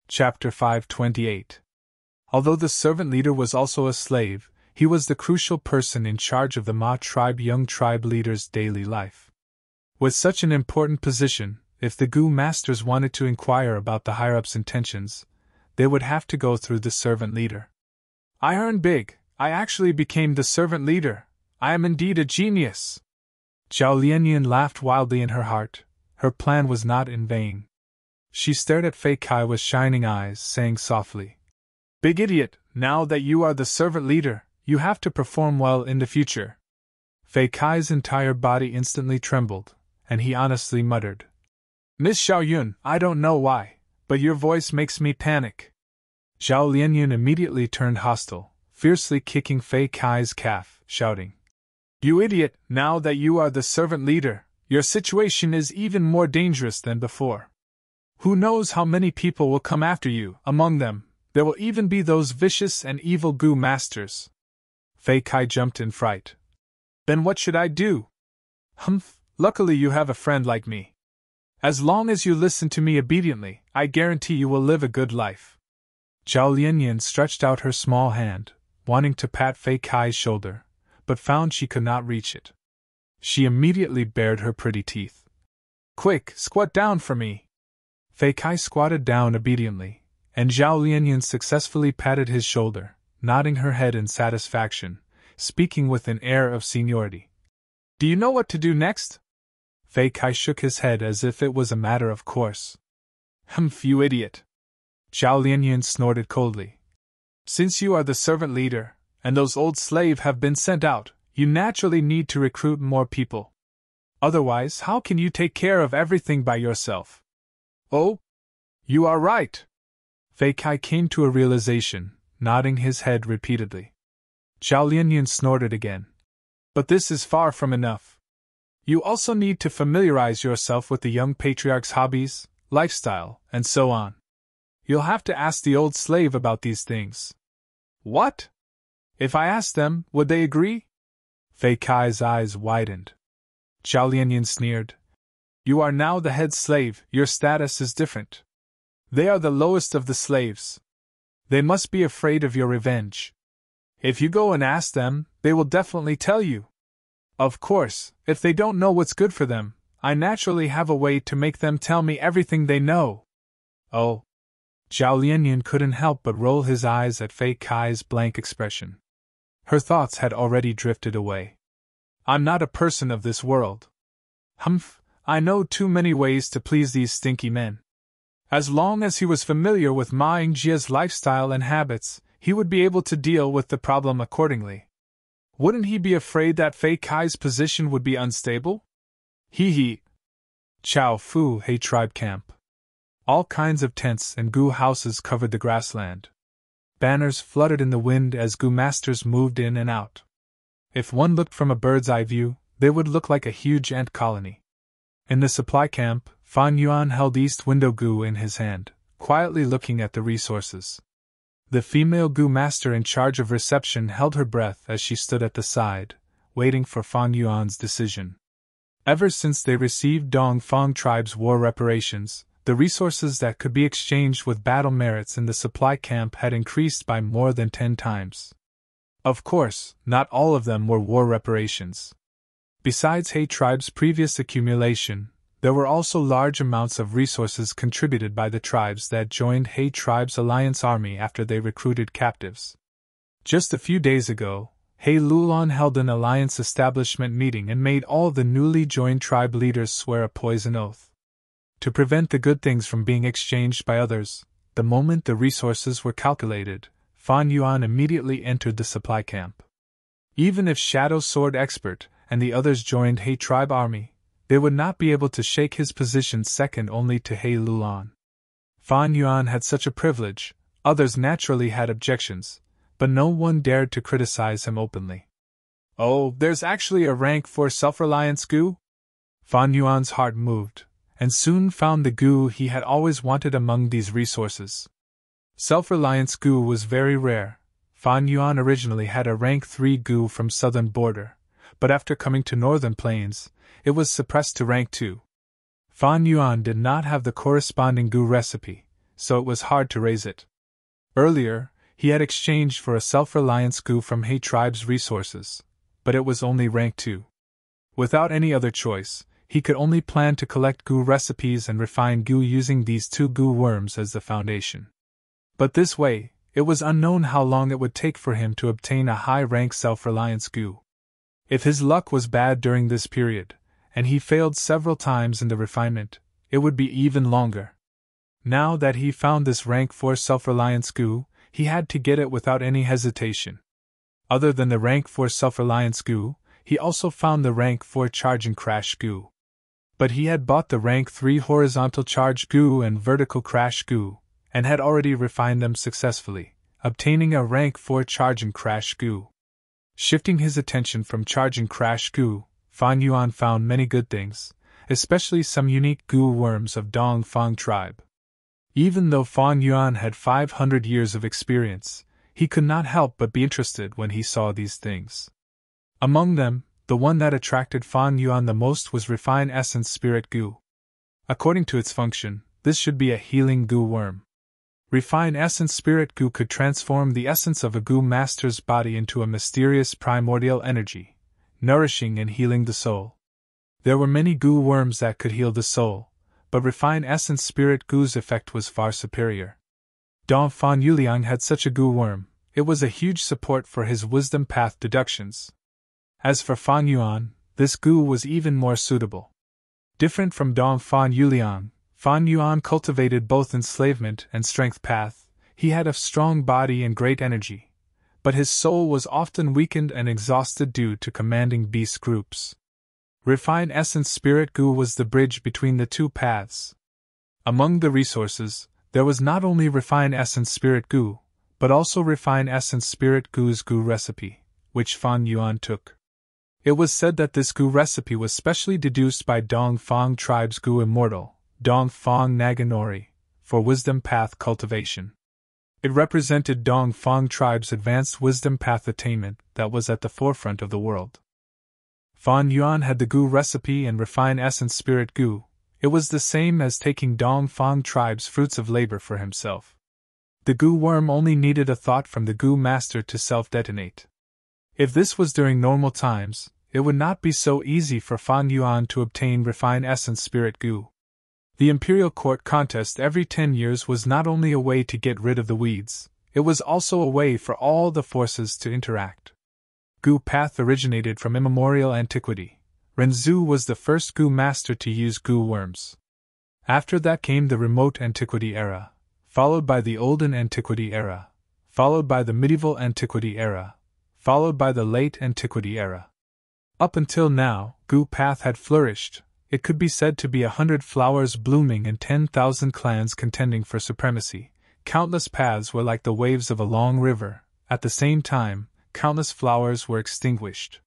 Chapter 528. Although the servant leader was also a slave, he was the crucial person in charge of the Ma tribe young tribe leader's daily life. With such an important position, if the Gu masters wanted to inquire about the higher-ups' intentions, they would have to go through the servant leader. I earned big. I actually became the servant leader. I am indeed a genius. Zhao Lianyan laughed wildly in her heart. Her plan was not in vain. She stared at Fei Kai with shining eyes, saying softly, "Big idiot, now that you are the servant leader, you have to perform well in the future." Fei Kai's entire body instantly trembled, and he honestly muttered, "Miss Xiaoyun, I don't know why, but your voice makes me panic." Zhao Lianyan immediately turned hostile, fiercely kicking Fei Kai's calf, shouting, "You idiot, now that you are the servant leader, your situation is even more dangerous than before. Who knows how many people will come after you, among them, there will even be those vicious and evil Gu masters." Fei Kai jumped in fright. "Then what should I do?" "Humph, luckily you have a friend like me. As long as you listen to me obediently, I guarantee you will live a good life." Zhao Lianyan stretched out her small hand, wanting to pat Fei Kai's shoulder, but found she could not reach it. She immediately bared her pretty teeth. "Quick, squat down for me." Fei Kai squatted down obediently, and Zhao Lianyan successfully patted his shoulder, nodding her head in satisfaction, speaking with an air of seniority. "Do you know what to do next?" Fei Kai shook his head as if it was a matter of course. "Humph, you idiot!" Zhao Lianyan snorted coldly. "Since you are the servant leader, and those old slaves have been sent out, you naturally need to recruit more people. Otherwise, how can you take care of everything by yourself?" "Oh, you are right." Fei Kai came to a realization, nodding his head repeatedly. Zhao Lianyan snorted again. "But this is far from enough. You also need to familiarize yourself with the young patriarch's hobbies, lifestyle, and so on. You'll have to ask the old slave about these things." "What? If I asked them, would they agree?" Fei Kai's eyes widened. Zhao Lianyan sneered. "You are now the head slave, your status is different. They are the lowest of the slaves. They must be afraid of your revenge. If you go and ask them, they will definitely tell you. Of course, if they don't know what's good for them, I naturally have a way to make them tell me everything they know." "Oh." Zhao Lianyan couldn't help but roll his eyes at Fei Kai's blank expression. Her thoughts had already drifted away. "I'm not a person of this world. Humph, I know too many ways to please these stinky men." As long as he was familiar with Ma Yingjia's lifestyle and habits, he would be able to deal with the problem accordingly. Wouldn't he be afraid that Fei Kai's position would be unstable? Hee. Chao Fu He Tribe Camp. All kinds of tents and Gu houses covered the grassland. Banners fluttered in the wind as Gu masters moved in and out. If one looked from a bird's eye view, they would look like a huge ant colony. In the supply camp, Fan Yuan held East Window Gu in his hand, quietly looking at the resources. The female Gu master in charge of reception held her breath as she stood at the side, waiting for Fan Yuan's decision. Ever since they received Dongfang tribe's war reparations, the resources that could be exchanged with battle merits in the supply camp had increased by more than 10 times. Of course, not all of them were war reparations. Besides He tribe's previous accumulation, there were also large amounts of resources contributed by the tribes that joined He tribe's alliance army after they recruited captives. Just a few days ago, He Lulan held an alliance establishment meeting and made all the newly joined tribe leaders swear a poison oath. To prevent the good things from being exchanged by others, the moment the resources were calculated, Fan Yuan immediately entered the supply camp. Even if Shadow Sword Expert and the others joined He tribe army, they would not be able to shake his position second only to He Lulan. Fan Yuan had such a privilege, others naturally had objections, but no one dared to criticize him openly. "Oh, there's actually a rank for self-reliance Gu?" Fan Yuan's heart moved, and soon found the Gu he had always wanted among these resources. Self-reliance Gu was very rare. Fan Yuan originally had a rank 3 Gu from southern border, but after coming to northern plains, it was suppressed to rank 2. Fan Yuan did not have the corresponding Gu recipe, so it was hard to raise it. Earlier, he had exchanged for a self-reliance gu from He tribe's resources, but it was only rank 2. Without any other choice, he could only plan to collect gu recipes and refine gu using these 2 gu worms as the foundation. But this way, it was unknown how long it would take for him to obtain a high-rank self-reliance gu. If his luck was bad during this period, and he failed several times in the refinement, it would be even longer. Now that he found this rank 4 self-reliance gu, he had to get it without any hesitation. Other than the rank 4 self-reliance gu, he also found the rank 4 charge and crash gu. But he had bought the rank 3 horizontal charge gu and vertical crash gu, and had already refined them successfully, obtaining a rank 4 charge and crash gu. Shifting his attention from charge and crash gu, Fan Yuan found many good things, especially some unique gu worms of Dongfang tribe. Even though Fan Yuan had 500 years of experience, he could not help but be interested when he saw these things. Among them, the one that attracted Fan Yuan the most was Refine Essence Spirit Gu. According to its function, this should be a healing gu worm. Refine Essence Spirit Gu could transform the essence of a gu master's body into a mysterious primordial energy, nourishing and healing the soul. There were many gu worms that could heal the soul, but Refine Essence Spirit Gu's effect was far superior. Dongfang Yuliang had such a gu worm, it was a huge support for his wisdom path deductions. As for Fan Yuan, this gu was even more suitable. Different from Dongfang Yuliang, Fan Yuan cultivated both enslavement and strength path. He had a strong body and great energy, but his soul was often weakened and exhausted due to commanding beast groups. Refine Essence Spirit Gu was the bridge between the 2 paths. Among the resources, there was not only Refine Essence Spirit Gu, but also Refine Essence Spirit Gu's gu recipe, which Fan Yuan took. It was said that this gu recipe was specially deduced by Dongfang tribe's gu immortal, Dongfang Naganori, for wisdom path cultivation. It represented Dongfang tribe's advanced wisdom path attainment that was at the forefront of the world. Fan Yuan had the gu recipe and Refine Essence Spirit Gu. It was the same as taking Dongfang tribe's fruits of labor for himself. The gu worm only needed a thought from the gu master to self-detonate. If this was during normal times, it would not be so easy for Fan Yuan to obtain Refine Essence Spirit Gu. The Imperial Court contest every 10 years was not only a way to get rid of the weeds, it was also a way for all the forces to interact. Gu path originated from immemorial antiquity. Renzu was the first gu master to use gu worms. After that came the remote antiquity era, followed by the olden antiquity era, followed by the medieval antiquity era, followed by the late antiquity era. Up until now, gu path had flourished. It could be said to be 100 flowers blooming and 10,000 clans contending for supremacy. Countless paths were like the waves of a long river. At the same time, countless flowers were extinguished.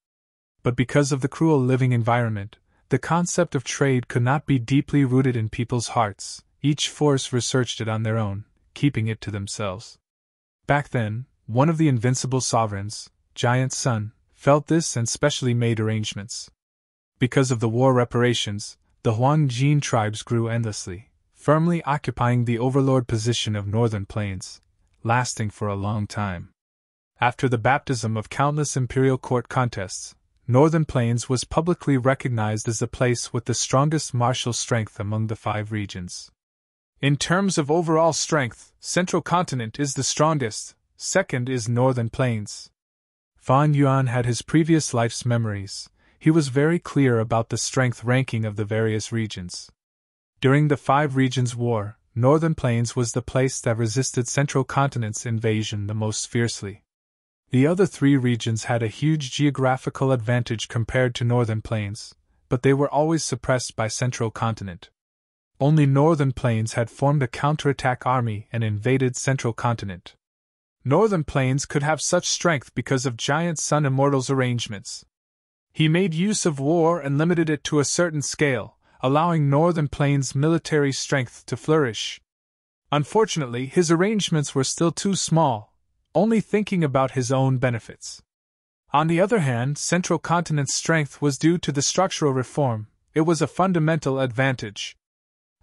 But because of the cruel living environment, the concept of trade could not be deeply rooted in people's hearts. Each force researched it on their own, keeping it to themselves. Back then, one of the invincible sovereigns, Giant Sun, felt this and specially made arrangements. Because of the war reparations, the Huangjin tribes grew endlessly, firmly occupying the overlord position of northern plains, lasting for a long time. After the baptism of countless imperial court contests, Northern Plains was publicly recognized as the place with the strongest martial strength among the 5 regions. In terms of overall strength, Central Continent is the strongest, second is Northern Plains. Fan Yuan had his previous life's memories. He was very clear about the strength ranking of the various regions. During the 5 regions war, Northern Plains was the place that resisted Central Continent's invasion the most fiercely. The other 3 regions had a huge geographical advantage compared to Northern Plains, but they were always suppressed by Central Continent. Only Northern Plains had formed a counterattack army and invaded Central Continent. Northern Plains could have such strength because of Giant Sun Immortal's arrangements. He made use of war and limited it to a certain scale, allowing Northern Plains' military strength to flourish. Unfortunately, his arrangements were still too small, only thinking about his own benefits. On the other hand, Central Continent's strength was due to the structural reform. It was a fundamental advantage.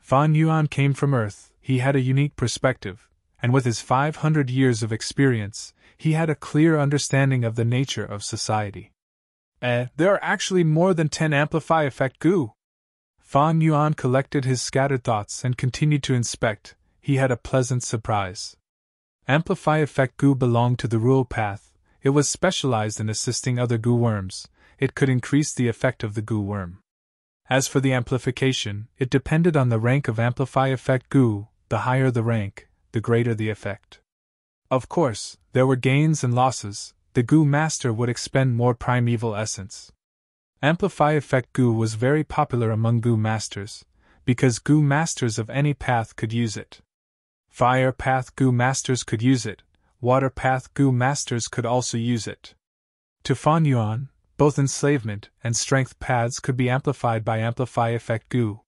Fan Yuan came from Earth, he had a unique perspective, and with his 500 years of experience, he had a clear understanding of the nature of society. There are actually more than 10 amplify effect goo. Fan Yuan collected his scattered thoughts and continued to inspect. He had a pleasant surprise. Amplify effect goo belonged to the rule path. It was specialized in assisting other goo worms. It could increase the effect of the goo worm. As for the amplification, it depended on the rank of amplify effect goo. The higher the rank, the greater the effect. Of course, there were gains and losses. The goo master would expend more primeval essence. Amplify effect goo was very popular among goo masters, because goo masters of any path could use it. Fire path goo masters could use it, water path goo masters could also use it. To Fan Yuan, both enslavement and strength paths could be amplified by amplify effect goo.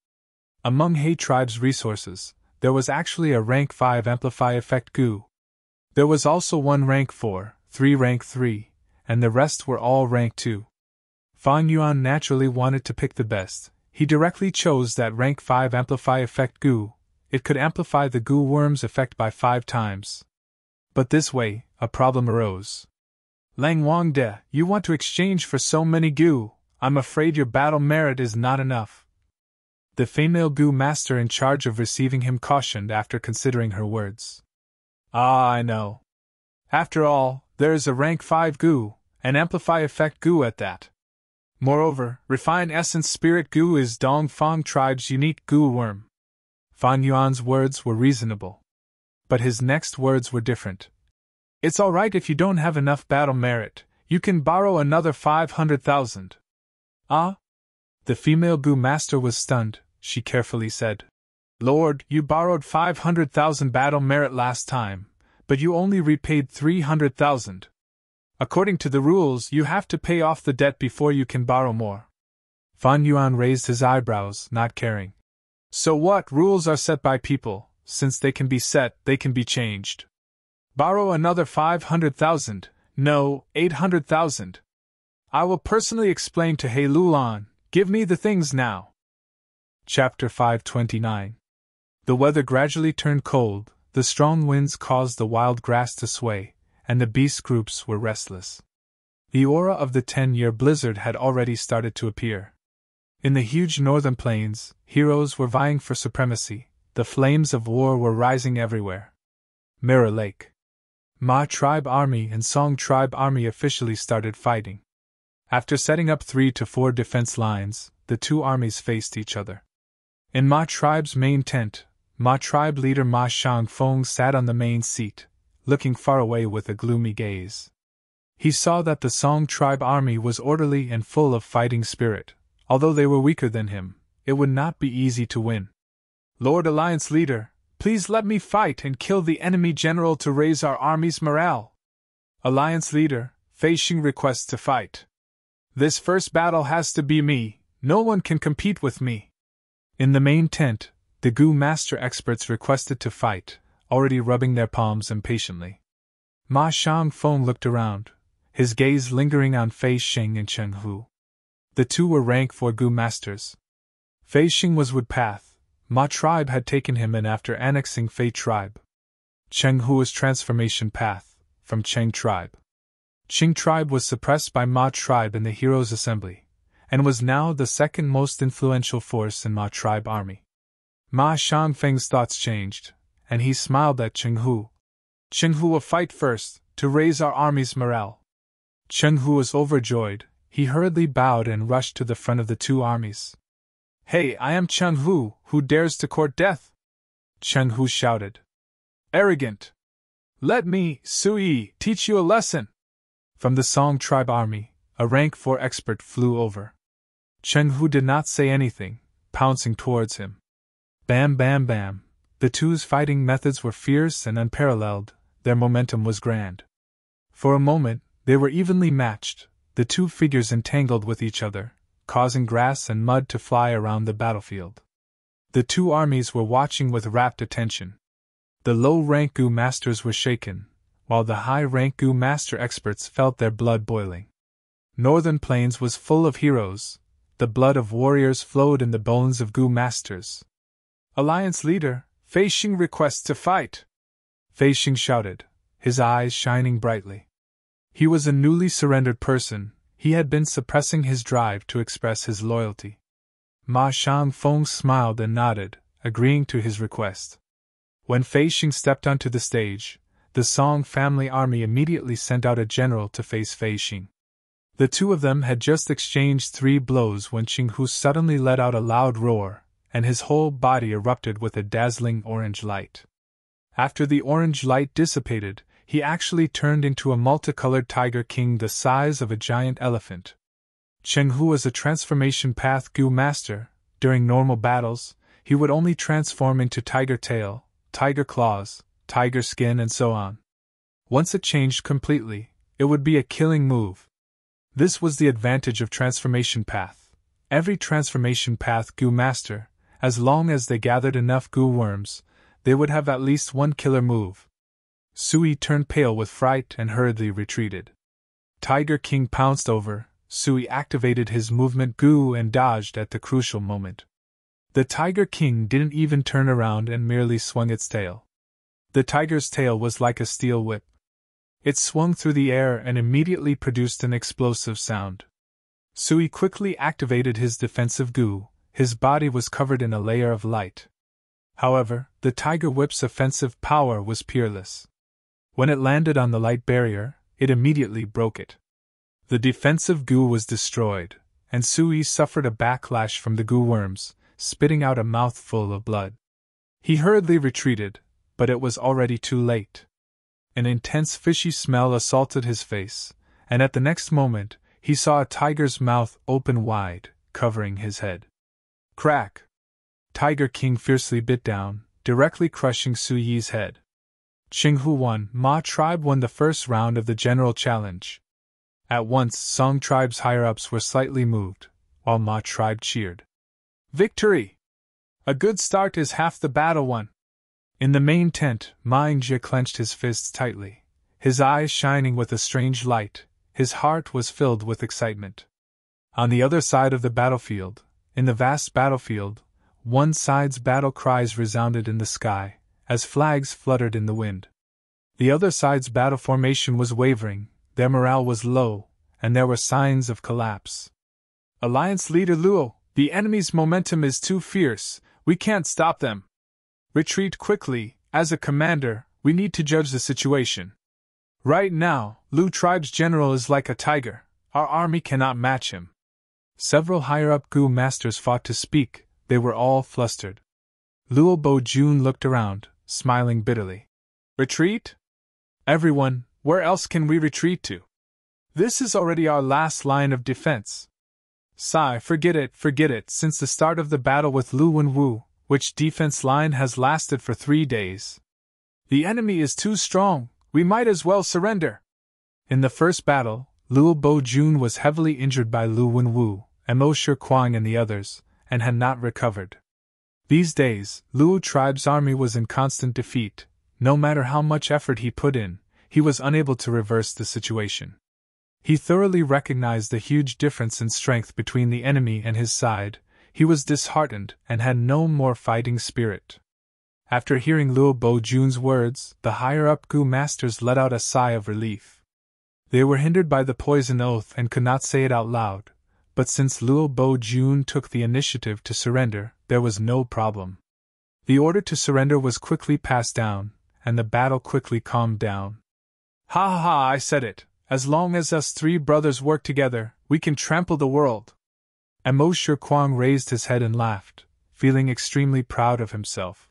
Among He tribe's resources, there was actually a rank 5 amplify effect goo. There was also one rank 4, 3 rank 3, and the rest were all rank 2. Fan Yuan naturally wanted to pick the best. He directly chose that rank 5 amplify effect goo. It could amplify the goo worm's effect by 5 times. But this way, a problem arose. Lang Wangde, you want to exchange for so many goo, I'm afraid your battle merit is not enough. The female goo master in charge of receiving him cautioned after considering her words. I know. After all, there is a rank 5 goo, an amplify effect goo at that. Moreover, refined essence spirit goo is Dongfang tribe's unique goo worm. Fan Yuan's words were reasonable. But his next words were different. It's alright if you don't have enough battle merit, you can borrow another 500,000. Ah? The female goo master was stunned. She carefully said, Lord, you borrowed 500,000 battle merit last time, but you only repaid 300,000. According to the rules, you have to pay off the debt before you can borrow more. Fan Yuan raised his eyebrows, not caring. So what? Rules are set by people. Since they can be set, they can be changed. Borrow another 500,000, no, 800,000. I will personally explain to He Lulan. Give me the things now. Chapter 529. The weather gradually turned cold, the strong winds caused the wild grass to sway, and the beast groups were restless. The aura of the 10-year blizzard had already started to appear. In the huge northern plains, heroes were vying for supremacy, the flames of war were rising everywhere. Mirror Lake. Ma tribe army and Song tribe army officially started fighting. After setting up 3 to 4 defense lines, the two armies faced each other. In Ma tribe's main tent, Ma tribe leader Ma Shangfeng sat on the main seat, looking far away with a gloomy gaze. He saw that the Song tribe army was orderly and full of fighting spirit. Although they were weaker than him, it would not be easy to win. Lord Alliance Leader, please let me fight and kill the enemy general to raise our army's morale. Alliance Leader, Fei Xing requests to fight. This first battle has to be me, no one can compete with me. In the main tent, the Goo Master experts requested to fight, already rubbing their palms impatiently. Ma Shangfeng looked around, his gaze lingering on Fei Xing and Cheng Hu. The two were rank 4 Goo Masters. Fei Xing was Woodpath. Ma tribe had taken him in after annexing Fei tribe. Cheng Hu was Transformation Path, from Cheng tribe. Qing tribe was suppressed by Ma tribe in the Heroes' Assembly, and was now the second most influential force in Ma tribe army. Ma Shangfeng's thoughts changed, and he smiled at Cheng Hu. Cheng Hu will fight first, to raise our army's morale. Cheng Hu was overjoyed. He hurriedly bowed and rushed to the front of the two armies. Hey, I am Cheng Hu, who dares to court death? Cheng Hu shouted. Arrogant! Let me, Sui, teach you a lesson! From the Song tribe army, a rank 4 expert flew over. Cheng Hu did not say anything, pouncing towards him. Bam bam bam, the two's fighting methods were fierce and unparalleled, their momentum was grand. For a moment, they were evenly matched. The two figures entangled with each other, causing grass and mud to fly around the battlefield. The two armies were watching with rapt attention. The low-rank Goo Masters were shaken, while the high-rank Goo Master experts felt their blood boiling. Northern Plains was full of heroes. The blood of warriors flowed in the bones of Goo Masters. Alliance leader, Fei Xing requests to fight! Fei Xing shouted, his eyes shining brightly. He was a newly surrendered person, he had been suppressing his drive to express his loyalty. Ma Shangfeng smiled and nodded, agreeing to his request. When Fei Xing stepped onto the stage, the Song family army immediately sent out a general to face Fei Xing. The two of them had just exchanged 3 blows when Qinghu suddenly let out a loud roar, and his whole body erupted with a dazzling orange light. After the orange light dissipated, he actually turned into a multicolored tiger king the size of a giant elephant. Qinghu was a transformation path Gu master. During normal battles, he would only transform into tiger tail, tiger claws, tiger skin, and so on. Once it changed completely, it would be a killing move. This was the advantage of transformation path. Every transformation path Gu master, as long as they gathered enough Gu worms, they would have at least one killer move. Sui turned pale with fright and hurriedly retreated. Tiger King pounced over, Sui activated his movement Gu and dodged at the crucial moment. The Tiger King didn't even turn around and merely swung its tail. The tiger's tail was like a steel whip. It swung through the air and immediately produced an explosive sound. Sui quickly activated his defensive Gu, his body was covered in a layer of light. However, the tiger whip's offensive power was peerless. When it landed on the light barrier, it immediately broke it. The defensive Gu was destroyed, and Sui suffered a backlash from the Gu worms, spitting out a mouthful of blood. He hurriedly retreated, but it was already too late. An intense fishy smell assaulted his face, and at the next moment, he saw a tiger's mouth open wide, covering his head. Crack! Tiger King fiercely bit down, directly crushing Suyi's head. Qinghu won. Ma tribe won the first round of the general challenge. At once, Song tribe's higher-ups were slightly moved, while Ma tribe cheered. Victory! A good start is half the battle won. In the main tent, Ma Yingjie clenched his fists tightly, his eyes shining with a strange light. His heart was filled with excitement. On the other side of the battlefield, in the vast battlefield, one side's battle cries resounded in the sky, as flags fluttered in the wind. The other side's battle formation was wavering, their morale was low, and there were signs of collapse. Alliance leader Luo, the enemy's momentum is too fierce, we can't stop them. Retreat quickly, as a commander, we need to judge the situation. Right now, Lu tribe's general is like a tiger, our army cannot match him. Several higher-up Gu masters fought to speak, they were all flustered. Luo Bo-jun looked around, smiling bitterly. Retreat? Everyone, where else can we retreat to? This is already our last line of defense. Sigh, forget it, since the start of the battle with Lu Wenwu, which defense line has lasted for 3 days. The enemy is too strong, we might as well surrender. In the first battle, Luo Bo-jun was heavily injured by Lu Wenwu, Mo Shikuang and the others, and had not recovered. These days, Luo tribe's army was in constant defeat. No matter how much effort he put in, he was unable to reverse the situation. He thoroughly recognized the huge difference in strength between the enemy and his side. He was disheartened and had no more fighting spirit. After hearing Luo Bo-jun's words, the higher-up Gu masters let out a sigh of relief. They were hindered by the poison oath and could not say it out loud, but since Luo Bo-jun took the initiative to surrender, there was no problem. The order to surrender was quickly passed down, and the battle quickly calmed down. Ha ha ha, I said it. As long as us 3 brothers work together, we can trample the world. Mo Shikuang raised his head and laughed, feeling extremely proud of himself.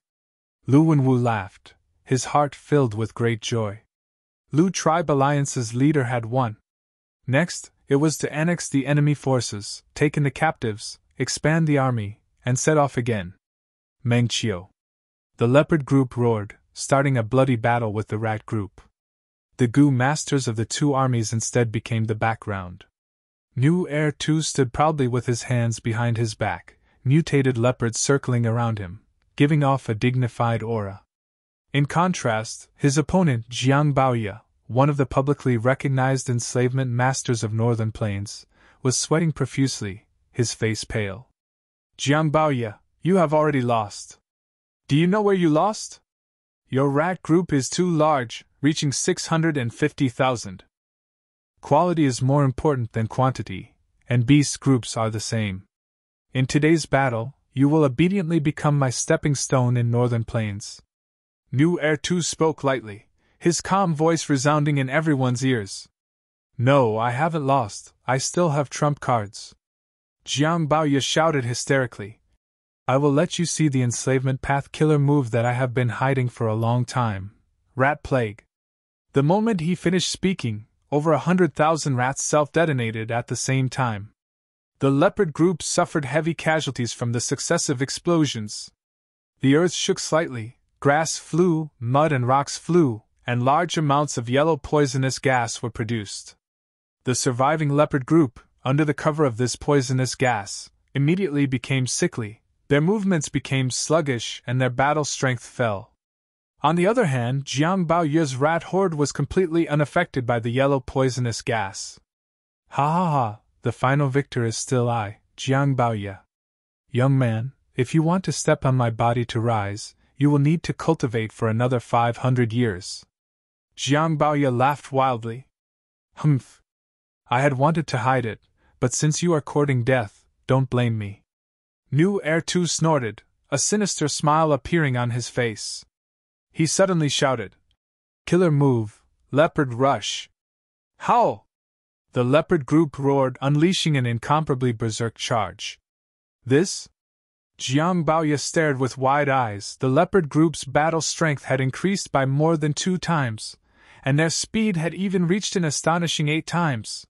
Lu Wenwu laughed, his heart filled with great joy. Lu Tribe Alliance's leader had won. Next, it was to annex the enemy forces, take in the captives, expand the army, and set off again. Meng Qiu. The leopard group roared, starting a bloody battle with the rat group. The Gu masters of the 2 armies instead became the background. New Heir 2 stood proudly with his hands behind his back, mutated leopards circling around him, giving off a dignified aura. In contrast, his opponent Jiang Baoye, one of the publicly recognized enslavement masters of Northern Plains, was sweating profusely, his face pale. Jiang Baoye, you have already lost. Do you know where you lost? Your rat group is too large, reaching 650,000. Quality is more important than quantity, and beast groups are the same. In today's battle, you will obediently become my stepping stone in northern plains. Nu Air 2 spoke lightly, his calm voice resounding in everyone's ears. No, I haven't lost, I still have trump cards. Jiang Baoye shouted hysterically. I will let you see the enslavement path killer move that I have been hiding for a long time. Rat plague. The moment he finished speaking, over 100,000 rats self-detonated at the same time. The leopard group suffered heavy casualties from the successive explosions. The earth shook slightly, grass flew, mud and rocks flew, and large amounts of yellow poisonous gas were produced. The surviving leopard group, under the cover of this poisonous gas, immediately became sickly. Their movements became sluggish and their battle strength fell. On the other hand, Jiang Baoye's rat horde was completely unaffected by the yellow poisonous gas. Ha ha ha, the final victor is still I, Jiang Baoye. Young man, if you want to step on my body to rise, you will need to cultivate for another 500 years. Jiang Baoye laughed wildly. Humph. I had wanted to hide it, but since you are courting death, don't blame me. Nu Air 2 snorted, a sinister smile appearing on his face. He suddenly shouted, Killer move, leopard rush. Howl! The leopard group roared, unleashing an incomparably berserk charge. This? Jiang Baoye stared with wide eyes. The leopard group's battle strength had increased by more than 2 times, and their speed had even reached an astonishing 8 times.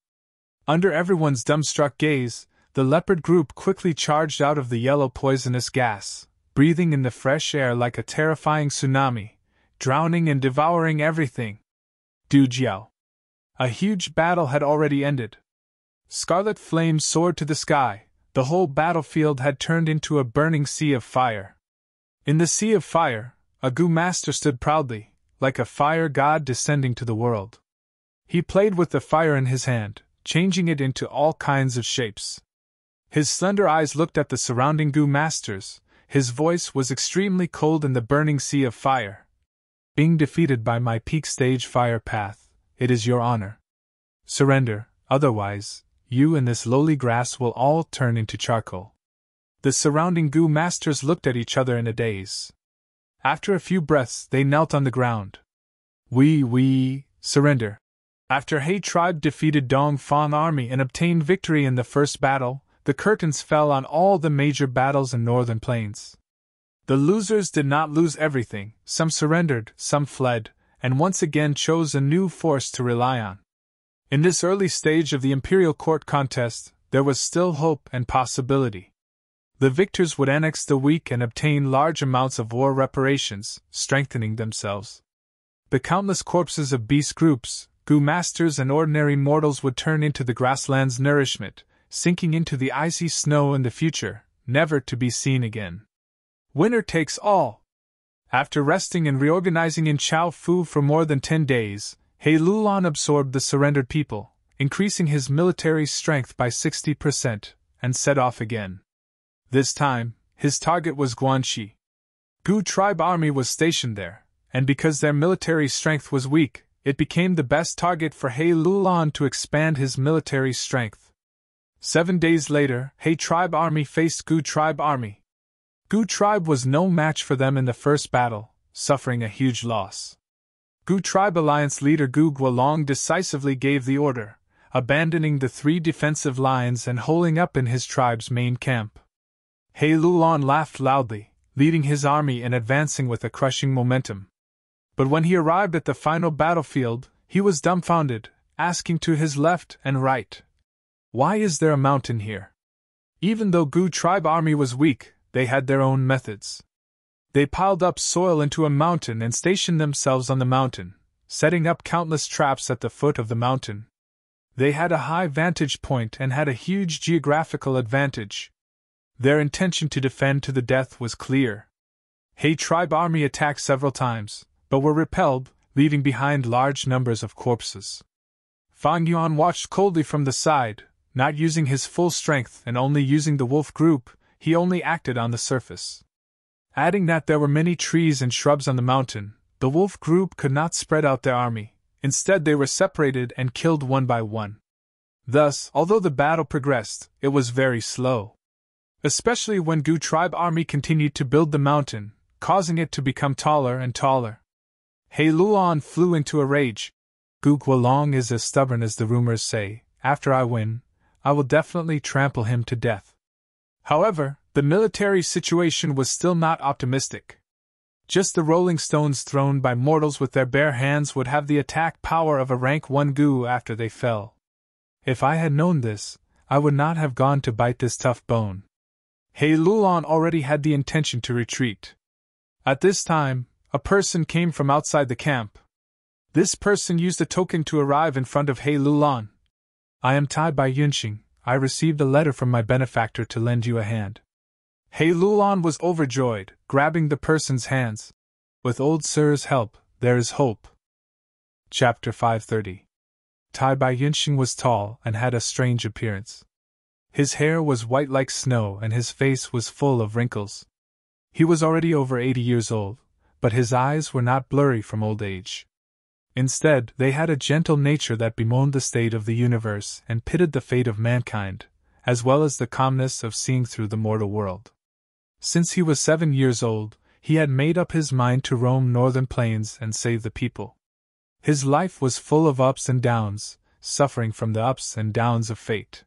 Under everyone's dumbstruck gaze, the leopard group quickly charged out of the yellow poisonous gas, breathing in the fresh air like a terrifying tsunami, drowning and devouring everything. Du Jiao. A huge battle had already ended. Scarlet flames soared to the sky, the whole battlefield had turned into a burning sea of fire. In the sea of fire, a Gu master stood proudly, like a fire god descending to the world. He played with the fire in his hand, changing it into all kinds of shapes. His slender eyes looked at the surrounding Gu masters, his voice was extremely cold in the burning sea of fire. Being defeated by my peak stage fire path, it is your honor. Surrender, otherwise, you and this lowly grass will all turn into charcoal. The surrounding Gu masters looked at each other in a daze. After a few breaths, they knelt on the ground. We surrender. After He tribe defeated Dong Fang army and obtained victory in the first battle, the curtains fell on all the major battles in northern plains. The losers did not lose everything, some surrendered, some fled, and once again chose a new force to rely on. In this early stage of the imperial court contest, there was still hope and possibility. The victors would annex the weak and obtain large amounts of war reparations, strengthening themselves. The countless corpses of beast groups, Gu masters and ordinary mortals would turn into the grassland's nourishment, sinking into the icy snow in the future, never to be seen again. Winner takes all. After resting and reorganizing in Chao Fu for more than 10 days, He Lulan absorbed the surrendered people, increasing his military strength by 60%, and set off again. This time, his target was Guanxi. Gu tribe army was stationed there, and because their military strength was weak, it became the best target for He Lulan to expand his military strength. 7 days later, He tribe army faced Gu tribe army. Gu tribe was no match for them in the first battle, suffering a huge loss. Gu tribe alliance leader Gu Guolong decisively gave the order, abandoning the 3 defensive lines and holing up in his tribe's main camp. He Lulan laughed loudly, leading his army and advancing with a crushing momentum. But when he arrived at the final battlefield, he was dumbfounded, asking to his left and right, "Why is there a mountain here?" Even though Gu tribe army was weak, they had their own methods. They piled up soil into a mountain and stationed themselves on the mountain, setting up countless traps at the foot of the mountain. They had a high vantage point and had a huge geographical advantage. Their intention to defend to the death was clear. He tribe army attacked several times, but were repelled, leaving behind large numbers of corpses. Fang Yuan watched coldly from the side, not using his full strength and only using the wolf group. He only acted on the surface. adding that there were many trees and shrubs on the mountain. The wolf group could not spread out their army, instead they were separated and killed one by one. Thus, although the battle progressed, it was very slow. Especially when Gu tribe army continued to build the mountain, causing it to become taller and taller. He Luan flew into a rage. Gu Guolong is as stubborn as the rumors say. After I win, I will definitely trample him to death. However, the military situation was still not optimistic. Just the rolling stones thrown by mortals with their bare hands would have the attack power of a rank 1 Gu after they fell. If I had known this, I would not have gone to bite this tough bone. He Luan already had the intention to retreat. At this time, a person came from outside the camp. This person used a token to arrive in front of He Lulan. I am Tai Bai Yunxing. I received a letter from my benefactor to lend you a hand. He Lulan was overjoyed, grabbing the person's hands. With old sir's help, there is hope. Chapter 530. Tai Bai Yunxing was tall and had a strange appearance. His hair was white like snow and his face was full of wrinkles. He was already over 80 years old, but his eyes were not blurry from old age. Instead, they had a gentle nature that bemoaned the state of the universe and pitied the fate of mankind, as well as the calmness of seeing through the mortal world. Since he was 7 years old, he had made up his mind to roam northern plains and save the people. His life was full of ups and downs, suffering from the ups and downs of fate.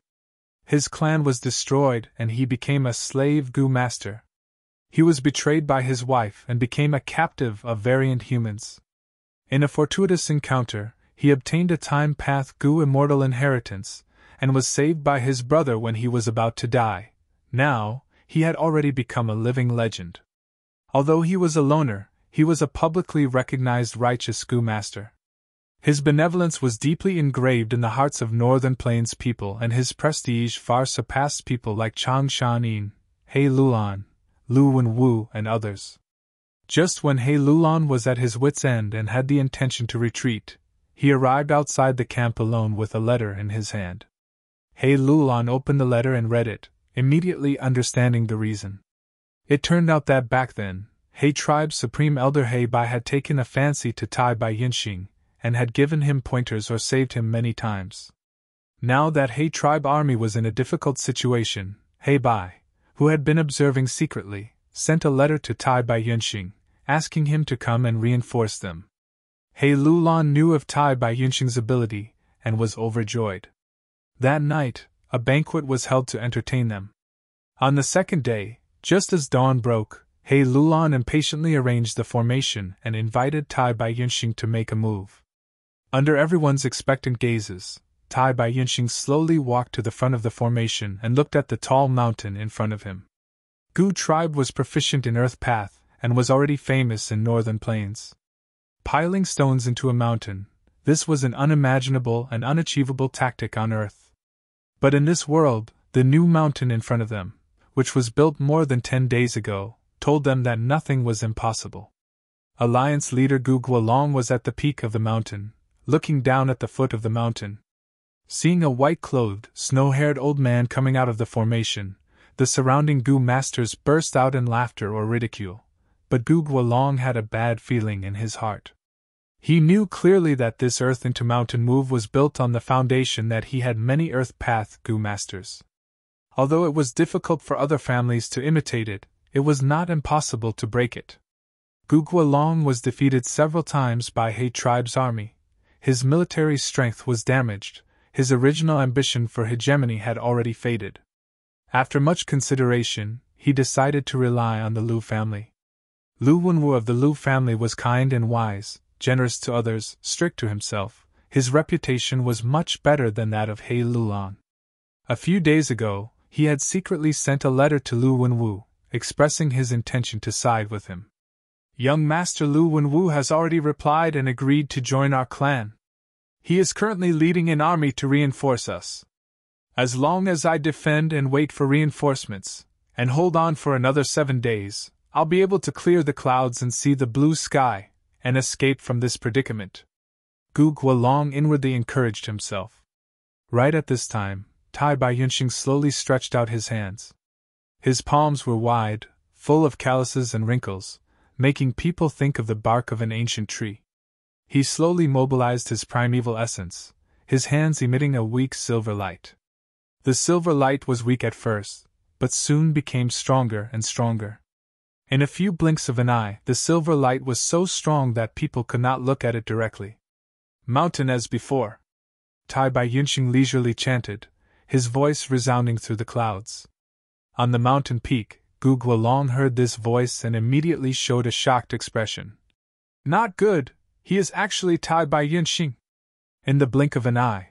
His clan was destroyed and he became a slave Gu master. He was betrayed by his wife and became a captive of variant humans. In a fortuitous encounter, he obtained a time path Gu immortal inheritance, and was saved by his brother when he was about to die. Now, he had already become a living legend. Although he was a loner, he was a publicly recognized righteous Gu master. His benevolence was deeply engraved in the hearts of Northern Plains people, and his prestige far surpassed people like Chang Shanin, He Lulan, Lu Wenwu, and others. Just when He Lulan was at his wits' end and had the intention to retreat, he arrived outside the camp alone with a letter in his hand. He Lulan opened the letter and read it, immediately understanding the reason. It turned out that back then, He tribe's supreme elder He Bai had taken a fancy to Tai Bai Yunxing, and had given him pointers or saved him many times. Now that He tribe army was in a difficult situation, He Bai, who had been observing secretly, sent a letter to Tai Bai Yunxing, asking him to come and reinforce them. He Lulan knew of Tai Bai Yunxing's ability, and was overjoyed. That night, a banquet was held to entertain them. On the second day, just as dawn broke, He Lulan impatiently arranged the formation and invited Tai Bai Yunxing to make a move. Under everyone's expectant gazes, Tai Bai Yunxing slowly walked to the front of the formation and looked at the tall mountain in front of him. Gu tribe was proficient in earth path and was already famous in northern plains. Piling stones into a mountain, this was an unimaginable and unachievable tactic on earth. But in this world, the new mountain in front of them, which was built more than 10 days ago, told them that nothing was impossible. Alliance leader Gu Guolong was at the peak of the mountain, looking down at the foot of the mountain. Seeing a white-clothed, snow-haired old man coming out of the formation, the surrounding Gu masters burst out in laughter or ridicule, but Gu Guolong had a bad feeling in his heart. He knew clearly that this earth into mountain move was built on the foundation that he had many earth path Gu masters. Although it was difficult for other families to imitate it, it was not impossible to break it. Gu Guolong was defeated several times by He tribe's army. His military strength was damaged. His original ambition for hegemony had already faded. After much consideration, he decided to rely on the Lu family. Lu Wenwu of the Lu family was kind and wise, generous to others, strict to himself. His reputation was much better than that of He Lulan. A few days ago, he had secretly sent a letter to Lu Wenwu, expressing his intention to side with him. Young Master Lu Wenwu has already replied and agreed to join our clan. He is currently leading an army to reinforce us. As long as I defend and wait for reinforcements, and hold on for another 7 days, I'll be able to clear the clouds and see the blue sky, and escape from this predicament. Gu Guolong inwardly encouraged himself. Right at this time, Tai Bai Yunxing slowly stretched out his hands. His palms were wide, full of calluses and wrinkles, making people think of the bark of an ancient tree. He slowly mobilized his primeval essence, his hands emitting a weak silver light. The silver light was weak at first, but soon became stronger and stronger. In a few blinks of an eye, the silver light was so strong that people could not look at it directly. Mountain as before. Tai Bai Yunxing leisurely chanted, his voice resounding through the clouds. On the mountain peak, Gu Guolong heard this voice and immediately showed a shocked expression. Not good, he is actually Tai Bai Yunxing. In the blink of an eye.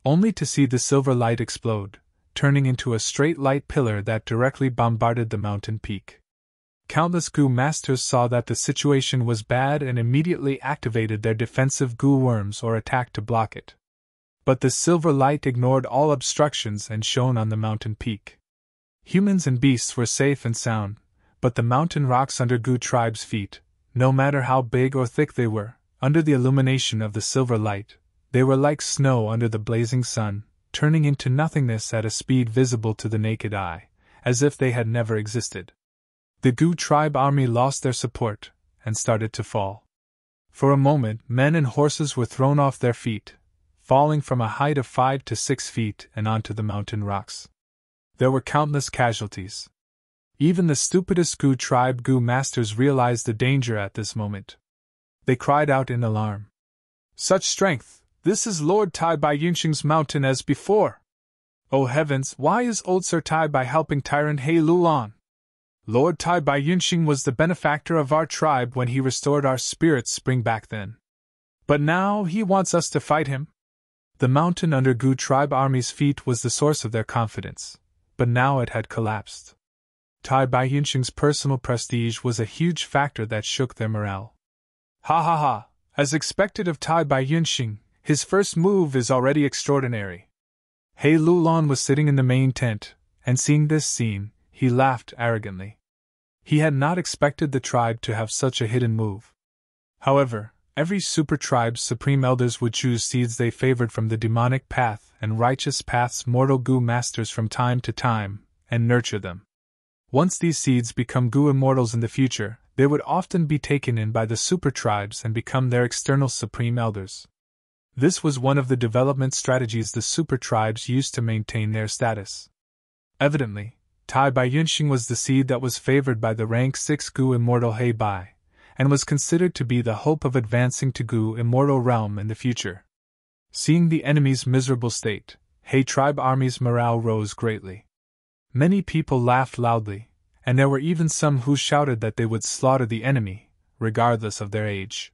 Only to see the silver light explode, turning into a straight light pillar that directly bombarded the mountain peak. Countless Gu masters saw that the situation was bad and immediately activated their defensive Gu worms or attacked to block it. But the silver light ignored all obstructions and shone on the mountain peak. Humans and beasts were safe and sound, but the mountain rocks under Gu tribe's feet, no matter how big or thick they were, under the illumination of the silver light, they were like snow under the blazing sun, turning into nothingness at a speed visible to the naked eye, as if they had never existed. The Gu tribe army lost their support, and started to fall. For a moment, men and horses were thrown off their feet, falling from a height of 5 to 6 feet and onto the mountain rocks. There were countless casualties. Even the stupidest Gu tribe Gu masters realized the danger at this moment. They cried out in alarm. Such strength! This is Lord Tai Bai Yunxing's mountain as before! Oh heavens, why is old Sir Tai Bai helping tyrant He Lulan? Lord Tai Bai Yunxing was the benefactor of our tribe when he restored our spirit's spring back then. But now he wants us to fight him? The mountain under Gu tribe army's feet was the source of their confidence, but now it had collapsed. Tai Bai Yunxing's personal prestige was a huge factor that shook their morale. Ha ha ha, as expected of Tai Bai Yunxing, his first move is already extraordinary. He Lulan was sitting in the main tent, and seeing this scene, he laughed arrogantly. He had not expected the tribe to have such a hidden move. However, every super tribe's supreme elders would choose seeds they favored from the demonic path and righteous path's mortal Gu masters from time to time, and nurture them. Once these seeds become Gu immortals in the future, they would often be taken in by the super tribes and become their external supreme elders. This was one of the development strategies the super tribes used to maintain their status. Evidently, Tai Bai Yunxing was the seed that was favored by the rank 6 Gu immortal He Bai, and was considered to be the hope of advancing to Gu immortal realm in the future. Seeing the enemy's miserable state, He tribe army's morale rose greatly. Many people laughed loudly, and there were even some who shouted that they would slaughter the enemy, regardless of their age.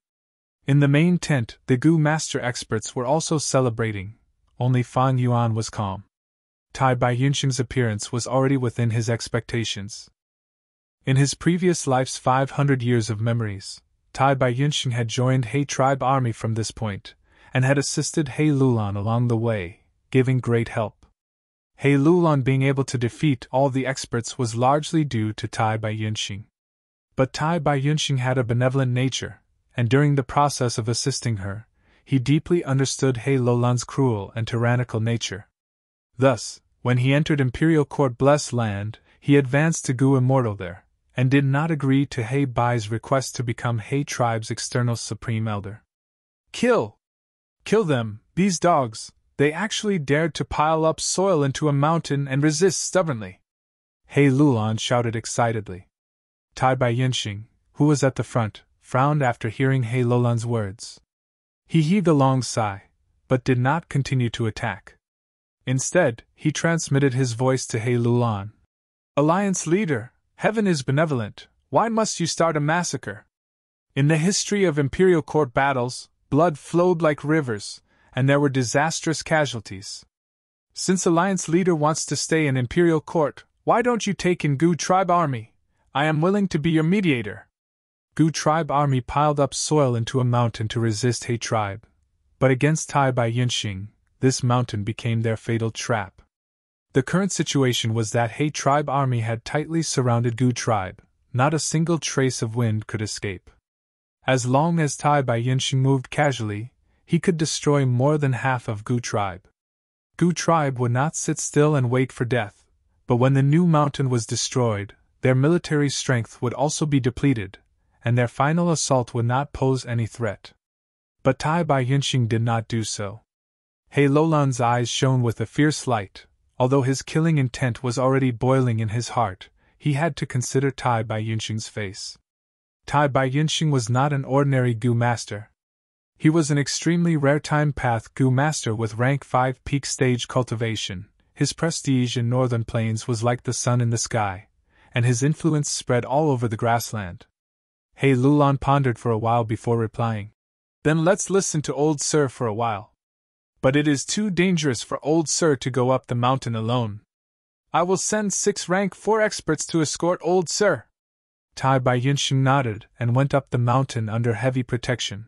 In the main tent, the Gu master experts were also celebrating, only Fang Yuan was calm. Tai Bai Yunxing's appearance was already within his expectations. In his previous life's 500 years of memories, Tai Bai Yunxing had joined He tribe army from this point, and had assisted He Lulan along the way, giving great help. He Lulan being able to defeat all the experts was largely due to Tai Bai Yunxing. But Tai Bai Yunxing had a benevolent nature, and during the process of assisting her, he deeply understood He Lulan's cruel and tyrannical nature. Thus, when he entered Imperial Court Blessed Land, he advanced to Gu Immortal there, and did not agree to He Bai's request to become He tribe's external supreme elder. Kill! Kill them, these dogs! They actually dared to pile up soil into a mountain and resist stubbornly! He Lulan shouted excitedly. Tai Bai Yunxing, who was at the front, frowned after hearing He Lulan's words. He heaved a long sigh, but did not continue to attack. Instead, he transmitted his voice to He Lulan. Alliance leader, heaven is benevolent, why must you start a massacre? In the history of Imperial Court battles, blood flowed like rivers, and there were disastrous casualties. Since Alliance leader wants to stay in Imperial Court, why don't you take in Gu tribe army? I am willing to be your mediator. Gu tribe army piled up soil into a mountain to resist He tribe, but against Tai Bai Yunxing, this mountain became their fatal trap. The current situation was that He tribe army had tightly surrounded Gu tribe, not a single trace of wind could escape. As long as Tai Bai Yunxing moved casually, he could destroy more than half of Gu tribe. Gu tribe would not sit still and wait for death, but when the new mountain was destroyed, their military strength would also be depleted, and their final assault would not pose any threat. But Tai Bai Yunxing did not do so. He Lulan's eyes shone with a fierce light. Although his killing intent was already boiling in his heart, he had to consider Tai Bai Yunxing's face. Tai Bai Yunxing was not an ordinary Gu master. He was an extremely rare time path Gu master with rank 5 peak stage cultivation. His prestige in northern plains was like the sun in the sky, and his influence spread all over the grassland. He Lulan pondered for a while before replying. Then let's listen to old Sir for a while. But it is too dangerous for old Sir to go up the mountain alone. I will send 6 rank 4 experts to escort old Sir. Tai Bai Yunxing nodded and went up the mountain under heavy protection.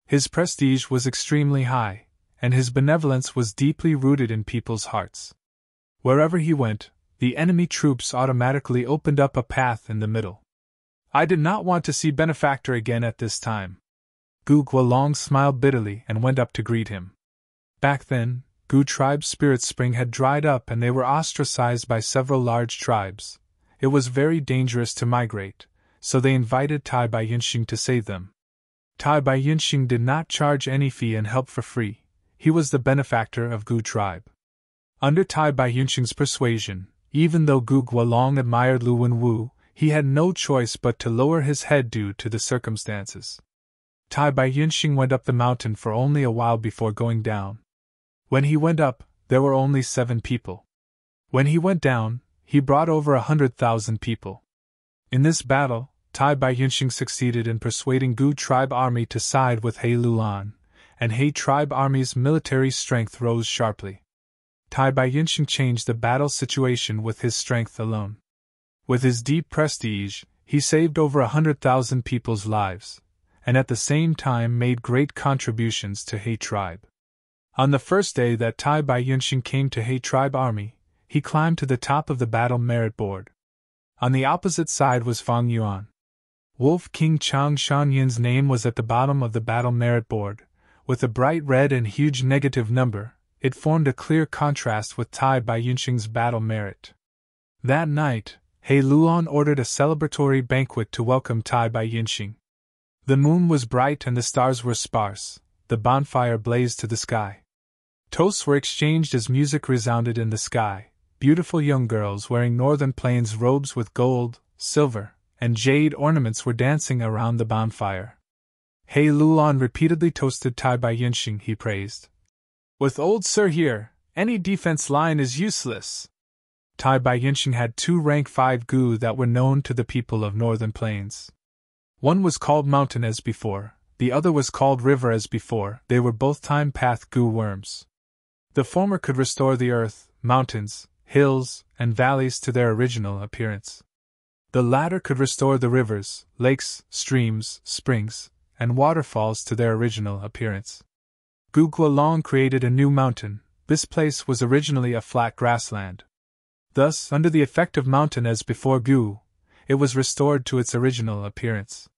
His prestige was extremely high, and his benevolence was deeply rooted in people's hearts. Wherever he went, the enemy troops automatically opened up a path in the middle. I did not want to see Benefactor again at this time. Gu Guolong smiled bitterly and went up to greet him. Back then, Gu tribe's spirit spring had dried up and they were ostracized by several large tribes. It was very dangerous to migrate, so they invited Tai Bai Yunxing to save them. Tai Bai Yunxing did not charge any fee and help for free. He was the benefactor of Gu tribe. Under Tai Bai Yunxing's persuasion, even though Gu Guolong admired Lu Wenwu, he had no choice but to lower his head due to the circumstances. Tai Bai Yunxing went up the mountain for only a while before going down. When he went up, there were only 7 people. When he went down, he brought over 100,000 people. In this battle, Tai Bai Yunxing succeeded in persuading Gu tribe army to side with He Lulan, and He tribe army's military strength rose sharply. Tai Bai Yunxing changed the battle situation with his strength alone. With his deep prestige, he saved over 100,000 people's lives, and at the same time made great contributions to He tribe. On the first day that Tai Bai Yunxing came to He tribe army, he climbed to the top of the battle merit board. On the opposite side was Fang Yuan. Wolf King Chang Shanyin's name was at the bottom of the battle merit board. With a bright red and huge negative number, it formed a clear contrast with Tai Bai Yunxing's battle merit. That night, He Lulan ordered a celebratory banquet to welcome Tai Bai Yunxing. The moon was bright and the stars were sparse. The bonfire blazed to the sky. Toasts were exchanged as music resounded in the sky. Beautiful young girls wearing northern plains robes with gold, silver, and jade ornaments were dancing around the bonfire. He Lulan repeatedly toasted Tai Bai Yunxing, he praised. With old Sir here, any defense line is useless. Tai Bai Yunxing had 2 rank 5 Gu that were known to the people of northern plains. One was called Mountain as before, the other was called River as before. They were both time path Gu worms. The former could restore the earth, mountains, hills, and valleys to their original appearance. The latter could restore the rivers, lakes, streams, springs, and waterfalls to their original appearance. Gu Guolong created a new mountain. This place was originally a flat grassland. Thus, under the effect of Mountain as before Gu, it was restored to its original appearance.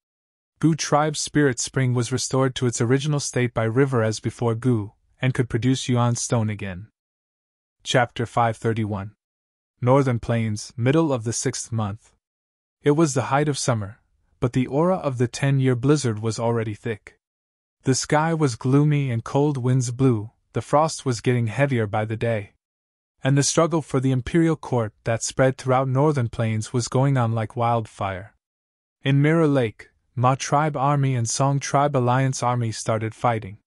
Gu tribe's spirit spring was restored to its original state by River as before Gu, and could produce Yuan stone again. Chapter 531. Northern Plains, middle of the 6th month. It was the height of summer, but the aura of the 10-year blizzard was already thick. The sky was gloomy and cold winds blew, the frost was getting heavier by the day. And the struggle for the imperial court that spread throughout northern plains was going on like wildfire. In Mirror Lake, Ma tribe army and Song tribe alliance army started fighting.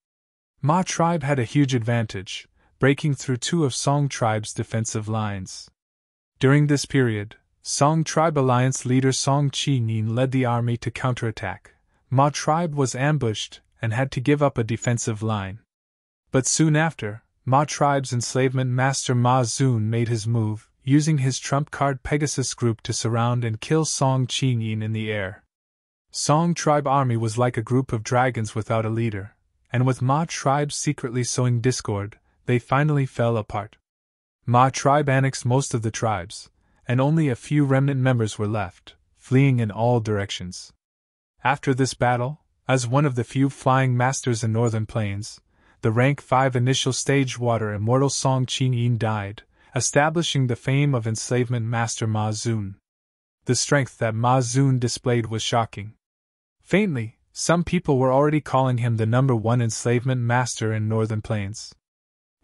Ma tribe had a huge advantage, breaking through 2 of Song tribe's defensive lines. During this period, Song tribe alliance leader Song Qi-nin led the army to counterattack. Ma tribe was ambushed and had to give up a defensive line. But soon after, Ma tribe's enslavement master Ma Zun made his move, using his trump card Pegasus group to surround and kill Song Qi-nin in the air. Song tribe army was like a group of dragons without a leader, and with Ma tribe secretly sowing discord, they finally fell apart. Ma tribe annexed most of the tribes, and only a few remnant members were left, fleeing in all directions. After this battle, as one of the few flying masters in northern plains, the rank 5 initial stage water immortal Song Qi-nin died, establishing the fame of enslavement master Ma Zun. The strength that Ma Zun displayed was shocking. Faintly, some people were already calling him the #1 enslavement master in Northern Plains.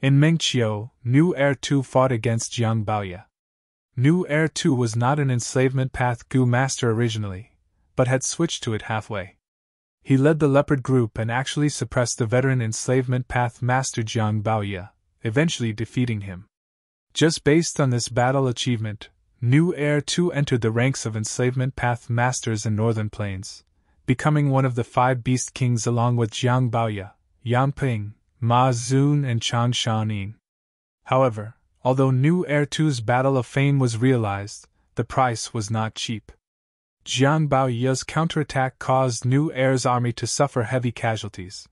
In Mengqiu, Nu Err Tu fought against Jiang Baoya. Nu Err Tu was not an enslavement path Gu master originally, but had switched to it halfway. He led the leopard group and actually suppressed the veteran enslavement path master Jiang Baoya, eventually defeating him. Just based on this battle achievement, Nu Err Tu entered the ranks of enslavement path masters in Northern Plains, becoming one of the 5 beast kings along with Jiang Baoya, Yan Ping, Ma Zun and Chang Shanin. However, although Nu Err Tu's battle of fame was realized, the price was not cheap. Jiang Baoya's counterattack caused Nu Err's army to suffer heavy casualties.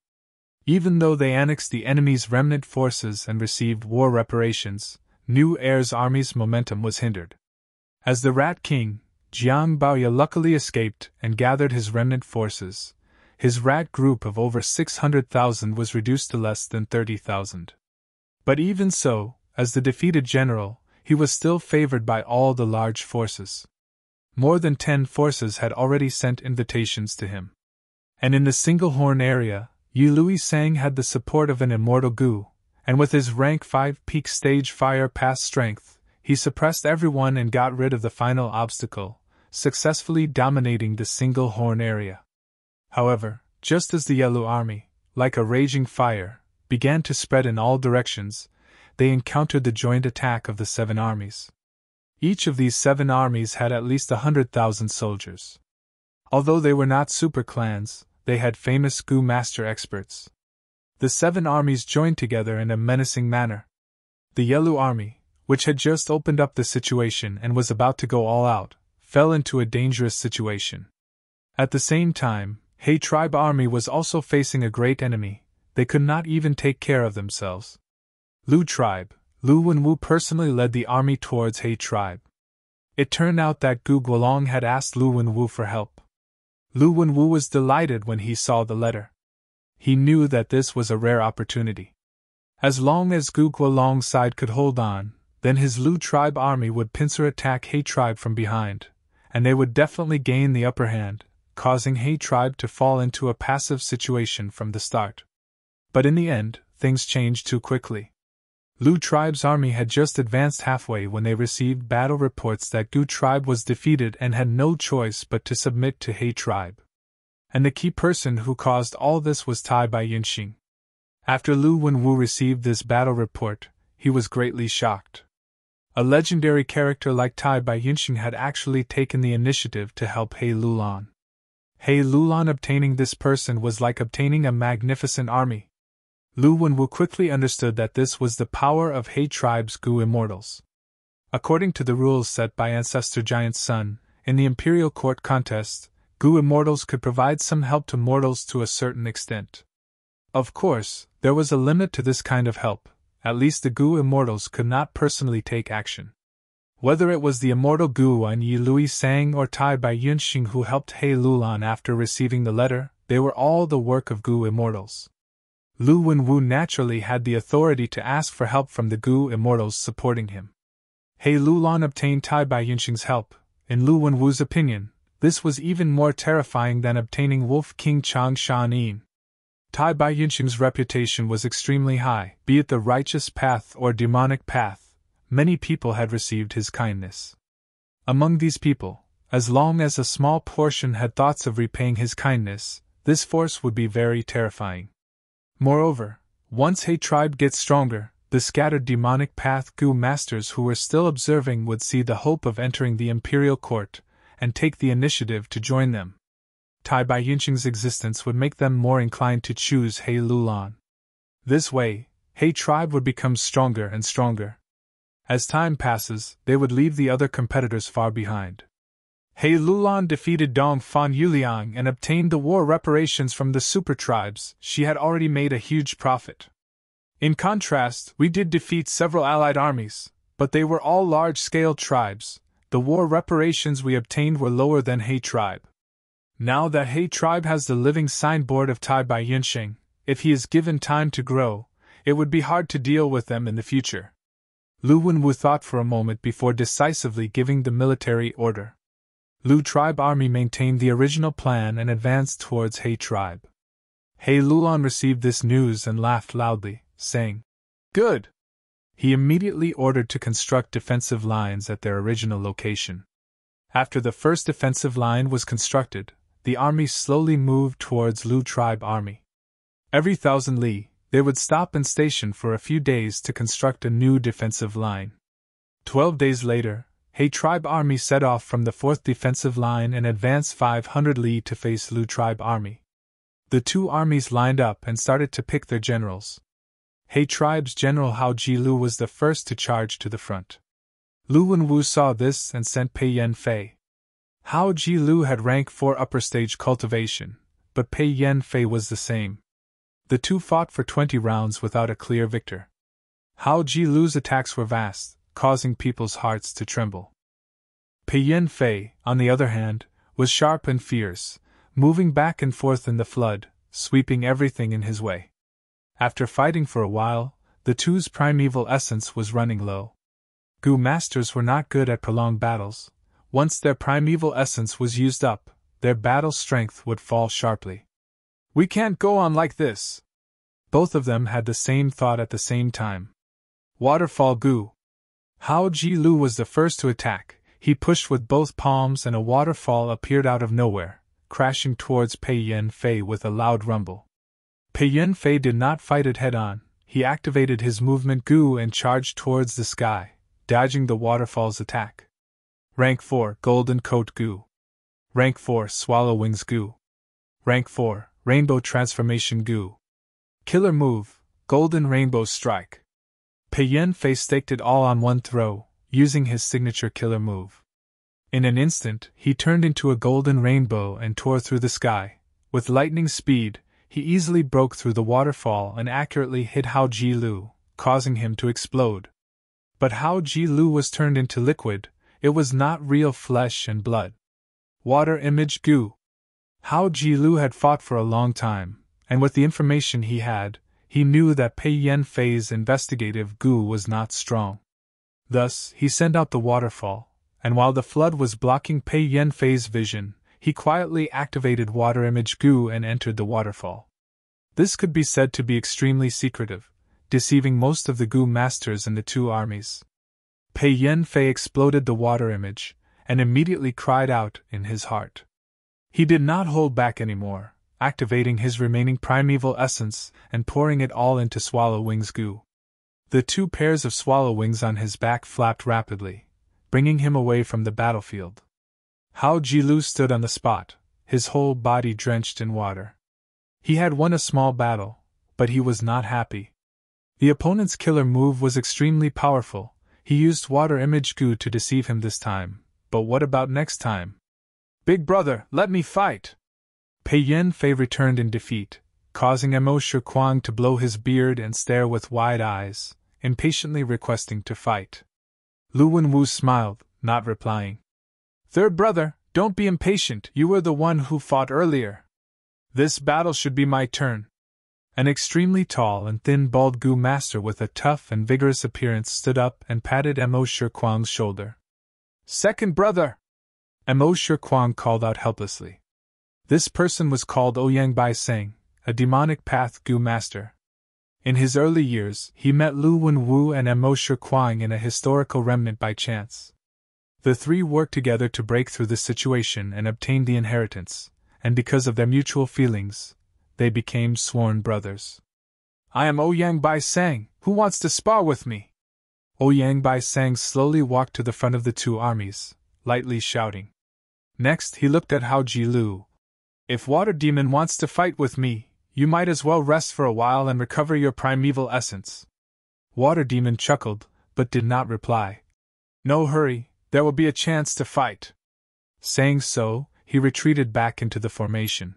Even though they annexed the enemy's remnant forces and received war reparations, Nu Err's army's momentum was hindered. As the Rat King, Jiang Baoya luckily escaped and gathered his remnant forces. His rat group of over 600,000 was reduced to less than 30,000. But even so, as the defeated general, he was still favored by all the large forces. More than 10 forces had already sent invitations to him. And in the Single Horn area, Yi Lui Sang had the support of an immortal Gu, and with his rank 5 peak stage fire pass strength, he suppressed everyone and got rid of the final obstacle, successfully dominating the Single Horn area. However, just as the Yellow Army, like a raging fire, began to spread in all directions, they encountered the joint attack of the 7 armies. Each of these 7 armies had at least 100,000 soldiers. Although they were not super clans, they had famous Gu master experts. The 7 armies joined together in a menacing manner. The Yellow Army, which had just opened up the situation and was about to go all out, fell into a dangerous situation. At the same time, He Tribe Army was also facing a great enemy. They could not even take care of themselves. Lu Tribe, Lu Wenwu personally led the army towards He Tribe. It turned out that Gu Guolong had asked Lu Wenwu for help. Lu Wenwu was delighted when he saw the letter. He knew that this was a rare opportunity. As long as Gu Guolong's side could hold on, then his Lu Tribe army would pincer attack He Tribe from behind, and they would definitely gain the upper hand, causing He Tribe to fall into a passive situation from the start. But in the end, things changed too quickly. Lu Tribe's army had just advanced halfway when they received battle reports that Gu Tribe was defeated and had no choice but to submit to He Tribe. And the key person who caused all this was Tai Bai Yinxing. After Lu Wenwu received this battle report, he was greatly shocked. A legendary character like Tai Bai Yinxing had actually taken the initiative to help He Lulan. He Lulan obtaining this person was like obtaining a magnificent army. Lu Wenwu quickly understood that this was the power of He Tribe's Gu Immortals. According to the rules set by Ancestor Giant Sun, in the Imperial Court contest, Gu Immortals could provide some help to mortals to a certain extent. Of course, there was a limit to this kind of help. At least the Gu Immortals could not personally take action. Whether it was the immortal Gu and Yi Lui Sang or Tai Bai Yinxing who helped He Lulan after receiving the letter, they were all the work of Gu Immortals. Lu Wenwu naturally had the authority to ask for help from the Gu Immortals supporting him. He Lulan obtained Tai Bai Yinxing's help. In Lu Wenwu's opinion, this was even more terrifying than obtaining Wolf King Chang Shanin. Tai Bai Yinxing's reputation was extremely high, be it the righteous path or demonic path. Many people had received his kindness. Among these people, as long as a small portion had thoughts of repaying his kindness, this force would be very terrifying. Moreover, once He Tribe gets stronger, the scattered demonic path Gu masters who were still observing would see the hope of entering the Imperial Court, and take the initiative to join them. Tai Bai Yinxing's existence would make them more inclined to choose He Lulan. This way, He Tribe would become stronger and stronger. As time passes, they would leave the other competitors far behind. He Lulan defeated Dong Fan Yuliang and obtained the war reparations from the super tribes. She had already made a huge profit. In contrast, we did defeat several allied armies, but they were all large-scale tribes. The war reparations we obtained were lower than He Tribe. Now that He Tribe has the living signboard of Tai Bai Yinxing, if he is given time to grow, it would be hard to deal with them in the future. Lu Wenwu thought for a moment before decisively giving the military order. Lu tribe army maintained the original plan and advanced towards He tribe. He Luon received this news and laughed loudly, saying, "Good!" He immediately ordered to construct defensive lines at their original location. After the first defensive line was constructed, the army slowly moved towards Lu tribe army. Every 1,000 li, they would stop and station for a few days to construct a new defensive line. 12 days later, He tribe army set off from the 4th defensive line and advanced 500 li to face Lu tribe army. The two armies lined up and started to pick their generals. He tribe's general Hao Ji-lu was the first to charge to the front. Lu Wenwu saw this and sent Pei Yan-fei. Hao Ji-lu had rank 4 upper stage cultivation, but Pei Yan-fei was the same. The two fought for 20 rounds without a clear victor. Hao Ji-lu's attacks were vast, causing people's hearts to tremble. Pei Yan-fei, on the other hand, was sharp and fierce, moving back and forth in the flood, sweeping everything in his way. After fighting for a while, the two's primeval essence was running low. Gu masters were not good at prolonged battles. Once their primeval essence was used up, their battle strength would fall sharply. "We can't go on like this." Both of them had the same thought at the same time. "Waterfall Gu." Hao Ji-lu was the first to attack. He pushed with both palms and a waterfall appeared out of nowhere, crashing towards Pei Yan-fei with a loud rumble. Pei Yan-fei did not fight it head-on. He activated his movement Gu and charged towards the sky, dodging the waterfall's attack. Rank 4 Golden Coat Gu. Rank 4 Swallow Wings Gu. Rank 4 Rainbow Transformation Gu. Killer move, Golden Rainbow Strike. Pei Yan-fei staked it all on one throw, using his signature killer move. In an instant, he turned into a golden rainbow and tore through the sky. With lightning speed, he easily broke through the waterfall and accurately hit Hao Ji-lu, causing him to explode. But Hao Ji-lu was turned into liquid. It was not real flesh and blood. Water Image Gu. Hao Ji-lu had fought for a long time, and with the information he had, he knew that Pei Yan-fei's investigative Gu was not strong. Thus, he sent out the waterfall, and while the flood was blocking Pei Yan-fei's vision, he quietly activated Water Image Gu and entered the waterfall. This could be said to be extremely secretive, deceiving most of the Gu masters in the two armies. Pei Yan-fei exploded the water image, and immediately cried out in his heart. He did not hold back anymore, activating his remaining primeval essence and pouring it all into Swallow Wings Gu. The two pairs of swallow wings on his back flapped rapidly, bringing him away from the battlefield. Hao Ji-lu stood on the spot, his whole body drenched in water. He had won a small battle, but he was not happy. The opponent's killer move was extremely powerful. He used Water Image Gu to deceive him this time, but what about next time? "Big brother, let me fight!" Pei Yan-fei returned in defeat, causing Mo Shi-kwang to blow his beard and stare with wide eyes, impatiently requesting to fight. Lu Wenwu smiled, not replying. "Third brother, don't be impatient, you were the one who fought earlier. This battle should be my turn." An extremely tall and thin bald Gu master with a tough and vigorous appearance stood up and patted Mo Shi-kwang's shoulder. "Second brother!" Mo Shi-kwang called out helplessly. This person was called Ouyang Bai-seng, a demonic path Gu master. In his early years, he met Lu Wenwu and Mo Shi-kwang in a historical remnant by chance. The three worked together to break through the situation and obtain the inheritance, and because of their mutual feelings, they became sworn brothers. "I am Ouyang Bai-seng, who wants to spar with me?" Ouyang Bai-seng slowly walked to the front of the two armies, lightly shouting. Next he looked at Hao Ji-lu. "If Water Demon wants to fight with me, you might as well rest for a while and recover your primeval essence." Water Demon chuckled, but did not reply. "No hurry, there will be a chance to fight." Saying so, he retreated back into the formation.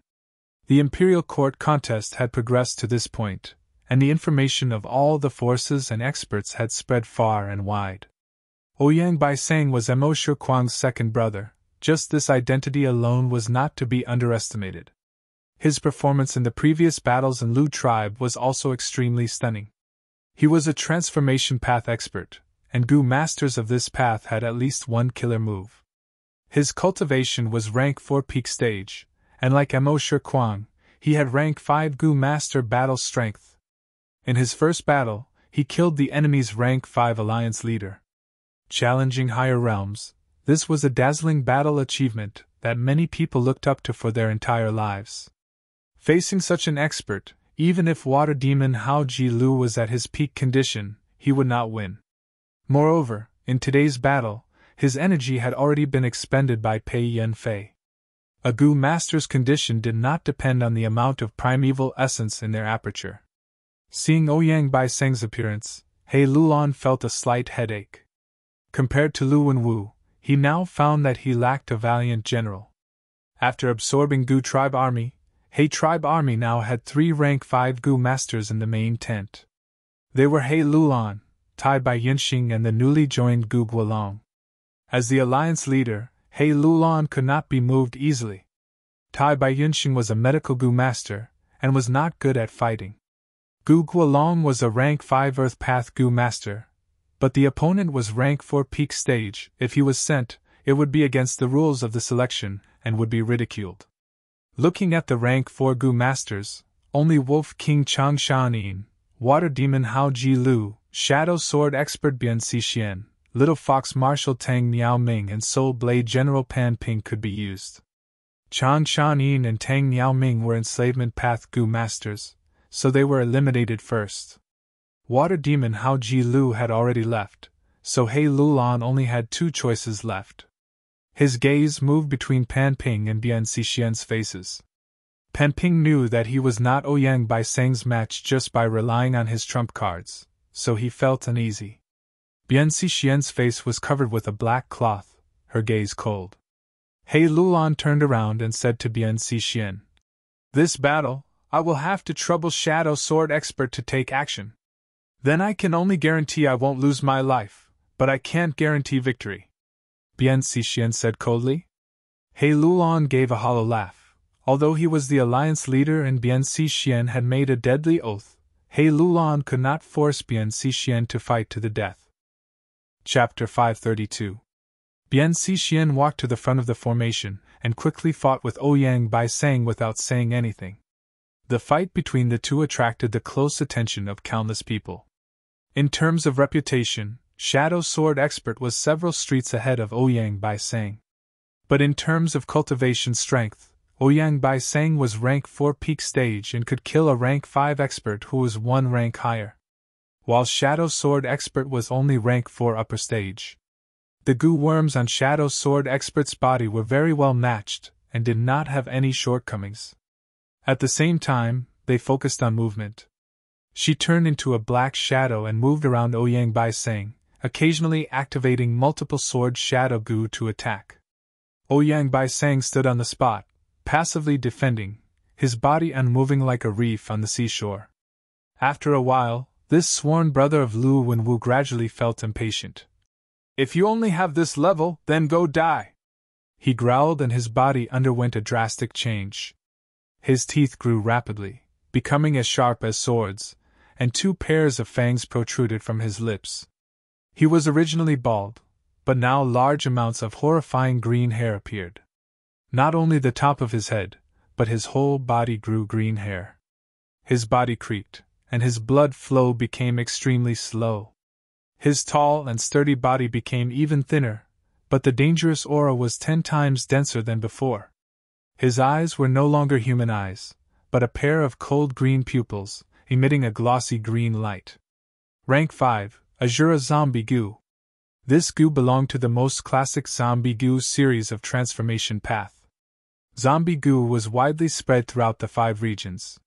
The Imperial Court contest had progressed to this point, and the information of all the forces and experts had spread far and wide. Ouyang Bai-seng was Mo Shi-kwang's second brother. Just this identity alone was not to be underestimated. His performance in the previous battles in Lu tribe was also extremely stunning. He was a transformation path expert, and Gu masters of this path had at least one killer move. His cultivation was rank 4 peak stage, and like Mo Shi Kuang, he had rank 5 Gu Master battle strength. In his first battle, he killed the enemy's rank 5 alliance leader. Challenging higher realms, this was a dazzling battle achievement that many people looked up to for their entire lives. Facing such an expert, even if water demon Hao Ji Lu was at his peak condition, he would not win. Moreover, in today's battle, his energy had already been expended by Pei Yan Fei. A Gu Master's condition did not depend on the amount of primeval essence in their aperture. Seeing Ouyang Bai Seng's appearance, He Lulan felt a slight headache. Compared to Lu Wenwu, he now found that he lacked a valiant general. After absorbing Gu tribe army, He tribe army now had 3 rank 5 Gu Masters in the main tent. They were He Lulan, Tai Bai Yinxing and the newly joined Gu Guolong. As the alliance leader, He Lulan could not be moved easily. Tai Bai Yinxing was a medical Gu Master, and was not good at fighting. Gu Guolong was a rank 5 Earth Path Gu Master, but the opponent was rank 4 peak stage. If he was sent, it would be against the rules of the selection, and would be ridiculed. Looking at the rank 4 Gu Masters, only Wolf King Chang Shanin, Water Demon Hao Ji Lu, Shadow Sword Expert Bian Xixian, Little Fox Marshal Tang Niao Ming and Soul Blade General Pan Ping could be used. Chang Shanin and Tang Niao Ming were enslavement path Gu Masters, so they were eliminated first. Water Demon Hao Ji Lu had already left, so He Lulan only had 2 choices left. His gaze moved between Pan Ping and Bian Xixian's faces. Pan Ping knew that he was not Ouyang Bai Seng's match just by relying on his trump cards, so he felt uneasy. Bian Xixian's face was covered with a black cloth, her gaze cold. He Lulan turned around and said to Bian Xixian, "This battle, I will have to trouble Shadow Sword Expert to take action. Then I can only guarantee I won't lose my life, but I can't guarantee victory." Bian Xixian said coldly. He Lulan gave a hollow laugh. Although he was the alliance leader and Bian Xixian had made a deadly oath, He Lulan could not force Bian Xixian to fight to the death. Chapter 532. Bian Xixian walked to the front of the formation and quickly fought with Ouyang Bai Seng without saying anything. The fight between the two attracted the close attention of countless people. In terms of reputation, Shadow Sword Expert was several streets ahead of Ouyang Bai Seng. But in terms of cultivation strength, Ouyang Bai Seng was rank 4 peak stage and could kill a rank 5 expert who was 1 rank higher, while Shadow Sword Expert was only rank 4 upper stage. The Gu worms on Shadow Sword Expert's body were very well matched and did not have any shortcomings. At the same time, they focused on movement. She turned into a black shadow and moved around Ouyang Bai Seng, occasionally activating multiple sword shadow Gu to attack. Ouyang Bai Seng stood on the spot, passively defending, his body unmoving like a reef on the seashore. After a while, this sworn brother of Lu Wenwu gradually felt impatient. "If you only have this level, then go die," he growled, and his body underwent a drastic change. His teeth grew rapidly, becoming as sharp as swords, and 2 pairs of fangs protruded from his lips. He was originally bald, but now large amounts of horrifying green hair appeared. Not only the top of his head, but his whole body grew green hair. His body creaked, and his blood flow became extremely slow. His tall and sturdy body became even thinner, but the dangerous aura was 10 times denser than before. His eyes were no longer human eyes, but a pair of cold green pupils, emitting a glossy green light. Rank 5, Azura Zombie Gu. This Gu belonged to the most classic Zombie Gu series of transformation path. Zombie Gu was widely spread throughout the 5 regions.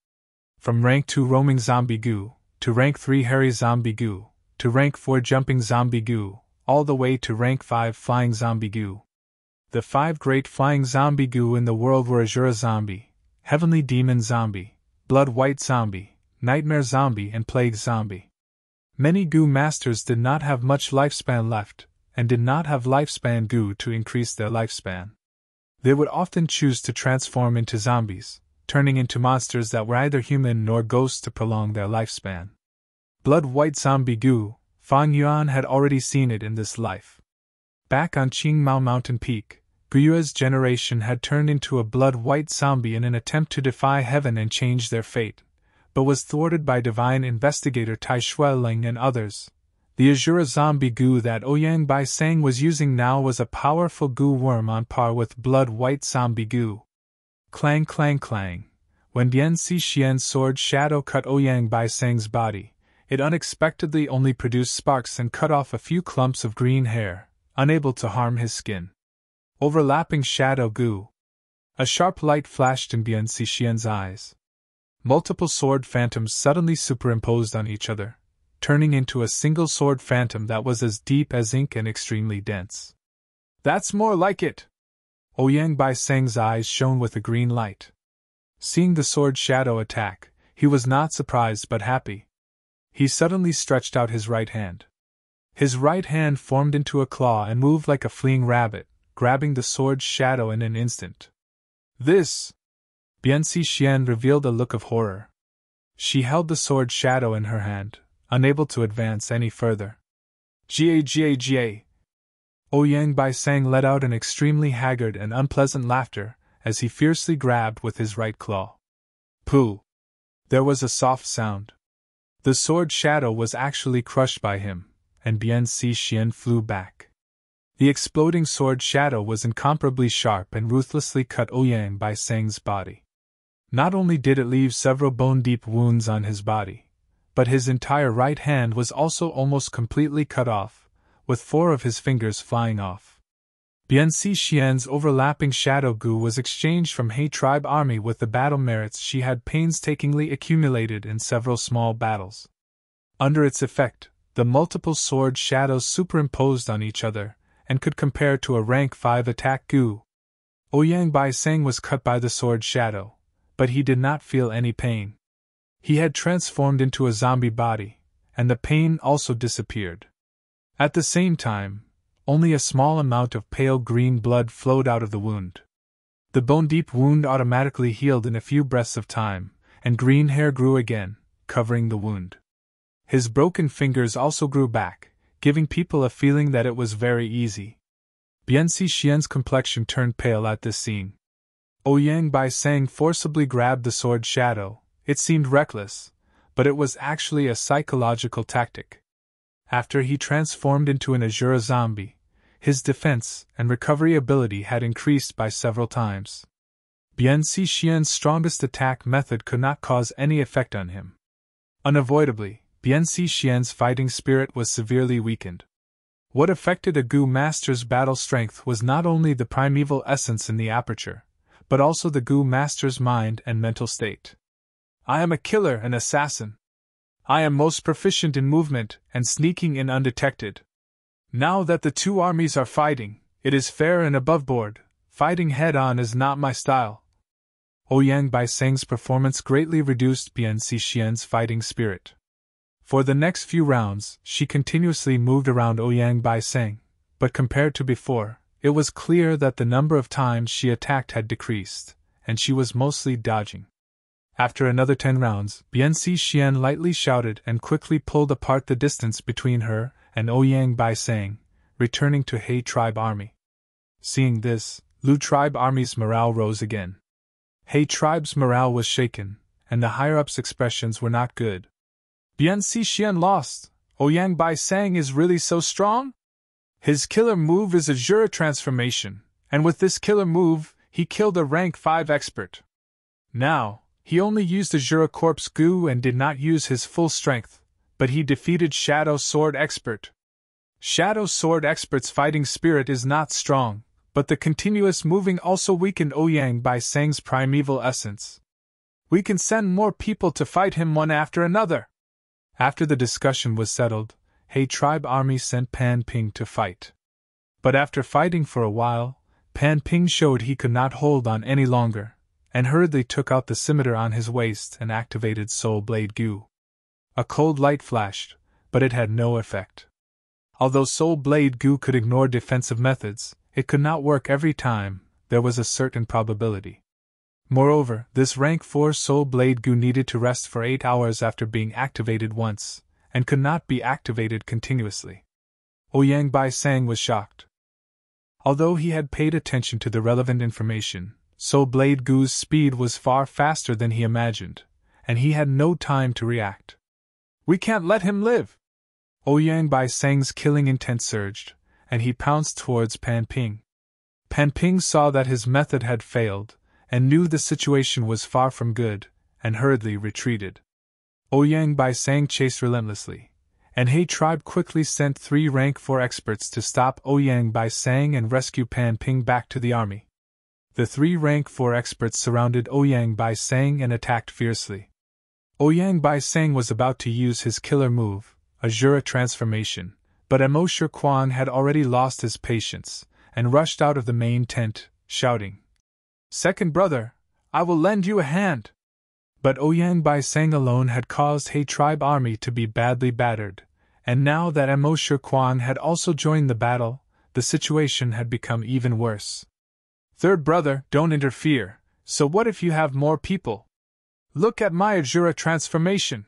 From rank 2 Roaming Zombie Gu, to rank 3 Hairy Zombie Gu, to rank 4 Jumping Zombie Gu, all the way to rank 5 Flying Zombie Gu. The 5 great flying zombie Gu in the world were Azura Zombie, Heavenly Demon Zombie, Blood White Zombie, Nightmare Zombie and Plague Zombie. Many Gu masters did not have much lifespan left, and did not have lifespan Gu to increase their lifespan. They would often choose to transform into zombies, turning into monsters that were either human nor ghosts to prolong their lifespan. Blood White Zombie Gu, Fang Yuan had already seen it in this life. Back on Qingmao Mountain Peak, Guyue's generation had turned into a blood-white zombie in an attempt to defy heaven and change their fate, but was thwarted by divine investigator Tai Shueling and others. The Azura zombie goo that Ouyang Bai Sang was using now was a powerful goo worm on par with blood-white zombie goo. Clang clang clang. When Bian Xixian's sword shadow cut Ouyang Bai Sang's body, it unexpectedly only produced sparks and cut off a few clumps of green hair, unable to harm his skin. Overlapping shadow goo. A sharp light flashed in Bian Xixian's eyes. Multiple sword phantoms suddenly superimposed on each other, turning into a single sword phantom that was as deep as ink and extremely dense. That's more like it! Ouyang Bai Sang's eyes shone with a green light. Seeing the sword shadow attack, he was not surprised but happy. He suddenly stretched out his right hand. His right hand formed into a claw and moved like a fleeing rabbit, grabbing the sword's shadow in an instant. This! Bian Xixian revealed a look of horror. She held the sword shadow in her hand, unable to advance any further. Ga. Ouyang Bai Sang let out an extremely haggard and unpleasant laughter as he fiercely grabbed with his right claw. Pooh! There was a soft sound. The sword shadow was actually crushed by him, and Bian Xixian flew back. The exploding sword shadow was incomparably sharp and ruthlessly cut Ouyang Bai Sang's body. Not only did it leave several bone-deep wounds on his body, but his entire right hand was also almost completely cut off, with 4 of his fingers flying off. Bian Xixian's overlapping shadow goo was exchanged from He tribe army with the battle merits she had painstakingly accumulated in several small battles. Under its effect, the multiple sword shadows superimposed on each other, and could compare to a rank 5 attack goo. Ouyang Bai Sang was cut by the sword shadow, but he did not feel any pain. He had transformed into a zombie body, and the pain also disappeared. At the same time, only a small amount of pale green blood flowed out of the wound. The bone-deep wound automatically healed in a few breaths of time, and green hair grew again, covering the wound. His broken fingers also grew back, giving people a feeling that it was very easy. Bian Xixian's complexion turned pale at this scene. Ouyang Bai Sang forcibly grabbed the sword shadow. It seemed reckless, but it was actually a psychological tactic. After he transformed into an Azura zombie, his defense and recovery ability had increased by several times. Bian Xixian's strongest attack method could not cause any effect on him. Unavoidably, Bian Xixian's fighting spirit was severely weakened. What affected a Gu master's battle strength was not only the primeval essence in the aperture, but also the Gu master's mind and mental state. I am a killer and assassin. I am most proficient in movement and sneaking in undetected. Now that the 2 armies are fighting, it is fair and aboveboard. Fighting head-on is not my style. Ouyang Bai Sang's performance greatly reduced Bian Xixian's fighting spirit. For the next few rounds, she continuously moved around Ouyang Bai Sang, but compared to before, it was clear that the number of times she attacked had decreased, and she was mostly dodging. After another 10 rounds, Bian Xixian lightly shouted and quickly pulled apart the distance between her and Ouyang Bai Sang, returning to He tribe army. Seeing this, Lu tribe army's morale rose again. He tribe's morale was shaken, and the higher-ups' expressions were not good. Bian Xixian lost. Ouyang Bai Sang is really so strong? His killer move is Azura transformation, and with this killer move, he killed a rank 5 expert. Now, he only used Azura Corpse Goo and did not use his full strength, but he defeated Shadow Sword Expert. Shadow Sword Expert's fighting spirit is not strong, but the continuous moving also weakened Ouyang Bai Sang's primeval essence. We can send more people to fight him one after another. After the discussion was settled, He tribe army sent Pan Ping to fight. But after fighting for a while, Pan Ping showed he could not hold on any longer, and hurriedly took out the scimitar on his waist and activated Soul Blade Goo. A cold light flashed, but it had no effect. Although Soul Blade Goo could ignore defensive methods, it could not work every time. There was a certain probability. Moreover, this rank 4 Soul Blade Goo needed to rest for 8 hours after being activated once, and could not be activated continuously. Ouyang Bai Sang was shocked. Although he had paid attention to the relevant information, Soul Blade Gu's speed was far faster than he imagined, and he had no time to react. "We can't let him live!" Ouyang Bai Seng's killing intent surged, and he pounced towards Pan Ping. Pan Ping saw that his method had failed, and knew the situation was far from good, and hurriedly retreated. Ouyang Bai Seng chased relentlessly, and He tribe quickly sent 3 rank 4 experts to stop Ouyang Bai Seng and rescue Pan Ping back to the army. The 3 rank 4 experts surrounded Ouyang Bai Seng and attacked fiercely. Ouyang Bai Seng was about to use his killer move, Azura Transformation, but Emo Shi Kuang had already lost his patience, and rushed out of the main tent, shouting, "Second brother, I will lend you a hand!" But Ouyang Bai Seng alone had caused He tribe army to be badly battered, and now that Emo Shi Kuang had also joined the battle, the situation had become even worse. "Third brother, don't interfere, so what if you have more people? Look at my Azura Transformation!"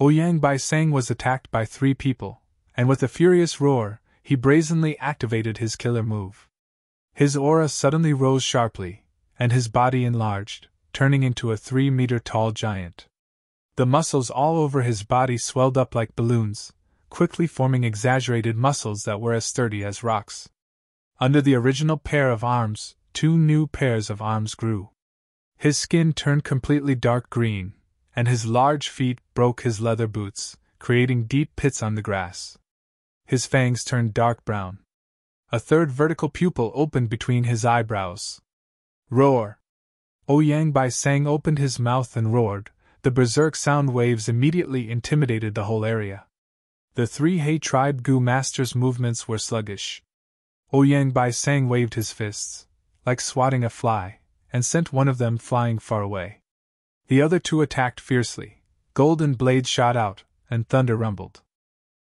Ouyang Bai Seng was attacked by 3 people, and with a furious roar, he brazenly activated his killer move. His aura suddenly rose sharply, and his body enlarged, turning into a 3-meter-tall giant. The muscles all over his body swelled up like balloons, quickly forming exaggerated muscles that were as sturdy as rocks. Under the original pair of arms, 2 new pairs of arms grew. His skin turned completely dark green, and his large feet broke his leather boots, creating deep pits on the grass. His fangs turned dark brown. A 3rd vertical pupil opened between his eyebrows. Roar! Ouyang Bai Seng opened his mouth and roared. The berserk sound waves immediately intimidated the whole area. The 3 He tribe Gu masters' movements were sluggish. Ouyang Bai Seng waved his fists, like swatting a fly, and sent one of them flying far away. The other 2 attacked fiercely. Golden blades shot out, and thunder rumbled.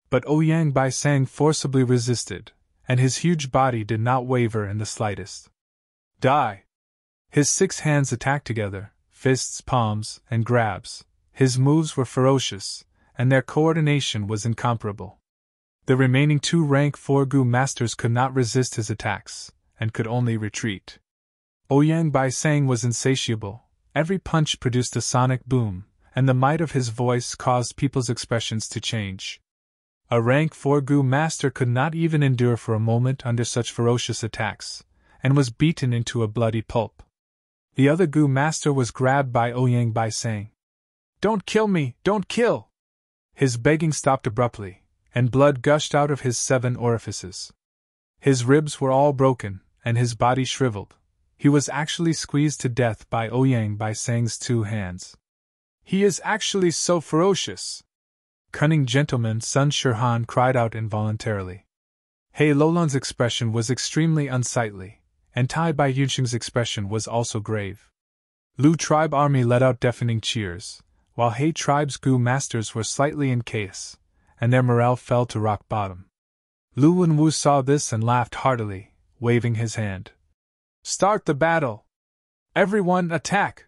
But Ouyang Bai Seng forcibly resisted, and his huge body did not waver in the slightest. Die! His 6 hands attacked together, fists, palms, and grabs. His moves were ferocious, and their coordination was incomparable. The remaining 2 rank 4 Gu masters could not resist his attacks, and could only retreat. Ouyang Bai Seng was insatiable. Every punch produced a sonic boom, and the might of his voice caused people's expressions to change. A rank 4 Gu master could not even endure for a moment under such ferocious attacks, and was beaten into a bloody pulp. The other Gu master was grabbed by Ouyang Bai Seng. "Don't kill me, don't kill!" His begging stopped abruptly, and blood gushed out of his 7 orifices. His ribs were all broken, and his body shriveled. He was actually squeezed to death by Ouyang Bai Seng's 2 hands. "He is actually so ferocious!" Cunning gentleman Sun Shirhan cried out involuntarily. He Lolan's expression was extremely unsightly, and Tai Bai Yunxing's expression was also grave. Lu tribe army let out deafening cheers, while He tribe's Gu masters were slightly in chaos, and their morale fell to rock bottom. Lu Wenwu saw this and laughed heartily, waving his hand. "Start the battle! Everyone attack!"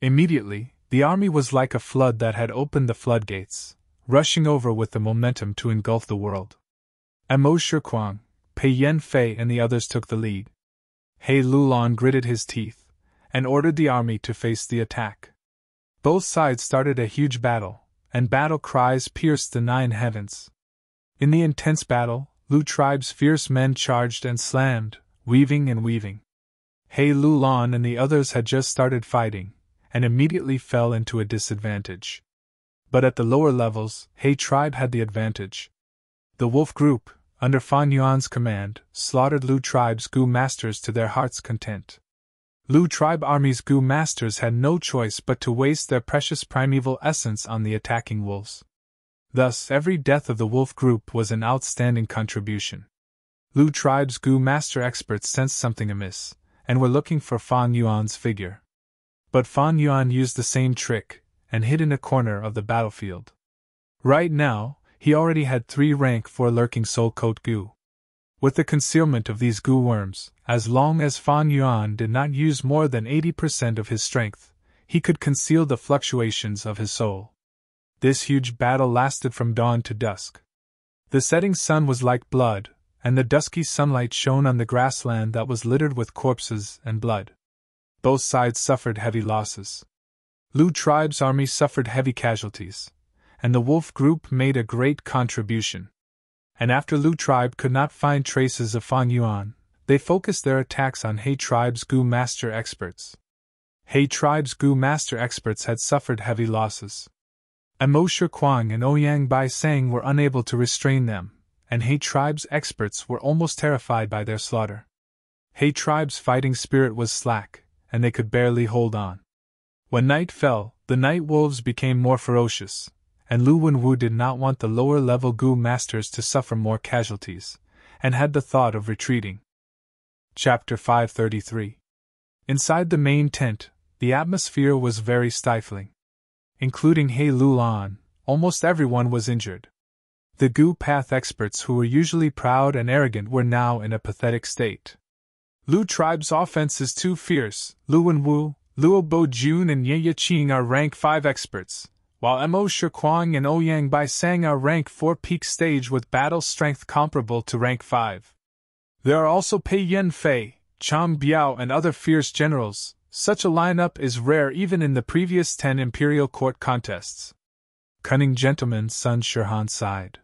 Immediately, the army was like a flood that had opened the floodgates, rushing over with the momentum to engulf the world. Emo Shi Kuang, Pei Yen Fei and the others took the lead. He Lulan gritted his teeth, and ordered the army to face the attack. Both sides started a huge battle, and battle cries pierced the 9 heavens. In the intense battle, Lu tribe's fierce men charged and slammed, weaving and weaving. He Lulan and the others had just started fighting, and immediately fell into a disadvantage. But at the lower levels, He tribe had the advantage. The Wolf Group, under Fan Yuan's command, slaughtered Lu tribe's Gu masters to their heart's content. Lu tribe army's Gu masters had no choice but to waste their precious primeval essence on the attacking wolves. Thus, every death of the Wolf Group was an outstanding contribution. Lu tribe's Gu master experts sensed something amiss, and were looking for Fan Yuan's figure. But Fan Yuan used the same trick, and hid in a corner of the battlefield. Right now, he already had 3 rank 4 lurking soul coat Gu. With the concealment of these Gu worms, as long as Fan Yuan did not use more than 80% of his strength, he could conceal the fluctuations of his soul. This huge battle lasted from dawn to dusk. The setting sun was like blood, and the dusky sunlight shone on the grassland that was littered with corpses and blood. Both sides suffered heavy losses. Lu tribe's army suffered heavy casualties, and the wolf group made a great contribution. And after Lu tribe could not find traces of Fan Yuan, they focused their attacks on He tribe's Gu master experts. He tribe's Gu master experts had suffered heavy losses. Amo Shi Kuang and Ouyang Bai Sang were unable to restrain them, and He tribe's experts were almost terrified by their slaughter. He tribe's fighting spirit was slack, and they could barely hold on. When night fell, the night wolves became more ferocious, and Lu Wenwu did not want the lower-level Gu masters to suffer more casualties, and had the thought of retreating. Chapter 533. Inside the main tent, the atmosphere was very stifling. Including He Lulan, almost everyone was injured. The Gu path experts who were usually proud and arrogant were now in a pathetic state. Lu tribe's offense is too fierce. Lu Wenwu, Luo Bo Jun and Ye Yiqing are rank 5 experts, while Mo Shi Kuang and Ouyang Bai Sang are rank 4 peak stage with battle strength comparable to rank 5. There are also Pei Yen Fei, Chang Biao and other fierce generals. Such a lineup is rare even in the previous 10 imperial court contests. Cunning gentleman Sun Shirhan sighed.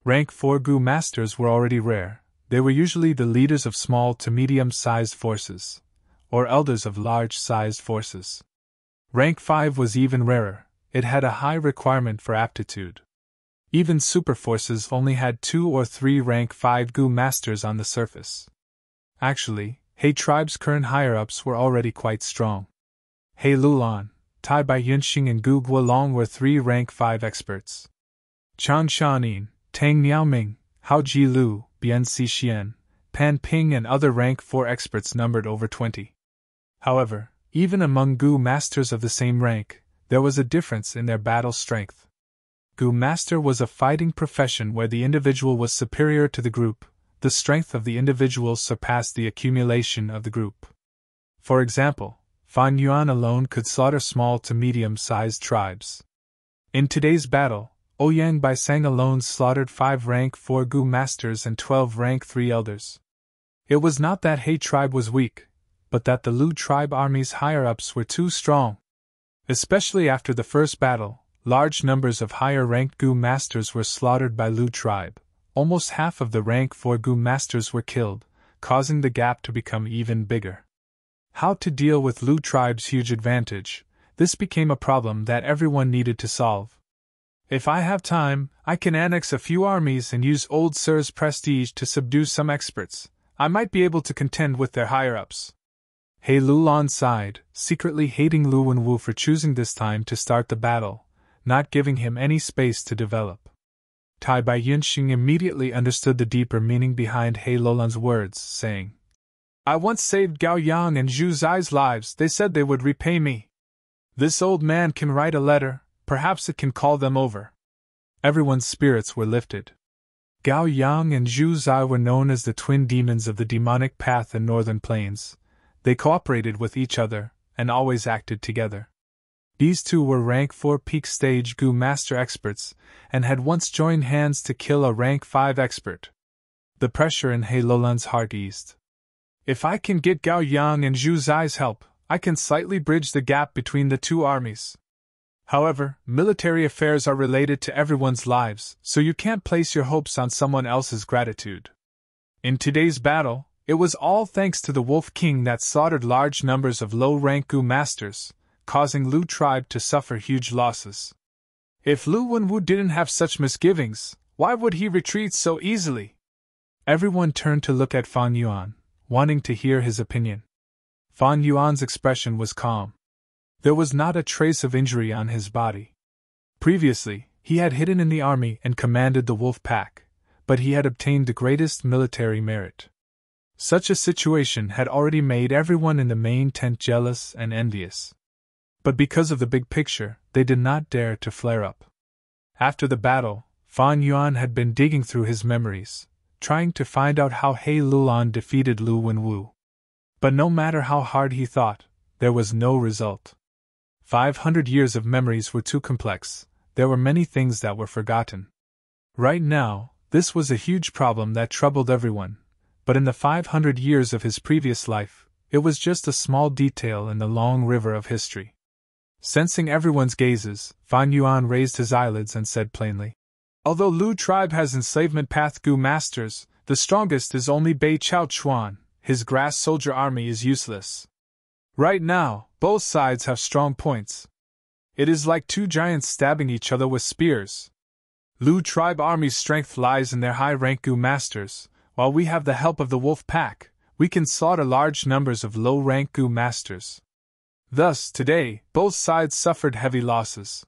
Rank 4 Gu masters were already rare. They were usually the leaders of small to medium-sized forces, or elders of large-sized forces. Rank 5 was even rarer. It had a high requirement for aptitude. Even superforces only had 2 or 3 rank 5 Gu masters on the surface. Actually, He tribe's current higher-ups were already quite strong. He Lulan, Tai Bai Yunxing and Gu Guolong were 3 rank 5 experts. Chan Shanin, Tang Niaoming, Hao Ji Lu, Bian Xixian, Pan Ping and other rank 4 experts numbered over 20. However, even among Gu masters of the same rank, there was a difference in their battle strength. Gu master was a fighting profession where the individual was superior to the group. The strength of the individual surpassed the accumulation of the group. For example, Fan Yuan alone could slaughter small to medium-sized tribes. In today's battle, Ouyang Bai Sang alone slaughtered 5 rank 4 Gu masters and 12 rank 3 elders. It was not that He tribe was weak, but that the Lu tribe army's higher-ups were too strong. Especially after the first battle, large numbers of higher-ranked Gu masters were slaughtered by Lu tribe. Almost half of the rank 4 Gu masters were killed, causing the gap to become even bigger. How to deal with Lu tribe's huge advantage? This became a problem that everyone needed to solve. If I have time, I can annex a few armies and use Old Sir's prestige to subdue some experts. I might be able to contend with their higher-ups. He Lulan sighed, secretly hating Lu Wenwu for choosing this time to start the battle, not giving him any space to develop. Tai Bai Yunxing immediately understood the deeper meaning behind He Lulan's words, saying, I once saved Gao Yang and Zhu Zai's lives. They said they would repay me. This old man can write a letter, perhaps it can call them over. Everyone's spirits were lifted. Gao Yang and Zhu Zai were known as the twin demons of the demonic path in northern plains. They cooperated with each other, and always acted together. These two were rank 4 peak stage Gu master experts, and had once joined hands to kill a rank 5 expert. The pressure in He Lulan's heart eased. If I can get Gao Yang and Zhu Zai's help, I can slightly bridge the gap between the two armies. However, military affairs are related to everyone's lives, so you can't place your hopes on someone else's gratitude. In today's battle, it was all thanks to the Wolf King that slaughtered large numbers of low-rank Gu masters, causing Lu tribe to suffer huge losses. If Lu Wenwu didn't have such misgivings, why would he retreat so easily? Everyone turned to look at Fan Yuan, wanting to hear his opinion. Fan Yuan's expression was calm. There was not a trace of injury on his body. Previously, he had hidden in the army and commanded the wolf pack, but he had obtained the greatest military merit. Such a situation had already made everyone in the main tent jealous and envious. But because of the big picture, they did not dare to flare up. After the battle, Fan Yuan had been digging through his memories, trying to find out how He Lulan defeated Lu Wenwu. But no matter how hard he thought, there was no result. 500 years of memories were too complex. There were many things that were forgotten. Right now, This was a huge problem that troubled everyone, but in the 500 years of his previous life, it was just a small detail in the long river of history. Sensing everyone's gazes, Fan Yuan raised his eyelids and said plainly, "Although Lu tribe has enslavement path Gu masters, the strongest is only Bei Chao Chuan. His grass soldier army is useless. Right now, both sides have strong points. It is like two giants stabbing each other with spears. Lu tribe army's strength lies in their high-rank Gu masters, while we have the help of the wolf pack. We can slaughter large numbers of low-rank Gu masters. Thus, today, both sides suffered heavy losses.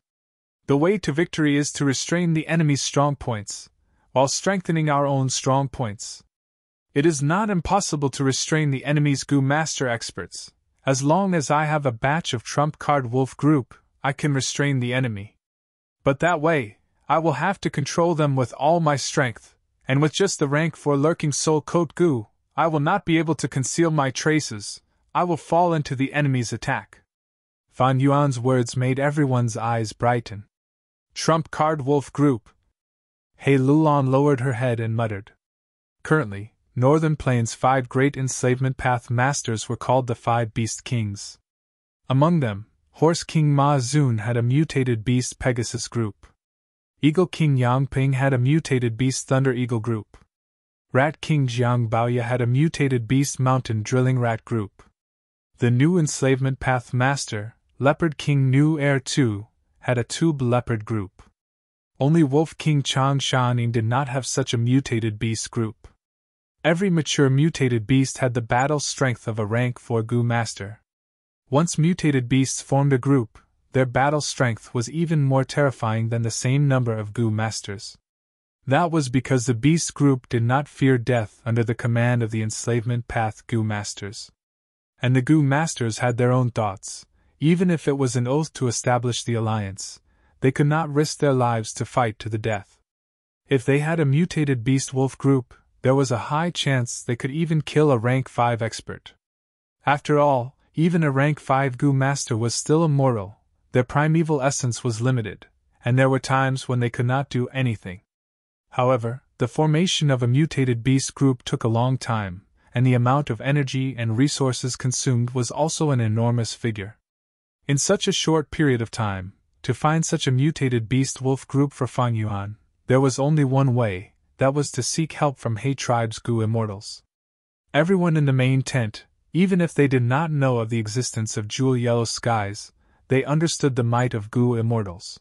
The way to victory is to restrain the enemy's strong points, while strengthening our own strong points. It is not impossible to restrain the enemy's Gu master experts. As long as I have a batch of trump-card wolf group, I can restrain the enemy. But that way, I will have to control them with all my strength, and with just the rank 4 lurking soul coat Gu, I will not be able to conceal my traces. I will fall into the enemy's attack." Fan Yuan's words made everyone's eyes brighten. Trump-card wolf group. He Lulan lowered her head and muttered. Currently, Northern Plains' 5 great enslavement path masters were called the 5 Beast Kings. Among them, Horse King Ma Zun had a mutated beast Pegasus group. Eagle King Yang Ping had a mutated beast Thunder Eagle group. Rat King Jiang Baoya had a mutated beast Mountain Drilling Rat group. The new enslavement path master, Leopard King Nu Air Tu, had a tube leopard group. Only Wolf King Chang Shaning did not have such a mutated beast group. Every mature mutated beast had the battle strength of a rank 4 Gu master. Once mutated beasts formed a group, their battle strength was even more terrifying than the same number of Gu masters. That was because the beast group did not fear death under the command of the enslavement path Gu masters. And the Gu masters had their own thoughts. Even if it was an oath to establish the alliance, they could not risk their lives to fight to the death. If they had a mutated beast wolf group, there was a high chance they could even kill a rank 5 expert. After all, even a rank 5 Gu master was still immortal, their primeval essence was limited, and there were times when they could not do anything. However, the formation of a mutated beast group took a long time, and the amount of energy and resources consumed was also an enormous figure. In such a short period of time, to find such a mutated beast wolf group for Fan Yuan, there was only one way, that was to seek help from He tribe's Gu immortals. Everyone in the main tent, even if they did not know of the existence of jewel yellow skies, they understood the might of Gu immortals.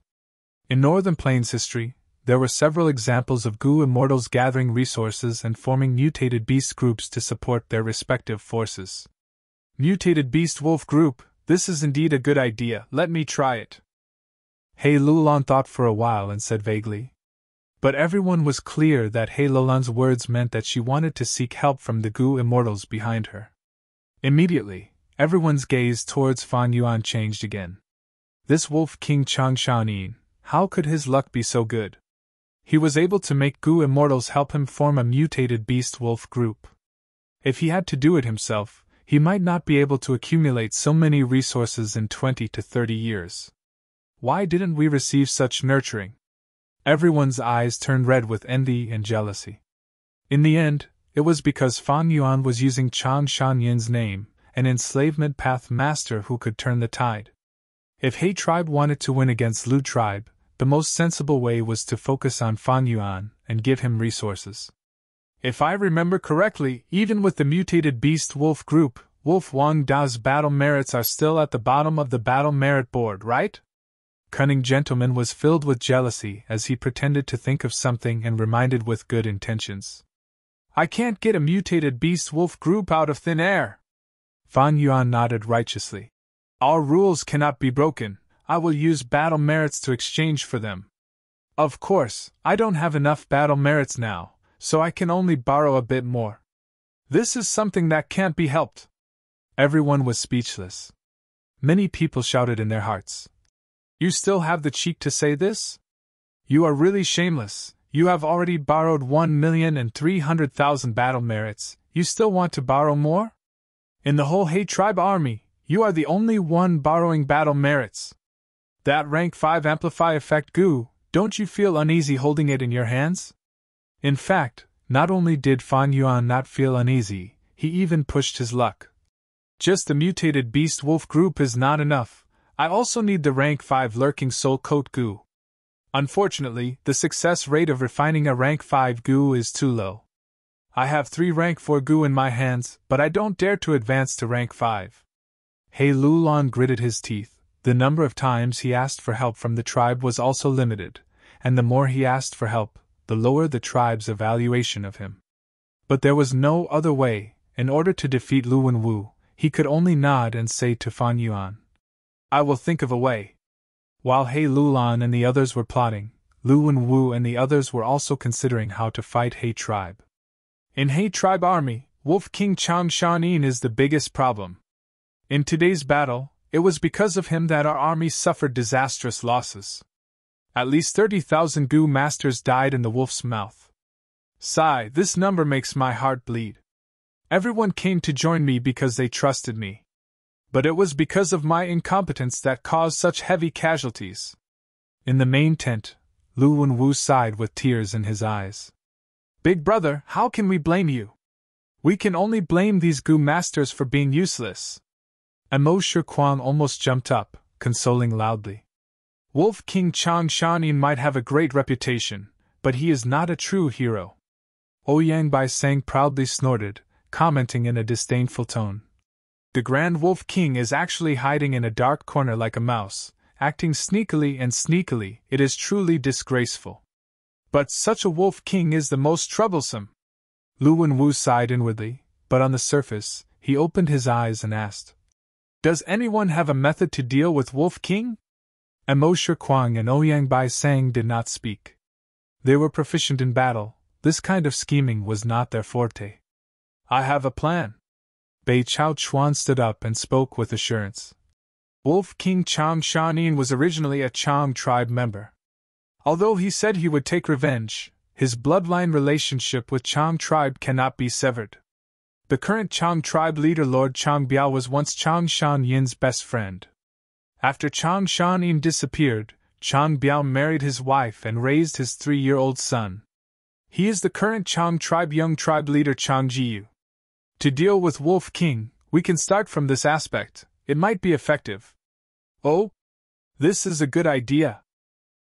In Northern Plains history, there were several examples of Gu immortals gathering resources and forming mutated beast groups to support their respective forces. Mutated beast wolf group, this is indeed a good idea, let me try it. He Lulan thought for a while and said vaguely. But everyone was clear that He Lulan's words meant that she wanted to seek help from the Gu immortals behind her. Immediately, everyone's gaze towards Fan Yuan changed again. This Wolf King Chang Shaonin, how could his luck be so good? He was able to make Gu immortals help him form a mutated beast wolf group. If he had to do it himself, he might not be able to accumulate so many resources in 20 to 30 years. Why didn't we receive such nurturing? Everyone's eyes turned red with envy and jealousy. In the end, it was because Fan Yuan was using Chang Shanyin's name, an enslavement path master who could turn the tide. If He tribe wanted to win against Lu tribe, the most sensible way was to focus on Fan Yuan and give him resources. If I remember correctly, even with the mutated beast wolf group, Wolf Wang Dao's battle merits are still at the bottom of the battle merit board, right? Cunning Gentleman was filled with jealousy as he pretended to think of something and reminded with good intentions. I can't get a mutated beast wolf group out of thin air. Fan Yuan nodded righteously. Our rules cannot be broken. I will use battle merits to exchange for them. Of course, I don't have enough battle merits now, so I can only borrow a bit more. This is something that can't be helped. Everyone was speechless. Many people shouted in their hearts. You still have the cheek to say this? You are really shameless. You have already borrowed 1,300,000 battle merits. You still want to borrow more? In the whole He tribe army, you are the only one borrowing battle merits. That rank 5 amplify effect Gu, don't you feel uneasy holding it in your hands? In fact, not only did Fan Yuan not feel uneasy, he even pushed his luck. Just the mutated beast wolf group is not enough, I also need the rank 5 lurking soul coat goo. Unfortunately, the success rate of refining a rank 5 goo is too low. I have 3 rank 4 goo in my hands, but I don't dare to advance to rank 5. He Lulan gritted his teeth. The number of times he asked for help from the tribe was also limited, and the more he asked for help, the lower the tribe's evaluation of him. But there was no other way. In order to defeat Lu Wenwu, he could only nod and say to Fan Yuan, "I will think of a way." While He Lulan and the others were plotting, Lu Wenwu and the others were also considering how to fight He tribe. In He tribe army, Wolf King Chang Shanin is the biggest problem. In today's battle, it was because of him that our army suffered disastrous losses. At least 30,000 Gu masters died in the wolf's mouth. Sigh, this number makes my heart bleed. Everyone came to join me because they trusted me. But it was because of my incompetence that caused such heavy casualties. In the main tent, Lu Wenwu sighed with tears in his eyes. Big brother, how can we blame you? We can only blame these Gu masters for being useless. Amo Shikuang almost jumped up, consoling loudly. Wolf King Chang Shanin might have a great reputation, but he is not a true hero. Ouyang Bai Sang proudly snorted, commenting in a disdainful tone. The Grand Wolf King is actually hiding in a dark corner like a mouse, acting sneakily and sneakily. It is truly disgraceful. But such a Wolf King is the most troublesome. Lu Wenwu sighed inwardly, but on the surface, he opened his eyes and asked, "Does anyone have a method to deal with Wolf King?" Amo Shikuang and Ouyang Bai Sang did not speak. They were proficient in battle. This kind of scheming was not their forte. "I have a plan." Bei Chao Chuan stood up and spoke with assurance. Wolf King Chang Shanin was originally a Chang tribe member. Although he said he would take revenge, his bloodline relationship with Chang tribe cannot be severed. The current Chang tribe leader Lord Chang Biao was once Chang Shan Yin's best friend. After Chang Shan Yin disappeared, Chang Biao married his wife and raised his 3-year-old son. He is the current Chang tribe young tribe leader Chang Jiyu. To deal with Wolf King, we can start from this aspect. It might be effective. Oh? This is a good idea.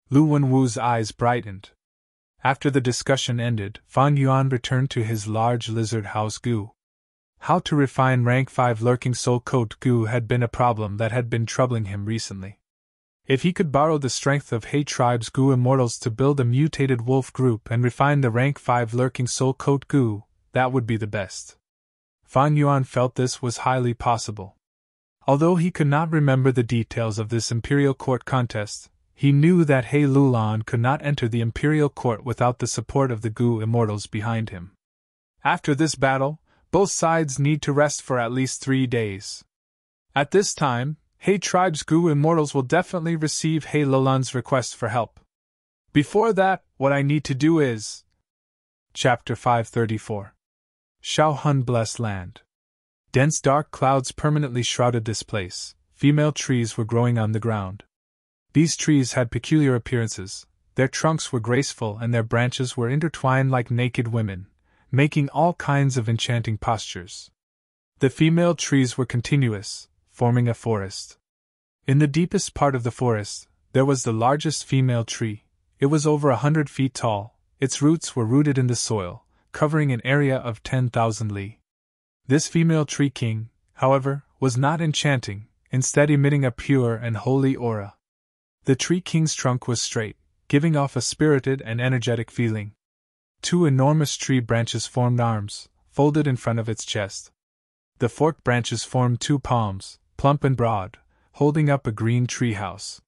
Lu Wenwu's eyes brightened. After the discussion ended, Fan Yuan returned to his large lizard house Gu. How to refine rank 5 lurking soul coat Gu had been a problem that had been troubling him recently. If he could borrow the strength of He tribe's Gu immortals to build a mutated wolf group and refine the rank 5 lurking soul coat Gu, that would be the best. Fan Yuan felt this was highly possible. Although he could not remember the details of this imperial court contest, he knew that He Lulan could not enter the imperial court without the support of the Gu immortals behind him. After this battle, both sides need to rest for at least 3 days. At this time, He tribe's Gu immortals will definitely receive He Lulan's request for help. Before that, what I need to do is... Chapter 534. Shaohun Blessed Land. Dense dark clouds permanently shrouded this place. Female trees were growing on the ground. These trees had peculiar appearances. Their trunks were graceful and their branches were intertwined like naked women, making all kinds of enchanting postures. The female trees were continuous, forming a forest. In the deepest part of the forest, there was the largest female tree. It was over 100 feet tall. Its roots were rooted in the soil, covering an area of 10,000 li. This female tree king, however, was not enchanting, instead emitting a pure and holy aura. The tree king's trunk was straight, giving off a spirited and energetic feeling. 2 enormous tree branches formed arms, folded in front of its chest. The forked branches formed 2 palms, plump and broad, holding up a green treehouse.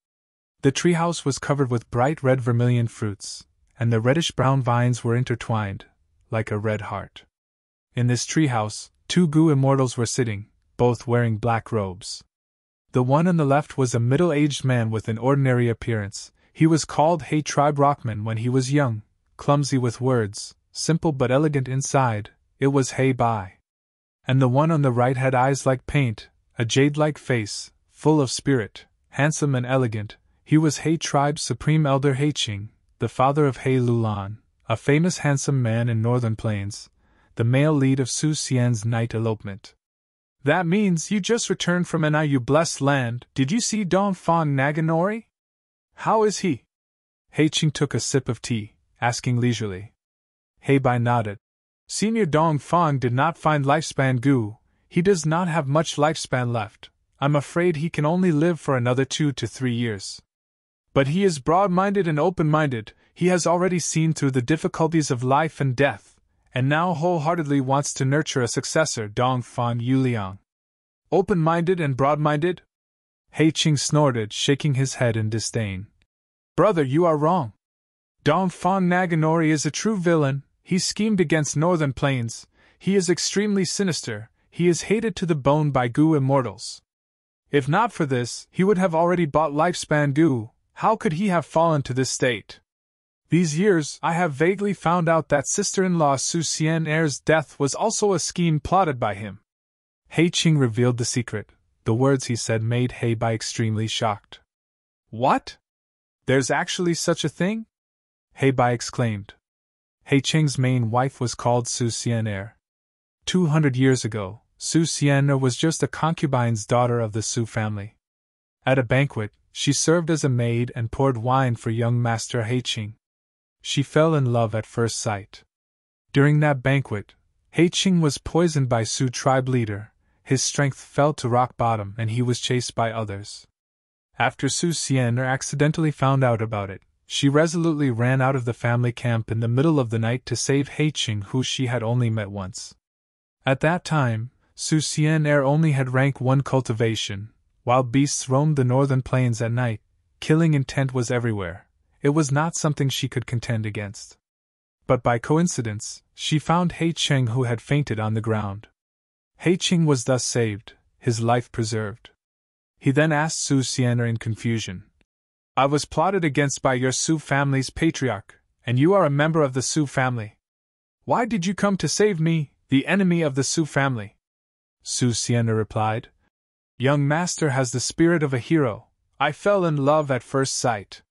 The treehouse was covered with bright red vermilion fruits, and the reddish-brown vines were intertwined, like a red heart. In this treehouse, 2 Gu immortals were sitting, both wearing black robes. The one on the left was a middle-aged man with an ordinary appearance. He was called He Tribe Rockman when he was young, clumsy with words, simple but elegant inside. It was He Bai. And the one on the right had eyes like paint, a jade-like face, full of spirit, handsome and elegant. He was He Tribe's Supreme Elder He Qing, the father of He Lulan, a famous handsome man in Northern Plains, the male lead of Su Xian's night elopement. That means you just returned from an you blessed land. Did you see Dong Fang Naganori? How is he? He Qing took a sip of tea, asking leisurely. He Bai nodded. Senior Dong Fang did not find lifespan Gu. He does not have much lifespan left. I'm afraid he can only live for another 2 to 3 years. But he is broad-minded and open-minded. He has already seen through the difficulties of life and death, and now wholeheartedly wants to nurture a successor, Dong Fang Yuliang. Open-minded and broad-minded? He Qing snorted, shaking his head in disdain. Brother, you are wrong. Dong Fang Naganori is a true villain. He schemed against Northern Plains. He is extremely sinister. He is hated to the bone by Gu immortals. If not for this, he would have already bought lifespan Gu. How could he have fallen to this state? These years, I have vaguely found out that sister-in-law Su Xian Er's death was also a scheme plotted by him. He Qing revealed the secret. The words he said made He Bai extremely shocked. What? There's actually such a thing? He Bai exclaimed. He Qing's main wife was called Su Xian Er. 200 years ago, Su Xian Er was just a concubine's daughter of the Su family. At a banquet, she served as a maid and poured wine for young master He Qing. She fell in love at first sight. During that banquet, He Qing was poisoned by Su tribe leader. His strength fell to rock bottom and he was chased by others. After Su Xian accidentally found out about it, she resolutely ran out of the family camp in the middle of the night to save He Qing, who she had only met once. At that time, Su Xian only had rank 1 cultivation. Wild beasts roamed the northern plains at night. Killing intent was everywhere. It was not something she could contend against. But by coincidence, she found He Qing, who had fainted on the ground. He Qing was thus saved, his life preserved. He then asked Su Xian in confusion. I was plotted against by your Su family's patriarch, and you are a member of the Su family. Why did you come to save me, the enemy of the Su family? Su Xian replied. Young master has the spirit of a hero. I fell in love at first sight.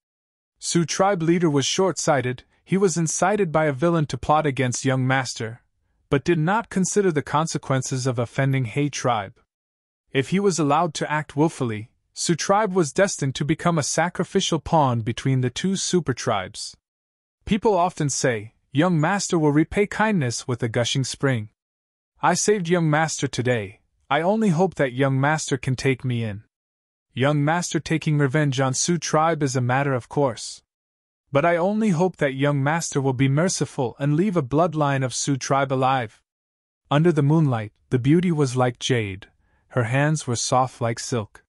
Su tribe leader was short-sighted. He was incited by a villain to plot against young master, but did not consider the consequences of offending He tribe. If he was allowed to act willfully, Su tribe was destined to become a sacrificial pawn between the two super tribes. People often say, young master will repay kindness with a gushing spring. I saved young master today. I only hope that young master can take me in. Young master taking revenge on Su tribe is a matter of course. But I only hope that young master will be merciful and leave a bloodline of Su tribe alive. Under the moonlight, the beauty was like jade. Her hands were soft like silk.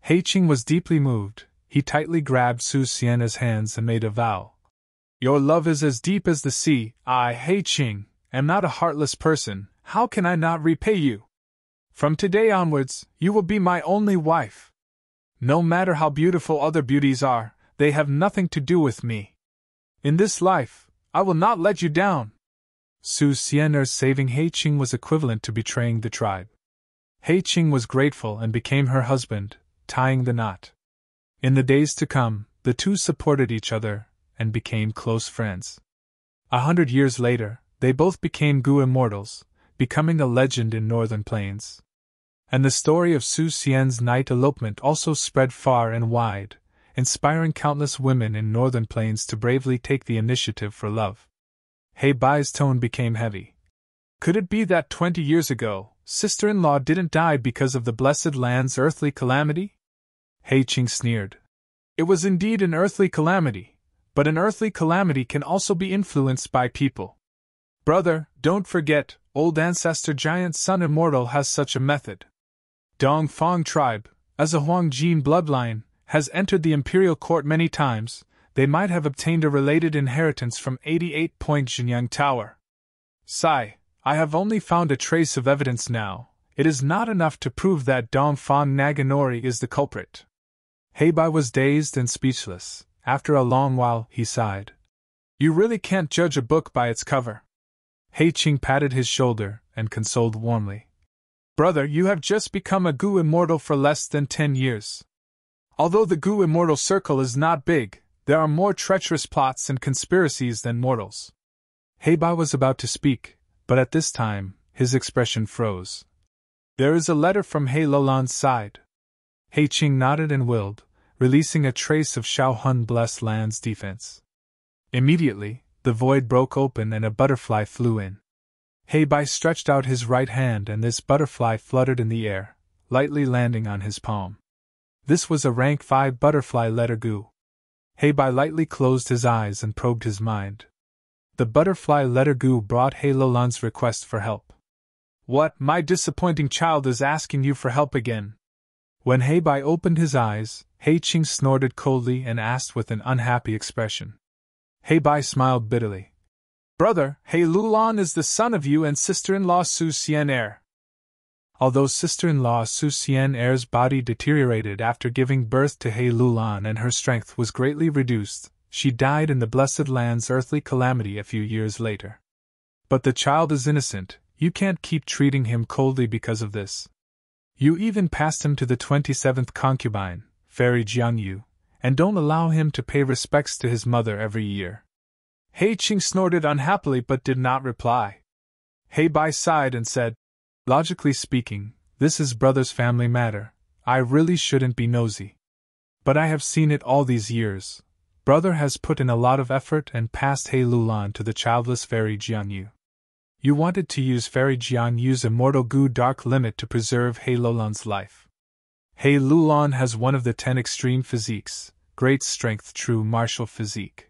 He Qing was deeply moved. He tightly grabbed Su Xian's hands and made a vow. Your love is as deep as the sea. I, He Qing, am not a heartless person. How can I not repay you? From today onwards, you will be my only wife. No matter how beautiful other beauties are, they have nothing to do with me. In this life, I will not let you down. Su Xian's saving He Qing was equivalent to betraying the tribe. He Qing was grateful and became her husband, tying the knot. In the days to come, the two supported each other and became close friends. 100 years later, they both became Gu immortals, becoming a legend in Northern Plains. And the story of Su Xian's night elopement also spread far and wide, inspiring countless women in Northern Plains to bravely take the initiative for love. He Bai's tone became heavy. Could it be that 20 years ago, sister-in-law didn't die because of the blessed land's earthly calamity? He Qing sneered. It was indeed an earthly calamity, but an earthly calamity can also be influenced by people. Brother, don't forget, old ancestor giant Sun Immortal has such a method. Dong Fang tribe, as a Huangjin bloodline, has entered the imperial court many times. They might have obtained a related inheritance from 88-point Jinyang Tower. Sigh, I have only found a trace of evidence now. It is not enough to prove that Dong Fang Naganori is the culprit. He Bai was dazed and speechless. After a long while, he sighed. You really can't judge a book by its cover. He Qing patted his shoulder and consoled warmly. Brother, you have just become a Gu immortal for less than 10 years. Although the Gu immortal circle is not big, there are more treacherous plots and conspiracies than mortals. Heibai was about to speak, but at this time, his expression froze. There is a letter from He Lolan's side. He Qing nodded and willed, releasing a trace of Xiaohun Blessed Land's defense. Immediately, the void broke open and a butterfly flew in. Heibai stretched out his right hand and this butterfly fluttered in the air, lightly landing on his palm. This was a rank 5 butterfly letter Gu. Heibai lightly closed his eyes and probed his mind. The butterfly letter Gu brought He Lolan's request for help. What, my disappointing child is asking you for help again? When Heibai opened his eyes, He Qing snorted coldly and asked with an unhappy expression. Heibai smiled bitterly. Brother, He Lulan is the son of you and sister-in-law Su Xian heir. Although sister-in-law Su Xian heir's body deteriorated after giving birth to He Lulan and her strength was greatly reduced, she died in the Blessed Land's earthly calamity a few years later. But the child is innocent, you can't keep treating him coldly because of this. You even passed him to the 27th concubine, Fairy Jiangyu, and don't allow him to pay respects to his mother every year. He Qing snorted unhappily but did not reply. Heibai sighed and said, Logically speaking, this is brother's family matter, I really shouldn't be nosy. But I have seen it all these years. Brother has put in a lot of effort and passed He Lulan to the childless Fairy Jiangyu. You wanted to use Fairy Jianyu's immortal Gu dark limit to preserve He Lulan's life. He Lulan has one of the 10 extreme physiques, great strength true martial physique.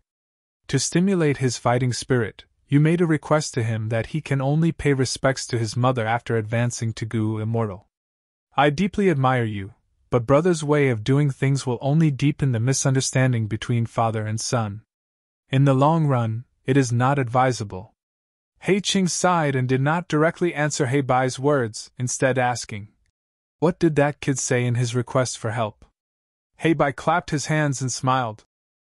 To stimulate his fighting spirit, you made a request to him that he can only pay respects to his mother after advancing to Gu Immortal. I deeply admire you, but brother's way of doing things will only deepen the misunderstanding between father and son. In the long run, it is not advisable. He Qing sighed and did not directly answer Heibai's words, instead asking, What did that kid say in his request for help? Heibai clapped his hands and smiled.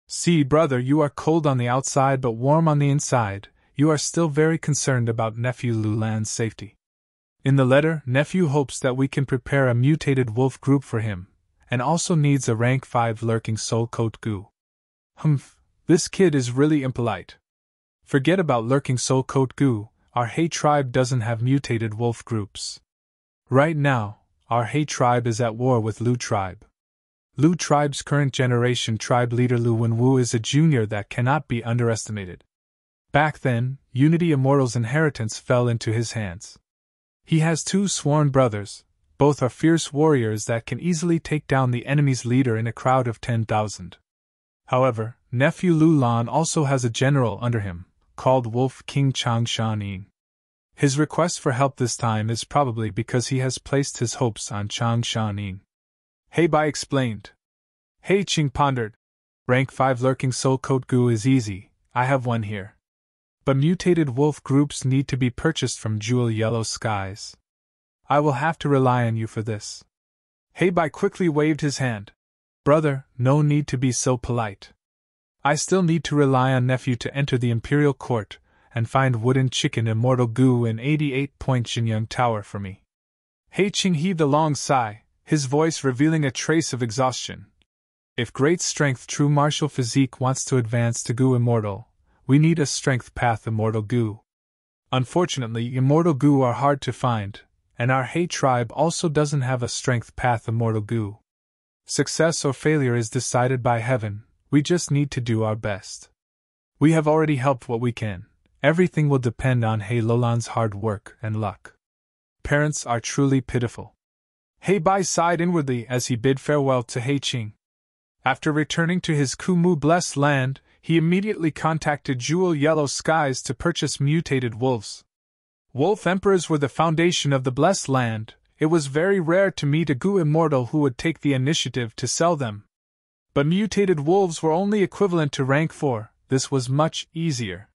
See, brother, you are cold on the outside but warm on the inside. You are still very concerned about nephew Lulan's safety. In the letter, nephew hopes that we can prepare a mutated wolf group for him, and also needs a rank 5 lurking soul coat Gu. Humph, this kid is really impolite. Forget about lurking soul coat Gu, our He tribe doesn't have mutated wolf groups. Right now, our He tribe is at war with Lu tribe. Lu tribe's current generation tribe leader Lu Wenwu is a junior that cannot be underestimated. Back then, Unity Immortal's inheritance fell into his hands. He has 2 sworn brothers, both are fierce warriors that can easily take down the enemy's leader in a crowd of 10,000. However, nephew Lulan also has a general under him, called Wolf King Chang Shaning. His request for help this time is probably because he has placed his hopes on Chang Shaning. Heibai explained. He Qing pondered. Rank 5 lurking soul coat Gu is easy, I have one here. But mutated wolf groups need to be purchased from Jewel Yellow Skies. I will have to rely on you for this. Heibai quickly waved his hand. Brother, no need to be so polite. I still need to rely on nephew to enter the Imperial Court and find wooden chicken immortal Gu in 88-point Jinyang Tower for me. He Qing heaved a long sigh, his voice revealing a trace of exhaustion. If great strength true martial physique wants to advance to Gu Immortal, we need a strength path immortal Gu. Unfortunately, immortal Gu are hard to find, and our He tribe also doesn't have a strength path immortal Gu. Success or failure is decided by heaven, we just need to do our best. We have already helped what we can, everything will depend on He Lolan's hard work and luck. Parents are truly pitiful. Heibai sighed inwardly as he bid farewell to He Qing. After returning to his Kumu Blessed Land, he immediately contacted Jewel Yellow Skies to purchase mutated wolves. Wolf Emperors were the foundation of the Blessed Land. It was very rare to meet a Gu Immortal who would take the initiative to sell them. But mutated wolves were only equivalent to rank 4, this was much easier.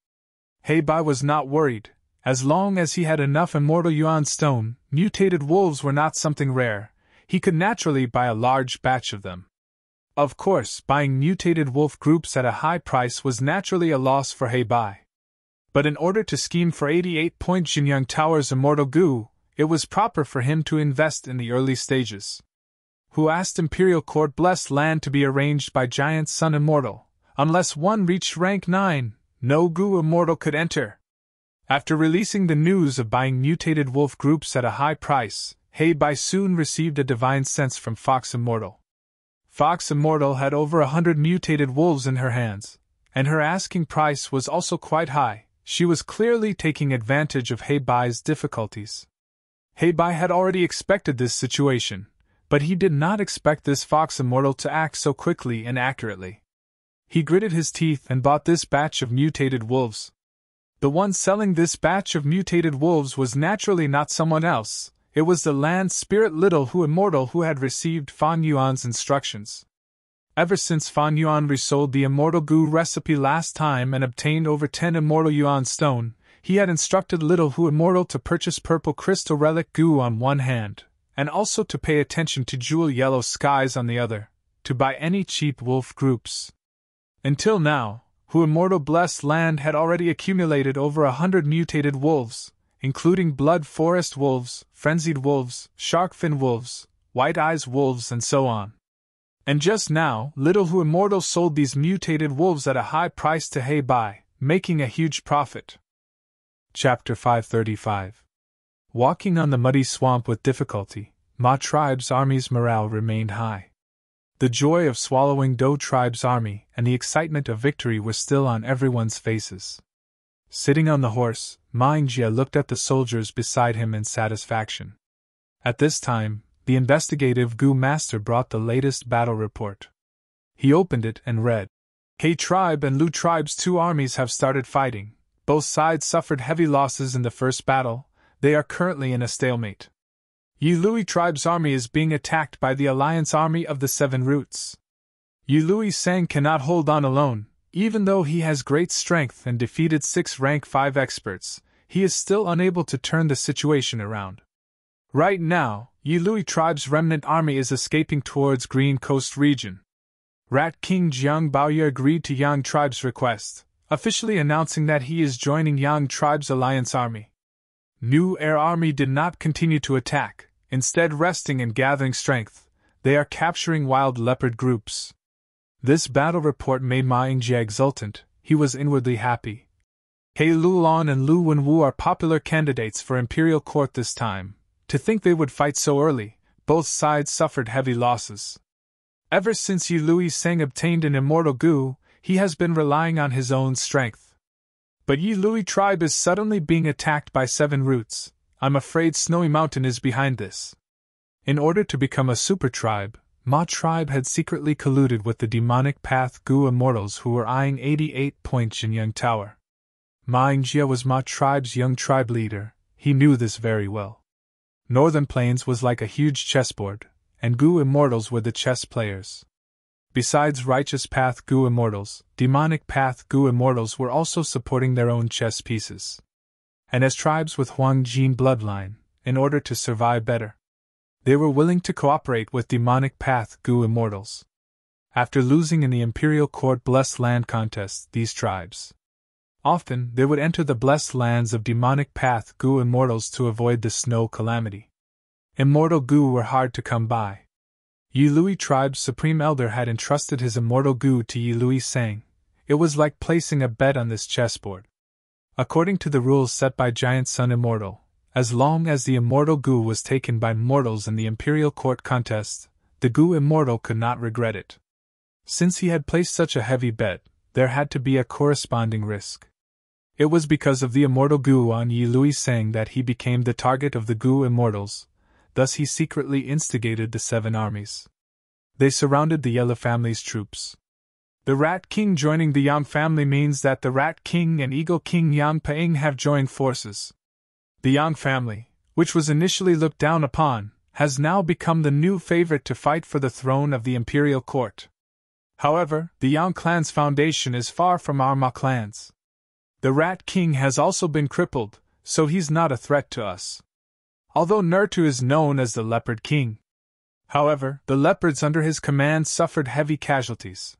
Heibai was not worried. As long as he had enough immortal Yuan stone, mutated wolves were not something rare. He could naturally buy a large batch of them. Of course, buying mutated wolf groups at a high price was naturally a loss for Heibai. But in order to scheme for 88-point Jinyang Tower's immortal Gu, it was proper for him to invest in the early stages. Who asked Imperial Court Blessed Land to be arranged by Giant Sun Immortal. Unless one reached rank 9, no Gu Immortal could enter. After releasing the news of buying mutated wolf groups at a high price, Bai soon received a divine sense from Fox Immortal. Fox Immortal had over 100 mutated wolves in her hands, and her asking price was also quite high. She was clearly taking advantage of Bai's difficulties. Bai had already expected this situation, but he did not expect this Fox Immortal to act so quickly and accurately. He gritted his teeth and bought this batch of mutated wolves. The one selling this batch of mutated wolves was naturally not someone else. It was the land spirit Little Hu Immortal who had received Fan Yuan's instructions. Ever since Fan Yuan resold the Immortal Gu recipe last time and obtained over 10 Immortal Yuan stone, he had instructed Little Hu Immortal to purchase purple crystal relic Gu on one hand, and also to pay attention to jewel yellow skies on the other, to buy any cheap wolf groups. Until now, Hu Immortal Blessed Land had already accumulated over 100 mutated wolves, including blood forest wolves, frenzied wolves, sharkfin wolves, white eyes wolves, and so on. And just now, Little Hu Immortal sold these mutated wolves at a high price to Bai, making a huge profit. Chapter 535. Walking on the muddy swamp with difficulty, Ma Tribe's army's morale remained high. The joy of swallowing Do Tribe's army and the excitement of victory were still on everyone's faces. Sitting on the horse, Ma Yingjie looked at the soldiers beside him in satisfaction. At this time, the investigative Gu Master brought the latest battle report. He opened it and read, He Tribe and Lu Tribe's two armies have started fighting. Both sides suffered heavy losses in the first battle. They are currently in a stalemate. Yi Lui Tribe's army is being attacked by the Alliance Army of the Seven Roots. Yi Lui Sang cannot hold on alone. Even though he has great strength and defeated 6 rank 5 experts, he is still unable to turn the situation around. Right now, Yi Lui Tribe's remnant army is escaping towards Green Coast region. Rat King Jiang Baoye agreed to Yang Tribe's request, officially announcing that he is joining Yang Tribe's alliance army. New Air Army did not continue to attack, instead resting and gathering strength. They are capturing wild leopard groups. This battle report made Ma Yingjie exultant. He was inwardly happy. He Lulon and Lu Wenwu are popular candidates for imperial court this time. To think they would fight so early, both sides suffered heavy losses. Ever since Yi Lui Sang obtained an immortal Gu, he has been relying on his own strength. But Yi Lui Tribe is suddenly being attacked by 7 roots. I'm afraid Snowy Mountain is behind this. In order to become a super tribe, Ma Tribe had secretly colluded with the demonic path Gu immortals who were eyeing 88-point Jinyang Tower. Ma Yingjie was Ma Tribe's young tribe leader. He knew this very well. Northern Plains was like a huge chessboard, and Gu immortals were the chess players. Besides righteous path Gu immortals, demonic path Gu immortals were also supporting their own chess pieces. And as tribes with Huang Jin bloodline, in order to survive better, they were willing to cooperate with demonic path Gu immortals. After losing in the Imperial Court Blessed Land contest, these tribes often they would enter the blessed lands of demonic path Gu immortals to avoid the snow calamity. Immortal Gu were hard to come by. Yi Lui Tribe's supreme elder had entrusted his immortal Gu to Yi Lui Sang. It was like placing a bet on this chessboard. According to the rules set by Giant Sun Immortal, as long as the immortal Gu was taken by mortals in the Imperial Court contest, the Gu immortal could not regret it. Since he had placed such a heavy bet, there had to be a corresponding risk. It was because of the immortal Gu on Yi Lui Sang that he became the target of the Gu immortals. Thus he secretly instigated the 7 armies. They surrounded the Yellow family's troops. The Rat King joining the Yang family means that the Rat King and Eagle King Yang Paing have joined forces. The Yang family, which was initially looked down upon, has now become the new favorite to fight for the throne of the imperial court. However, the Yang clan's foundation is far from our Ma clans. The Rat King has also been crippled, so he's not a threat to us. Although Nertu is known as the Leopard King. However, the leopards under his command suffered heavy casualties.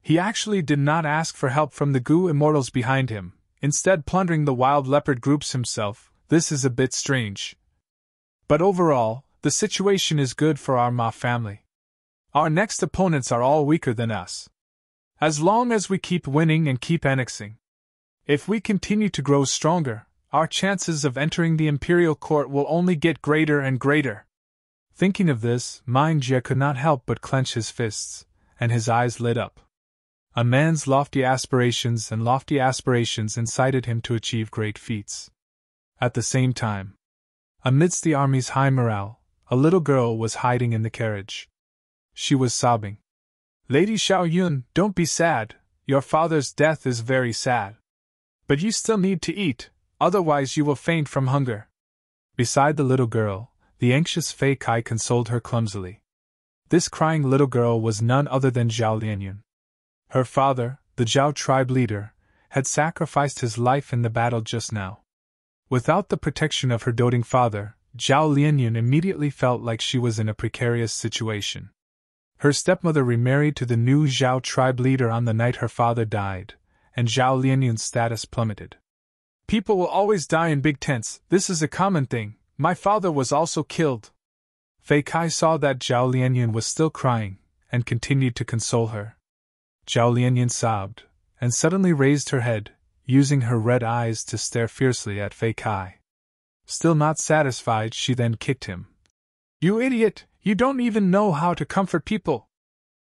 He actually did not ask for help from the Gu immortals behind him, instead plundering the wild leopard groups himself. This is a bit strange. But overall, the situation is good for our Ma family. Our next opponents are all weaker than us. As long as we keep winning and keep annexing. If we continue to grow stronger, our chances of entering the imperial court will only get greater and greater. Thinking of this, Ming Jie could not help but clench his fists, and his eyes lit up. A man's lofty aspirations incited him to achieve great feats. At the same time, amidst the army's high morale, a little girl was hiding in the carriage. She was sobbing. Lady Xiaoyun, don't be sad, your father's death is very sad. But you still need to eat, otherwise you will faint from hunger. Beside the little girl, the anxious Fei Kai consoled her clumsily. This crying little girl was none other than Zhao Lianyun. Her father, the Zhao tribe leader, had sacrificed his life in the battle just now. Without the protection of her doting father, Zhao Lianyun immediately felt like she was in a precarious situation. Her stepmother remarried to the new Zhao tribe leader on the night her father died, and Zhao Lianyun's status plummeted. People will always die in big tents, this is a common thing, my father was also killed. Fei Kai saw that Zhao Lianyun was still crying, and continued to console her. Zhao Lianyun sobbed, and suddenly raised her head, using her red eyes to stare fiercely at Fei Kai. Still not satisfied, she then kicked him. You idiot, you don't even know how to comfort people!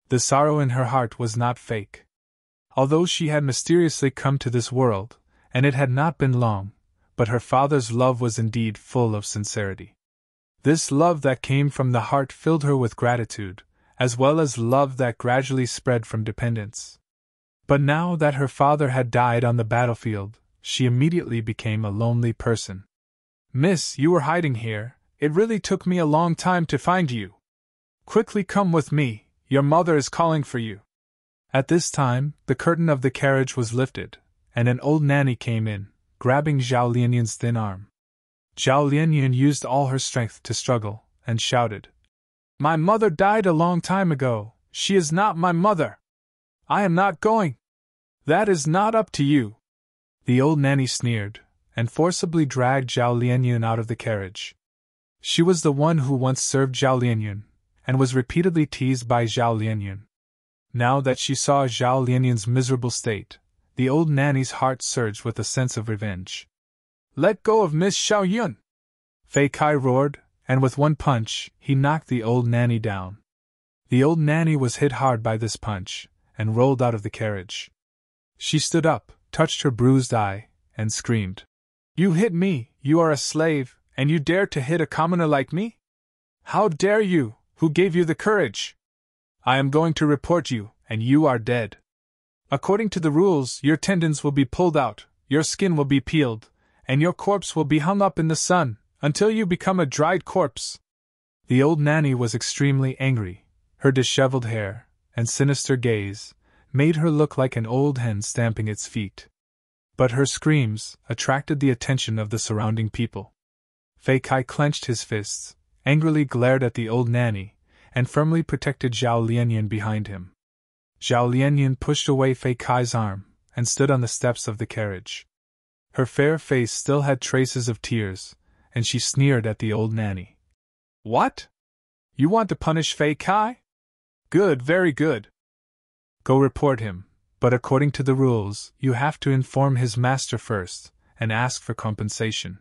The sorrow in her heart was not fake. Although she had mysteriously come to this world, and it had not been long, but her father's love was indeed full of sincerity. This love that came from the heart filled her with gratitude, as well as love that gradually spread from dependence. But now that her father had died on the battlefield, she immediately became a lonely person. Miss, you were hiding here, it really took me a long time to find you. Quickly come with me, your mother is calling for you. At this time, the curtain of the carriage was lifted, and an old nanny came in, grabbing Zhao Lianyun's thin arm. Zhao Lianyun used all her strength to struggle, and shouted, My mother died a long time ago, she is not my mother. I am not going. That is not up to you. The old nanny sneered, and forcibly dragged Zhao Lianyun out of the carriage. She was the one who once served Zhao Lianyun, and was repeatedly teased by Zhao Lianyun. Now that she saw Zhao Lianyun's miserable state, the old nanny's heart surged with a sense of revenge. Let go of Miss Xiaoyun! Fei Kai roared, and with one punch, he knocked the old nanny down. The old nanny was hit hard by this punch, and rolled out of the carriage. She stood up, touched her bruised eye, and screamed. You hit me, you are a slave, and you dare to hit a commoner like me? How dare you, who gave you the courage? I am going to report you, and you are dead. According to the rules, your tendons will be pulled out, your skin will be peeled, and your corpse will be hung up in the sun, until you become a dried corpse. The old nanny was extremely angry. Her disheveled hair, and sinister gaze, made her look like an old hen stamping its feet. But her screams attracted the attention of the surrounding people. Fei Kai clenched his fists, angrily glared at the old nanny, and firmly protected Zhao Lianyun behind him. Zhao Lianyun pushed away Fei Kai's arm, and stood on the steps of the carriage. Her fair face still had traces of tears, and she sneered at the old nanny. What? You want to punish Fei Kai? Good, very good. Go report him, but according to the rules, you have to inform his master first, and ask for compensation.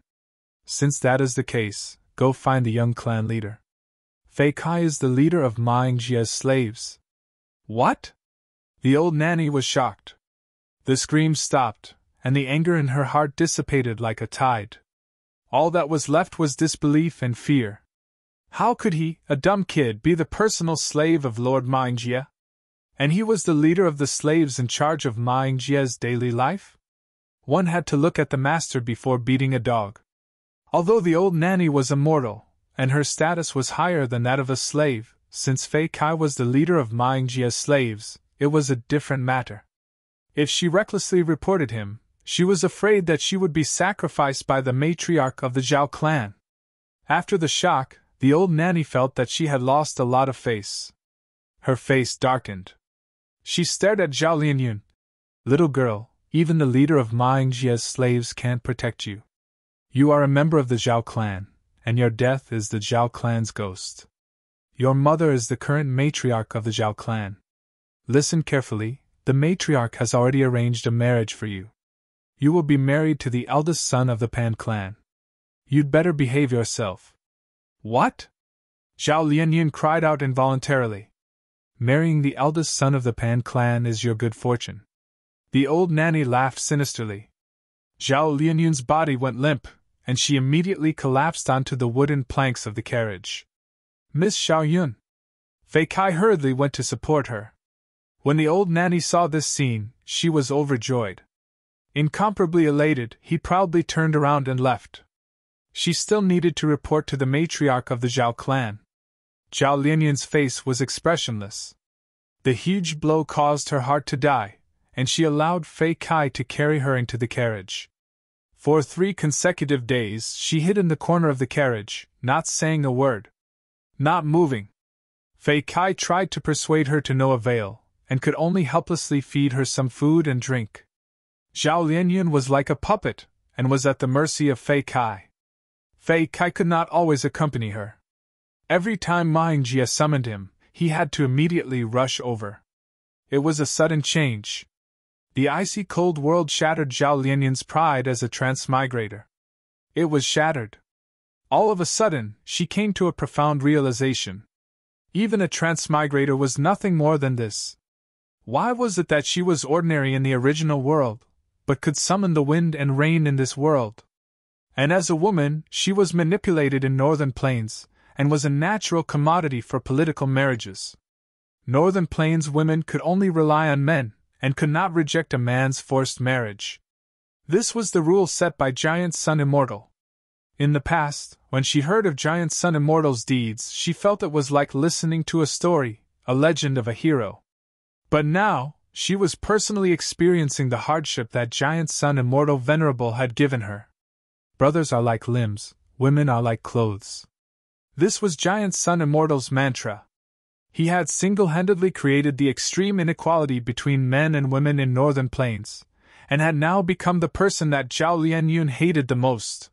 Since that is the case, go find the young clan leader. Fei Kai is the leader of Ming Jie's slaves. What? The old nanny was shocked. The screams stopped, and the anger in her heart dissipated like a tide. All that was left was disbelief and fear. How could he, a dumb kid, be the personal slave of Lord Ming Jie? And he was the leader of the slaves in charge of Ming Jie's daily life? One had to look at the master before beating a dog. Although the old nanny was immortal, and her status was higher than that of a slave, since Fei Kai was the leader of Ming Jie's slaves, it was a different matter. If she recklessly reported him, she was afraid that she would be sacrificed by the matriarch of the Zhao clan. After the shock, the old nanny felt that she had lost a lot of face. Her face darkened. She stared at Zhao Lianyun. Little girl, even the leader of Ming Jie's slaves can't protect you. You are a member of the Zhao clan, and your death is the Zhao clan's ghost. Your mother is the current matriarch of the Zhao clan. Listen carefully, the matriarch has already arranged a marriage for you. You will be married to the eldest son of the Pan clan. You'd better behave yourself. What? Zhao Lianyun cried out involuntarily. Marrying the eldest son of the Pan clan is your good fortune. The old nanny laughed sinisterly. Zhao Lianyun's body went limp, and she immediately collapsed onto the wooden planks of the carriage. Miss Xiaoyun! Fei Kai hurriedly went to support her. When the old nanny saw this scene, she was overjoyed. Incomparably elated, he proudly turned around and left. She still needed to report to the matriarch of the Zhao clan. Zhao Lianyun's face was expressionless. The huge blow caused her heart to die, and she allowed Fei Kai to carry her into the carriage. For 3 consecutive days she hid in the corner of the carriage, not saying a word. Not moving. Fei Kai tried to persuade her to no avail, and could only helplessly feed her some food and drink. Zhao Lianyun was like a puppet, and was at the mercy of Fei Kai. Fei Kai could not always accompany her. Every time Ming Jie summoned him, he had to immediately rush over. It was a sudden change. The icy cold world shattered Zhao Lianyun's pride as a transmigrator. It was shattered. All of a sudden, she came to a profound realization. Even a transmigrator was nothing more than this. Why was it that she was ordinary in the original world, but could summon the wind and rain in this world? And as a woman, she was manipulated in Northern Plains, and was a natural commodity for political marriages. Northern Plains women could only rely on men, and could not reject a man's forced marriage. This was the rule set by Giant Sun Immortal. In the past, when she heard of Giant Sun Immortal's deeds, she felt it was like listening to a story, a legend of a hero. But now, she was personally experiencing the hardship that Giant Sun Immortal Venerable had given her. Brothers are like limbs, women are like clothes. This was Giant Sun Immortal's mantra. He had single-handedly created the extreme inequality between men and women in Northern Plains, and had now become the person that Zhao Lianyun hated the most.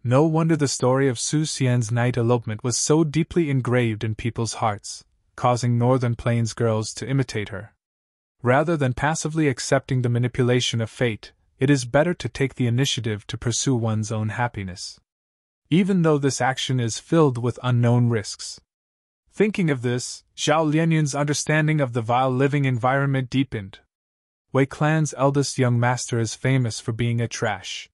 No wonder the story of Su Xian's night elopement was so deeply engraved in people's hearts, causing Northern Plains girls to imitate her. Rather than passively accepting the manipulation of fate, it is better to take the initiative to pursue one's own happiness, even though this action is filled with unknown risks. Thinking of this, Zhao Lianyun's understanding of the vile living environment deepened. Wei Clan's eldest young master is famous for being a trash.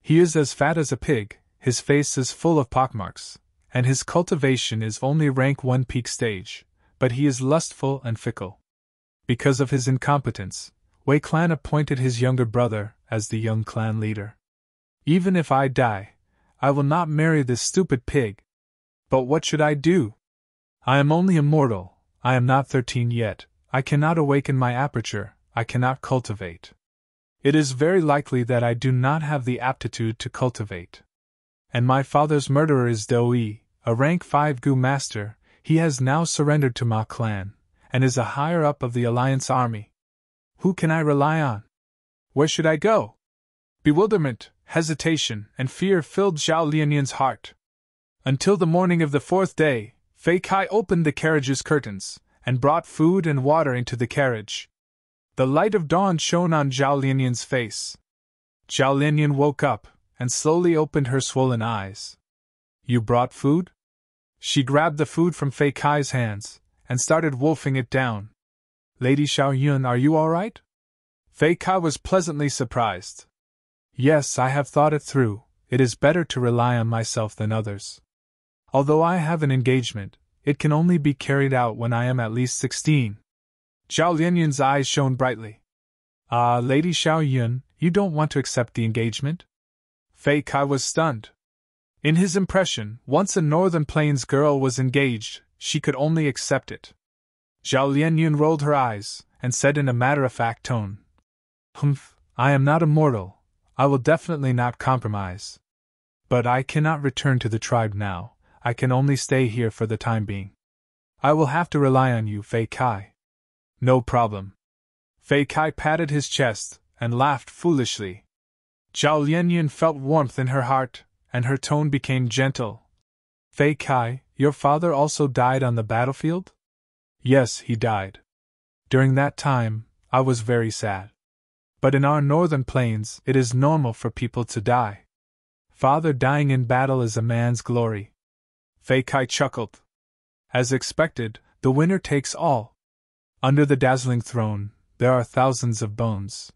He is as fat as a pig, his face is full of pockmarks, and his cultivation is only rank 1 peak stage, but he is lustful and fickle. Because of his incompetence, Wei Clan appointed his younger brother as the young clan leader. Even if I die, I will not marry this stupid pig. But what should I do? I am only a mortal, I am not 13 yet, I cannot awaken my aperture, I cannot cultivate. It is very likely that I do not have the aptitude to cultivate. And my father's murderer is Doi, a rank 5 Gu master. He has now surrendered to Ma clan, and is a higher-up of the Alliance army. Who can I rely on? Where should I go? Bewilderment, hesitation, and fear filled Zhao Lianyun's heart. Until the morning of the 4th day, Fei Kai opened the carriage's curtains, and brought food and water into the carriage. The light of dawn shone on Zhao Lianyun's face. Zhao Lianyun woke up, and slowly opened her swollen eyes. You brought food? She grabbed the food from Fei Kai's hands, and started wolfing it down. Lady Xiaoyun, are you all right? Fei Kai was pleasantly surprised. Yes, I have thought it through, it is better to rely on myself than others. Although I have an engagement, it can only be carried out when I am at least 16. Zhao Lianyun's eyes shone brightly. Ah, Lady Xiaoyun, you don't want to accept the engagement? Fei Kai was stunned. In his impression, once a Northern Plains girl was engaged, she could only accept it. Zhao Lianyun rolled her eyes, and said in a matter-of-fact tone, Humph, I am not a mortal, I will definitely not compromise. But I cannot return to the tribe now, I can only stay here for the time being. I will have to rely on you, Fei Kai. No problem. Fei Kai patted his chest, and laughed foolishly. Zhao Lianyun felt warmth in her heart, and her tone became gentle. Fei Kai, your father also died on the battlefield? Yes, he died. During that time, I was very sad. But in our northern plains, it is normal for people to die. Father dying in battle is a man's glory. Fei Kai chuckled. As expected, the winner takes all. Under the dazzling throne, there are thousands of bones.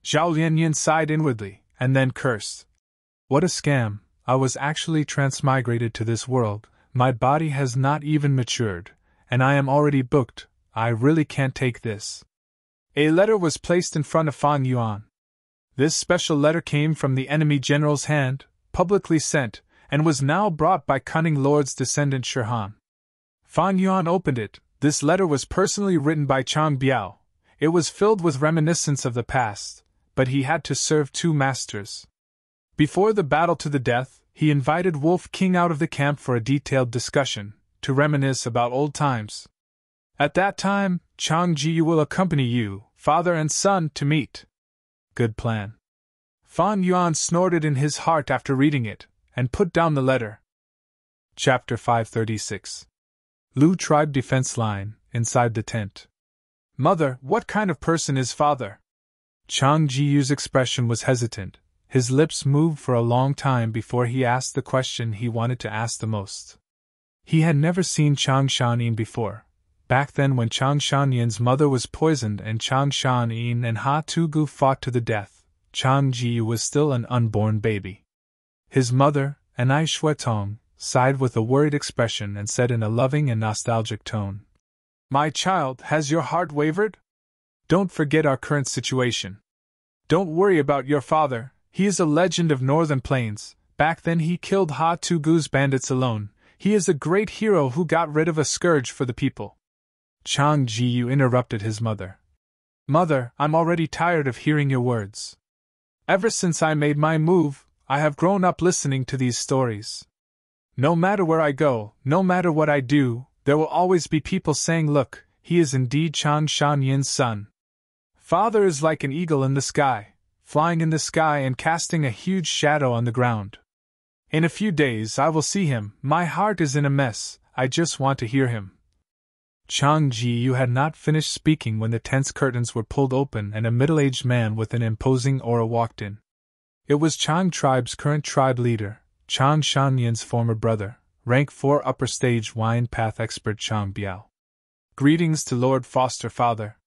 Zhao Lianyan sighed inwardly, and then cursed. What a scam, I was actually transmigrated to this world, my body has not even matured, and I am already booked, I really can't take this. A letter was placed in front of Fan Yuan. This special letter came from the enemy general's hand, publicly sent, and was now brought by cunning lord's descendant Shirhan. Fan Yuan opened it. This letter was personally written by Chang Biao. It was filled with reminiscence of the past, but he had to serve two masters. Before the battle to the death, he invited Wolf King out of the camp for a detailed discussion, to reminisce about old times. At that time, Chang Ji will accompany you, father and son, to meet. Good plan. Fan Yuan snorted in his heart after reading it, and put down the letter. Chapter 536. Lu Tribe Defense Line, inside the tent. Mother, what kind of person is father? Chang Jiyu's expression was hesitant. His lips moved for a long time before he asked the question he wanted to ask the most. He had never seen Chang Shanyin before. Back then when Chang Shanyin's mother was poisoned and Chang Shanyin and Ha Tugu fought to the death, Chang Jiyu was still an unborn baby. His mother, Anai Shuetong, sighed with a worried expression and said in a loving and nostalgic tone, My child, has your heart wavered? Don't forget our current situation. Don't worry about your father, he is a legend of northern plains. Back then he killed Ha Tugu's bandits alone. He is a great hero who got rid of a scourge for the people. Chang Jiyu interrupted his mother. Mother, I'm already tired of hearing your words. Ever since I made my move, I have grown up listening to these stories. No matter where I go, no matter what I do, there will always be people saying, Look, he is indeed Chang Shanyin's son. Father is like an eagle in the sky, flying in the sky and casting a huge shadow on the ground. In a few days I will see him, my heart is in a mess, I just want to hear him. Chang Jiyu had not finished speaking when the tent's curtains were pulled open and a middle-aged man with an imposing aura walked in. It was Chang Tribe's current tribe leader, Chang Shanyin's former brother, rank 4 upper stage wine path expert Chang Biao. Greetings to Lord Foster Father.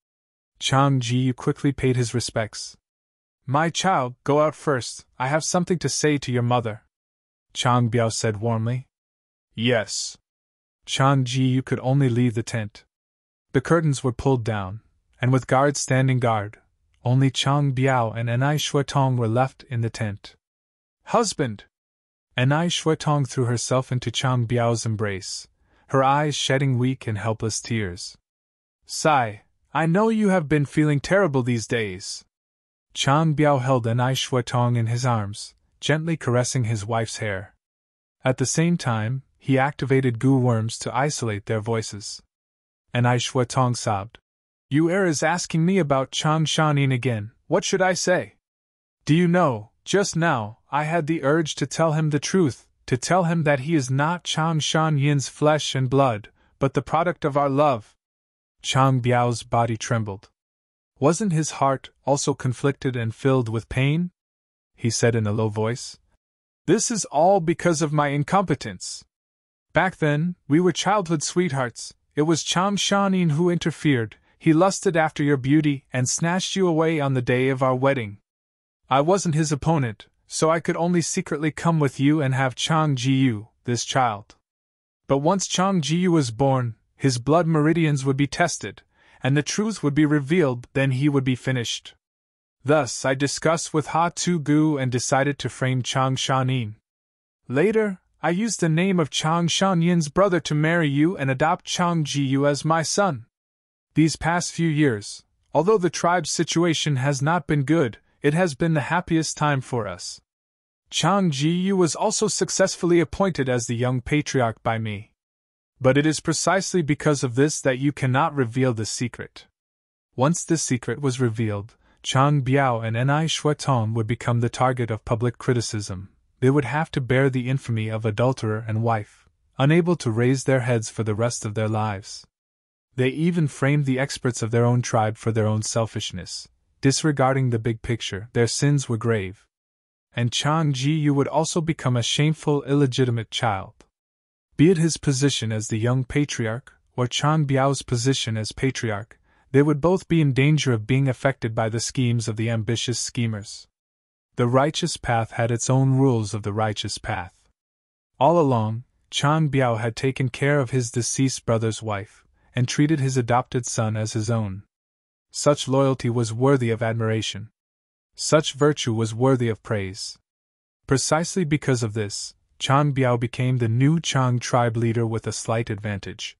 Chang Jiyu quickly paid his respects. My child, go out first, I have something to say to your mother. Chang Biao said warmly. Yes. Chang Jiyu could only leave the tent. The curtains were pulled down, and with guards standing guard, only Chang Biao and Anai Shuetong were left in the tent. Husband! Anai Shuetong threw herself into Chang Biao's embrace, her eyes shedding weak and helpless tears. Sigh, I know you have been feeling terrible these days. Chang Biao held Anai Shuetong in his arms, gently caressing his wife's hair. At the same time, he activated goo worms to isolate their voices. Anai Shuetong sobbed. You is asking me about Chang Shanin again, what should I say? Do you know, just now, I had the urge to tell him the truth, to tell him that he is not Chang Shanyin's flesh and blood, but the product of our love. Chang Biao's body trembled. Wasn't his heart also conflicted and filled with pain? He said in a low voice. This is all because of my incompetence. Back then, we were childhood sweethearts. It was Chang Shanin who interfered. He lusted after your beauty and snatched you away on the day of our wedding. I wasn't his opponent, so I could only secretly come with you and have Chang Jiyu, this child. But once Chang Jiyu was born, his blood meridians would be tested, and the truth would be revealed, then he would be finished. Thus I discussed with Ha Tu-gu and decided to frame Chang Shanin. Later, I used the name of Chang Shanyin's brother to marry you and adopt Chang Jiyu as my son. These past few years, although the tribe's situation has not been good, it has been the happiest time for us. Chang Jiyu was also successfully appointed as the young patriarch by me. But it is precisely because of this that you cannot reveal the secret. Once this secret was revealed, Chang Biao and Anai Shuetong would become the target of public criticism. They would have to bear the infamy of adulterer and wife, unable to raise their heads for the rest of their lives. They even framed the experts of their own tribe for their own selfishness. disregarding the big picture, their sins were grave. And Chang Ji-yu would also become a shameful, illegitimate child. Be it his position as the young patriarch, or Chang Biao's position as patriarch, they would both be in danger of being affected by the schemes of the ambitious schemers. The righteous path had its own rules of the righteous path. All along, Chang Biao had taken care of his deceased brother's wife, and treated his adopted son as his own. Such loyalty was worthy of admiration. Such virtue was worthy of praise. Precisely because of this, Chang Biao became the new Chang tribe leader with a slight advantage.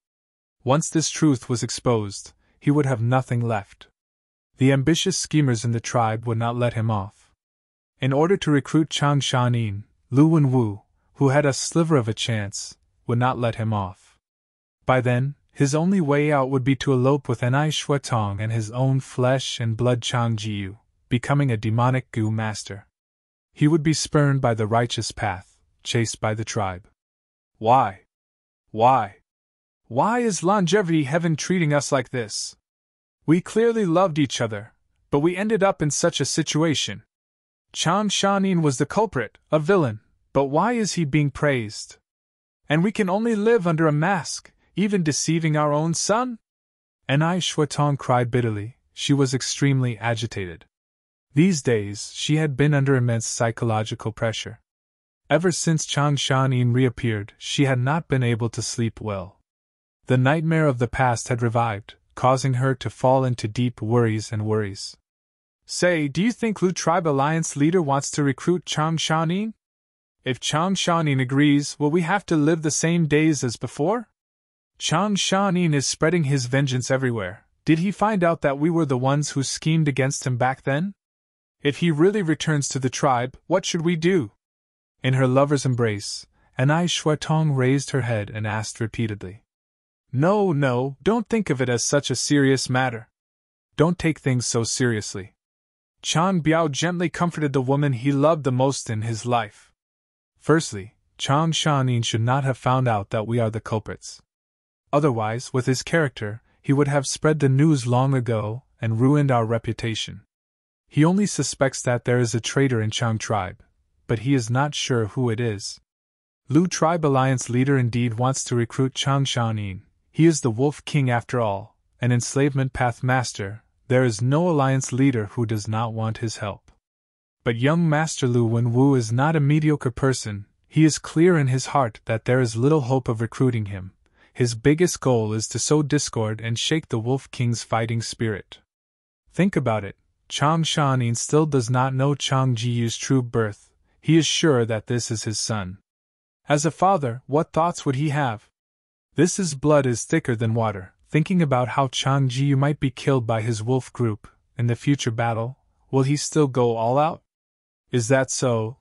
Once this truth was exposed, he would have nothing left. The ambitious schemers in the tribe would not let him off. In order to recruit Chang Shanin, Lu Wenwu, who had a sliver of a chance, would not let him off. By then, his only way out would be to elope with Enai Shuatong and his own flesh and blood Chang Jiyu, becoming a demonic Gu master. He would be spurned by the righteous path, chased by the tribe. Why? Why? Why is longevity heaven treating us like this? We clearly loved each other, but we ended up in such a situation. Chang Shanin was the culprit, a villain, but why is he being praised? And we can only live under a mask, even deceiving our own son? Enai Shuatong cried bitterly. She was extremely agitated. These days, she had been under immense psychological pressure. Ever since Chang Shanin reappeared, she had not been able to sleep well. The nightmare of the past had revived, causing her to fall into deep worries and worries. Say, do you think Lu Tribe Alliance leader wants to recruit Chang Shanin? If Chang Shanin agrees, will we have to live the same days as before? Chang Shanin is spreading his vengeance everywhere. Did he find out that we were the ones who schemed against him back then? If he really returns to the tribe, what should we do? In her lover's embrace, Enai Shuatong raised her head and asked repeatedly. No, don't think of it as such a serious matter. Don't take things so seriously. Chang Biao gently comforted the woman he loved the most in his life. Firstly, Chang Shanin should not have found out that we are the culprits. Otherwise, with his character, he would have spread the news long ago and ruined our reputation. He only suspects that there is a traitor in Chang tribe, but he is not sure who it is. Lu Tribe Alliance leader indeed wants to recruit Chang Shanin. He is the Wolf King after all, an enslavement path master. There is no alliance leader who does not want his help. But young Master Lu Wenwu is not a mediocre person. He is clear in his heart that there is little hope of recruiting him. His biggest goal is to sow discord and shake the Wolf King's fighting spirit. Think about it. Chang Shanin still does not know Chang Jiyu's true birth. He is sure that this is his son. As a father, what thoughts would he have? His blood is thicker than water. Thinking about how Chang Jiyu might be killed by his wolf group in the future battle, will he still go all out? Is that so?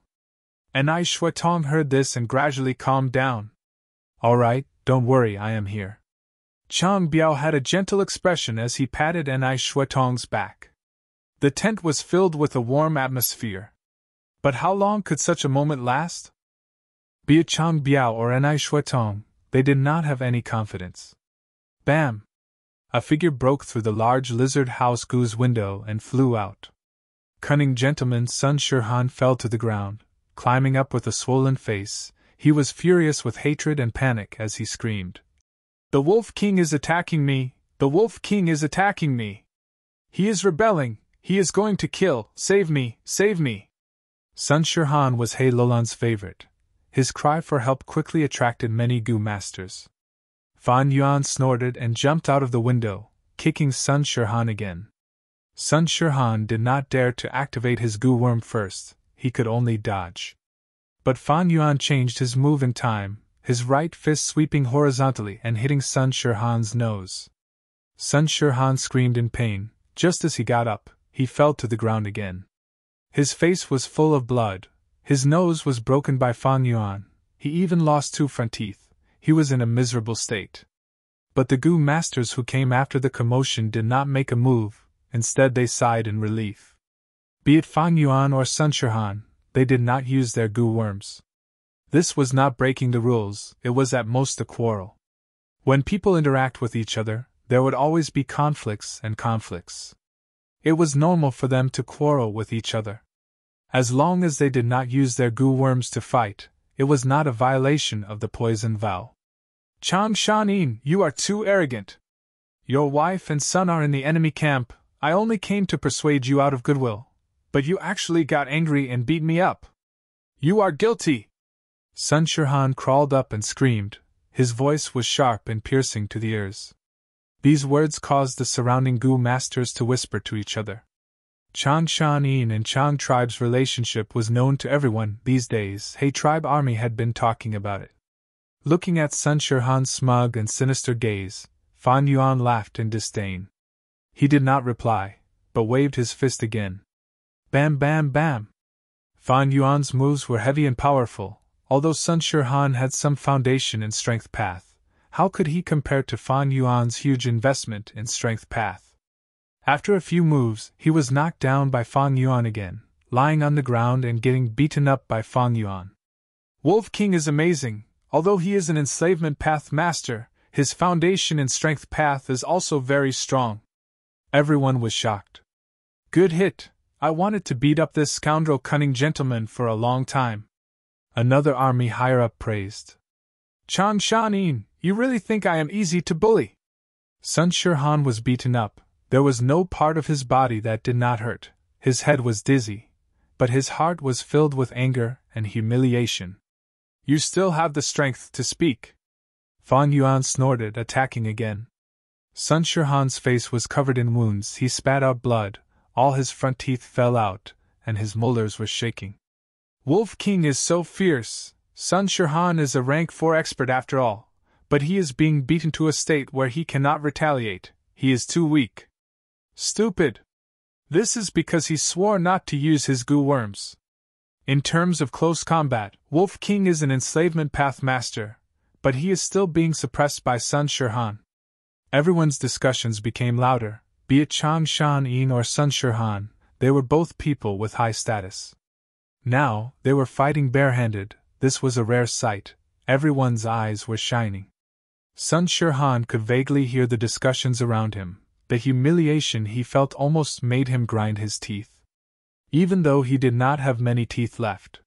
Enai Shuatong heard this and gradually calmed down. All right, don't worry, I am here. Chang Biao had a gentle expression as he patted Enai Shuatong's back. The tent was filled with a warm atmosphere. But how long could such a moment last? Be it Chang Biao or Enai Shuatong, they did not have any confidence. Bam! A figure broke through the large lizard house Gu's window and flew out. Cunning gentleman Sun Shirhan fell to the ground, climbing up with a swollen face. He was furious with hatred and panic as he screamed. The Wolf King is attacking me! The Wolf King is attacking me! He is rebelling! He is going to kill! Save me! Save me! Sun Shirhan was He Lolan's favorite. His cry for help quickly attracted many Gu masters. Fan Yuan snorted and jumped out of the window, kicking Sun Shirhan again. Sun Shirhan did not dare to activate his Gu worm first, he could only dodge. But Fan Yuan changed his move in time, his right fist sweeping horizontally and hitting Sun Shirhan's nose. Sun Shirhan screamed in pain. Just as he got up, he fell to the ground again. His face was full of blood, his nose was broken by Fan Yuan, he even lost 2 front teeth. He was in a miserable state. But the Gu masters who came after the commotion did not make a move, instead they sighed in relief. Be it Fan Yuan or Sun Shirhan, they did not use their Gu worms. This was not breaking the rules, it was at most a quarrel. When people interact with each other, there would always be conflicts and conflicts. It was normal for them to quarrel with each other. As long as they did not use their goo worms to fight, it was not a violation of the poison vow. Chang Shanin, you are too arrogant. Your wife and son are in the enemy camp. I only came to persuade you out of goodwill, but you actually got angry and beat me up. You are guilty. Sun Shirhan crawled up and screamed. His voice was sharp and piercing to the ears. These words caused the surrounding Gu masters to whisper to each other. Chang Shanin and Chang tribe's relationship was known to everyone these days. He tribe army had been talking about it. Looking at Sun Shirhan's smug and sinister gaze, Fan Yuan laughed in disdain. He did not reply, but waved his fist again. Bam bam bam! Fan Yuan's moves were heavy and powerful. Although Sun Shirhan had some foundation in strength path, how could he compare to Fan Yuan's huge investment in strength path? After a few moves, he was knocked down by Fan Yuan again, lying on the ground and getting beaten up by Fan Yuan. Wolf King is amazing. Although he is an enslavement path master, his foundation in strength path is also very strong. Everyone was shocked. Good hit. I wanted to beat up this scoundrel cunning gentleman for a long time. Another army higher-up praised. Chang Shanin, you really think I am easy to bully? Sun Shirhan was beaten up. There was no part of his body that did not hurt. His head was dizzy, but his heart was filled with anger and humiliation. You still have the strength to speak. Fan Yuan snorted, attacking again. Sun Shirhan's face was covered in wounds. He spat out blood, all his front teeth fell out, and his molars were shaking. Wolf King is so fierce. Sun Shirhan is a rank 4 expert after all, but he is being beaten to a state where he cannot retaliate. He is too weak. Stupid. This is because he swore not to use his goo worms. In terms of close combat, Wolf King is an enslavement path master, but he is still being suppressed by Sun Shirhan. Everyone's discussions became louder, be it Chang Shanin or Sun Shirhan, they were both people with high status. Now, they were fighting barehanded. This was a rare sight. Everyone's eyes were shining. Sun Shirhan could vaguely hear the discussions around him. The humiliation he felt almost made him grind his teeth. Even though he did not have many teeth left.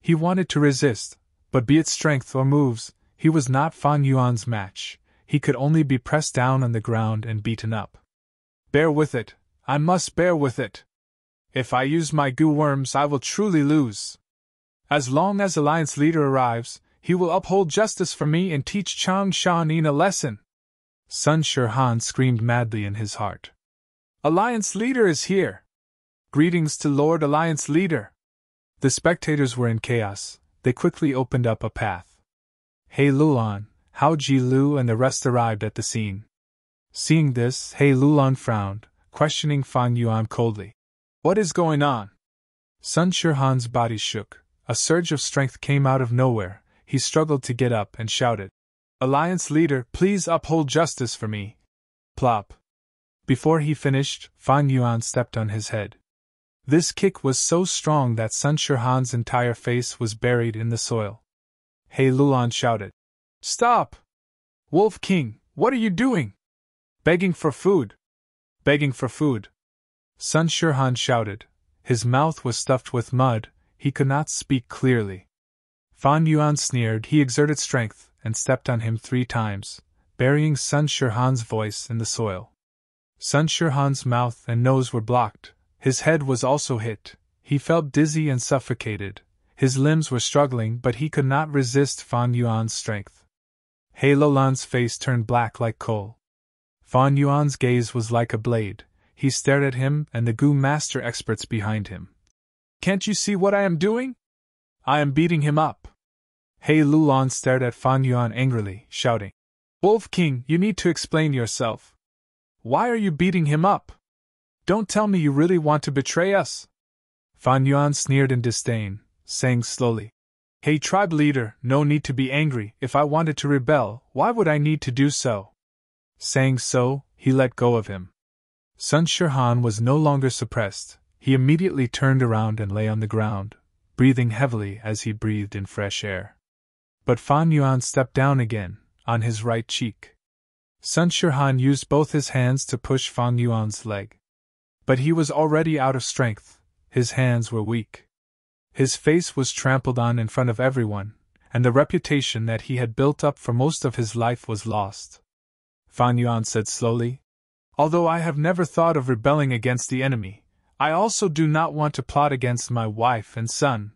He wanted to resist, but be it strength or moves, he was not Fan Yuan's match. He could only be pressed down on the ground and beaten up. Bear with it. I must bear with it. If I use my goo worms, I will truly lose. As long as Alliance Leader arrives, he will uphold justice for me and teach Chang Shanin a lesson. Sun Shirhan screamed madly in his heart. Alliance Leader is here. Greetings to Lord Alliance Leader. The spectators were in chaos. They quickly opened up a path. He Lulan, Hao Ji Lu and the rest arrived at the scene. Seeing this, He Lulan frowned, questioning Fan Yuan coldly. What is going on? Sun Shirhan's body shook. A surge of strength came out of nowhere. He struggled to get up and shouted. Alliance Leader, please uphold justice for me. Plop. Before he finished, Fan Yuan stepped on his head. This kick was so strong that Sun Shirhan's entire face was buried in the soil. He Lulan shouted. Stop! Wolf King, what are you doing? Begging for food. Begging for food. Sun Shirhan shouted. His mouth was stuffed with mud, he could not speak clearly. Fan Yuan sneered. He exerted strength and stepped on him 3 times, burying Sun Shirhan's voice in the soil. Sun Shirhan's mouth and nose were blocked. His head was also hit. He felt dizzy and suffocated. His limbs were struggling, but he could not resist Fan Yuan's strength. He Lulan's face turned black like coal. Fan Yuan's gaze was like a blade. He stared at him and the Gu master experts behind him. Can't you see what I am doing? I am beating him up. He Lulan stared at Fan Yuan angrily, shouting. Wolf King, you need to explain yourself. Why are you beating him up? Don't tell me you really want to betray us. Fan Yuan sneered in disdain, saying slowly. Hey tribe leader, no need to be angry. If I wanted to rebel, why would I need to do so? Saying so, he let go of him. Sun Shirhan was no longer suppressed. He immediately turned around and lay on the ground, breathing heavily as he breathed in fresh air. But Fan Yuan stepped down again, on his right cheek. Sun Shirhan used both his hands to push Fan Yuan's leg. But he was already out of strength, his hands were weak. His face was trampled on in front of everyone, and the reputation that he had built up for most of his life was lost. Fan Yuan said slowly, "Although I have never thought of rebelling against the enemy, I also do not want to plot against my wife and son.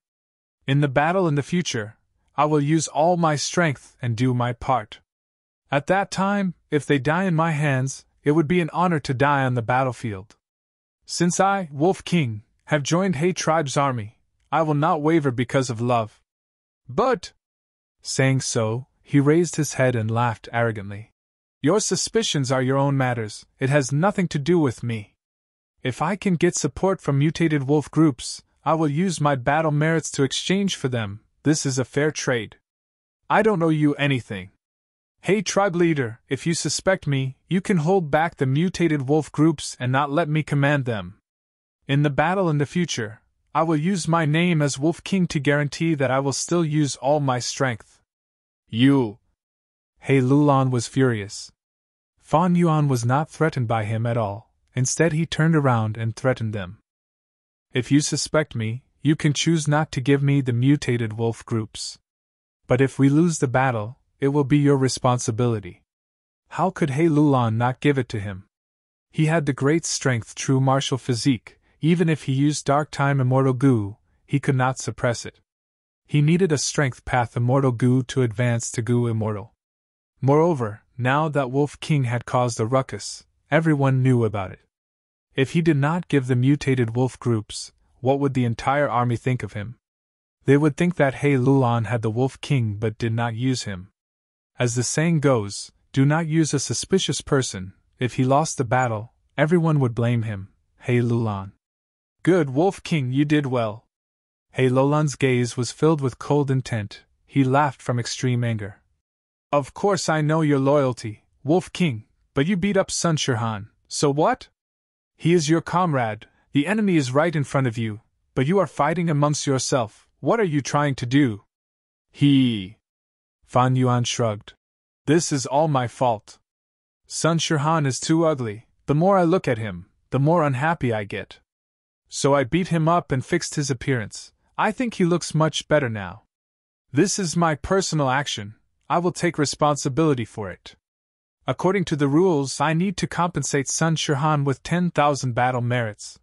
In the battle in the future, I will use all my strength and do my part. At that time, if they die in my hands, it would be an honor to die on the battlefield. Since I, Wolf King, have joined He tribe's army, I will not waver because of love." "But," saying so, he raised his head and laughed arrogantly. "Your suspicions are your own matters, it has nothing to do with me. If I can get support from mutated wolf groups, I will use my battle merits to exchange for them. This is a fair trade. I don't owe you anything. Hey tribe leader, if you suspect me, you can hold back the mutated wolf groups and not let me command them. In the battle in the future, I will use my name as Wolf King to guarantee that I will still use all my strength." "You!" He Lulan was furious. Fan Yuan was not threatened by him at all, instead he turned around and threatened them. "If you suspect me, you can choose not to give me the mutated wolf groups. But if we lose the battle, it will be your responsibility." How could He Lulan not give it to him? He had the great strength, true martial physique. Even if he used dark time immortal goo, he could not suppress it. He needed a strength path immortal goo to advance to goo immortal. Moreover, now that Wolf King had caused a ruckus, everyone knew about it. If he did not give the mutated wolf groups, what would the entire army think of him? They would think that He Lulan had the Wolf King but did not use him. As the saying goes, do not use a suspicious person. If he lost the battle, everyone would blame him. He Lulan. "Good Wolf King, you did well." He Lulan's gaze was filled with cold intent. He laughed from extreme anger. "Of course I know your loyalty, Wolf King, but you beat up Sun Shirhan, so what? He is your comrade, the enemy is right in front of you, but you are fighting amongst yourself. What are you trying to do?" Fan Yuan shrugged. "This is all my fault. Sun Shirhan is too ugly. The more I look at him, the more unhappy I get. So I beat him up and fixed his appearance. I think he looks much better now. This is my personal action. I will take responsibility for it. According to the rules, I need to compensate Sun Shirhan with 10,000 battle merits."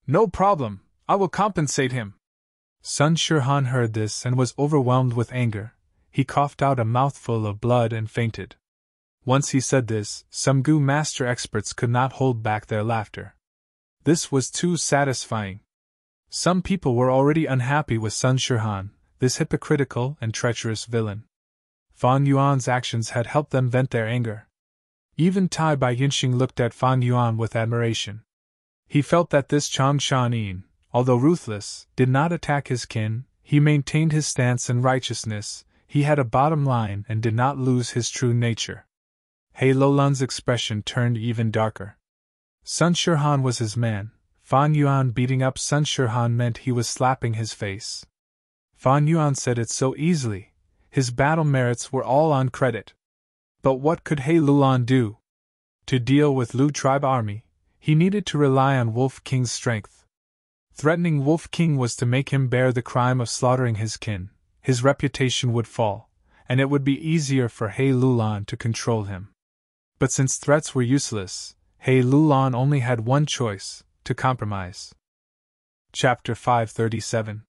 "No problem, I will compensate him." Sun Shirhan heard this and was overwhelmed with anger. He coughed out a mouthful of blood and fainted. Once he said this, some Gu master experts could not hold back their laughter. This was too satisfying. Some people were already unhappy with Sun Shirhan, this hypocritical and treacherous villain. Fan Yuan's actions had helped them vent their anger. Even Tai Bai Yinxing looked at Fan Yuan with admiration. He felt that this Chang Shanin, although ruthless, did not attack his kin. He maintained his stance in righteousness. He had a bottom line and did not lose his true nature. He Lulan's expression turned even darker. Sun Shirhan was his man. Fan Yuan beating up Sun Shirhan meant he was slapping his face. Fan Yuan said it so easily. His battle merits were all on credit. But what could He Lulan do? To deal with Lu tribe army, he needed to rely on Wolf King's strength. Threatening Wolf King was to make him bear the crime of slaughtering his kin. His reputation would fall, and it would be easier for He Lulan to control him. But since threats were useless, He Lulan only had one choice: to compromise. Chapter 537.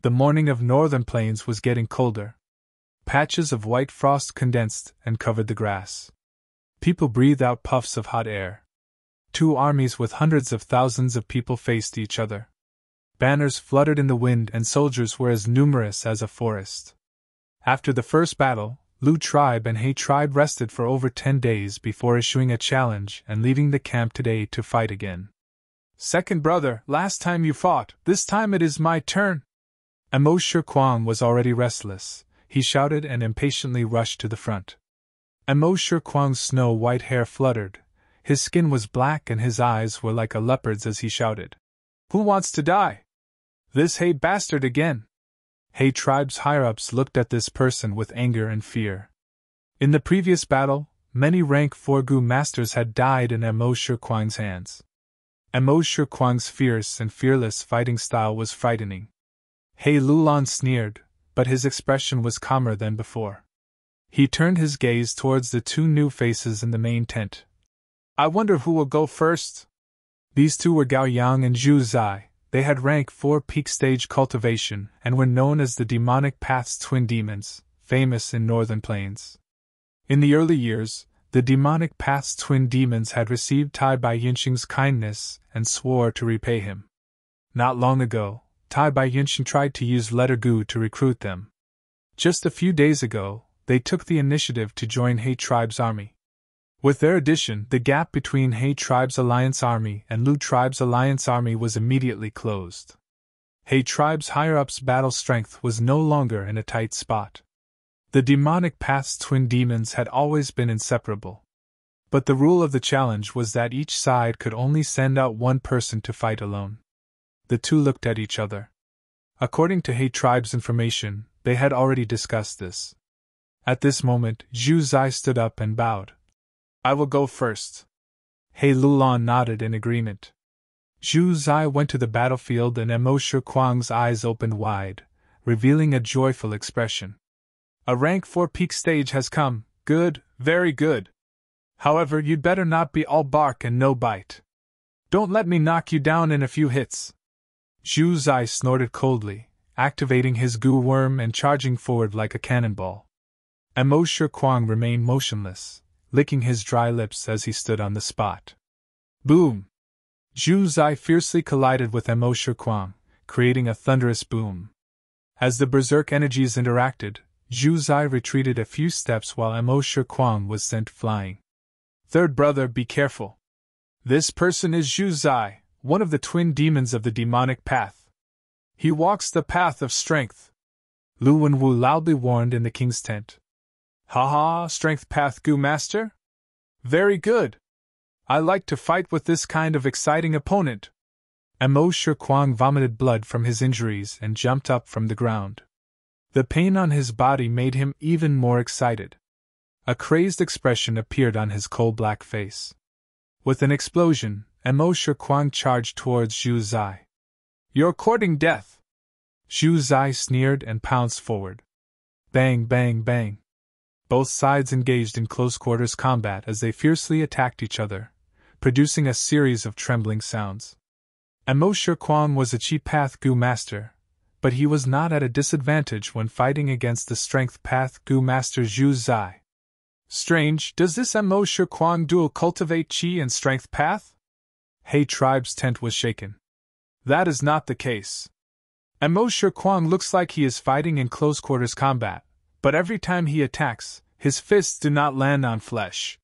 The morning of northern plains was getting colder. Patches of white frost condensed and covered the grass. People breathed out puffs of hot air. Two armies with hundreds of thousands of people faced each other. Banners fluttered in the wind and soldiers were as numerous as a forest. After the first battle, Lu tribe and He tribe rested for over 10 days before issuing a challenge and leaving the camp today to fight again. "Second brother, last time you fought, this time it is my turn." Amo Shi Kuang was already restless. He shouted and impatiently rushed to the front. Amo Shi Kuang's snow-white hair fluttered. His skin was black and his eyes were like a leopard's as he shouted. "Who wants to die? This He bastard again!" He tribe's higher-ups looked at this person with anger and fear. In the previous battle, many rank 4 Gu masters had died in Amo Shi Kuang's hands. and Mo Shi Kuang's fierce and fearless fighting style was frightening. He Lulan sneered, but his expression was calmer than before. He turned his gaze towards the two new faces in the main tent. I wonder who will go first? These two were Gao Yang and Zhu Zai. They had rank 4 peak stage cultivation and were known as the Demonic Path's twin demons, famous in northern plains. In the early years, the Demonic Path's twin demons had received Tai Bai Yinxing's kindness and swore to repay him. Not long ago, Tai Bai Yinxing tried to use Letter Gu to recruit them. Just a few days ago, they took the initiative to join He Tribe's army. With their addition, the gap between He Tribe's Alliance Army and Lu Tribe's Alliance Army was immediately closed. He Tribe's higher-ups' battle strength was no longer in a tight spot. The Demonic Path's twin demons had always been inseparable. But the rule of the challenge was that each side could only send out one person to fight alone. The two looked at each other. According to He Tribe's information, they had already discussed this. At this moment, Zhu Zai stood up and bowed. I will go first. He Lulan nodded in agreement. Zhu Zai went to the battlefield and Mo Shi Kuang's eyes opened wide, revealing a joyful expression. A rank 4 peak stage has come, good, very good. However, you'd better not be all bark and no bite. Don't let me knock you down in a few hits. Zhu Zai snorted coldly, activating his goo worm and charging forward like a cannonball. Mo Shi Kuang remained motionless, licking his dry lips as he stood on the spot. Boom! Zhu Zai fiercely collided with Mo Shi Kuang, creating a thunderous boom. As the berserk energies interacted, Zhu Zai retreated a few steps while Mo Shi Kuang was sent flying. Third brother, be careful. This person is Zhu Zai, one of the twin demons of the demonic path. He walks the path of strength. Lu Wenwu loudly warned in the king's tent. Ha ha, strength path Gu Master? Very good. I like to fight with this kind of exciting opponent. Mo Shi Kuang vomited blood from his injuries and jumped up from the ground. The pain on his body made him even more excited. A crazed expression appeared on his coal-black face. With an explosion, Mo Shi Kuang charged towards Zhu Zai. You're courting death! Zhu Zai sneered and pounced forward. Bang, bang, bang. Both sides engaged in close-quarters combat as they fiercely attacked each other, producing a series of trembling sounds. Mo Shi Kuang was a Chi Path Gu Master, but he was not at a disadvantage when fighting against the Strength Path Gu Master Zhu Zai. Strange, does this Mo Shi Kuang dual cultivate Chi and Strength Path? He Tribe's tent was shaken. That is not the case. Mo Shi Kuang looks like he is fighting in close-quarters combat, but every time he attacks, his fists do not land on flesh.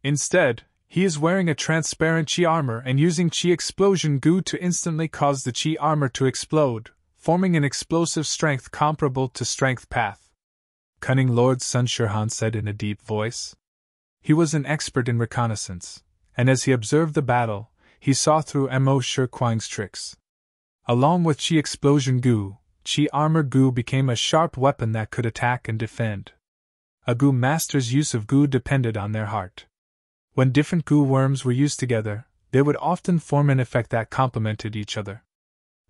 Instead, he is wearing a transparent Chi armor and using Chi explosion goo to instantly cause the Chi armor to explode, forming an explosive strength comparable to Strength Path. Cunning Lord Sun Shirhan said in a deep voice. He was an expert in reconnaissance, and as he observed the battle, he saw through Mo Shi Kuang's tricks. Along with Chi explosion goo, Chi armor goo became a sharp weapon that could attack and defend. A goo master's use of goo depended on their heart. When different goo worms were used together, they would often form an effect that complemented each other.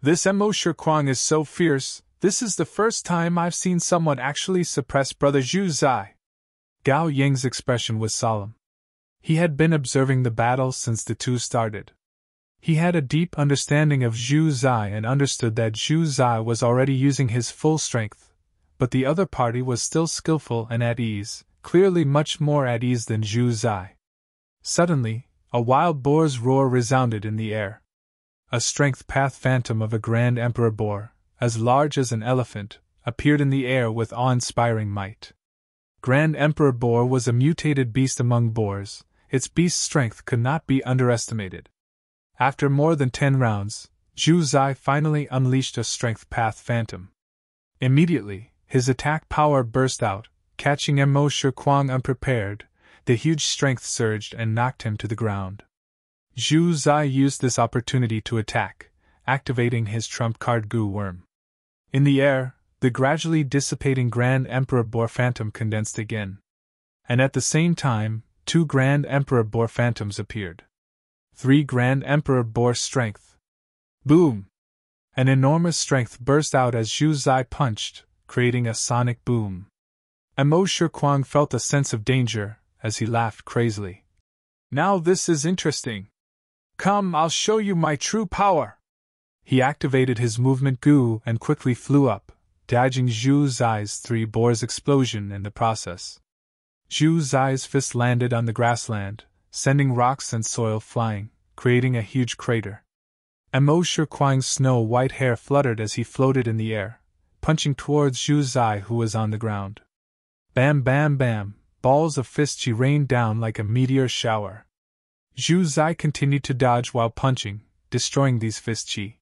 This Mo Shi Kuang is so fierce, this is the first time I've seen someone actually suppress Brother Zhu Zai. Gao Ying's expression was solemn. He had been observing the battle since the two started. He had a deep understanding of Zhu Zai and understood that Zhu Zai was already using his full strength, but the other party was still skillful and at ease, clearly much more at ease than Zhu Zai. Suddenly, a wild boar's roar resounded in the air. A Strength Path phantom of a Grand Emperor boar, as large as an elephant, appeared in the air with awe-inspiring might. Grand Emperor boar was a mutated beast among boars. Its beast strength could not be underestimated. After more than 10 rounds, Zhu Zai finally unleashed a Strength Path phantom. Immediately, his attack power burst out, catching Mo Shi Kuang unprepared. The huge strength surged and knocked him to the ground. Zhu Zai used this opportunity to attack, activating his trump card Goo Worm. In the air, the gradually dissipating Grand Emperor Boar Phantom condensed again. And at the same time, 2 Grand Emperor Boar Phantoms appeared. 3 Grand Emperor bore strength. Boom! An enormous strength burst out as Zhu Zai punched, creating a sonic boom. Mo Shikuang felt a sense of danger, as he laughed crazily. Now this is interesting. Come, I'll show you my true power! He activated his movement goo and quickly flew up, dodging Zhu Zai's 3 boars explosion in the process. Zhu Zai's fist landed on the grassland, sending rocks and soil flying, creating a huge crater. Mo Shikuang's snow-white hair fluttered as he floated in the air, punching towards Zhu Zai who was on the ground. Bam bam bam, balls of fist chi rained down like a meteor shower. Zhu Zai continued to dodge while punching, destroying these fist chi.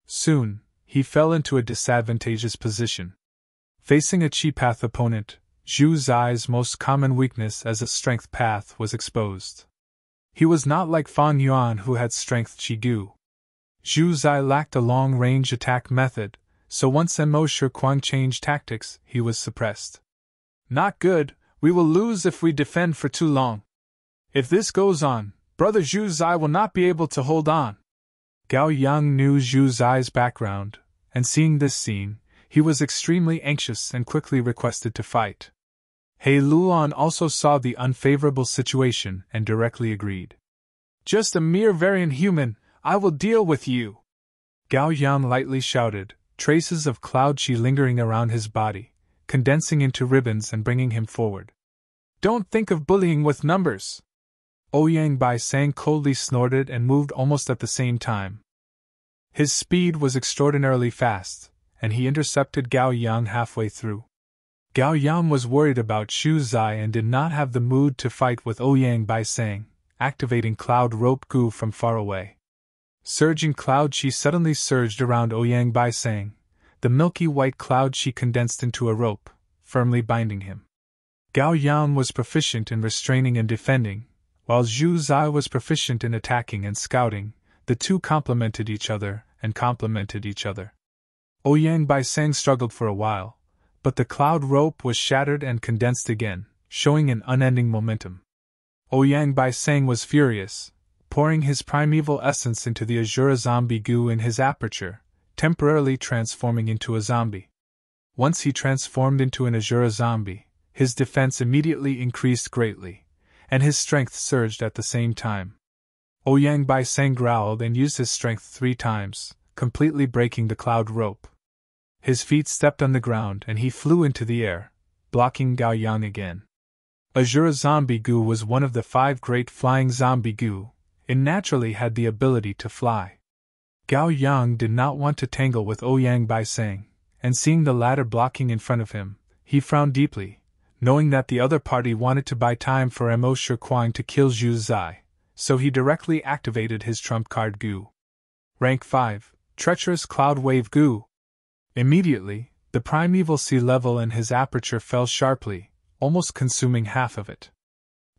Soon, he fell into a disadvantageous position. Facing a chi path opponent, Zhu Zai's most common weakness as a strength path was exposed. He was not like Fan Yuan who had strength chi gu. Zhu Zai lacked a long-range attack method, so once Mo Shikuang changed tactics, he was suppressed. Not good, we will lose if we defend for too long. If this goes on, Brother Zhu Zai will not be able to hold on. Gao Yang knew Zhu Zai's background, and seeing this scene, he was extremely anxious and quickly requested to fight. He Luan also saw the unfavorable situation and directly agreed. Just a mere variant human, I will deal with you! Gao Yang lightly shouted, traces of cloud chi lingering around his body, condensing into ribbons and bringing him forward. Don't think of bullying with numbers! Ouyang Bai Sang coldly snorted and moved almost at the same time. His speed was extraordinarily fast, and he intercepted Gao Yang halfway through. Gao Yang was worried about Zhu Zai and did not have the mood to fight with Ouyang Bai Sang, activating cloud rope goo from far away. Surging cloud chi suddenly surged around Ouyang Bai Sang. The milky white cloud chi condensed into a rope, firmly binding him. Gao Yang was proficient in restraining and defending, while Zhu Zai was proficient in attacking and scouting. The two complemented each other and complemented each other. Ouyang Bai Sang struggled for a while, but the cloud rope was shattered and condensed again, showing an unending momentum. Ouyang Bai Sang was furious, pouring his primeval essence into the Azura zombie goo in his aperture, temporarily transforming into a zombie. Once he transformed into an Azura zombie, his defense immediately increased greatly, and his strength surged at the same time. Ouyang Bai Sang growled and used his strength 3 times, completely breaking the cloud rope. His feet stepped on the ground and he flew into the air, blocking Gao Yang again. Azura zombie goo was one of the 5 great flying zombie goo. It naturally had the ability to fly. Gao Yang did not want to tangle with Ouyang Bai Sang, and seeing the latter blocking in front of him, he frowned deeply, knowing that the other party wanted to buy time for Mo Shikuang to kill Zhu Zai, so he directly activated his trump card goo. Rank 5, Treacherous Cloud Wave Goo. Immediately, the primeval sea level in his aperture fell sharply, almost consuming half of it.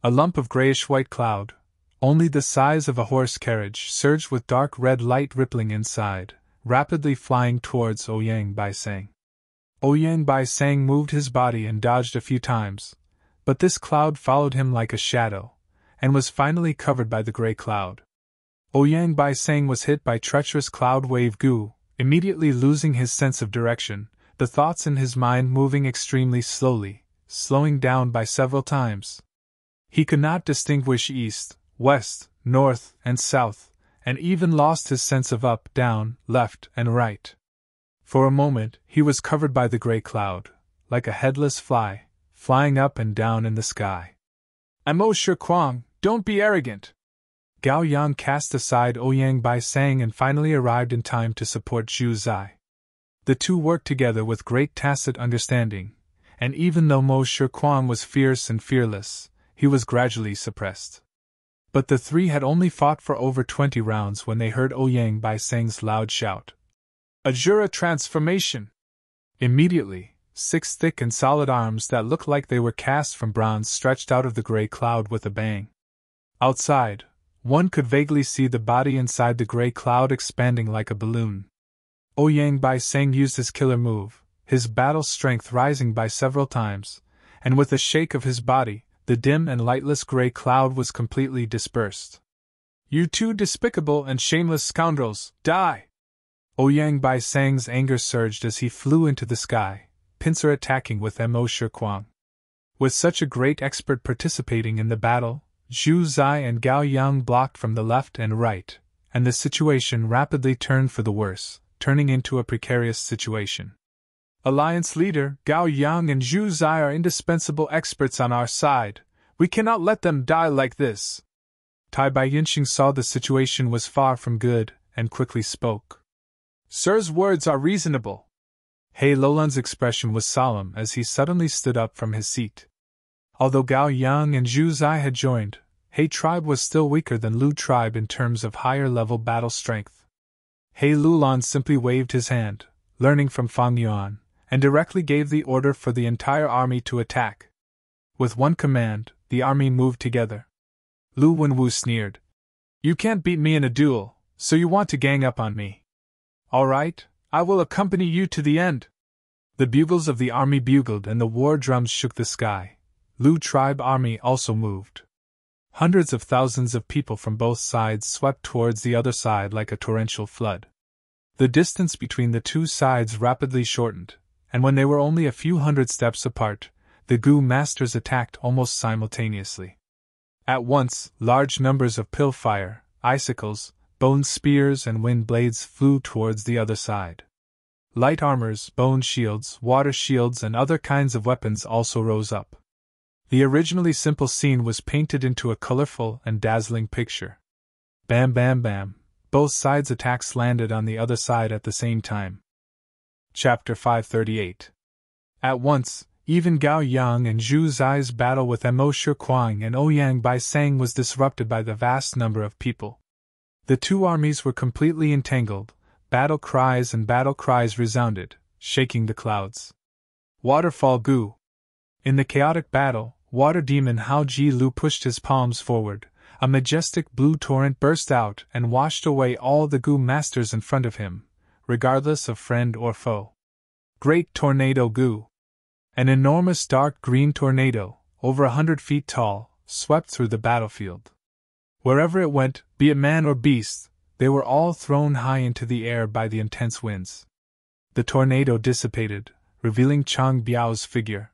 A lump of grayish-white cloud, only the size of a horse carriage, surged with dark red light rippling inside, rapidly flying towards Ouyang Bai Sang. Ouyang Bai Sang moved his body and dodged a few times, but this cloud followed him like a shadow, and was finally covered by the gray cloud. Ouyang Bai Sang was hit by treacherous cloud wave goo, immediately losing his sense of direction, the thoughts in his mind moving extremely slowly, slowing down by several times. He could not distinguish east, west, north, and south, and even lost his sense of up, down, left, and right. For a moment, he was covered by the gray cloud, like a headless fly, flying up and down in the sky. Mo Shikuang, don't be arrogant! Gao Yang cast aside Ouyang Bai Sang and finally arrived in time to support Zhu Zai. The two worked together with great tacit understanding, and even though Mo Shikuang was fierce and fearless, he was gradually suppressed. But the 3 had only fought for over 20 rounds when they heard Ouyang Bai Sang's loud shout. Azura transformation! Immediately, 6 thick and solid arms that looked like they were cast from bronze stretched out of the gray cloud with a bang. Outside, one could vaguely see the body inside the gray cloud expanding like a balloon. Ouyang Bai Sang used his killer move, his battle strength rising by several times, and with a shake of his body, the dim and lightless gray cloud was completely dispersed. You two despicable and shameless scoundrels, die! Ouyang Bai Sang's anger surged as he flew into the sky, pincer attacking with Mo Shi Kuang. With such a great expert participating in the battle, Zhu Zai and Gao Yang blocked from the left and right, and the situation rapidly turned for the worse, turning into a precarious situation. Alliance leader, Gao Yang and Zhu Zai are indispensable experts on our side. We cannot let them die like this. Tai Bai Yinxing saw the situation was far from good, and quickly spoke. Sir's words are reasonable. He Lolun's expression was solemn as he suddenly stood up from his seat. Although Gao Yang and Zhu Zai had joined, He tribe was still weaker than Lu tribe in terms of higher-level battle strength. He Lulan simply waved his hand, learning from Fang Yuan, and directly gave the order for the entire army to attack. With one command, the army moved together. Lu Wenwu sneered. You can't beat me in a duel, so you want to gang up on me. All right, I will accompany you to the end. The bugles of the army bugled and the war drums shook the sky. Lu tribe army also moved. Hundreds of thousands of people from both sides swept towards the other side like a torrential flood. The distance between the two sides rapidly shortened, and when they were only a few hundred steps apart, the Gu masters attacked almost simultaneously. At once, large numbers of pill fire, icicles, bone spears and wind blades flew towards the other side. Light armors, bone shields, water shields and other kinds of weapons also rose up. The originally simple scene was painted into a colorful and dazzling picture. Bam bam bam, both sides' attacks landed on the other side at the same time. Chapter 538. At once, even Gao Yang and Zhu Zai's battle with Mo Shi Kuang and Ouyang Bai Sang was disrupted by the vast number of people. The two armies were completely entangled, battle cries resounded, shaking the clouds. Waterfall Gu. In the chaotic battle, Water Demon Hao Ji Lu pushed his palms forward, a majestic blue torrent burst out and washed away all the Gu masters in front of him, regardless of friend or foe. Great Tornado Gu. An enormous dark green tornado, over 100 feet tall, swept through the battlefield. Wherever it went, be it man or beast, they were all thrown high into the air by the intense winds. The tornado dissipated, revealing Chang Biao's figure.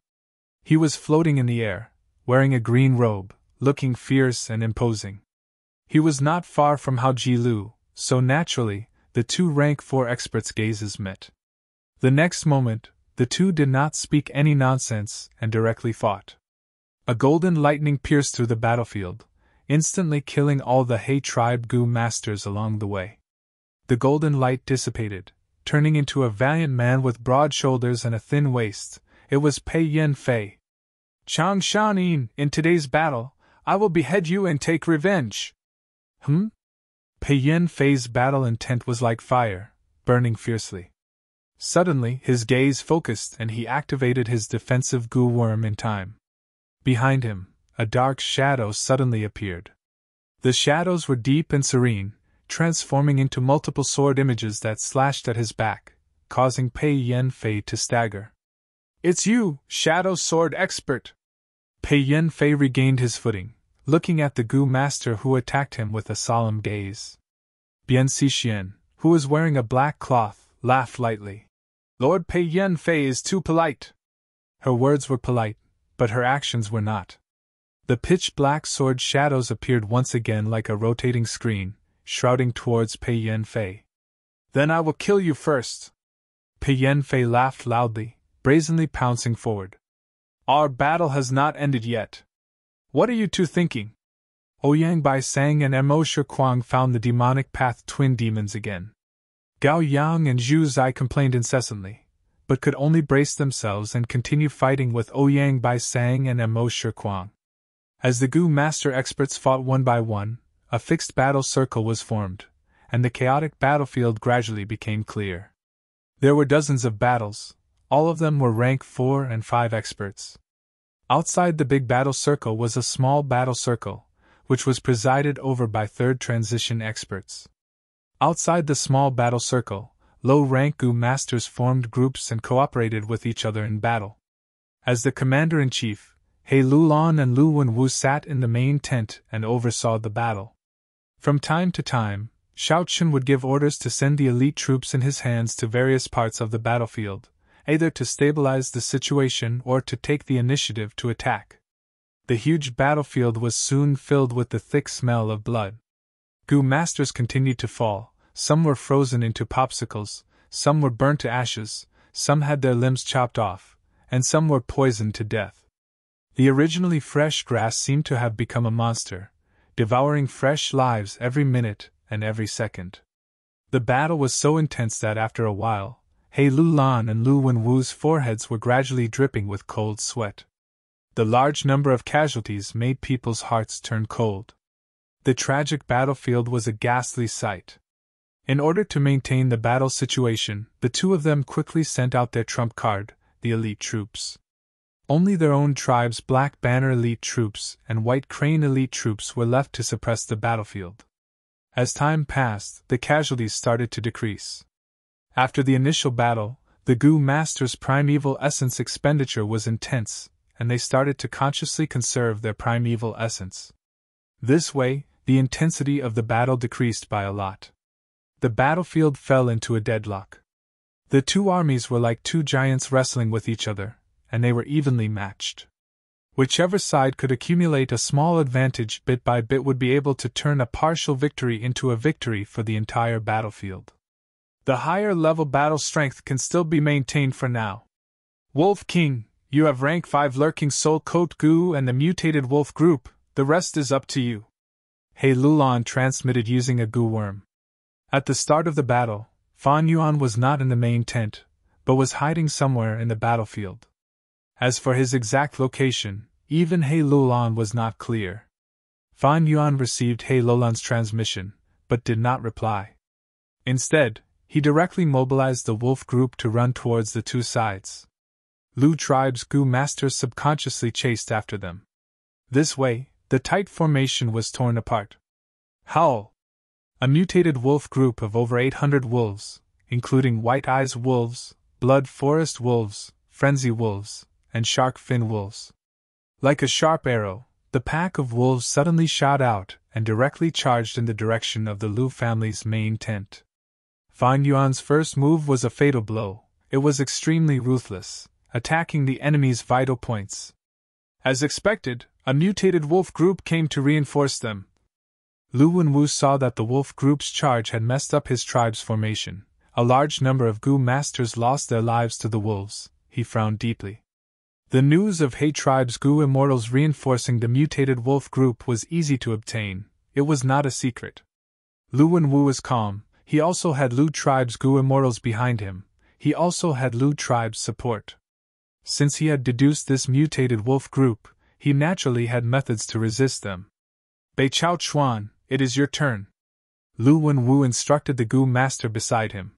He was floating in the air, wearing a green robe, looking fierce and imposing. He was not far from Hao Ji Lu, so naturally, the two rank 4 experts' gazes met. The next moment, the two did not speak any nonsense and directly fought. A golden lightning pierced through the battlefield, instantly killing all the He tribe Gu masters along the way. The golden light dissipated, turning into a valiant man with broad shoulders and a thin waist. It was Pei Yen Fei. Chang Shanin, in today's battle, I will behead you and take revenge. Pei Yen Fei's battle intent was like fire, burning fiercely. Suddenly, his gaze focused and he activated his defensive Gu worm in time. Behind him, a dark shadow suddenly appeared. The shadows were deep and serene, transforming into multiple sword images that slashed at his back, causing Pei Yen Fei to stagger. It's you, Shadow Sword Expert! Pei Yen Fei regained his footing, looking at the Gu master who attacked him with a solemn gaze. Bian Xixian, who was wearing a black cloth, laughed lightly. Lord Pei Yen Fei is too polite. Her words were polite, but her actions were not. The pitch-black sword shadows appeared once again like a rotating screen, shrouding towards Pei Yen Fei. Then I will kill you first. Pei Yen Fei laughed loudly, brazenly pouncing forward. Our battle has not ended yet. What are you two thinking? Ouyang Bai Sang and Mo Shi Kuang found the demonic path twin demons again. Gao Yang and Zhu Zai complained incessantly, but could only brace themselves and continue fighting with Ouyang Bai Sang and Mo Shi Kuang. As the Gu master experts fought one by one, a fixed battle circle was formed, and the chaotic battlefield gradually became clear. There were dozens of battles. All of them were rank 4 and 5 experts. Outside the big battle circle was a small battle circle, which was presided over by 3rd transition experts. Outside the small battle circle, low-rank Gu masters formed groups and cooperated with each other in battle. As the commander-in-chief, He Lulan and Lu Wenwu sat in the main tent and oversaw the battle. From time to time, Shao Chun would give orders to send the elite troops in his hands to various parts of the battlefield, either to stabilize the situation or to take the initiative to attack. The huge battlefield was soon filled with the thick smell of blood. Gu masters continued to fall, some were frozen into popsicles, some were burnt to ashes, some had their limbs chopped off, and some were poisoned to death. The originally fresh grass seemed to have become a monster, devouring fresh lives every minute and every second. The battle was so intense that after a while, He Lulan and Lu Wenwu's foreheads were gradually dripping with cold sweat. The large number of casualties made people's hearts turn cold. The tragic battlefield was a ghastly sight. In order to maintain the battle situation, the two of them quickly sent out their trump card, the elite troops. Only their own tribe's Black Banner elite troops and White Crane elite troops were left to suppress the battlefield. As time passed, the casualties started to decrease. After the initial battle, the Gu Masters' primeval essence expenditure was intense, and they started to consciously conserve their primeval essence. This way, the intensity of the battle decreased by a lot. The battlefield fell into a deadlock. The two armies were like two giants wrestling with each other, and they were evenly matched. Whichever side could accumulate a small advantage bit by bit would be able to turn a partial victory into a victory for the entire battlefield. The higher level battle strength can still be maintained for now. Wolf King, you have rank 5 Lurking Soul Coat Gu and the mutated wolf group, the rest is up to you. He Lulan transmitted using a Gu worm. At the start of the battle, Fan Yuan was not in the main tent, but was hiding somewhere in the battlefield. As for his exact location, even He Lulan was not clear. Fan Yuan received He Lulan's transmission, but did not reply. Instead, he directly mobilized the wolf group to run towards the two sides. Lu tribe's Gu masters subconsciously chased after them. This way, the tight formation was torn apart. Howl! A mutated wolf group of over 800 wolves, including White Eyes wolves, Blood Forest wolves, Frenzy wolves, and Shark Fin wolves. Like a sharp arrow, the pack of wolves suddenly shot out and directly charged in the direction of the Lu family's main tent. Fan Yuan's first move was a fatal blow. It was extremely ruthless, attacking the enemy's vital points. As expected, a mutated wolf group came to reinforce them. Lu Wenwu saw that the wolf group's charge had messed up his tribe's formation. A large number of Gu masters lost their lives to the wolves. He frowned deeply. The news of He tribe's Gu immortals reinforcing the mutated wolf group was easy to obtain. It was not a secret. Lu Wenwu was calm. He also had Lu tribe's Gu immortals behind him. He also had Lu tribe's support. Since he had deduced this mutated wolf group, he naturally had methods to resist them. Bei Chao Chuan, it is your turn. Lu Wenwu instructed the Gu master beside him.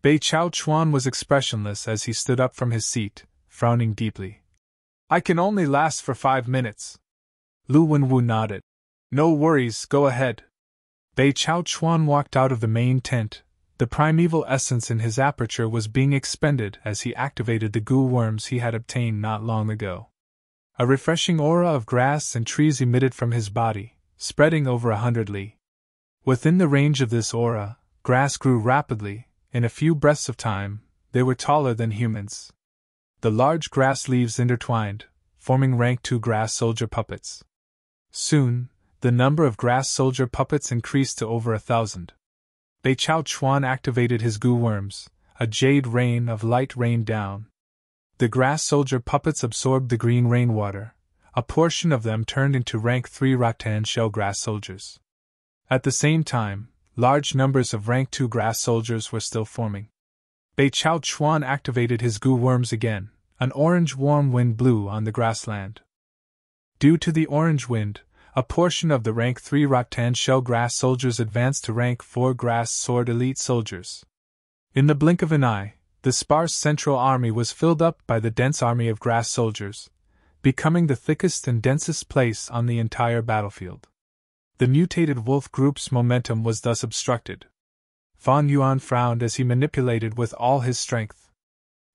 Bei Chao Chuan was expressionless as he stood up from his seat, frowning deeply. I can only last for 5 minutes. Lu Wenwu nodded. No worries, go ahead. Bei Chao Chuan walked out of the main tent. The primeval essence in his aperture was being expended as he activated the Gu worms he had obtained not long ago. A refreshing aura of grass and trees emitted from his body, spreading over 100 li. Within the range of this aura, grass grew rapidly. In a few breaths of time, they were taller than humans. The large grass leaves intertwined, forming rank 2 grass soldier puppets. Soon, the number of grass soldier puppets increased to over 1,000. Bei Chao Chuan activated his Gu worms. A jade rain of light rained down. The grass soldier puppets absorbed the green rainwater. A portion of them turned into rank 3 rattan shell grass soldiers. At the same time, large numbers of rank 2 grass soldiers were still forming. Bei Chao Chuan activated his Gu worms again. An orange warm wind blew on the grassland. Due to the orange wind, a portion of the rank 3 rattan shell grass soldiers advanced to rank 4 grass sword elite soldiers. In the blink of an eye, the sparse central army was filled up by the dense army of grass soldiers, becoming the thickest and densest place on the entire battlefield. The mutated wolf group's momentum was thus obstructed. Fan Yuan frowned as he manipulated with all his strength.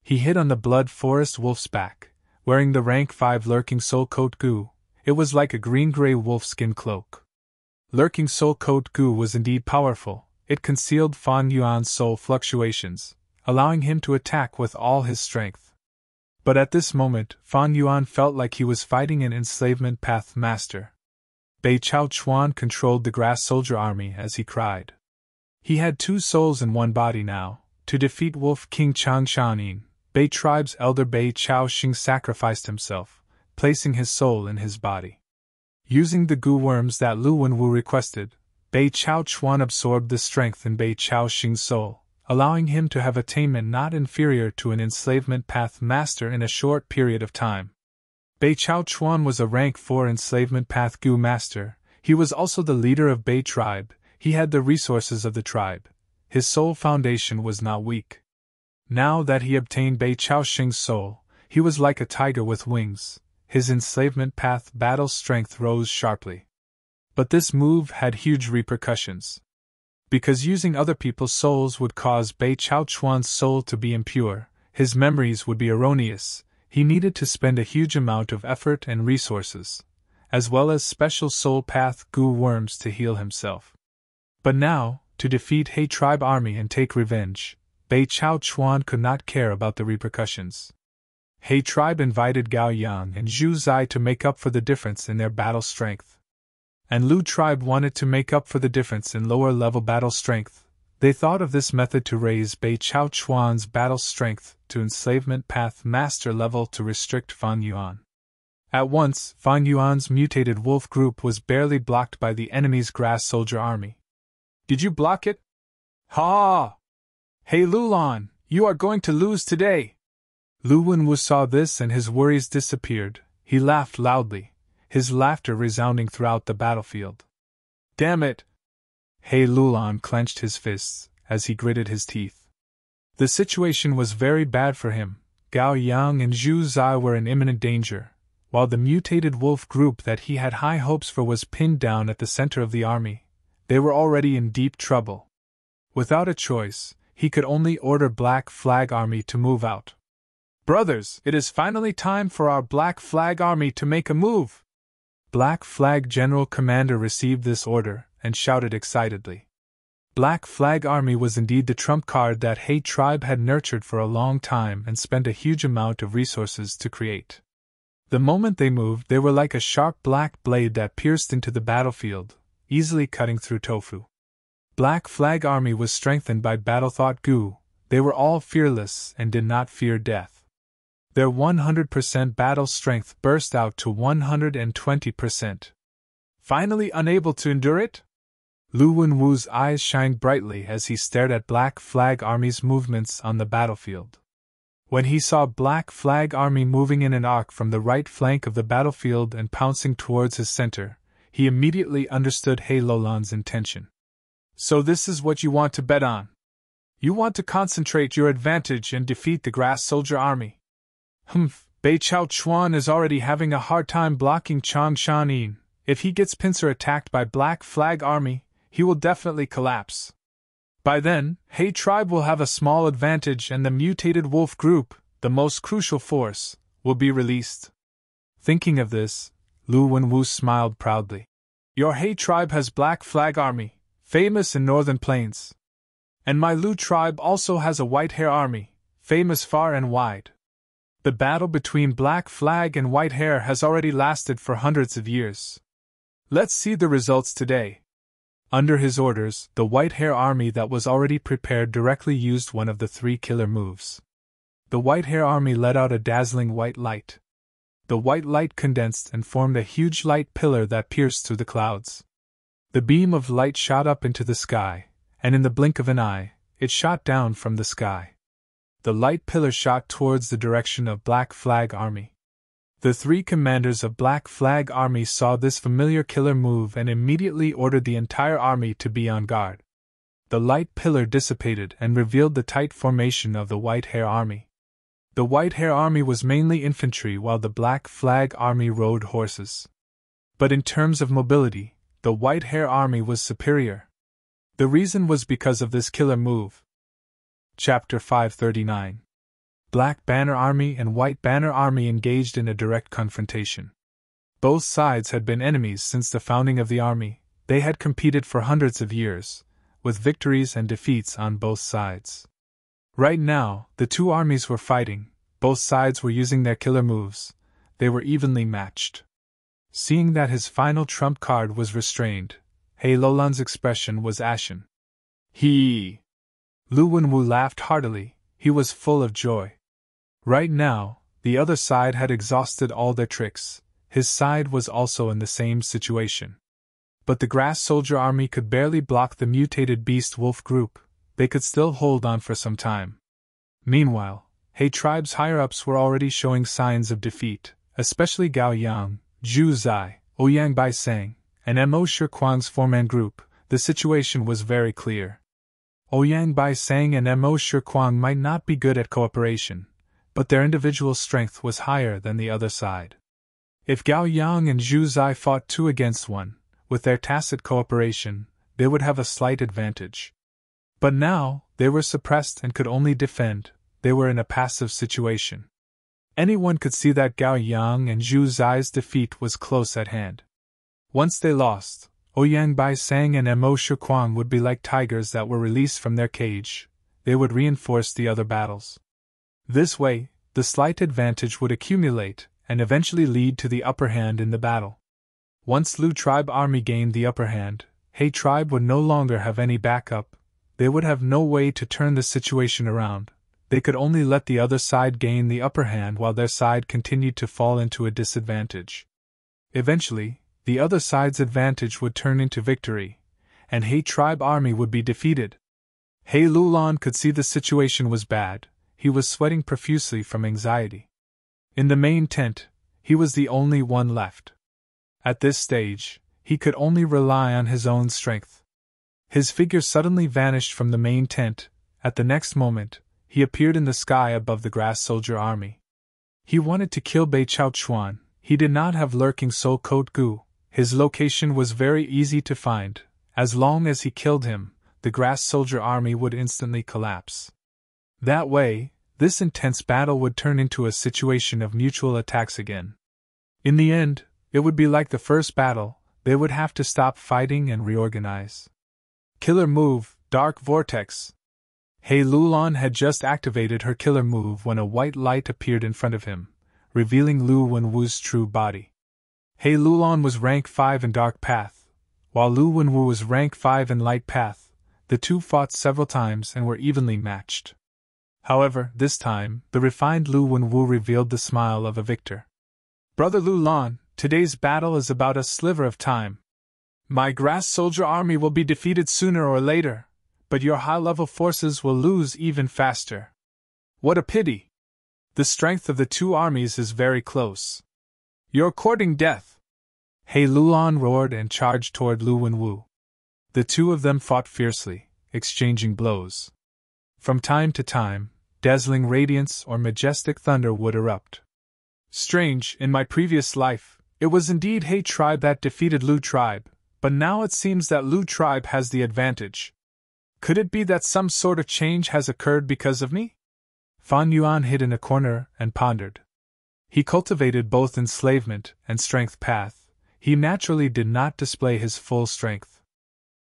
He hit on the blood forest wolf's back, wearing the rank 5 Lurking Soul Coat Gu. It was like a green-gray wolfskin cloak. Lurking soul code goo was indeed powerful. It concealed Fan Yuan's soul fluctuations, allowing him to attack with all his strength. But at this moment, Fan Yuan felt like he was fighting an enslavement path master. Bei Chao Chuan controlled the grass soldier army as he cried. He had 2 souls in one body now. To defeat Wolf King Chang Shanin, Bei tribe's elder Bei Chao Xing sacrificed himself, placing his soul in his body. Using the goo worms that Lu Wenwu requested, Bei Chao Chuan absorbed the strength in Bei Chao Xing's soul, allowing him to have attainment not inferior to an enslavement path master in a short period of time. Bei Chao Chuan was a rank 4 enslavement path goo master. He was also the leader of Bei tribe. He had the resources of the tribe. His soul foundation was not weak. Now that he obtained Bei Chao Xing's soul, he was like a tiger with wings. His enslavement path battle strength rose sharply. But this move had huge repercussions. Because using other people's souls would cause Bei Chao Chuan's soul to be impure, his memories would be erroneous, he needed to spend a huge amount of effort and resources, as well as special soul path goo worms to heal himself. But now, to defeat He tribe army and take revenge, Bei Chao Chuan could not care about the repercussions. He tribe invited Gao Yang and Zhu Zai to make up for the difference in their battle strength. And Lu tribe wanted to make up for the difference in lower-level battle strength. They thought of this method to raise Bei Chao Chuan's battle strength to enslavement path master level to restrict Fan Yuan. At once, Fan Yuan's mutated wolf group was barely blocked by the enemy's grass soldier army. Did you block it? Ha! Hey Lulan, you are going to lose today! Lu Wenwu saw this and his worries disappeared. He laughed loudly, his laughter resounding throughout the battlefield. Damn it! He Lulan clenched his fists as he gritted his teeth. The situation was very bad for him. Gao Yang and Zhu Zai were in imminent danger, while the mutated wolf group that he had high hopes for was pinned down at the center of the army. They were already in deep trouble. Without a choice, he could only order Black Flag Army to move out. Brothers, it is finally time for our Black Flag Army to make a move! Black Flag General Commander received this order and shouted excitedly. Black Flag Army was indeed the trump card that He tribe had nurtured for a long time and spent a huge amount of resources to create. The moment they moved, they were like a sharp black blade that pierced into the battlefield, easily cutting through tofu. Black Flag Army was strengthened by battlethought goo. They were all fearless and did not fear death. Their 100% battle strength burst out to 120%. Finally unable to endure it? Lu Wenwu's eyes shined brightly as he stared at Black Flag Army's movements on the battlefield. When he saw Black Flag Army moving in an arc from the right flank of the battlefield and pouncing towards his center, he immediately understood He Lulan's intention. So this is what you want to bet on. You want to concentrate your advantage and defeat the grass soldier army. Humph, Bei Chao Chuan is already having a hard time blocking Chang Shanin. If he gets pincer attacked by Black Flag Army, he will definitely collapse. By then, He tribe will have a small advantage and the mutated wolf group, the most crucial force, will be released. Thinking of this, Lu Wenwu smiled proudly. Your He tribe has Black Flag Army, famous in northern plains. And my Lu tribe also has a White Hair Army, famous far and wide. The battle between Black Flag and White Hair has already lasted for hundreds of years. Let's see the results today. Under his orders, the White Hair Army that was already prepared directly used one of the 3 killer moves. The White Hair Army let out a dazzling white light. The white light condensed and formed a huge light pillar that pierced through the clouds. The beam of light shot up into the sky, and in the blink of an eye, it shot down from the sky. The light pillar shot towards the direction of Black Flag Army. The 3 commanders of Black Flag Army saw this familiar killer move and immediately ordered the entire army to be on guard. The light pillar dissipated and revealed the tight formation of the White Hair Army. The White Hair Army was mainly infantry while the Black Flag Army rode horses. But in terms of mobility, the White Hair Army was superior. The reason was because of this killer move. Chapter 539. Black Banner Army and White Banner Army engaged in a direct confrontation. Both sides had been enemies since the founding of the army, They had competed for hundreds of years, with victories and defeats on both sides. Right now, the two armies were fighting, both sides were using their killer moves, they were evenly matched. Seeing that his final trump card was restrained, He Lulan's expression was ashen. Lu Wenwu laughed heartily, he was full of joy. Right now, the other side had exhausted all their tricks, his side was also in the same situation. But the grass soldier army could barely block the mutated beast wolf group, they could still hold on for some time. Meanwhile, He tribe's higher-ups were already showing signs of defeat, especially Gao Yang, Zhu Zai, Ouyang Bai Sang, and Mo Shikuang's four-man group. The situation was very clear. Ouyang Bai Sang and Mo Shikuang might not be good at cooperation, but their individual strength was higher than the other side. If Gao Yang and Zhu Zai fought 2 against 1, with their tacit cooperation, they would have a slight advantage. But now, they were suppressed and could only defend, they were in a passive situation. Anyone could see that Gao Yang and Zhu Zai's defeat was close at hand. Once they lost, Ouyang Bai Sang and Mo Shikuang would be like tigers that were released from their cage, they would reinforce the other battles. This way, the slight advantage would accumulate, and eventually lead to the upper hand in the battle. Once Lu tribe army gained the upper hand, He tribe would no longer have any backup, they would have no way to turn the situation around, they could only let the other side gain the upper hand while their side continued to fall into a disadvantage. Eventually, the other side's advantage would turn into victory, and He tribe army would be defeated. He Lulan could see the situation was bad, he was sweating profusely from anxiety. In the main tent, he was the only one left. At this stage, he could only rely on his own strength. His figure suddenly vanished from the main tent, at the next moment, he appeared in the sky above the grass soldier army. He wanted to kill Bei Chao Chuan, he did not have lurking soul Code Gu, his location was very easy to find, as long as he killed him, the grass soldier army would instantly collapse. That way, this intense battle would turn into a situation of mutual attacks again. In the end, it would be like the first battle, they would have to stop fighting and reorganize. Killer move, Dark Vortex. He Lulan had just activated her killer move when a white light appeared in front of him, revealing Lu Wenwu's true body. He Lulan was rank 5 in Dark Path, while Lu Wenwu was rank 5 in Light Path. The two fought several times and were evenly matched. However, this time, the refined Lu Wenwu revealed the smile of a victor. Brother Lulan, today's battle is about a sliver of time. My grass soldier army will be defeated sooner or later, but your high-level forces will lose even faster. What a pity! The strength of the two armies is very close. You're courting death! He Lulan roared and charged toward Lu Wenwu. The two of them fought fiercely, exchanging blows. From time to time, dazzling radiance or majestic thunder would erupt. Strange, in my previous life, it was indeed He tribe that defeated Lu tribe, but now it seems that Lu tribe has the advantage. Could it be that some sort of change has occurred because of me? Fan Yuan hid in a corner and pondered. He cultivated both enslavement and strength path, he naturally did not display his full strength.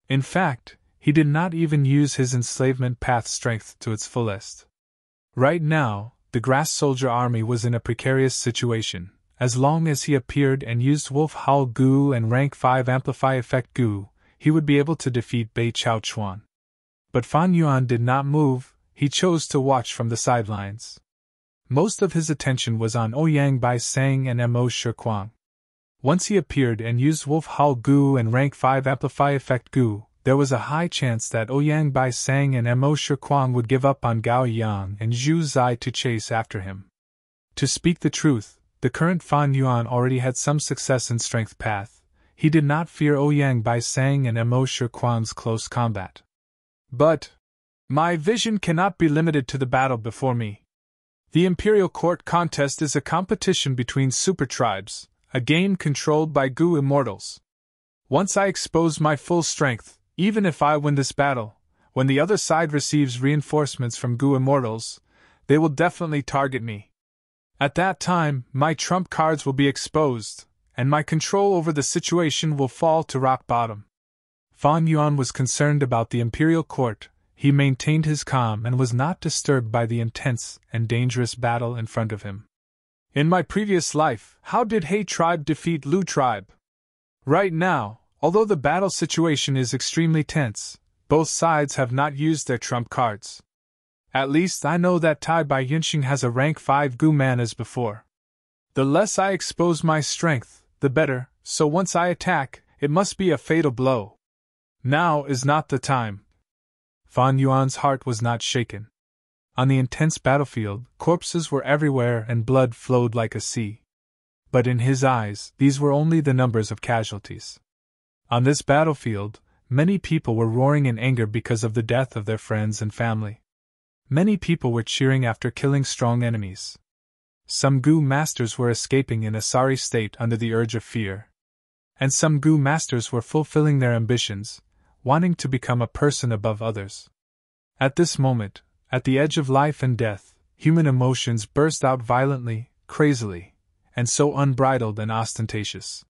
In fact, he did not even use his enslavement path strength to its fullest. Right now, the grass soldier army was in a precarious situation. As long as he appeared and used Wolf Howl Gu and Rank 5 Amplify Effect Gu, he would be able to defeat Bei Chao Chuan. But Fan Yuan did not move, he chose to watch from the sidelines. Most of his attention was on Ouyang Bai Sang and Mo Shikuang. Once he appeared and used Wolf Howl Gu and Rank 5 Amplify Effect Gu, there was a high chance that Ouyang Bai Sang and Mo Shikuang would give up on Gao Yang and Zhu Zai to chase after him. To speak the truth, the current Fan Yuan already had some success in strength path, he did not fear Ouyang Bai Sang and Mo Shikuang's close combat. But my vision cannot be limited to the battle before me. The Imperial Court contest is a competition between super tribes, a game controlled by Gu immortals. Once I expose my full strength, even if I win this battle, when the other side receives reinforcements from Gu immortals, they will definitely target me. At that time, my trump cards will be exposed, and my control over the situation will fall to rock bottom. Fan Yuan was concerned about the imperial court. He maintained his calm and was not disturbed by the intense and dangerous battle in front of him. In my previous life, how did He tribe defeat Lu tribe? Right now, although the battle situation is extremely tense, both sides have not used their trump cards. At least I know that Tai Bai Yunxing has a rank 5 Gu man as before. The less I expose my strength, the better, so once I attack, it must be a fatal blow. Now is not the time. Fan Yuan's heart was not shaken. On the intense battlefield, corpses were everywhere and blood flowed like a sea. But in his eyes, these were only the numbers of casualties. On this battlefield, many people were roaring in anger because of the death of their friends and family. Many people were cheering after killing strong enemies. Some Gu masters were escaping in a sorry state under the urge of fear. And some Gu masters were fulfilling their ambitions, wanting to become a person above others. At this moment, at the edge of life and death, human emotions burst out violently, crazily, and so unbridled and ostentatious.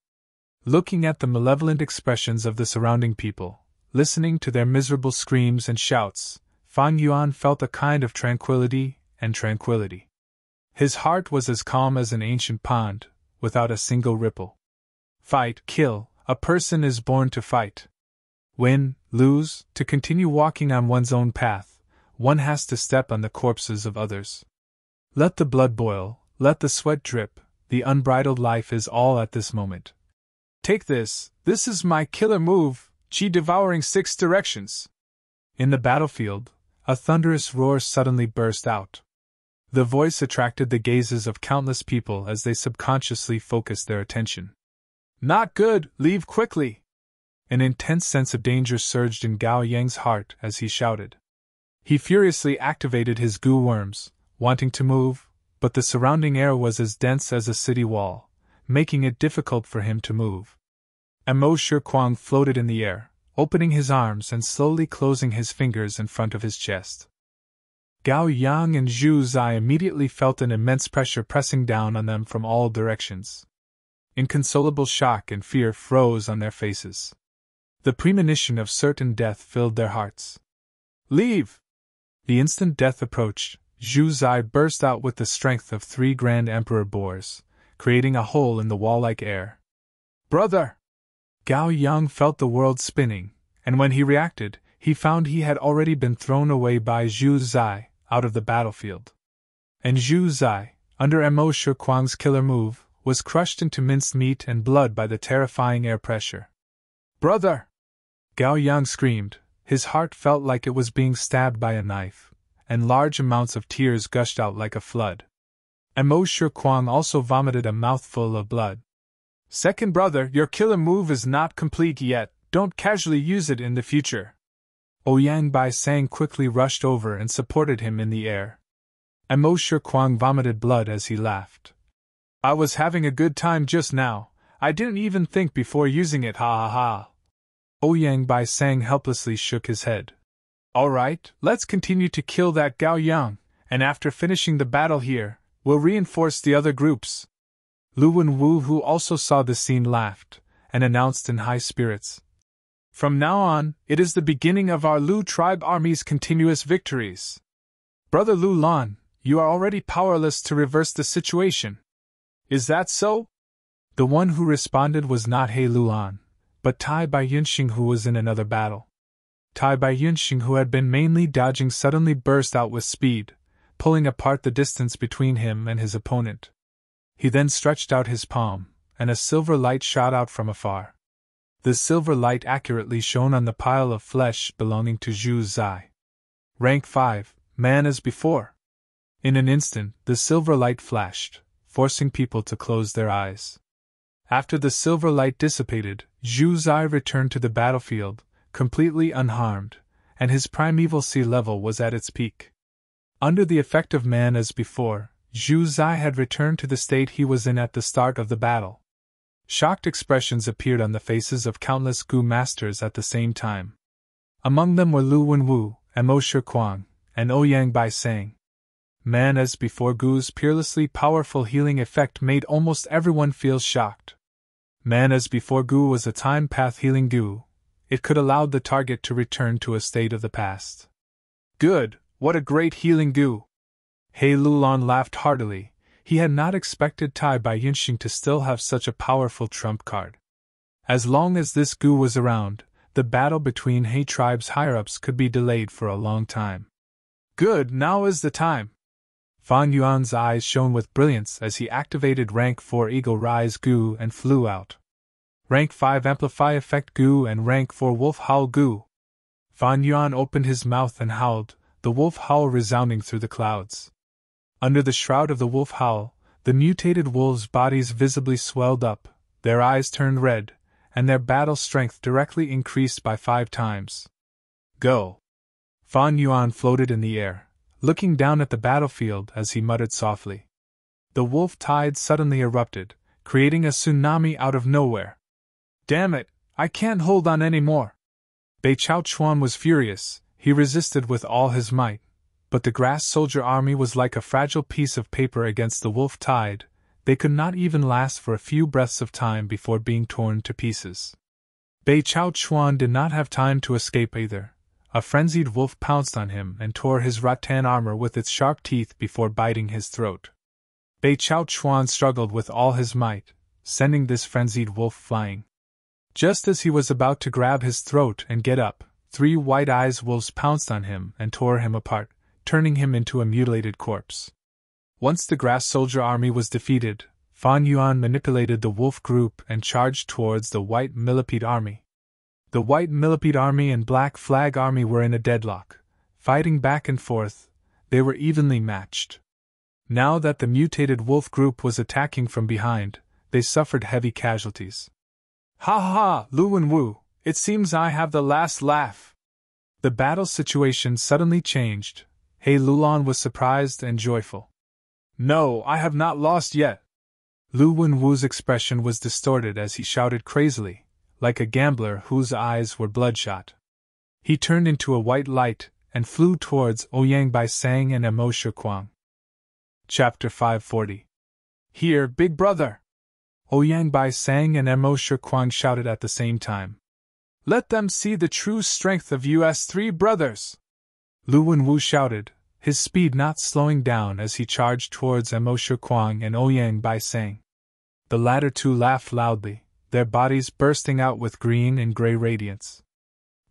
Looking at the malevolent expressions of the surrounding people, listening to their miserable screams and shouts, Fan Yuan felt a kind of tranquility and tranquility. His heart was as calm as an ancient pond, without a single ripple. Fight, kill, a person is born to fight. Win, lose, to continue walking on one's own path, one has to step on the corpses of others. Let the blood boil, let the sweat drip, the unbridled life is all at this moment. Take this is my killer move, Qi devouring 6 directions. In the battlefield, a thunderous roar suddenly burst out. The voice attracted the gazes of countless people as they subconsciously focused their attention. Not good, leave quickly! An intense sense of danger surged in Gao Yang's heart as he shouted. He furiously activated his Gu worms, wanting to move, but the surrounding air was as dense as a city wall, making it difficult for him to move. Mo Shikuang floated in the air, opening his arms and slowly closing his fingers in front of his chest. Gao Yang and Zhu Zai immediately felt an immense pressure pressing down on them from all directions. Inconsolable shock and fear froze on their faces. The premonition of certain death filled their hearts. Leave! The instant death approached, Zhu Zai burst out with the strength of 3 Grand Emperor boars, creating a hole in the wall-like air. Brother! Gao Yang felt the world spinning, and when he reacted, he found he had already been thrown away by Zhu Zai, out of the battlefield. And Zhu Zai, under Mo Shikuang's killer move, was crushed into minced meat and blood by the terrifying air pressure. Brother! Gao Yang screamed, his heart felt like it was being stabbed by a knife, and large amounts of tears gushed out like a flood. Mo Shikuang also vomited a mouthful of blood. Second brother, your killer move is not complete yet, don't casually use it in the future. Ouyang Bai Sang quickly rushed over and supported him in the air. Mo Shikuang vomited blood as he laughed. I was having a good time just now, I didn't even think before using it, ha ha ha. Ouyang Bai Sang helplessly shook his head. Alright, let's continue to kill that Gao Yang, and after finishing the battle here, we'll reinforce the other groups. Lu Wenwu, who also saw the scene, laughed, and announced in high spirits. From now on, it is the beginning of our Lu tribe army's continuous victories. Brother Lu Lan, you are already powerless to reverse the situation. Is that so? The one who responded was not He Luan, but Tai Bai Yunxing, who was in another battle. Tai Bai Yunxing, who had been mainly dodging, suddenly burst out with speed, pulling apart the distance between him and his opponent. He then stretched out his palm, and a silver light shot out from afar. The silver light accurately shone on the pile of flesh belonging to Zhu Zai. Rank 5, man as before. In an instant, the silver light flashed, forcing people to close their eyes. After the silver light dissipated, Zhu Zai returned to the battlefield, completely unharmed, and his primeval sea level was at its peak. Under the effect of man as before, Zhu Zai had returned to the state he was in at the start of the battle. Shocked expressions appeared on the faces of countless Gu masters at the same time. Among them were Lu Wenwu, Mo Shikuang, and Ouyang Bai Sang. Man as before Gu's peerlessly powerful healing effect made almost everyone feel shocked. Man as before Gu was a time path healing Gu, it could allow the target to return to a state of the past. Good, what a great healing goo! He Lulon laughed heartily. He had not expected Tai Bai Yunxing to still have such a powerful trump card. As long as this goo was around, the battle between He tribe's higher-ups could be delayed for a long time. Good, now is the time! Fan Yuan's eyes shone with brilliance as he activated Rank 4 Eagle Rise Goo and flew out. Rank 5 Amplify Effect Goo and Rank 4 Wolf Howl Goo. Fan Yuan opened his mouth and howled, the wolf howl resounding through the clouds. Under the shroud of the wolf howl, the mutated wolves' bodies visibly swelled up, their eyes turned red, and their battle strength directly increased by 5 times. Go! Fan Yuan floated in the air, looking down at the battlefield as he muttered softly. The wolf tide suddenly erupted, creating a tsunami out of nowhere. Damn it, I can't hold on any more! Bei Chao Chuan was furious, he resisted with all his might, but the grass soldier army was like a fragile piece of paper against the wolf tide. They could not even last for a few breaths of time before being torn to pieces. Bei Chao Chuan did not have time to escape either. A frenzied wolf pounced on him and tore his rattan armor with its sharp teeth before biting his throat. Bei Chao Chuan struggled with all his might, sending this frenzied wolf flying. Just as he was about to grab his throat and get up, 3 white-eyed wolves pounced on him and tore him apart, turning him into a mutilated corpse. Once the grass soldier army was defeated, Fan Yuan manipulated the wolf group and charged towards the white millipede army. The white millipede army and black flag army were in a deadlock, fighting back and forth. They were evenly matched. Now that the mutated wolf group was attacking from behind, they suffered heavy casualties. Ha ha ha, Lu Wenwu, it seems I have the last laugh. The battle situation suddenly changed. He Lulon was surprised and joyful. No, I have not lost yet. Lu Wenwu's expression was distorted as he shouted crazily, like a gambler whose eyes were bloodshot. He turned into a white light and flew towards Ouyang Bai Sang and Mo Shikuang. Chapter 540. Here, big brother! Ouyang Bai Sang and Mo Shikuang shouted at the same time. Let them see the true strength of us 3 brothers! Lu Wenwu shouted, his speed not slowing down as he charged towards Mo Shikuang and Ouyang Bai Sang. The latter 2 laughed loudly, their bodies bursting out with green and gray radiance.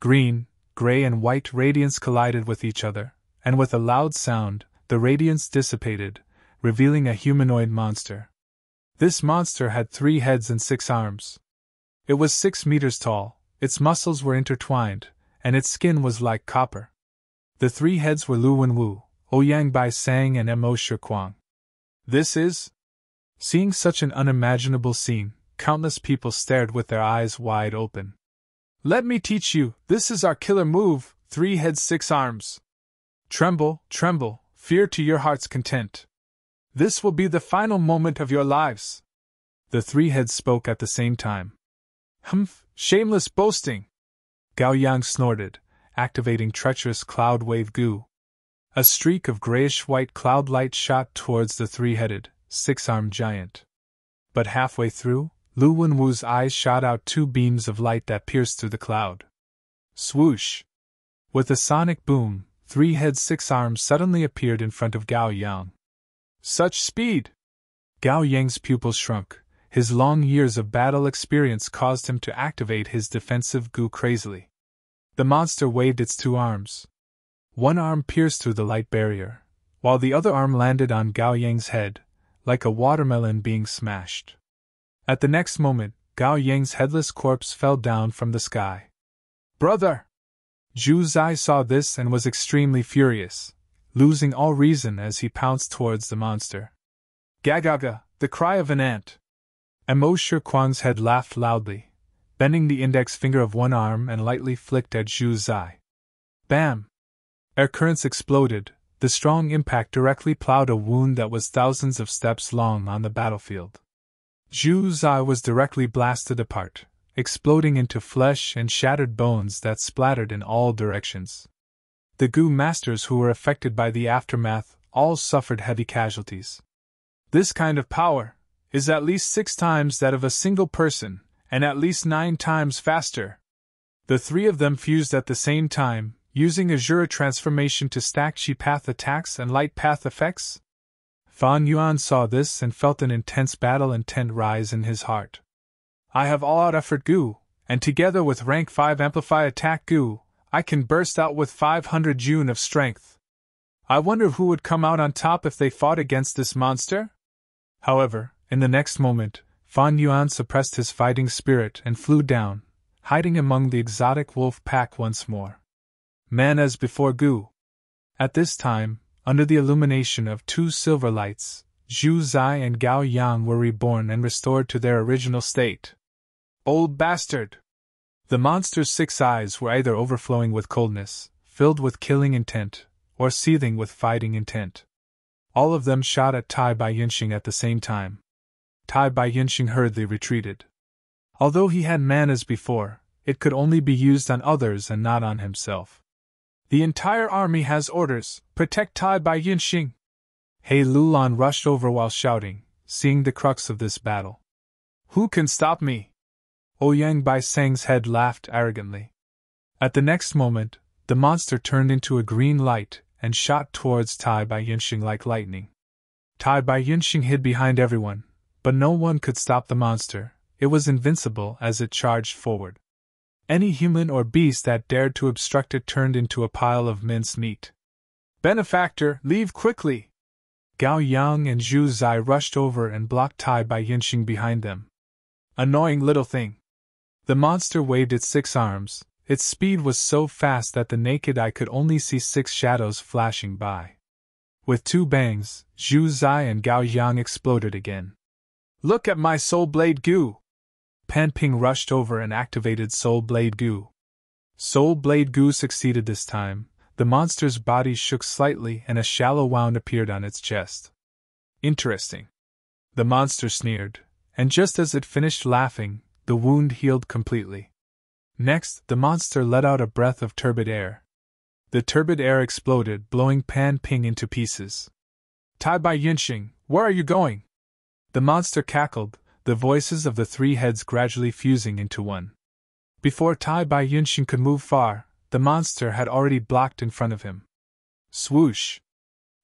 Green, gray and white radiance collided with each other, and with a loud sound, the radiance dissipated, revealing a humanoid monster. This monster had 3 heads and 6 arms. It was 6 meters tall, its muscles were intertwined, and its skin was like copper. The 3 heads were Lu Wenwu, Ouyang Bai Sang and Mo Shikuang. This is? Seeing such an unimaginable scene, countless people stared with their eyes wide open. Let me teach you, this is our killer move, 3 heads 6 arms. Tremble, tremble, fear to your heart's content. This will be the final moment of your lives. The 3 heads spoke at the same time. Humph, shameless boasting! Gao Yang snorted, activating treacherous cloud wave goo. A streak of grayish-white cloud light shot towards the 3-headed, 6-armed giant. But halfway through, Lu Wenwu's eyes shot out 2 beams of light that pierced through the cloud. Swoosh! With a sonic boom, 3 heads 6 arms suddenly appeared in front of Gao Yang. Such speed! Gao Yang's pupils shrunk. His long years of battle experience caused him to activate his defensive goo crazily. The monster waved its 2 arms. One arm pierced through the light barrier, while the other arm landed on Gao Yang's head, like a watermelon being smashed. At the next moment, Gao Yang's headless corpse fell down from the sky. Brother! Zhu Zai saw this and was extremely furious, losing all reason as he pounced towards the monster. Gagaga, the cry of an ant! Mo Shikuang's head laughed loudly, bending the index finger of one arm and lightly flicked at Zhu Zai. Bam! Air currents exploded, the strong impact directly plowed a wound that was thousands of steps long on the battlefield. Zhu Zai was directly blasted apart, exploding into flesh and shattered bones that splattered in all directions. The goo masters who were affected by the aftermath all suffered heavy casualties. This kind of power is at least 6 times that of a single person, and at least 9 times faster. The three of them fused at the same time, using Azure transformation to stack Chi path attacks and light path effects. Fan Yuan saw this and felt an intense battle intent rise in his heart. I have all-out effort Gu, and together with rank 5 amplify attack Gu, I can burst out with 500 June of strength. I wonder who would come out on top if they fought against this monster? However, in the next moment, Fan Yuan suppressed his fighting spirit and flew down, hiding among the exotic wolf pack once more. Man as before Gu. At this time, under the illumination of 2 silver lights, Zhu Zai and Gao Yang were reborn and restored to their original state. Old bastard! The monster's 6 eyes were either overflowing with coldness, filled with killing intent, or seething with fighting intent. All of them shot at Tai Bai Yinxing at the same time. Tai Bai Yinxing hurriedly retreated. Although he had mana as before, it could only be used on others and not on himself. The entire army has orders, protect Tai Bai Yinxing. He Lulan rushed over while shouting, seeing the crux of this battle. Who can stop me? Ouyang Bai Seng's head laughed arrogantly. At the next moment, the monster turned into a green light and shot towards Tai Bai Yinxing like lightning. Tai Bai Yinxing hid behind everyone, but no one could stop the monster. It was invincible as it charged forward. Any human or beast that dared to obstruct it turned into a pile of minced meat. Benefactor, leave quickly! Gao Yang and Zhu Zai rushed over and blocked Tai Bai Yinxing behind them. Annoying little thing! The monster waved its 6 arms. Its speed was so fast that the naked eye could only see 6 shadows flashing by. With 2 bangs, Zhu Zai and Gao Yang exploded again. Look at my Soul Blade Gu! Pan Ping rushed over and activated Soul Blade Gu. Soul Blade Gu succeeded this time. The monster's body shook slightly and a shallow wound appeared on its chest. Interesting. The monster sneered, and just as it finished laughing, the wound healed completely. Next, the monster let out a breath of turbid air. The turbid air exploded, blowing Pan Ping into pieces. Tai Bai Yinxing, where are you going? The monster cackled, the voices of the 3 heads gradually fusing into one. Before Tai Bai Yinxing could move far, the monster had already blocked in front of him. Swoosh!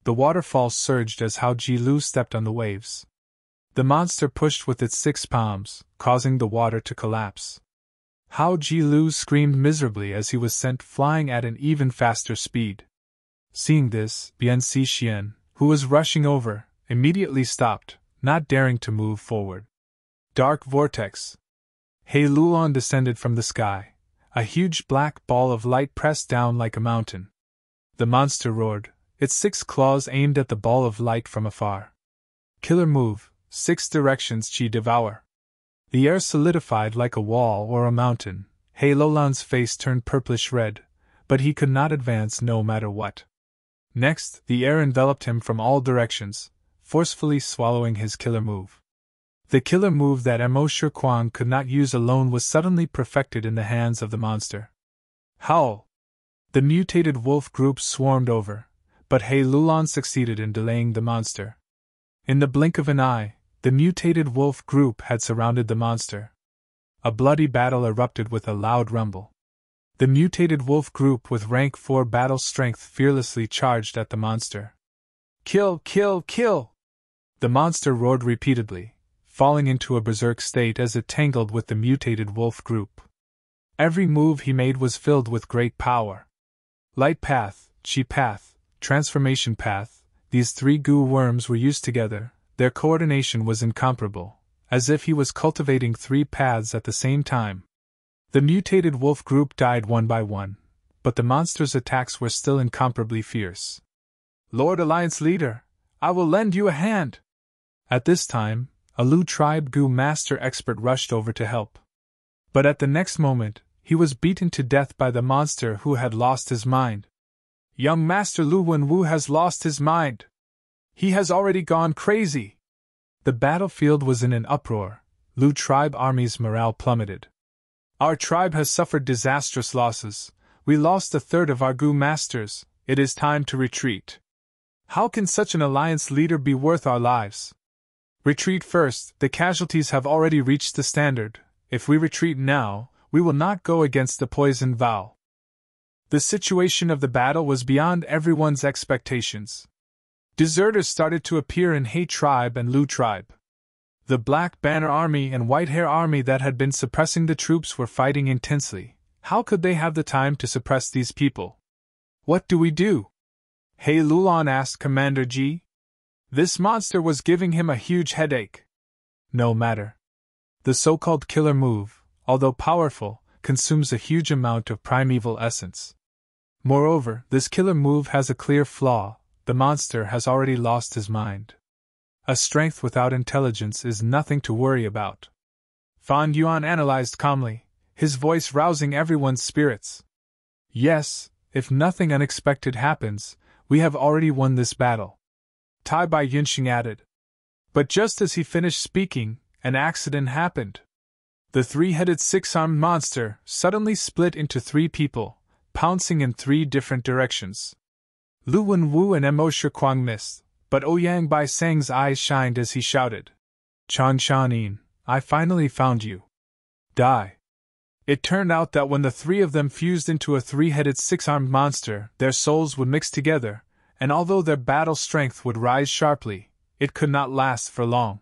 The waterfall surged as Hao Ji Lu stepped on the waves. The monster pushed with its 6 palms, causing the water to collapse. Hao Ji Lu screamed miserably as he was sent flying at an even faster speed. Seeing this, Bian Xixian, who was rushing over, immediately stopped, not daring to move forward. Dark Vortex. He Lulan descended from the sky, a huge black ball of light pressed down like a mountain. The monster roared, its 6 claws aimed at the ball of light from afar. Killer move, 6 directions Chi devour. The air solidified like a wall or a mountain. He Lulan's face turned purplish red, but he could not advance no matter what. Next, the air enveloped him from all directions, forcefully swallowing his killer move. The killer move that Mo Shi Kuang could not use alone was suddenly perfected in the hands of the monster. Howl! The mutated wolf group swarmed over, but He Lulan succeeded in delaying the monster. In the blink of an eye, the mutated wolf group had surrounded the monster. A bloody battle erupted with a loud rumble. The mutated wolf group with rank 4 battle strength fearlessly charged at the monster. Kill, kill, kill! The monster roared repeatedly, falling into a berserk state as it tangled with the mutated wolf group. Every move he made was filled with great power. Light path, Chi path, transformation path, these 3 goo worms were used together. Their coordination was incomparable, as if he was cultivating 3 paths at the same time. The mutated wolf group died one by one, but the monster's attacks were still incomparably fierce. Lord Alliance Leader, I will lend you a hand! At this time, a Lu tribe Gu master expert rushed over to help. But at the next moment, he was beaten to death by the monster who had lost his mind. Young Master Lu Wenwu has lost his mind! He has already gone crazy! The battlefield was in an uproar. Lu tribe army's morale plummeted. Our tribe has suffered disastrous losses. We lost a third of our Gu masters. It is time to retreat. How can such an alliance leader be worth our lives? Retreat first, the casualties have already reached the standard. If we retreat now, we will not go against the poisoned vow. The situation of the battle was beyond everyone's expectations. Deserters started to appear in He tribe and Lu tribe. The Black Banner Army and White Hair Army that had been suppressing the troops were fighting intensely. How could they have the time to suppress these people? What do we do? He Lulan asked Commander Ji. This monster was giving him a huge headache. No matter. The so-called killer move, although powerful, consumes a huge amount of primeval essence. Moreover, this killer move has a clear flaw: the monster has already lost his mind. A strength without intelligence is nothing to worry about. Fan Yuan analyzed calmly, his voice rousing everyone's spirits. Yes, if nothing unexpected happens, we have already won this battle. Tai Bai Yunxing added. But just as he finished speaking, an accident happened. The three-headed six-armed monster suddenly split into three people, pouncing in three different directions. Lu Wenwu and Mo Shikuang missed, but Ouyang Bai Sang's eyes shined as he shouted, "Chang Shanin, I finally found you. Die." It turned out that when the three of them fused into a three-headed six-armed monster, their souls would mix together, and although their battle strength would rise sharply, it could not last for long.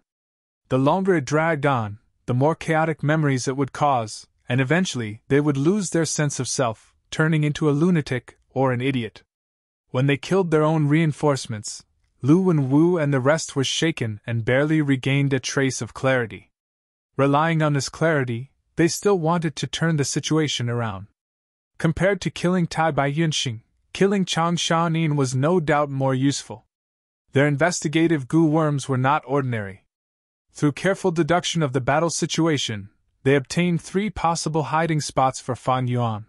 The longer it dragged on, the more chaotic memories it would cause, and eventually they would lose their sense of self, turning into a lunatic or an idiot. When they killed their own reinforcements, Lu Wenwu and the rest were shaken and barely regained a trace of clarity. Relying on this clarity, they still wanted to turn the situation around. Compared to killing Tai Bai Yunxing, killing Chang Shanin was no doubt more useful. Their investigative goo worms were not ordinary. Through careful deduction of the battle situation, they obtained three possible hiding spots for Fan Yuan.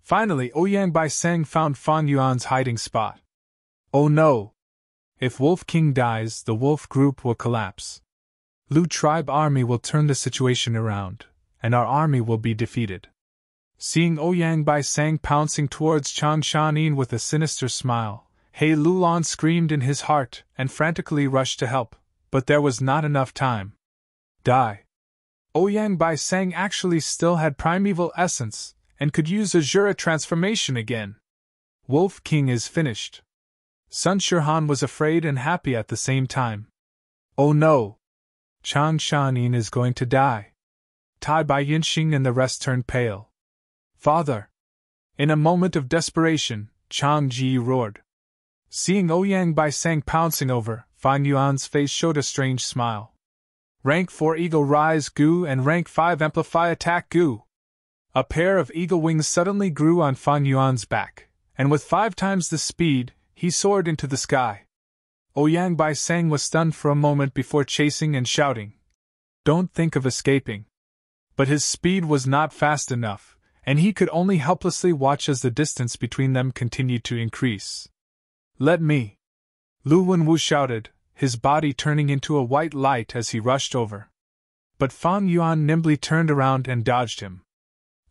Finally, Ouyang Bai Sang found Fan Yuan's hiding spot. Oh no! If Wolf King dies, the wolf group will collapse. Lu tribe army will turn the situation around, and our army will be defeated. Seeing Ouyang Bai Sang pouncing towards Chang Shanin with a sinister smile, He Lulan screamed in his heart and frantically rushed to help, but there was not enough time. Die. Ouyang Bai Sang actually still had primeval essence, and could use Azura transformation again. Wolf King is finished. Sun Shirhan was afraid and happy at the same time. Oh no! Chang Shanin is going to die. Tai Bai Yunxing and the rest turned pale. Father! In a moment of desperation, Chang Ji roared. Seeing Ouyang Bai Sang pouncing over, Fan Yuan's face showed a strange smile. Rank 4 Eagle Rise Goo and Rank 5 Amplify Attack Goo. A pair of eagle wings suddenly grew on Fan Yuan's back, and with 5 times the speed, he soared into the sky. Ouyang Bai Sang was stunned for a moment before chasing and shouting, "Don't think of escaping." But his speed was not fast enough, and he could only helplessly watch as the distance between them continued to increase. "Let me!" Lu Wenwu shouted, his body turning into a white light as he rushed over. But Fan Yuan nimbly turned around and dodged him.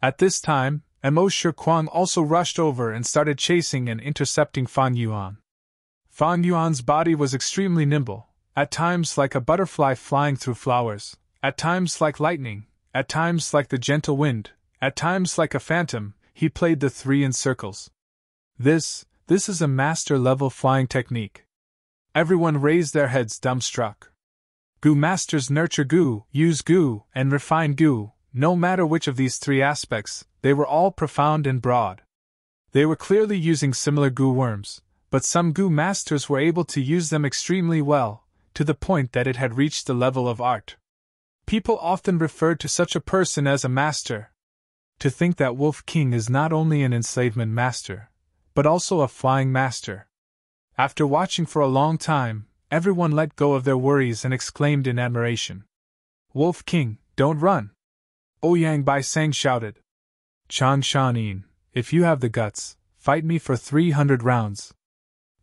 At this time, Mo Shikuang also rushed over and started chasing and intercepting Fan Yuan. Fan Yuan's body was extremely nimble, at times like a butterfly flying through flowers, at times like lightning, at times like the gentle wind, at times like a phantom. He played the three in circles. This is a master-level flying technique. Everyone raised their heads dumbstruck. Goo masters nurture goo, use goo, and refine goo. No matter which of these three aspects, they were all profound and broad. They were clearly using similar goo worms, but some goo masters were able to use them extremely well, to the point that it had reached the level of art. People often referred to such a person as a master. To think that Wolf King is not only an enslavement master, but also a flying master. After watching for a long time, everyone let go of their worries and exclaimed in admiration. "Wolf King, don't run!" Ouyang Bai Sang shouted. "Chang Shanin, if you have the guts, fight me for 300 rounds."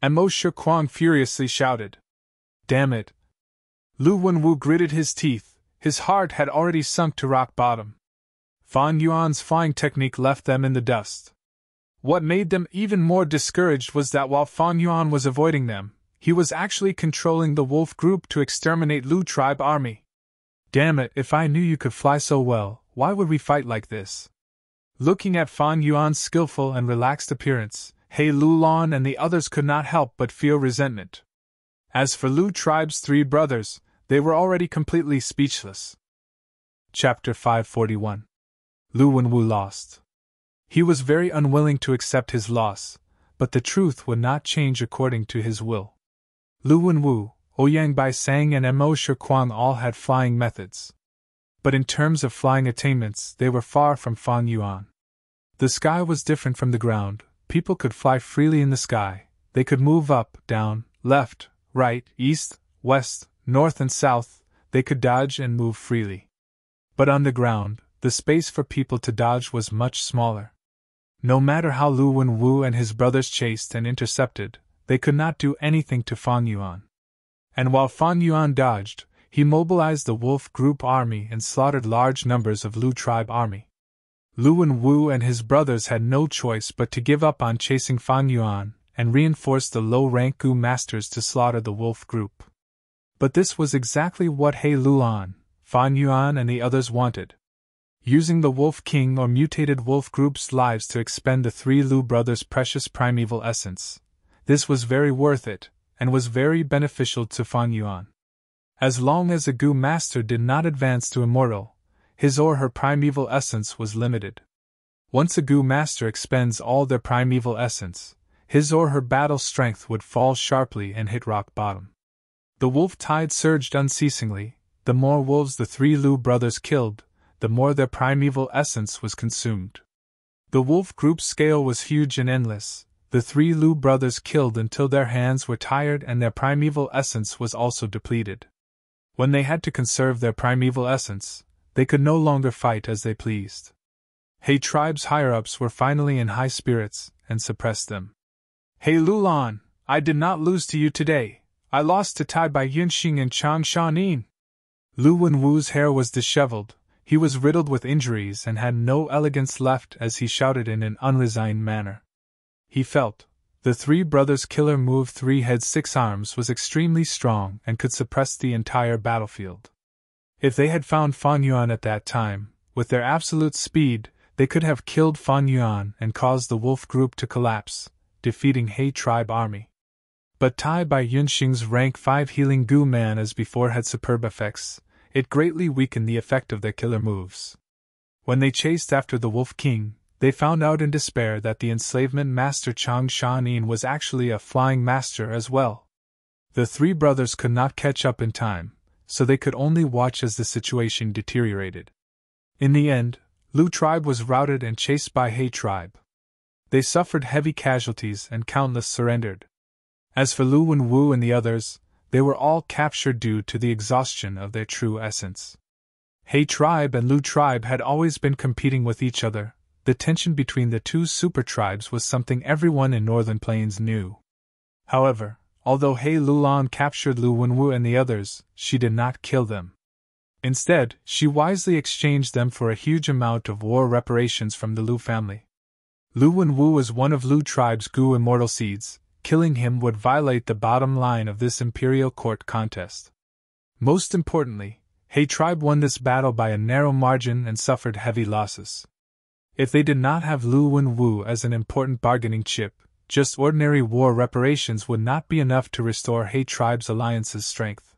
Mo Shikuang furiously shouted. "Damn it!" Lu Wenwu gritted his teeth, his heart had already sunk to rock bottom. Fan Yuan's flying technique left them in the dust. What made them even more discouraged was that while Fan Yuan was avoiding them, he was actually controlling the wolf group to exterminate Lu tribe army. "Damn it, if I knew you could fly so well, why would we fight like this? Looking at Fan Yuan's skillful and relaxed appearance, He Lulan and the others could not help but feel resentment. As for Lu Tribe's 3 brothers, they were already completely speechless. Chapter 541. Lu Wenwu lost. He was very unwilling to accept his loss, but the truth would not change according to his will. Lu Wenwu, Ouyang Bai Sang and Mo Shikuang all had flying methods. But in terms of flying attainments, they were far from Fan Yuan. The sky was different from the ground. People could fly freely in the sky. They could move up, down, left, right, east, west, north and south. They could dodge and move freely. But on the ground, the space for people to dodge was much smaller. No matter how Lu Wenwu and his brothers chased and intercepted, they could not do anything to Fan Yuan. And while Fan Yuan dodged, he mobilized the Wolf Group army and slaughtered large numbers of Lu Tribe army. Lu Wenwu and his brothers had no choice but to give up on chasing Fan Yuan and reinforce the low-rank Gu masters to slaughter the Wolf Group. But this was exactly what He Lulan, Fan Yuan and the others wanted. Using the Wolf King or mutated Wolf Group's lives to expend the 3 Lu brothers' precious primeval essence. This was very worth it, and was very beneficial to Fan Yuan. As long as a Gu master did not advance to immortal, his or her primeval essence was limited. Once a Gu master expends all their primeval essence, his or her battle strength would fall sharply and hit rock bottom. The wolf tide surged unceasingly. The more wolves the 3 Lu brothers killed, the more their primeval essence was consumed. The wolf group's scale was huge and endless. The 3 Lu brothers killed until their hands were tired and their primeval essence was also depleted. When they had to conserve their primeval essence, they could no longer fight as they pleased. He Tribe's higher-ups were finally in high spirits and suppressed them. He Lulan, I did not lose to you today. I lost to Tai Bai Yunxing and Chang Shanin. Lu Wenwu's hair was disheveled. He was riddled with injuries and had no elegance left as he shouted in an unresigned manner. He felt. The 3 brothers' killer move 3 heads 6 arms was extremely strong and could suppress the entire battlefield. If they had found Fan Yuan at that time, with their absolute speed, they could have killed Fan Yuan and caused the Wolf Group to collapse, defeating He Tribe army. But Tai Bai Yunxing's rank 5 healing Gu man as before had superb effects. It greatly weakened the effect of their killer moves. When they chased after the Wolf King, they found out in despair that the enslavement master Chang Shanin was actually a flying master as well. The 3 brothers could not catch up in time, so they could only watch as the situation deteriorated. In the end, Lu Tribe was routed and chased by He Tribe. They suffered heavy casualties and countless surrendered. As for Lu Wenwu and the others, they were all captured due to the exhaustion of their true essence. He Tribe and Lu Tribe had always been competing with each other. The tension between the 2 super tribes was something everyone in Northern Plains knew. However, although He Lulan captured Lu Wenwu and the others, she did not kill them. Instead, she wisely exchanged them for a huge amount of war reparations from the Lu family. Lu Wenwu was one of Lu Tribe's Gu immortal seeds. Killing him would violate the bottom line of this imperial court contest. Most importantly, He Tribe won this battle by a narrow margin and suffered heavy losses. If they did not have Lu Wenwu as an important bargaining chip, just ordinary war reparations would not be enough to restore He Tribe's alliance's strength.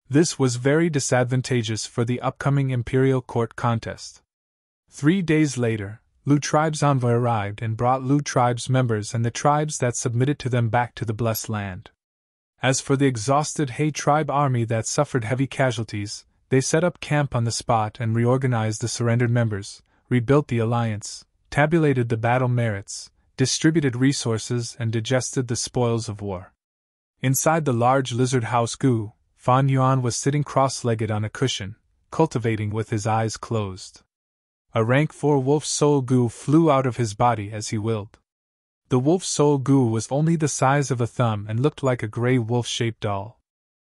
This was very disadvantageous for the upcoming imperial court contest. 3 days later, Lu Tribe's envoy arrived and brought Lu Tribe's members and the tribes that submitted to them back to the Blessed Land. As for the exhausted He Tribe army that suffered heavy casualties, they set up camp on the spot and reorganized the surrendered members, rebuilt the alliance, tabulated the battle merits, distributed resources and digested the spoils of war. Inside the large lizard house Gu, Fan Yuan was sitting cross-legged on a cushion, cultivating with his eyes closed. A rank 4 wolf soul Gu flew out of his body as he willed. The wolf soul Gu was only the size of a thumb and looked like a gray wolf-shaped doll.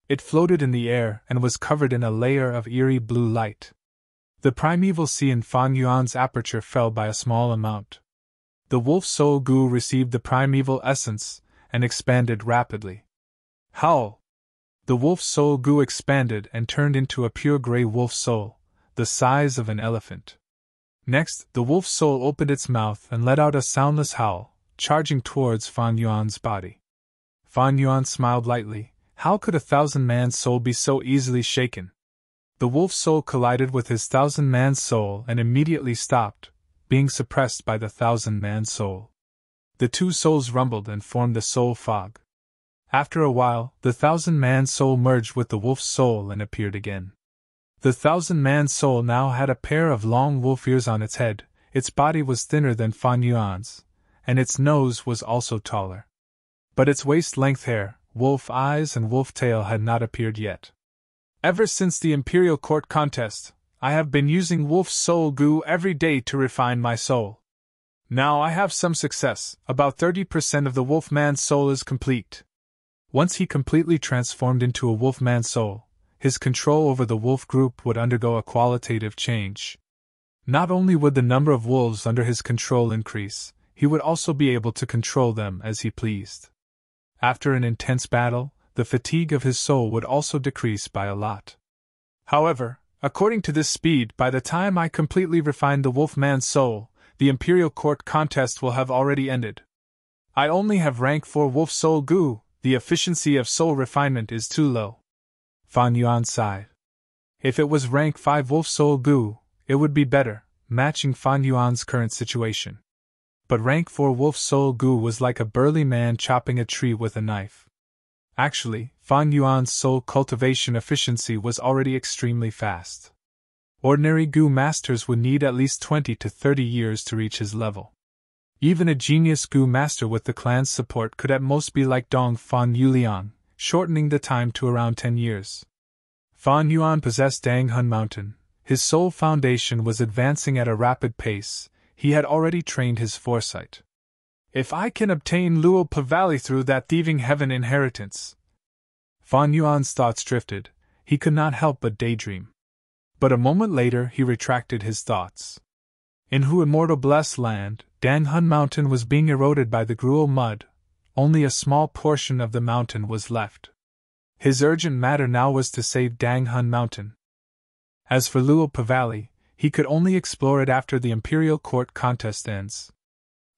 It floated in the air and was covered in a layer of eerie blue light. The primeval sea in Fan Yuan's aperture fell by a small amount. The wolf soul Gu received the primeval essence and expanded rapidly. Howl! The wolf soul Gu expanded and turned into a pure gray wolf soul. the size of an elephant. Next, the wolf soul opened its mouth and let out a soundless howl, charging towards Fan Yuan's body. Fan Yuan smiled lightly. How could a 1,000-man soul be so easily shaken? The wolf soul collided with his 1,000-man soul and immediately stopped, being suppressed by the 1,000-man soul. The two souls rumbled and formed the soul fog. After a while, the 1,000-man soul merged with the wolf's soul and appeared again. The 1,000-man soul now had a pair of long wolf ears on its head, its body was thinner than Fan Yuan's, and its nose was also taller. But its waist-length hair, wolf eyes and wolf tail had not appeared yet. Ever since the Imperial Court contest, I have been using wolf soul goo every day to refine my soul. Now I have some success, about 30% of the wolf-man soul is complete. Once he completely transformed into a wolf-man soul, his control over the wolf group would undergo a qualitative change. Not only would the number of wolves under his control increase, he would also be able to control them as he pleased. After an intense battle, the fatigue of his soul would also decrease by a lot. However, according to this speed, by the time I completely refine the wolf-man's soul, the Imperial Court contest will have already ended. I only have rank 4 wolf soul goo, the efficiency of soul refinement is too low. Fan Yuan sighed. If it was rank 5 wolf soul goo, it would be better, matching Fan Yuan's current situation. But rank 4 wolf soul goo was like a burly man chopping a tree with a knife. Actually, Fan Yuan's soul cultivation efficiency was already extremely fast. Ordinary goo masters would need at least 20 to 30 years to reach his level. Even a genius goo master with the clan's support could at most be like Dong Fan Yuliang, shortening the time to around 10 years. Fan Yuan possessed Dang Hun Mountain. His soul foundation was advancing at a rapid pace. He had already trained his foresight. If I can obtain Luo Pavali through that thieving heaven inheritance. Fan Yuan's thoughts drifted. He could not help but daydream. But a moment later he retracted his thoughts. In Hu Immortal Blessed Land, Dang Hun Mountain was being eroded by the gruel mud. Only a small portion of the mountain was left. His urgent matter now was to save Dang Hun Mountain. As for Luo Pavali, he could only explore it after the Imperial Court contest ends.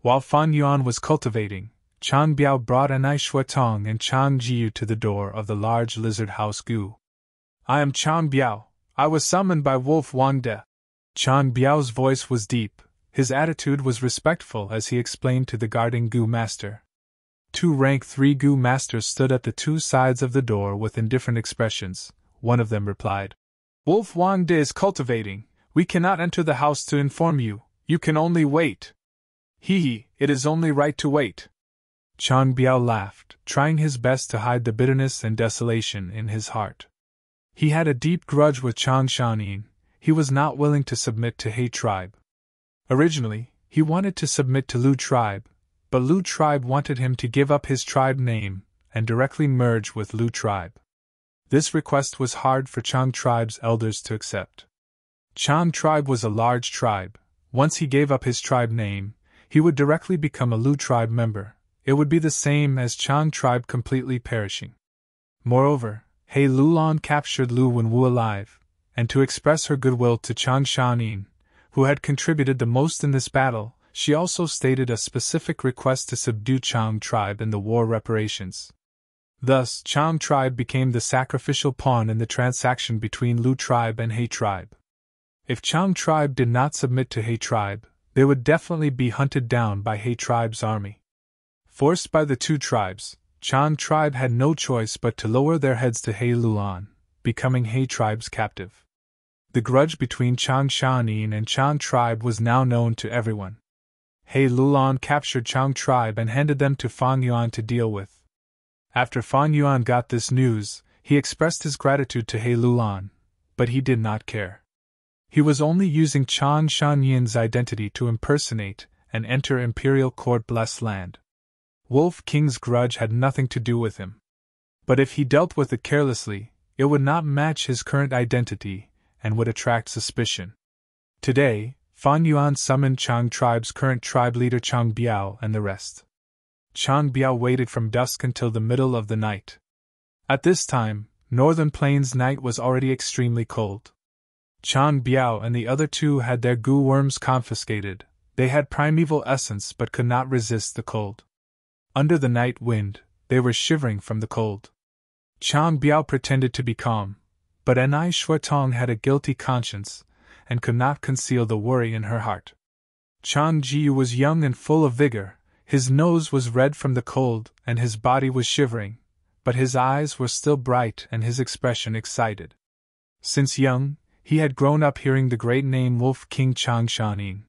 While Fan Yuan was cultivating, Chang Biao brought Anai Shuatong and Chang Jiu to the door of the large lizard house Gu. I am Chang Biao. I was summoned by Wolf Wang De. Chang Biao's voice was deep, his attitude was respectful as he explained to the guarding Gu master. 2 rank 3 Gu masters stood at the 2 sides of the door with indifferent expressions. One of them replied, Wolf Wang De is cultivating. We cannot enter the house to inform you. You can only wait. Hee, it is only right to wait. Chang Biao laughed, trying his best to hide the bitterness and desolation in his heart. He had a deep grudge with Chang Shanin. He was not willing to submit to He tribe. Originally, he wanted to submit to Lu tribe, but Lu tribe wanted him to give up his tribe name and directly merge with Lu tribe. This request was hard for Chang tribe's elders to accept. Chang tribe was a large tribe. Once he gave up his tribe name, he would directly become a Lu tribe member. It would be the same as Chang tribe completely perishing. Moreover, He Lulan captured Lu Wenwu alive, and to express her goodwill to Chang Shanin, who had contributed the most in this battle, she also stated a specific request to subdue Chang tribe in the war reparations. Thus, Chang tribe became the sacrificial pawn in the transaction between Lu tribe and He tribe. If Chang tribe did not submit to He tribe, they would definitely be hunted down by He tribe's army. Forced by the 2 tribes, Chang tribe had no choice but to lower their heads to He Lulan, becoming He tribe's captive. The grudge between Chang Shanin and Chang tribe was now known to everyone. He Lulan captured Chang tribe and handed them to Fan Yuan to deal with. After Fan Yuan got this news, he expressed his gratitude to He Lulan, but he did not care. He was only using Chang Shanyin's identity to impersonate and enter Imperial Court Blessed Land. Wolf King's grudge had nothing to do with him. But if he dealt with it carelessly, it would not match his current identity and would attract suspicion. Today, Fan Yuan summoned Chang tribe's current tribe leader Chang Biao and the rest. Chang Biao waited from dusk until the middle of the night. At this time, Northern Plains night was already extremely cold. Chang Biao and the other two had their goo worms confiscated. They had primeval essence but could not resist the cold. Under the night wind, they were shivering from the cold. Chang Biao pretended to be calm, but Enai Shuatong had a guilty conscience, and could not conceal the worry in her heart. Chang Jiyu was young and full of vigor, his nose was red from the cold and his body was shivering, but his eyes were still bright and his expression excited. Since young, he had grown up hearing the great name Wolf King Chang Shanin.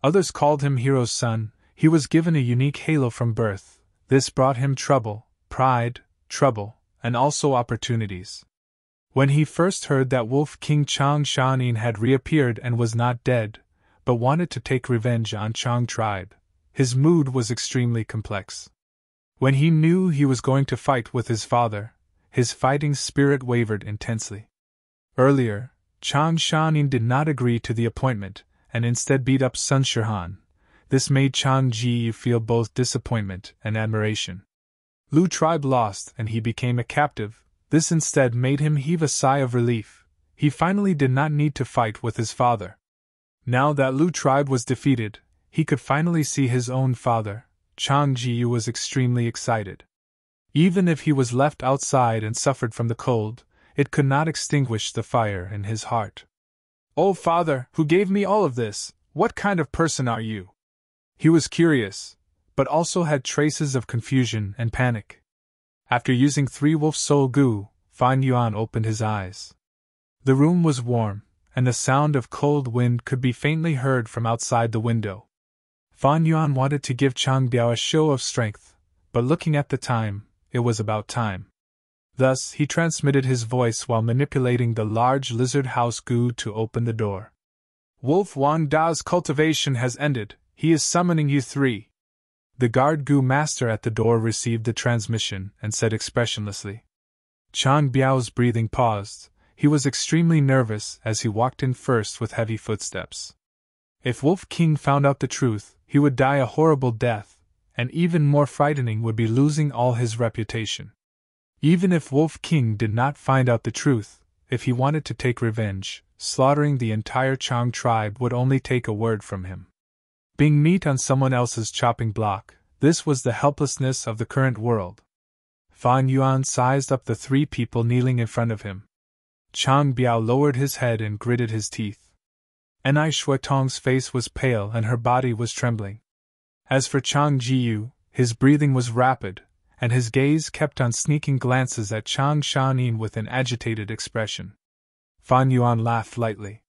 Others called him Hero's son. He was given a unique halo from birth. This brought him trouble, pride, trouble, and also opportunities. When he first heard that Wolf King Chang Shanin had reappeared and was not dead, but wanted to take revenge on Chang tribe, his mood was extremely complex. When he knew he was going to fight with his father, his fighting spirit wavered intensely. Earlier, Chang Shanin did not agree to the appointment, and instead beat up Sun Shihan. This made Chang Ji feel both disappointment and admiration. Lu tribe lost and he became a captive. This instead made him heave a sigh of relief. He finally did not need to fight with his father. Now that Lu tribe was defeated, he could finally see his own father. Chang Ji was extremely excited. Even if he was left outside and suffered from the cold, it could not extinguish the fire in his heart. "Oh, father, who gave me all of this, what kind of person are you?" He was curious, but also had traces of confusion and panic. After using 3 wolf soul goo, Fan Yuan opened his eyes. The room was warm, and the sound of cold wind could be faintly heard from outside the window. Fan Yuan wanted to give Chang Biao a show of strength, but looking at the time, it was about time. Thus, he transmitted his voice while manipulating the large lizard house goo to open the door. "Wolf Wang Dao's cultivation has ended. He is summoning you 3. The guard goo master at the door received the transmission and said expressionlessly. Chang Biao's breathing paused. He was extremely nervous as he walked in first with heavy footsteps. If Wolf King found out the truth, he would die a horrible death, and even more frightening would be losing all his reputation. Even if Wolf King did not find out the truth, if he wanted to take revenge, slaughtering the entire Chang tribe would only take a word from him. Being meat on someone else's chopping block, this was the helplessness of the current world. Fan Yuan sized up the 3 people kneeling in front of him. Chang Biao lowered his head and gritted his teeth. Enai Shuatong's face was pale and her body was trembling. As for Chang Jiyu, his breathing was rapid, and his gaze kept on sneaking glances at Chang Shanin with an agitated expression. Fan Yuan laughed lightly.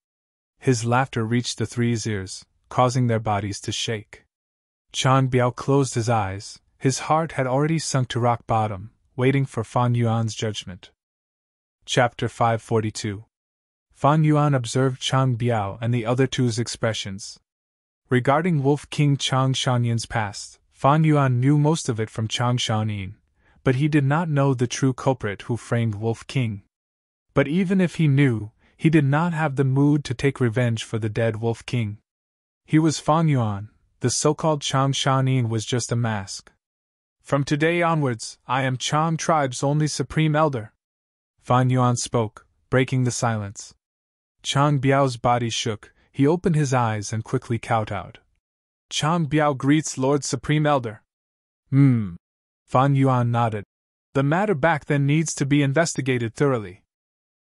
His laughter reached the 3's ears, causing their bodies to shake. Chang Biao closed his eyes. His heart had already sunk to rock bottom, waiting for Fan Yuan's judgment. Chapter 542. Fan Yuan observed Chang Biao and the other 2's expressions. Regarding Wolf King Chang Shanin's past, Fan Yuan knew most of it from Chang Shanin, but he did not know the true culprit who framed Wolf King. But even if he knew, he did not have the mood to take revenge for the dead Wolf King. He was Fan Yuan. The so-called Chang Shanin was just a mask. "From today onwards, I am Chang tribe's only supreme elder," Fan Yuan spoke, breaking the silence. Chang Biao's body shook. He opened his eyes and quickly kowtowed. "Chang Biao greets Lord Supreme Elder." Fan Yuan nodded. "The matter back then needs to be investigated thoroughly.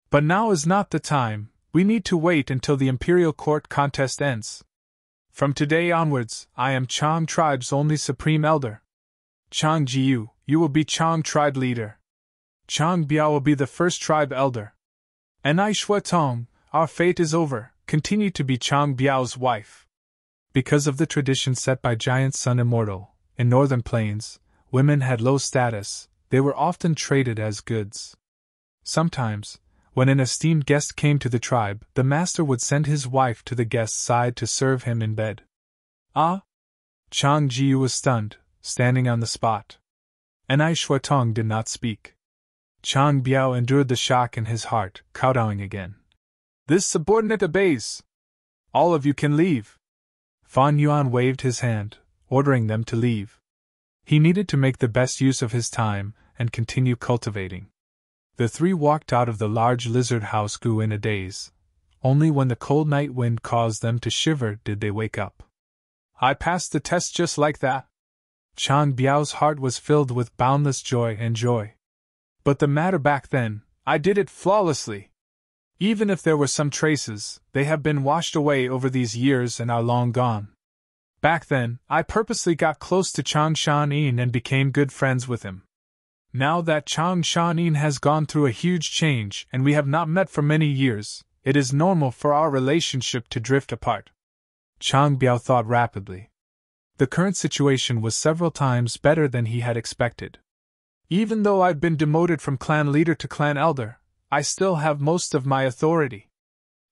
But now is not the time. We need to wait until the Imperial Court contest ends. From today onwards, I am Chang tribe's only supreme elder. Chang Jiyu, you will be Chang tribe leader. Chang Biao will be the first tribe elder. Enai Shuatong, our fate is over, continue to be Chang Biao's wife." Because of the tradition set by Giant Sun Immortal, in Northern Plains, women had low status. They were often traded as goods. Sometimes, when an esteemed guest came to the tribe, the master would send his wife to the guest's side to serve him in bed. "Ah?" Chang Jiyu was stunned, standing on the spot. Enai Shuatong did not speak. Chang Biao endured the shock in his heart, kowtowing again. "This subordinate obeys. All of you can leave." Fan Yuan waved his hand, ordering them to leave. He needed to make the best use of his time and continue cultivating. The 3 walked out of the large lizard house goo in a daze. Only when the cold night wind caused them to shiver did they wake up. I passed the test just like that. Chang Biao's heart was filled with boundless joy and joy. But the matter back then, I did it flawlessly. Even if there were some traces, they have been washed away over these years and are long gone. Back then, I purposely got close to Chang Shan-yin and became good friends with him. Now that Chang Shan-yin has gone through a huge change and we have not met for many years, it is normal for our relationship to drift apart. Chang Biao thought rapidly. The current situation was several times better than he had expected. Even though I've been demoted from clan leader to clan elder, I still have most of my authority.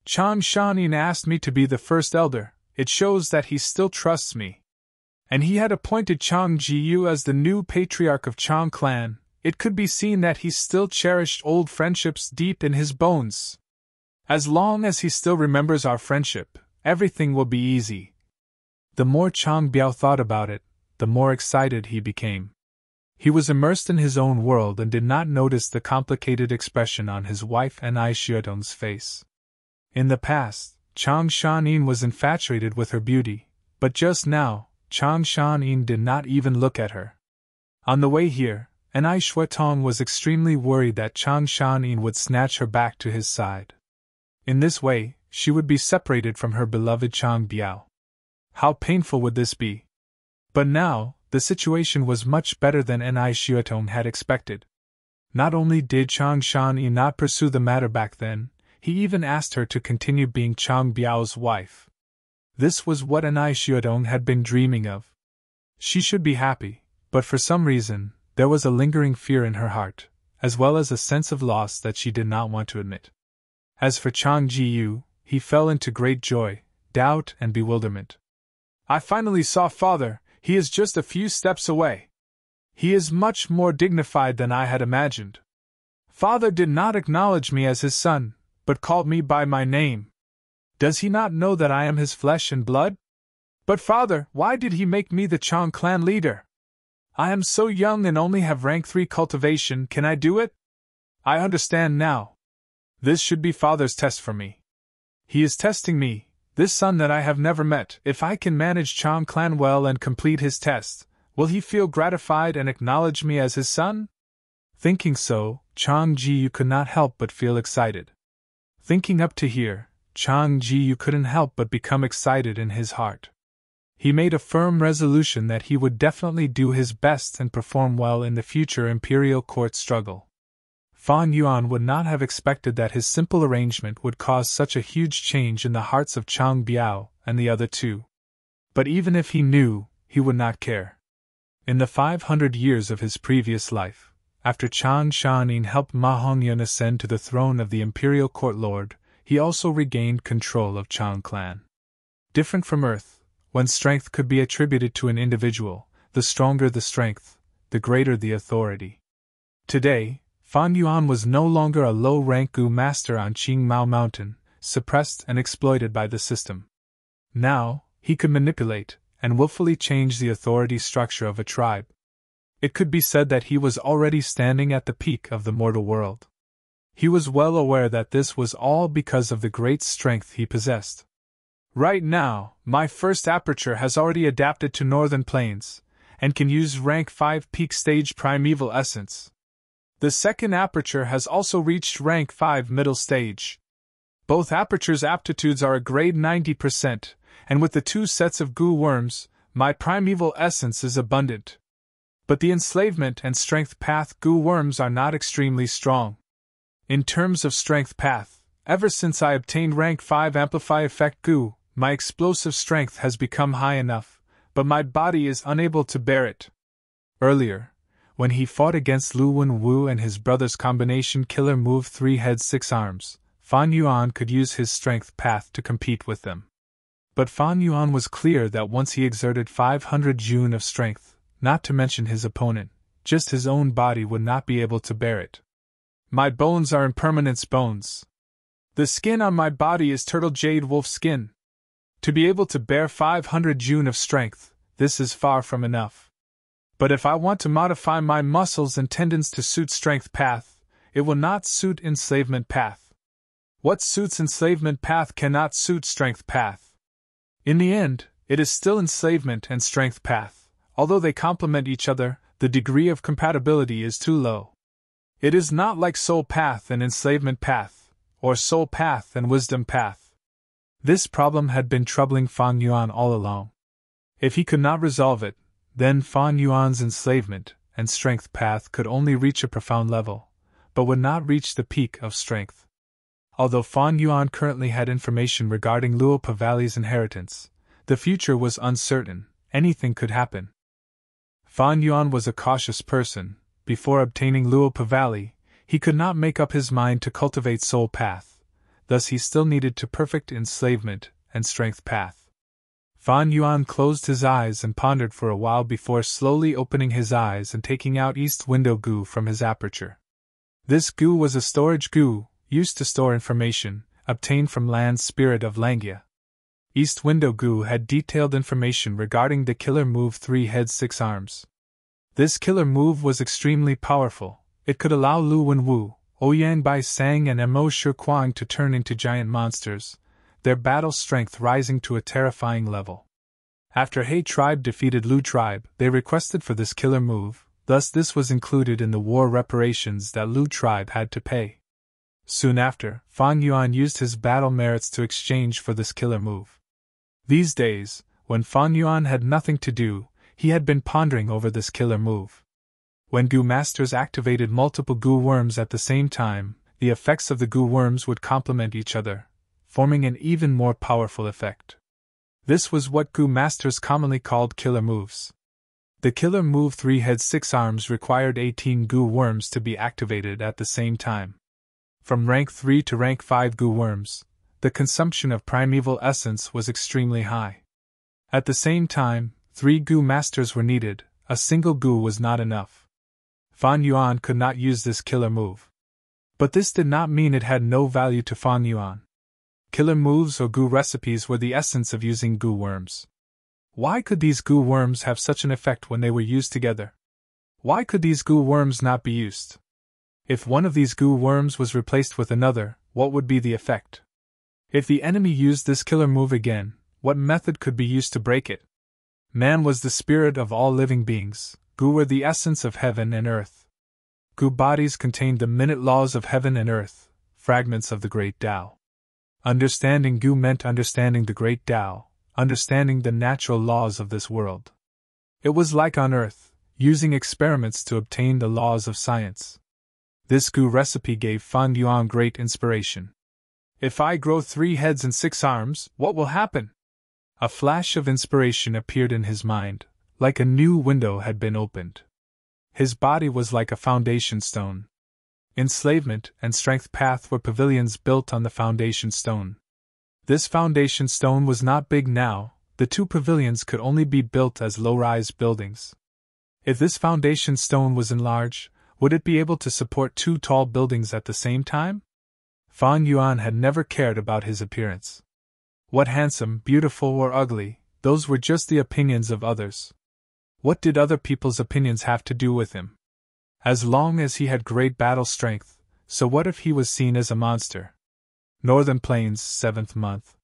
Chang Shan-yin asked me to be the first elder. It shows that he still trusts me. And he had appointed Chang Jiyu as the new patriarch of Chang clan. It could be seen that he still cherished old friendships deep in his bones. As long as he still remembers our friendship, everything will be easy. The more Chang Biao thought about it, the more excited he became. He was immersed in his own world and did not notice the complicated expression on his wife Anai Xiaodong's face. In the past, Chang Shan-yin was infatuated with her beauty, but just now, Chang Shan-yin did not even look at her. On the way here, Anai Xiaodong was extremely worried that Chang Shan-yin would snatch her back to his side. In this way, she would be separated from her beloved Chang Biao. How painful would this be? But now, the situation was much better than Anai Xiaodong had expected. Not only did Chang Shan-yin not pursue the matter back then, he even asked her to continue being Chang Biao's wife. This was what Anai Xiaodong had been dreaming of. She should be happy, but for some reason, there was a lingering fear in her heart, as well as a sense of loss that she did not want to admit. As for Chang Jiyu, he fell into great joy, doubt, and bewilderment. I finally saw father. He is just a few steps away. He is much more dignified than I had imagined. Father did not acknowledge me as his son, but called me by my name. Does he not know that I am his flesh and blood? But father, why did he make me the Chang clan leader? I am so young and only have rank 3 cultivation, can I do it? I understand now. This should be father's test for me. He is testing me, this son that I have never met. If I can manage Chang clan well and complete his test, will he feel gratified and acknowledge me as his son? Thinking so, Chang Jiyu could not help but feel excited. Thinking up to here, Chang Jiyu couldn't help but become excited in his heart. He made a firm resolution that he would definitely do his best and perform well in the future imperial court struggle. Fan Yuan would not have expected that his simple arrangement would cause such a huge change in the hearts of Chang Biao and the other two. But even if he knew, he would not care. In the 500 years of his previous life, after Chang Shan-yin helped Ma Hongyun ascend to the throne of the imperial court lord, he also regained control of Chang clan. Different from Earth, when strength could be attributed to an individual, the stronger the strength, the greater the authority. Today, Fan Yuan was no longer a low-rank Gu master on Qingmao Mountain, suppressed and exploited by the system. Now, he could manipulate and willfully change the authority structure of a tribe. It could be said that he was already standing at the peak of the mortal world. He was well aware that this was all because of the great strength he possessed. Right now, my first aperture has already adapted to northern plains, and can use rank 5 peak stage primeval essence. The second aperture has also reached rank 5 middle stage. Both apertures' aptitudes are a grade 90%, and with the 2 sets of goo worms, my primeval essence is abundant. But the enslavement and strength path goo worms are not extremely strong. In terms of strength path, ever since I obtained rank 5 amplify effect goo, my explosive strength has become high enough, but my body is unable to bear it. Earlier, when he fought against Lu Wenwu and his brother's combination killer move 3 heads 6 arms, Fan Yuan could use his strength path to compete with them. But Fan Yuan was clear that once he exerted 500 Jun of strength, not to mention his opponent, just his own body would not be able to bear it. My bones are impermanence bones. The skin on my body is turtle jade wolf skin. To be able to bear 500 Jun of strength, this is far from enough. But if I want to modify my muscles and tendons to suit strength path, it will not suit enslavement path. What suits enslavement path cannot suit strength path. In the end, it is still enslavement and strength path. Although they complement each other, the degree of compatibility is too low. It is not like soul path and enslavement path, or soul path and wisdom path. This problem had been troubling Fan Yuan all along. If he could not resolve it, then Fan Yuan's enslavement and strength path could only reach a profound level, but would not reach the peak of strength. Although Fan Yuan currently had information regarding Luo Pavali's inheritance, the future was uncertain, anything could happen. Fan Yuan was a cautious person. Before obtaining Luo Pavali, he could not make up his mind to cultivate soul path, thus he still needed to perfect enslavement and strength path. Fan Yuan closed his eyes and pondered for a while before slowly opening his eyes and taking out east window goo from his aperture. This goo was a storage goo, used to store information, obtained from Land's spirit of Langia. East window goo had detailed information regarding the killer move 3 heads 6 arms. This killer move was extremely powerful. It could allow Lu Wenwu, Ouyang Bai Sang and Mo Shi Kuang to turn into giant monsters, their battle strength rising to a terrifying level. After He tribe defeated Lu tribe, they requested for this killer move, thus this was included in the war reparations that Lu tribe had to pay. Soon after, Fan Yuan used his battle merits to exchange for this killer move. These days, when Fan Yuan had nothing to do, he had been pondering over this killer move. When Goo Masters activated multiple Goo Worms at the same time, the effects of the Goo Worms would complement each other, forming an even more powerful effect. This was what Goo Masters commonly called killer moves. The killer move 3 heads 6 arms required 18 Goo Worms to be activated at the same time. From rank 3 to rank 5 Goo Worms, the consumption of primeval essence was extremely high. At the same time, 3 Goo Masters were needed, a single Goo was not enough. Fan Yuan could not use this killer move. But this did not mean it had no value to Fan Yuan. Killer moves or Goo recipes were the essence of using Goo Worms. Why could these Goo Worms have such an effect when they were used together? Why could these Goo Worms not be used? If one of these Goo Worms was replaced with another, what would be the effect? If the enemy used this killer move again, what method could be used to break it? Man was the spirit of all living beings. Goo were the essence of heaven and earth. Goo bodies contained the minute laws of heaven and earth, fragments of the great Tao. Understanding Goo meant understanding the great Tao, understanding the natural laws of this world. It was like on earth, using experiments to obtain the laws of science. This Goo recipe gave Fan Yuan great inspiration. If I grow 3 heads and 6 arms, what will happen? A flash of inspiration appeared in his mind, like a new window had been opened. His body was like a foundation stone. Enslavement and strength path were pavilions built on the foundation stone. This foundation stone was not big now, the 2 pavilions could only be built as low-rise buildings. If this foundation stone was enlarged, would it be able to support 2 tall buildings at the same time? Fan Yuan had never cared about his appearance. What handsome, beautiful, or ugly, those were just the opinions of others. What did other people's opinions have to do with him? As long as he had great battle strength, so what if he was seen as a monster? Northern Plains, 7th month.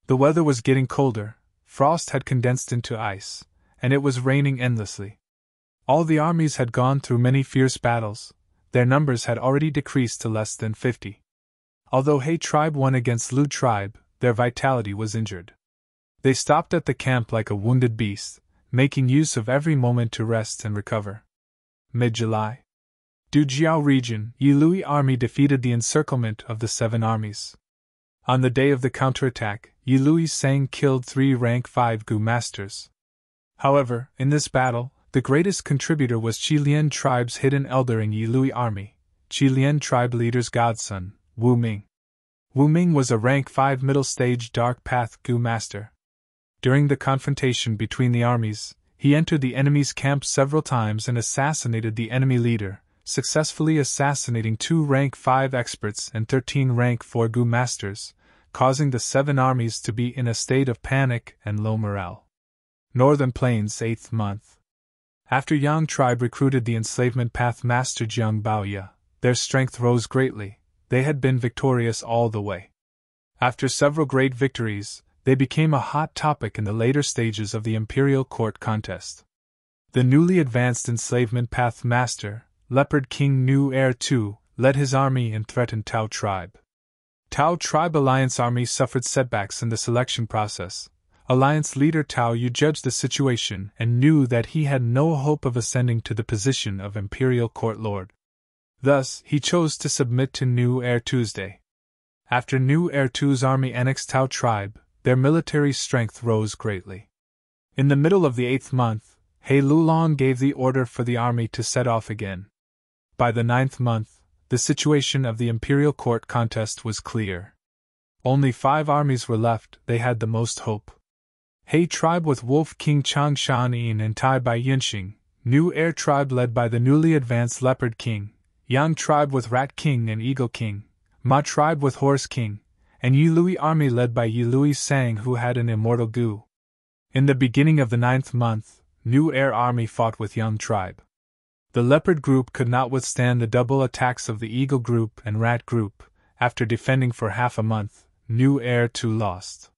The weather was getting colder, frost had condensed into ice, and it was raining endlessly. All the armies had gone through many fierce battles, their numbers had already decreased to less than 50. Although He tribe won against Lu tribe, their vitality was injured. They stopped at the camp like a wounded beast, making use of every moment to rest and recover. Mid-July. Dujiao region, Yilui army defeated the encirclement of the 7 armies. On the day of the counterattack, Yilui Sang killed 3 rank 5 Goo masters. However, in this battle, the greatest contributor was Qilian tribe's hidden elder in Yilui army, Qilian tribe leader's godson, Wu Ming. Wu Ming was a rank 5 middle stage dark path Goo master. During the confrontation between the armies, he entered the enemy's camp several times and assassinated the enemy leader, successfully assassinating 2 rank 5 experts and 13 rank 4 Goo masters, causing the 7 armies to be in a state of panic and low morale. Northern Plains, 8th month. After Yang tribe recruited the enslavement path master Jiang Baoya, their strength rose greatly. they had been victorious all the way. After several great victories, they became a hot topic in the later stages of the imperial court contest. The newly advanced enslavement path master, Leopard King Nu Heir II, led his army and threatened Tao tribe. Tao tribe alliance army suffered setbacks in the selection process. Alliance leader Tao Yu judged the situation and knew that he had no hope of ascending to the position of imperial court lord. Thus, he chose to submit to Nu Heir Tuesday. After Nu Heir II's army annexed Tao tribe, their military strength rose greatly. In the middle of the 8th month, He Lulong gave the order for the army to set off again. By the 9th month, the situation of the imperial court contest was clear. Only 5 armies were left. They had the most hope. He tribe with Wolf King Chang Shan Yin and Tai Bai Yinxing, Nu Heir tribe led by the newly advanced Leopard King, Yang tribe with Rat King and Eagle King, Ma tribe with Horse King, and Yi Lui army led by Yi Lui Sang who had an immortal Gu. In the beginning of the 9th month, Nu Heir army fought with Yang tribe. The Leopard group could not withstand the double attacks of the Eagle group and Rat group. After defending for half a month, Nu Heir II lost.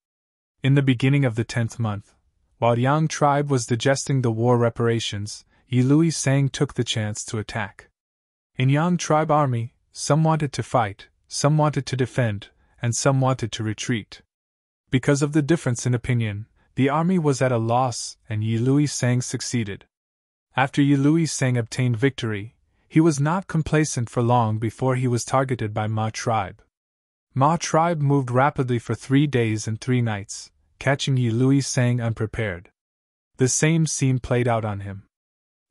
In the beginning of the 10th month, while Yang tribe was digesting the war reparations, Yi Lui Sang took the chance to attack. In Yang tribe army, some wanted to fight, some wanted to defend, and some wanted to retreat. Because of the difference in opinion, the army was at a loss, and Yi Lui Sang succeeded. After Yi Lui Sang obtained victory, he was not complacent for long before he was targeted by Ma tribe. Ma tribe moved rapidly for 3 days and 3 nights, catching Yi Lui Sang unprepared. The same scene played out on him.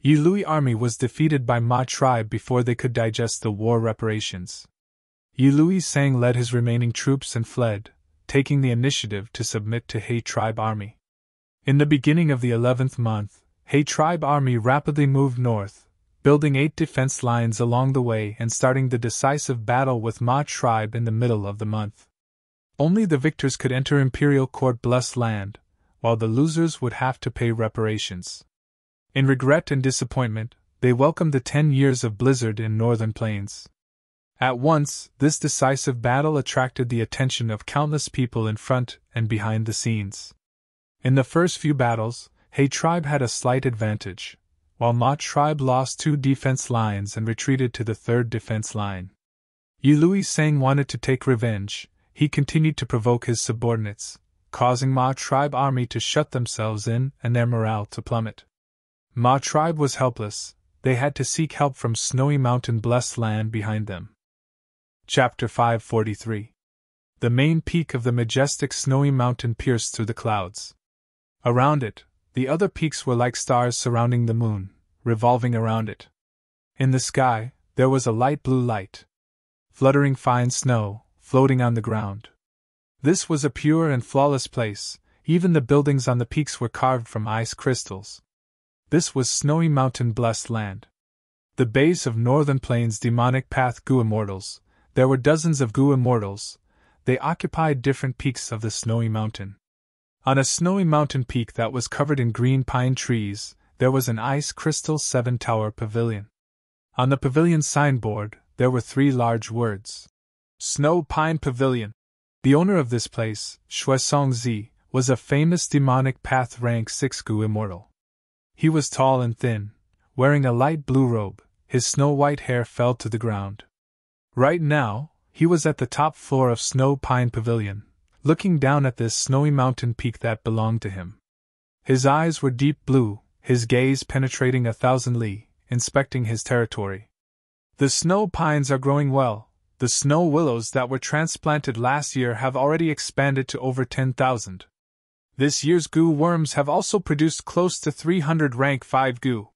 Yi Lui army was defeated by Ma tribe before they could digest the war reparations. Yi Lui Sang led his remaining troops and fled, taking the initiative to submit to He tribe army. In the beginning of the 11th month, He tribe army rapidly moved north, building 8 defense lines along the way and starting the decisive battle with Ma tribe in the middle of the month. Only the victors could enter imperial court blessed land, while the losers would have to pay reparations. In regret and disappointment, they welcomed the 10 years of blizzard in northern plains. At once, this decisive battle attracted the attention of countless people in front and behind the scenes. In the first few battles, He tribe had a slight advantage, while Ma tribe lost 2 defense lines and retreated to the 3rd defense line. Yi Lui Sang wanted to take revenge. He continued to provoke his subordinates, causing Ma tribe army to shut themselves in and their morale to plummet. Ma tribe was helpless. They had to seek help from snowy mountain blessed land behind them. Chapter 543. The main peak of the majestic snowy mountain pierced through the clouds. Around it, the other peaks were like stars surrounding the moon, revolving around it. In the sky, there was a light blue light. Fluttering fine snow, floating on the ground. This was a pure and flawless place. Even the buildings on the peaks were carved from ice crystals. This was snowy mountain blessed land. The base of northern plains demonic path Gu immortals. There were dozens of Gu immortals. They occupied different peaks of the snowy mountain. On a snowy mountain peak that was covered in green pine trees, there was an ice crystal 7-tower pavilion. On the pavilion signboard, there were 3 large words. Snow Pine Pavilion. The owner of this place, Shuesongzi, was a famous demonic path rank 6 Gu immortal. He was tall and thin, wearing a light blue robe. His snow-white hair fell to the ground. Right now, he was at the top floor of Snow Pine Pavilion, looking down at this snowy mountain peak that belonged to him. His eyes were deep blue, his gaze penetrating 1,000 li, inspecting his territory. The snow pines are growing well. The snow willows that were transplanted last year have already expanded to over 10,000. This year's Gu worms have also produced close to 300 rank 5 Gu.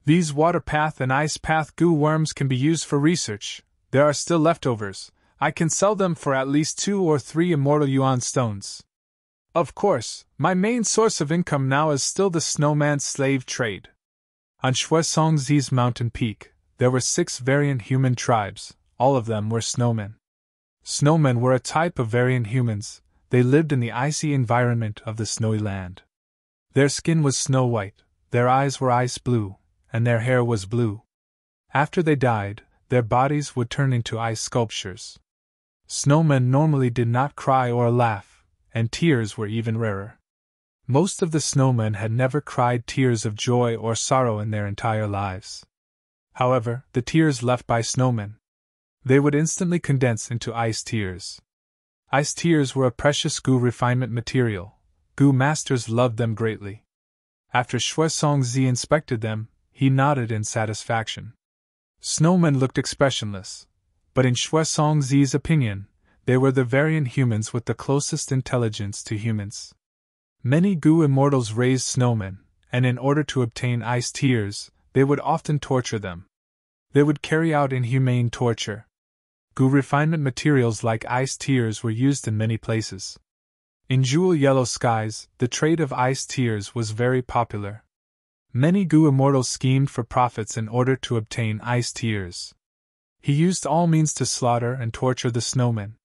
These water path and ice path Gu worms can be used for research. There are still leftovers. I can sell them for at least 2 or 3 immortal yuan stones. Of course, my main source of income now is still the snowman's slave trade. On Shuesongzi's mountain peak, there were 6 variant human tribes. All of them were snowmen. Snowmen were a type of variant humans. They lived in the icy environment of the snowy land. Their skin was snow-white, their eyes were ice blue, and their hair was blue. After they died, their bodies would turn into ice sculptures. Snowmen normally did not cry or laugh, and tears were even rarer. Most of the snowmen had never cried tears of joy or sorrow in their entire lives. However, the tears left by snowmen, they would instantly condense into ice tears. Ice tears were a precious goo refinement material. Goo masters loved them greatly. After Xuezongzi inspected them, he nodded in satisfaction. Snowmen looked expressionless, but in Xuezongzi's opinion, they were the variant humans with the closest intelligence to humans. Many goo immortals raised snowmen, and in order to obtain ice tears, they would often torture them. They would carry out inhumane torture. Goo refinement materials like ice tears were used in many places. In jewel yellow skies, the trade of ice tears was very popular. Many goo immortals schemed for profits in order to obtain ice tears. He used all means to slaughter and torture the snowmen.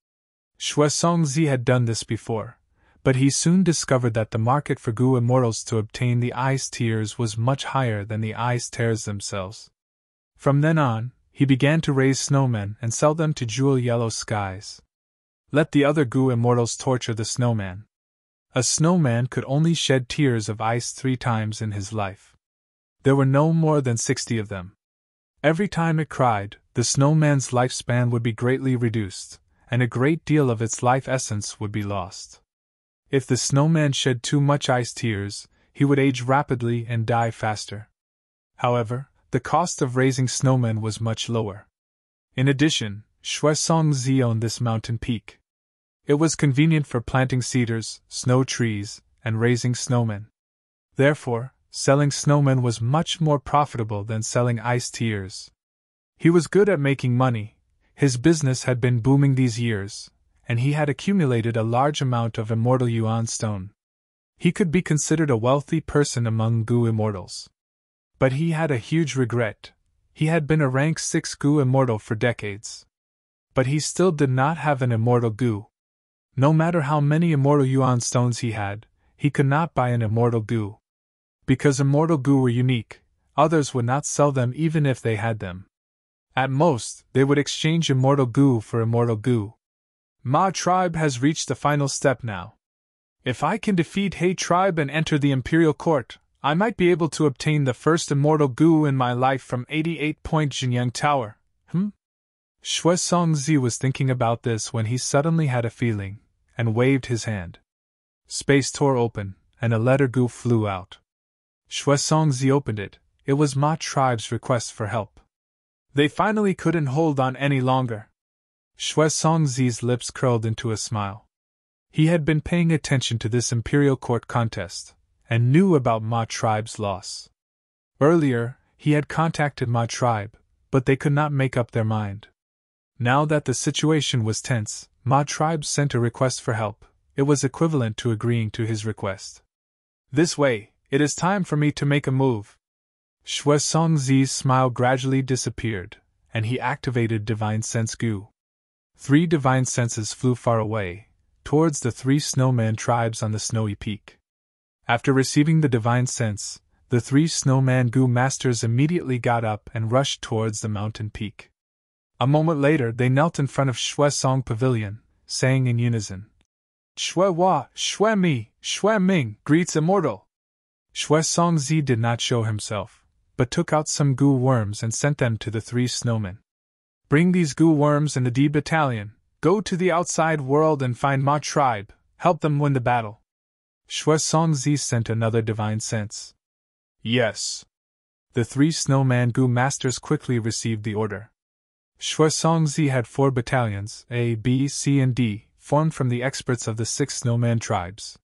Xuezongzi had done this before, but he soon discovered that the market for goo immortals to obtain the ice tears was much higher than the ice tears themselves. From then on, he began to raise snowmen and sell them to jewel yellow skies. Let the other goo immortals torture the snowman. A snowman could only shed tears of ice 3 times in his life. There were no more than 60 of them. Every time it cried, the snowman's lifespan would be greatly reduced, and a great deal of its life essence would be lost. If the snowman shed too much ice tears, he would age rapidly and die faster. However, the cost of raising snowmen was much lower. In addition, Xuezongzi owned this mountain peak. It was convenient for planting cedars, snow trees, and raising snowmen. Therefore, selling snowmen was much more profitable than selling ice tears. He was good at making money. His business had been booming these years, and he had accumulated a large amount of immortal yuan stone. He could be considered a wealthy person among goo immortals. But he had a huge regret. He had been a rank 6 goo immortal for decades. But he still did not have an immortal goo. No matter how many immortal yuan stones he could not buy an immortal goo. Because immortal goo were unique, others would not sell them even if they had them. At most, they would exchange immortal goo for immortal goo. Ma tribe has reached the final step now. If I can defeat He tribe and enter the imperial court, I might be able to obtain the first immortal goo in my life from 88-point Jinyang Tower. Xuezongzi was thinking about this when he suddenly had a feeling, and waved his hand. Space tore open, and a letter goo flew out. Xuezongzi opened it. It was Ma tribe's request for help. They finally couldn't hold on any longer. Xuezongzi's lips curled into a smile. He had been paying attention to this imperial court contest, and knew about Ma tribe's loss. Earlier, he had contacted Ma tribe, but they could not make up their mind. Now that the situation was tense, Ma tribe sent a request for help. It was equivalent to agreeing to his request. This way, it is time for me to make a move. Xuezongzi's smile gradually disappeared, and he activated Divine Sense Goo. 3 divine senses flew far away, towards the 3 snowman tribes on the snowy peak. After receiving the divine sense, the 3 snowman goo masters immediately got up and rushed towards the mountain peak. A moment later they knelt in front of Xuezong Pavilion, saying in unison, Xue Hua, Xue Mi, Xue Ming greets immortal. Xuezongzi did not show himself, but took out some goo worms and sent them to the 3 snowmen. Bring these goo worms in the D battalion, go to the outside world and find Ma tribe, help them win the battle. Xuezongzi sent another divine sense. Yes. The 3 snowman goo masters quickly received the order. Xuezongzi had 4 battalions, A, B, C, and D, formed from the experts of the 6 snowman tribes.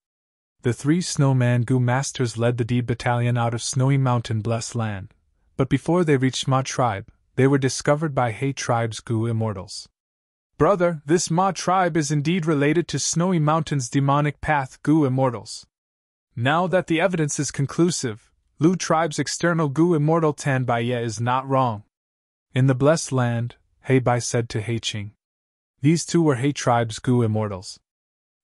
The 3 snowman goo masters led the D battalion out of snowy mountain blessed land, but before they reached Ma tribe, they were discovered by He tribe's goo immortals. Brother, this Ma tribe is indeed related to Snowy Mountain's demonic path goo immortals. Now that the evidence is conclusive, Lu tribe's external goo immortal Tan Baiye is not wrong. In the blessed land, He Bai said to He Qing. These 2 were He tribe's goo immortals.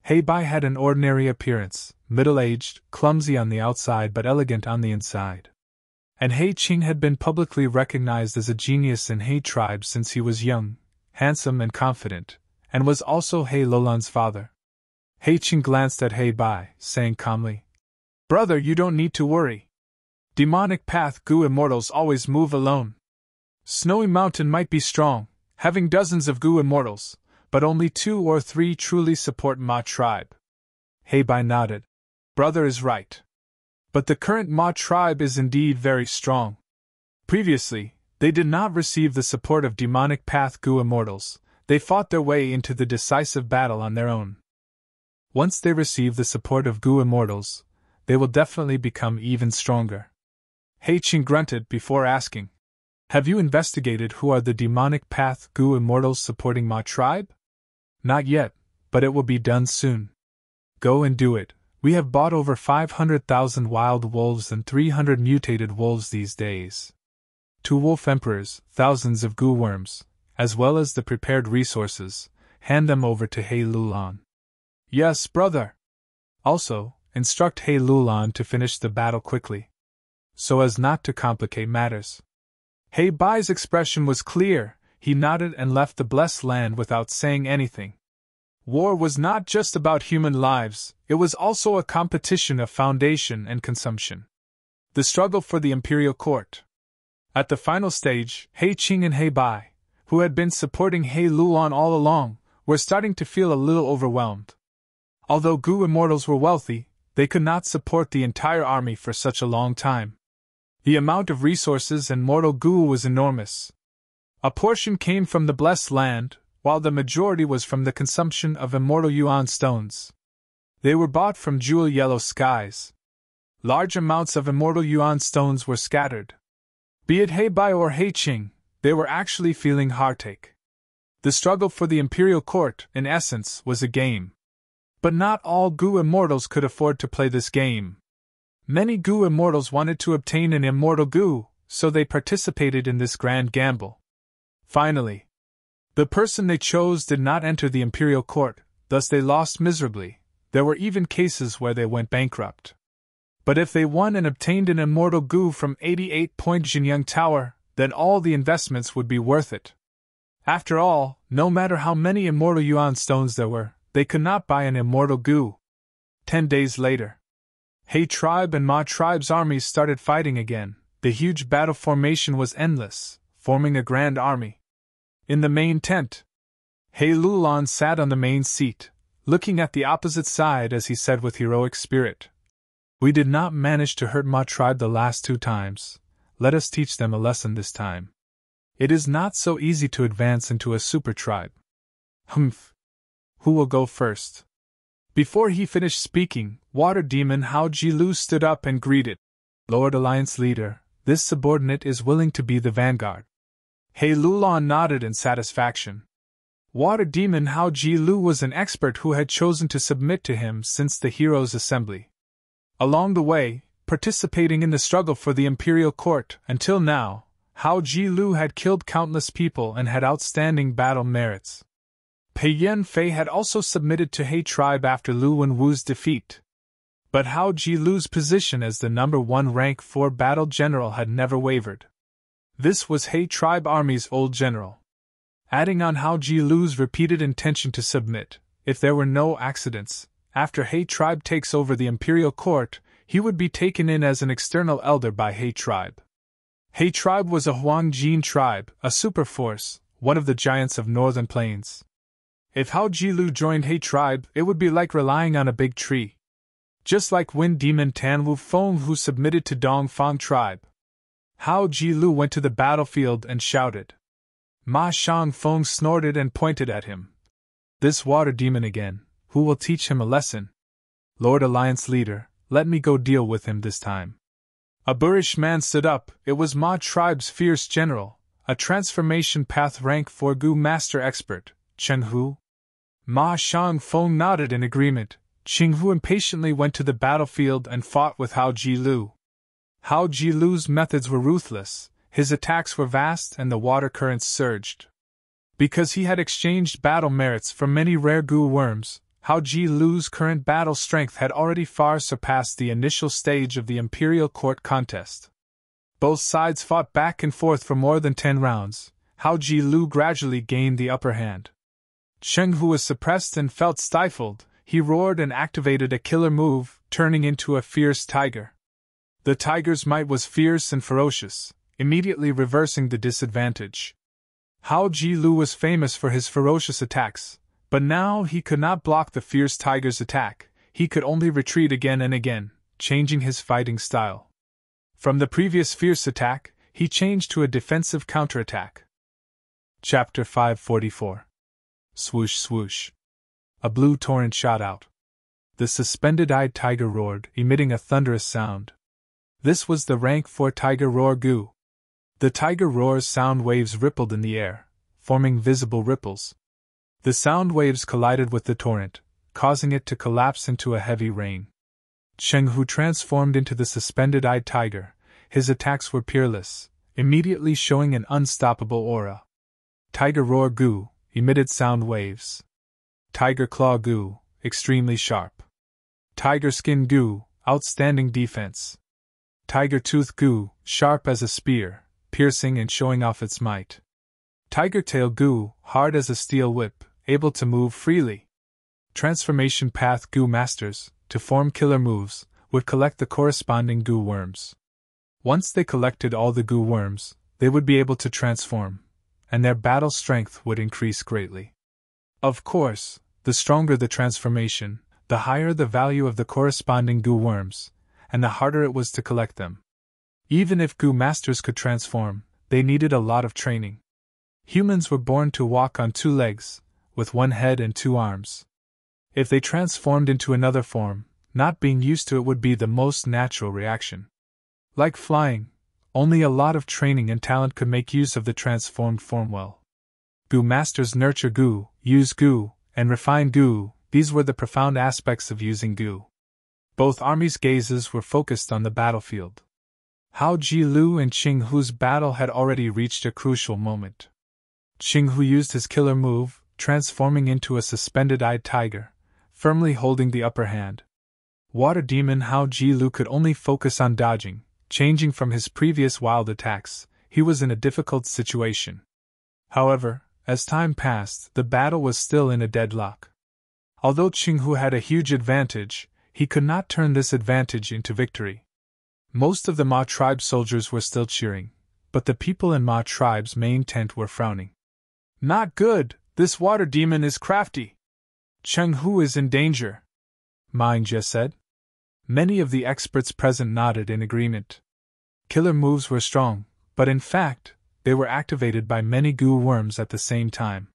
He Bai had an ordinary appearance, middle-aged, clumsy on the outside but elegant on the inside. And He Qing had been publicly recognized as a genius in He tribe since he was young, handsome and confident, and was also He Lulan's father. He Qing glanced at He Bai, saying calmly, "Brother, you don't need to worry. Demonic path Gu immortals always move alone. Snowy Mountain might be strong, having dozens of Gu immortals, but only 2 or 3 truly support Ma tribe." He Bai nodded. "Brother is right. But the current Ma tribe is indeed very strong. Previously, they did not receive the support of demonic path Gu immortals. They fought their way into the decisive battle on their own. Once they receive the support of Gu immortals, they will definitely become even stronger." He Qing grunted before asking, "Have you investigated who are the demonic path Gu immortals supporting Ma tribe?" "Not yet, but it will be done soon." "Go and do it. We have bought over 500,000 wild wolves and 300 mutated wolves these days. 2 wolf emperors, thousands of Gu worms, as well as the prepared resources. Hand them over to He Lulan." "Yes, brother." "Also, instruct He Lulan to finish the battle quickly, so as not to complicate matters." He Bai's expression was clear. He nodded and left the blessed land without saying anything. War was not just about human lives, it was also a competition of foundation and consumption. The struggle for the imperial court. At the final stage, He Qing and He Bai, who had been supporting He Lulan all along, were starting to feel a little overwhelmed. Although Gu immortals were wealthy, they could not support the entire army for such a long time. The amount of resources and mortal Gu was enormous. A portion came from the blessed land, while the majority was from the consumption of immortal yuan stones. They were bought from jewel yellow skies. Large amounts of immortal yuan stones were scattered. Be it He Bai or He Qing, they were actually feeling heartache. The struggle for the imperial court, in essence, was a game. But not all Gu immortals could afford to play this game. Many Gu immortals wanted to obtain an immortal Gu, so they participated in this grand gamble. Finally, the person they chose did not enter the imperial court, thus they lost miserably. There were even cases where they went bankrupt. But if they won and obtained an immortal Gu from 88-point Jinyang Tower, then all the investments would be worth it. After all, no matter how many immortal yuan stones there were, they could not buy an immortal Gu. 10 days later, He tribe and Ma tribe's armies started fighting again. The huge battle formation was endless, forming a grand army. In the main tent, He Lulan sat on the main seat, looking at the opposite side as he said with heroic spirit, "We did not manage to hurt Ma tribe the last 2 times. Let us teach them a lesson this time. It is not so easy to advance into a super tribe." "Humph. Who will go first?" Before he finished speaking, Water Demon Hao Jilu stood up and greeted, "Lord Alliance Leader, this subordinate is willing to be the vanguard." He Lulan nodded in satisfaction. Water Demon Hao Jilu was an expert who had chosen to submit to him since the Heroes' Assembly. Along the way, participating in the struggle for the imperial court, until now, Hao Jilu had killed countless people and had outstanding battle merits. Pei Yan Fei had also submitted to He tribe after Lu Wenwu's defeat. But Hao Jilu's position as the number 1 rank 4 battle general had never wavered. This was He tribe army's old general. Adding on Hao Jilu's repeated intention to submit, if there were no accidents, after He tribe takes over the imperial court, he would be taken in as an external elder by He tribe. He tribe was a Huangjin tribe, a superforce, one of the giants of northern plains. If Hao Jilu joined He tribe, it would be like relying on a big tree. Just like Wind Demon Tan Wu Feng who submitted to Dongfang tribe. Hao Jilu went to the battlefield and shouted. Ma Shangfeng snorted and pointed at him. "This water demon again, who will teach him a lesson? Lord Alliance Leader, let me go deal with him this time." A boorish man stood up. It was Ma tribe's fierce general, a transformation path rank 4 Gu master expert, Chen Hu. Ma Shangfeng nodded in agreement. Qing Hu impatiently went to the battlefield and fought with Hao Jilu. Hao Jilu's methods were ruthless, his attacks were vast and the water currents surged. Because he had exchanged battle merits for many rare Gu worms, Hao Jilu's current battle strength had already far surpassed the initial stage of the Imperial Court contest. Both sides fought back and forth for more than 10 rounds. Hao Ji Lu gradually gained the upper hand. Cheng Hu was suppressed and felt stifled. He roared and activated a killer move, turning into a fierce tiger. The tiger's might was fierce and ferocious, immediately reversing the disadvantage. Hao Ji Lu was famous for his ferocious attacks, but now he could not block the fierce tiger's attack. He could only retreat again and again, changing his fighting style. From the previous fierce attack, he changed to a defensive counterattack. Chapter 544. Swoosh swoosh. A blue torrent shot out. The suspended-eyed tiger roared, emitting a thunderous sound. This was the rank 4 tiger roar Gu. The tiger roar's sound waves rippled in the air, forming visible ripples. The sound waves collided with the torrent, causing it to collapse into a heavy rain. Cheng Hu transformed into the suspended-eyed tiger. His attacks were peerless, immediately showing an unstoppable aura. Tiger roar Gu emitted sound waves. Tiger claw Gu, extremely sharp. Tiger skin Gu, outstanding defense. Tiger tooth Gu, sharp as a spear, piercing and showing off its might. Tiger tail Gu, hard as a steel whip, able to move freely. Transformation path Gu masters, to form killer moves, would collect the corresponding Gu worms. Once they collected all the Gu worms, they would be able to transform, and their battle strength would increase greatly. Of course, the stronger the transformation, the higher the value of the corresponding Gu worms, and the harder it was to collect them. Even if Gu masters could transform, they needed a lot of training. Humans were born to walk on 2 legs, with 1 head and 2 arms. If they transformed into another form, not being used to it would be the most natural reaction. Like flying, only a lot of training and talent could make use of the transformed form well. Gu masters nurture Gu, use Gu, and refine Gu. These were the profound aspects of using Gu. Both armies' gazes were focused on the battlefield. Hao Ji Lu and Cheng Hu's battle had already reached a crucial moment. Cheng Hu used his killer move, transforming into a suspended-eyed tiger, firmly holding the upper hand. Water Demon Hao Ji Lu could only focus on dodging, changing from his previous wild attacks. He was in a difficult situation. However, as time passed, the battle was still in a deadlock. Although Cheng Hu had a huge advantage, he could not turn this advantage into victory. Most of the Ma tribe soldiers were still cheering, but the people in Ma tribe's main tent were frowning. Not good, this water demon is crafty. Cheng Hu is in danger, Ma Jie said. Many of the experts present nodded in agreement. Killer moves were strong, but in fact, they were activated by many Gu worms at the same time.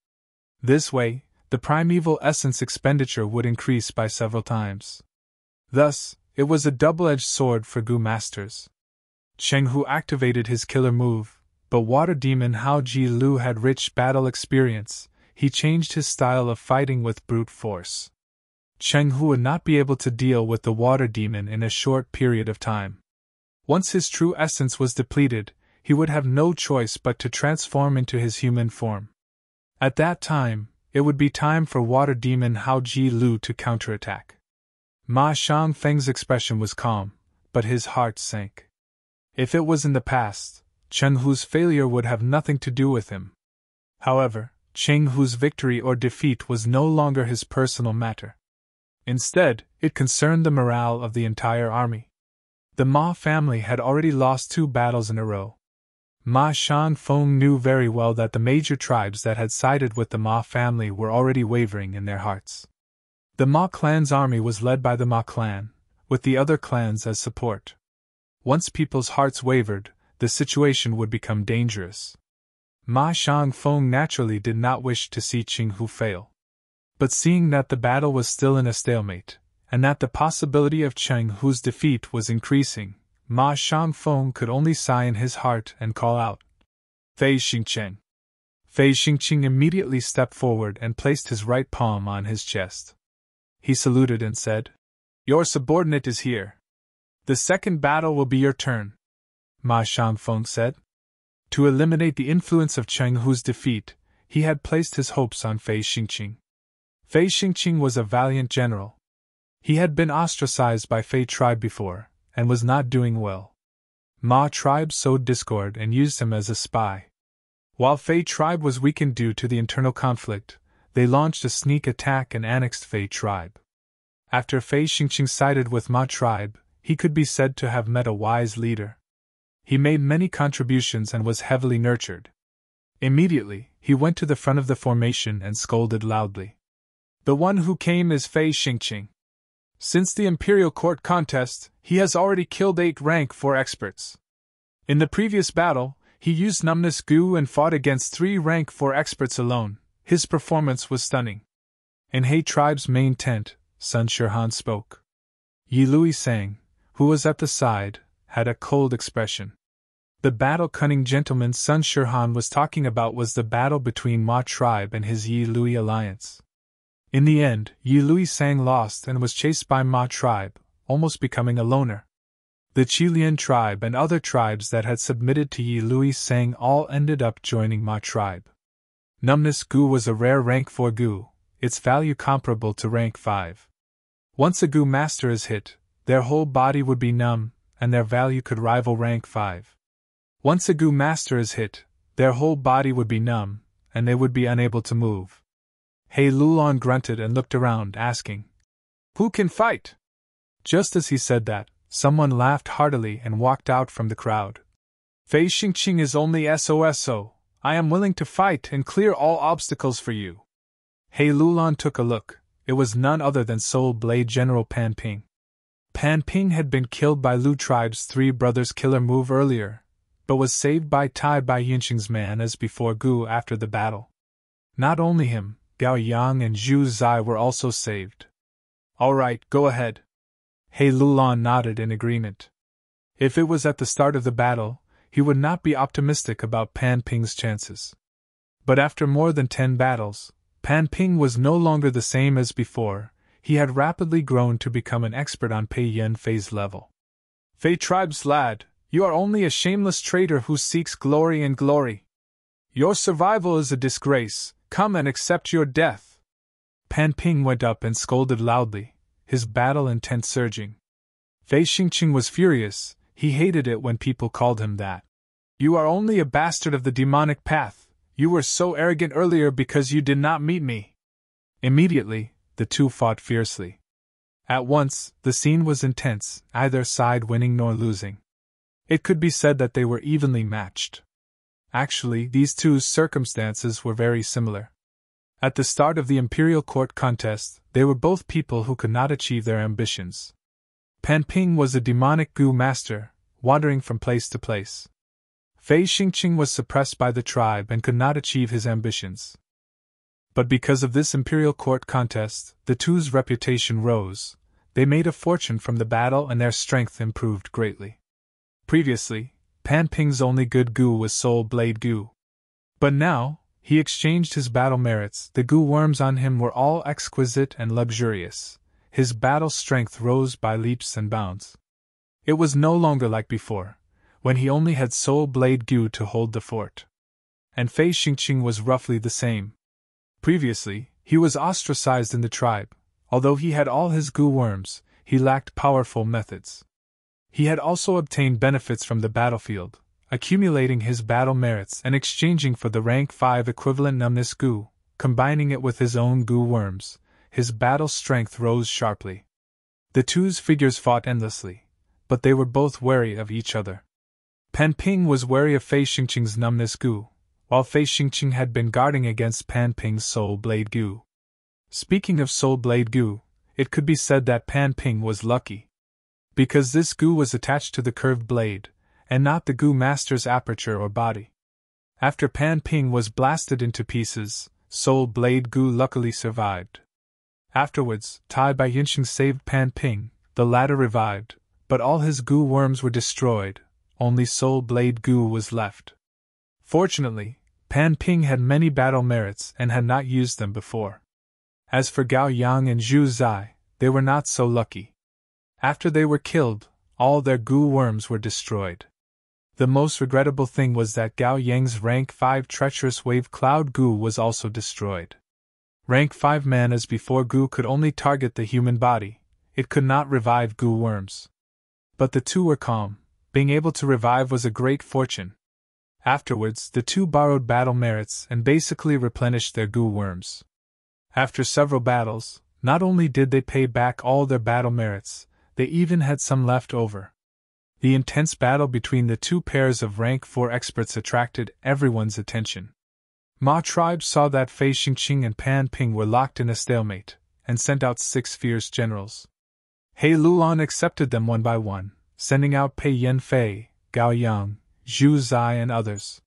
This way, the primeval essence expenditure would increase by several times. Thus, it was a double-edged sword for Gu masters. Cheng Hu activated his killer move, but Water Demon Hao Ji Lu had rich battle experience. He changed his style of fighting with brute force. Cheng Hu would not be able to deal with the Water Demon in a short period of time. Once his true essence was depleted, he would have no choice but to transform into his human form. At that time, it would be time for Water Demon Hao Ji Lu to counterattack. Ma Xiangfeng's expression was calm, but his heart sank. If it was in the past, Cheng Hu's failure would have nothing to do with him. However, Cheng Hu's victory or defeat was no longer his personal matter. Instead, it concerned the morale of the entire army. The Ma family had already lost 2 battles in a row. Ma Xiangfeng knew very well that the major tribes that had sided with the Ma family were already wavering in their hearts. The Ma clan's army was led by the Ma clan, with the other clans as support. Once people's hearts wavered, the situation would become dangerous. Ma Xiangfeng naturally did not wish to see Cheng Hu fail. But seeing that the battle was still in a stalemate, and that the possibility of Cheng Hu's defeat was increasing, Ma Xiangfeng could only sigh in his heart and call out, "Fei Xingqiang." Fei Xingqiang immediately stepped forward and placed his right palm on his chest. He saluted and said, "Your subordinate is here. The second battle will be your turn," Ma Xiangfeng said. To eliminate the influence of Cheng Hu's defeat, he had placed his hopes on Fei Xingqiang. Fei Xingqiang was a valiant general. He had been ostracized by Fei tribe before, and was not doing well. Ma tribe sowed discord and used him as a spy. While Fei tribe was weakened due to the internal conflict, they launched a sneak attack and annexed Fei tribe. After Fei Xingqing sided with Ma tribe, he could be said to have met a wise leader. He made many contributions and was heavily nurtured. Immediately, he went to the front of the formation and scolded loudly. The one who came is Fei Xingqing. Since the Imperial Court contest, he has already killed 8 rank 4 experts. In the previous battle, he used numbness goo and fought against 3 rank 4 experts alone. His performance was stunning. In He tribe's main tent, Sun Shirhan spoke. Yi Lui Sang, who was at the side, had a cold expression. The battle cunning gentleman Sun Shirhan was talking about was the battle between Ma tribe and his Yi Lui alliance. In the end, Yi Lui Sang lost and was chased by Ma tribe, almost becoming a loner. The Qilian tribe and other tribes that had submitted to Yi Lui Sang all ended up joining Ma tribe. Numbness goo was a rare rank 4 goo, its value comparable to rank 5. Once a goo master is hit, their whole body would be numb, and their value could rival rank 5. Once a goo master is hit, their whole body would be numb, and they would be unable to move. He Lulon grunted and looked around, asking, "Who can fight?" Just as he said that, someone laughed heartily and walked out from the crowd. "Fei Xingqing is only SOSO. I am willing to fight and clear all obstacles for you." He Lulon took a look. It was none other than Soul Blade General Pan Ping. Pan Ping had been killed by Lu tribe's 3 brothers' killer move earlier, but was saved by Tai Bai Yinqing's man as before Gu after the battle. Not only him, Gao Yang and Zhu Zai were also saved. "All right, go ahead." He Lulon nodded in agreement. If it was at the start of the battle, he would not be optimistic about Pan Ping's chances. But after more than 10 battles, Pan Ping was no longer the same as before. He had rapidly grown to become an expert on Pei Yan Fei's level. "Fei tribe's lad, you are only a shameless traitor who seeks glory and glory. Your survival is a disgrace. Come and accept your death." Pan Ping went up and scolded loudly, his battle intent surging. Fei Xingqing was furious. He hated it when people called him that. "You are only a bastard of the demonic path. You were so arrogant earlier because you did not meet me." Immediately, the two fought fiercely. At once, the scene was intense, neither side winning nor losing. It could be said that they were evenly matched. Actually, these two circumstances were very similar. At the start of the Imperial Court contest, they were both people who could not achieve their ambitions. Pan Ping was a demonic Gu master, wandering from place to place. Fei Xingqing was suppressed by the tribe and could not achieve his ambitions. But because of this Imperial Court contest, the two's reputation rose. They made a fortune from the battle and their strength improved greatly. Previously, Pan Ping's only good Gu was Soul Blade Gu. But now, he exchanged his battle merits. The Gu worms on him were all exquisite and luxurious. His battle strength rose by leaps and bounds. It was no longer like before, when he only had Soul Blade Gu to hold the fort. And Fei Xingqing was roughly the same. Previously, he was ostracized in the tribe. Although he had all his Gu worms, he lacked powerful methods. He had also obtained benefits from the battlefield, accumulating his battle merits and exchanging for the rank 5 equivalent numbness Gu, combining it with his own Gu worms. His battle strength rose sharply. The two's figures fought endlessly, but they were both wary of each other. Pan Ping was wary of Fei Xingqing's numbness Gu, while Fei Xingqing had been guarding against Pan Ping's Soul Blade Gu. Speaking of Soul Blade Gu, it could be said that Pan Ping was lucky. Because this Gu was attached to the curved blade, and not the Gu master's aperture or body. After Pan Ping was blasted into pieces, Soul Blade Gu luckily survived. Afterwards, Tai Bai Yinqing saved Pan Ping. The latter revived, but all his Gu worms were destroyed. Only Soul Blade Gu was left. Fortunately, Pan Ping had many battle merits and had not used them before. As for Gao Yang and Zhu Zai, they were not so lucky. After they were killed, all their Gu worms were destroyed. The most regrettable thing was that Gao Yang's rank 5 treacherous wave cloud Gu was also destroyed. Rank 5 man as before Gu could only target the human body, it could not revive Gu worms. But the two were calm. being able to revive was a great fortune. Afterwards, the two borrowed battle merits and basically replenished their goo worms. After several battles, not only did they pay back all their battle merits, they even had some left over. The intense battle between the two pairs of rank 4 experts attracted everyone's attention. Ma tribe saw that Fei Xingqing and Pan Ping were locked in a stalemate, and sent out 6 fierce generals. He Lulan accepted them one by one, sending out Pei Yanfei, Gao Yang, Zhu Zai and others.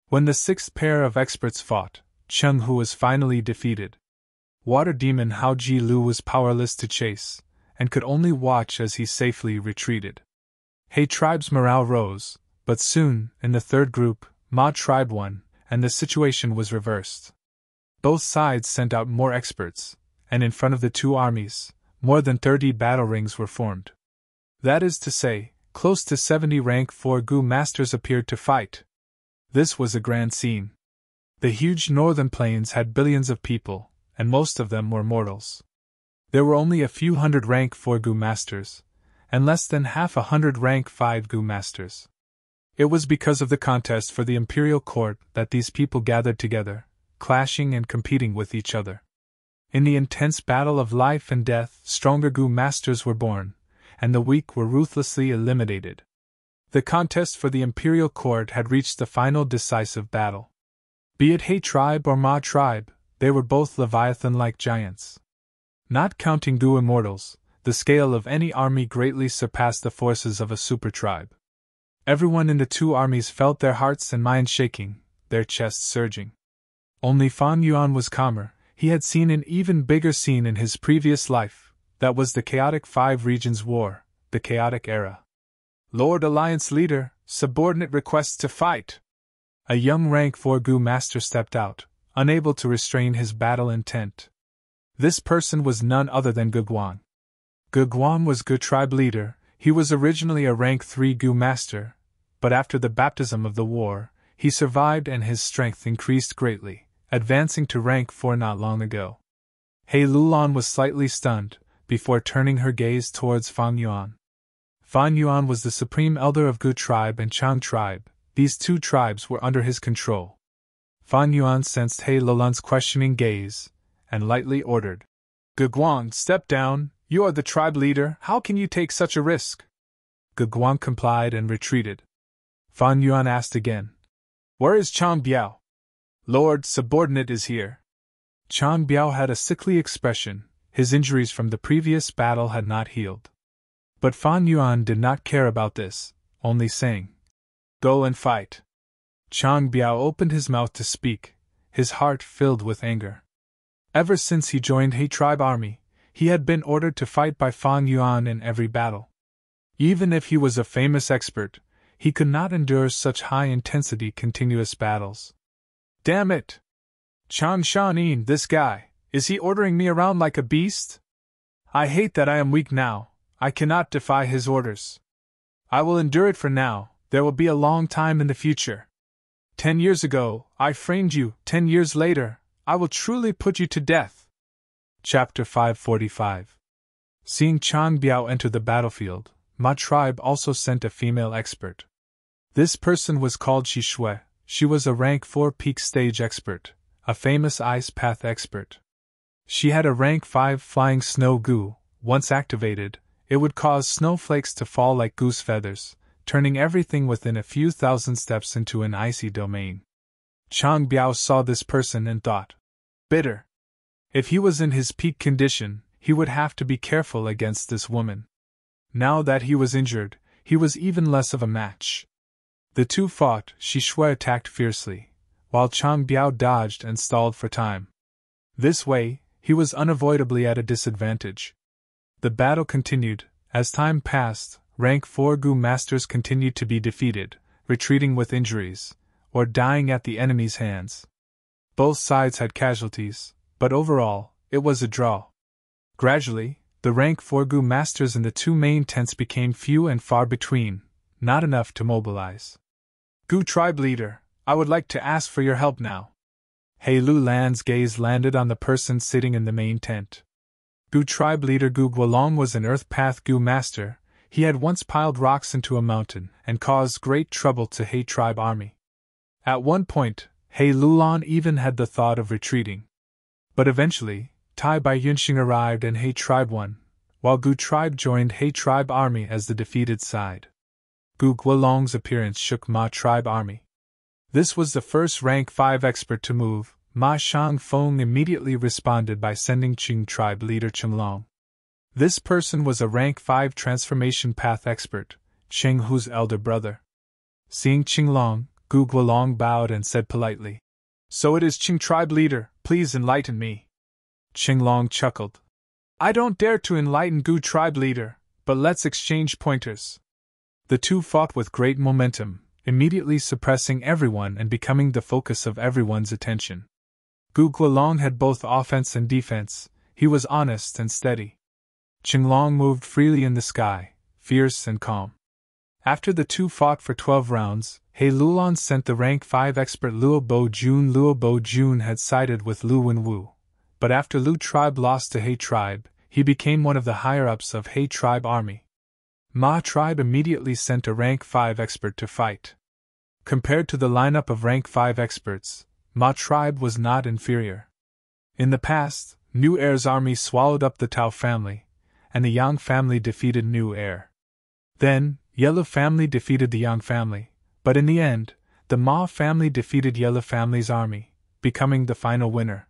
When the 6th pair of experts fought, Cheng Hu was finally defeated. Water demon Hao Ji Lu was powerless to chase, and could only watch as he safely retreated. He tribe's morale rose, but soon, in the 3rd group, Ma tribe won, and the situation was reversed. Both sides sent out more experts, and in front of the two armies, more than 30 battle rings were formed. That is to say, close to 70 rank 4 Gu masters appeared to fight. This was a grand scene. The huge northern plains had billions of people, and most of them were mortals. There were only a few hundred rank 4 Gu masters, and less than half a hundred rank 5 Gu masters. It was because of the contest for the imperial court that these people gathered together, clashing and competing with each other. In the intense battle of life and death, stronger Gu masters were born, and the weak were ruthlessly eliminated. The contest for the imperial court had reached the final decisive battle. Be it He tribe or Ma tribe, they were both Leviathan-like giants. Not counting Gu immortals, the scale of any army greatly surpassed the forces of a super tribe. Everyone in the two armies felt their hearts and minds shaking, their chests surging. Only Fan Yuan was calmer. He had seen an even bigger scene in his previous life. That was the chaotic 5 regions war, the chaotic era. Lord Alliance Leader, subordinate requests to fight. A young rank 4 Gu master stepped out, unable to restrain his battle intent. This person was none other than Gu Guan. Gu Guan was Gu tribe leader. He was originally a rank 3 Gu master, but after the baptism of the war, he survived and his strength increased greatly, advancing to rank 4 not long ago. He Lulan was slightly stunned, before turning her gaze towards Fan Yuan. Fan Yuan was the supreme elder of Gu tribe and Chang tribe. These two tribes were under his control. Fan Yuan sensed He Lulan's questioning gaze, and lightly ordered, "Gu Guan, step down. You are the tribe leader, how can you take such a risk?" Gu Guan complied and retreated. Fan Yuan asked again, "Where is Chang Biao?" "Lord, subordinate is here." Chang Biao had a sickly expression. His injuries from the previous battle had not healed. But Fan Yuan did not care about this, only saying, "Go and fight." Chang Biao opened his mouth to speak, his heart filled with anger. Ever since he joined He tribe army, he had been ordered to fight by Fan Yuan in every battle. Even if he was a famous expert, he could not endure such high-intensity continuous battles. Damn it! Chang Shanin, this guy, is he ordering me around like a beast? I hate that I am weak now, I cannot defy his orders. I will endure it for now, there will be a long time in the future. 10 years ago, I framed you, 10 years later, I will truly put you to death. Chapter 545. Seeing Chang Biao enter the battlefield, Ma tribe also sent a female expert. This person was called Shi Shui. She was a rank 4 peak stage expert, a famous ice path expert. She had a rank 5 flying snow goo. Once activated, it would cause snowflakes to fall like goose feathers, turning everything within a few thousand steps into an icy domain. Chang Biao saw this person and thought, bitter. If he was in his peak condition, he would have to be careful against this woman. Now that he was injured, he was even less of a match. The two fought. Shi Shui attacked fiercely, while Chang Biao dodged and stalled for time. This way, he was unavoidably at a disadvantage. The battle continued. As time passed, rank 4 Gu masters continued to be defeated, retreating with injuries, or dying at the enemy's hands. Both sides had casualties, but overall, it was a draw. Gradually, the rank 4 Gu masters in the two main tents became few and far between, not enough to mobilize. Gu tribe leader, I would like to ask for your help now. He Lulan's gaze landed on the person sitting in the main tent. Gu tribe leader Gu Guolong was an Earth Path Gu master. he had once piled rocks into a mountain and caused great trouble to He tribe army. At one point, He Lulan even had the thought of retreating. But eventually, Tai Bai Yunxing arrived and He tribe won, while Gu tribe joined He tribe army as the defeated side. Gu Guolong's appearance shook Ma tribe army. This was the first rank 5 expert to move. Ma Shangfeng immediately responded by sending Qing tribe leader Qinglong. This person was a rank 5 transformation path expert, Qing Hu's elder brother. Seeing Qinglong, Gu Guolong bowed and said politely, "So it is Qing tribe leader, please enlighten me." Qinglong chuckled. "I don't dare to enlighten Gu tribe leader, but let's exchange pointers." The two fought with great momentum, immediately suppressing everyone and becoming the focus of everyone's attention. Gu Guolong had both offense and defense. He was honest and steady. Qinglong moved freely in the sky, fierce and calm. After the two fought for 12 rounds, He Lulan sent the rank 5 expert Luo Bo Jun. Luo Bo Jun had sided with Lu Wenwu, but after Lu tribe lost to He tribe, he became one of the higher-ups of He tribe army. Ma tribe immediately sent a rank 5 expert to fight. Compared to the lineup of rank 5 experts, Ma tribe was not inferior. In the past, New Air's army swallowed up the Tao family, and the Yang family defeated New Air. Then, Yellow family defeated the Yang family, but in the end, the Ma family defeated Yellow family's army, becoming the final winner.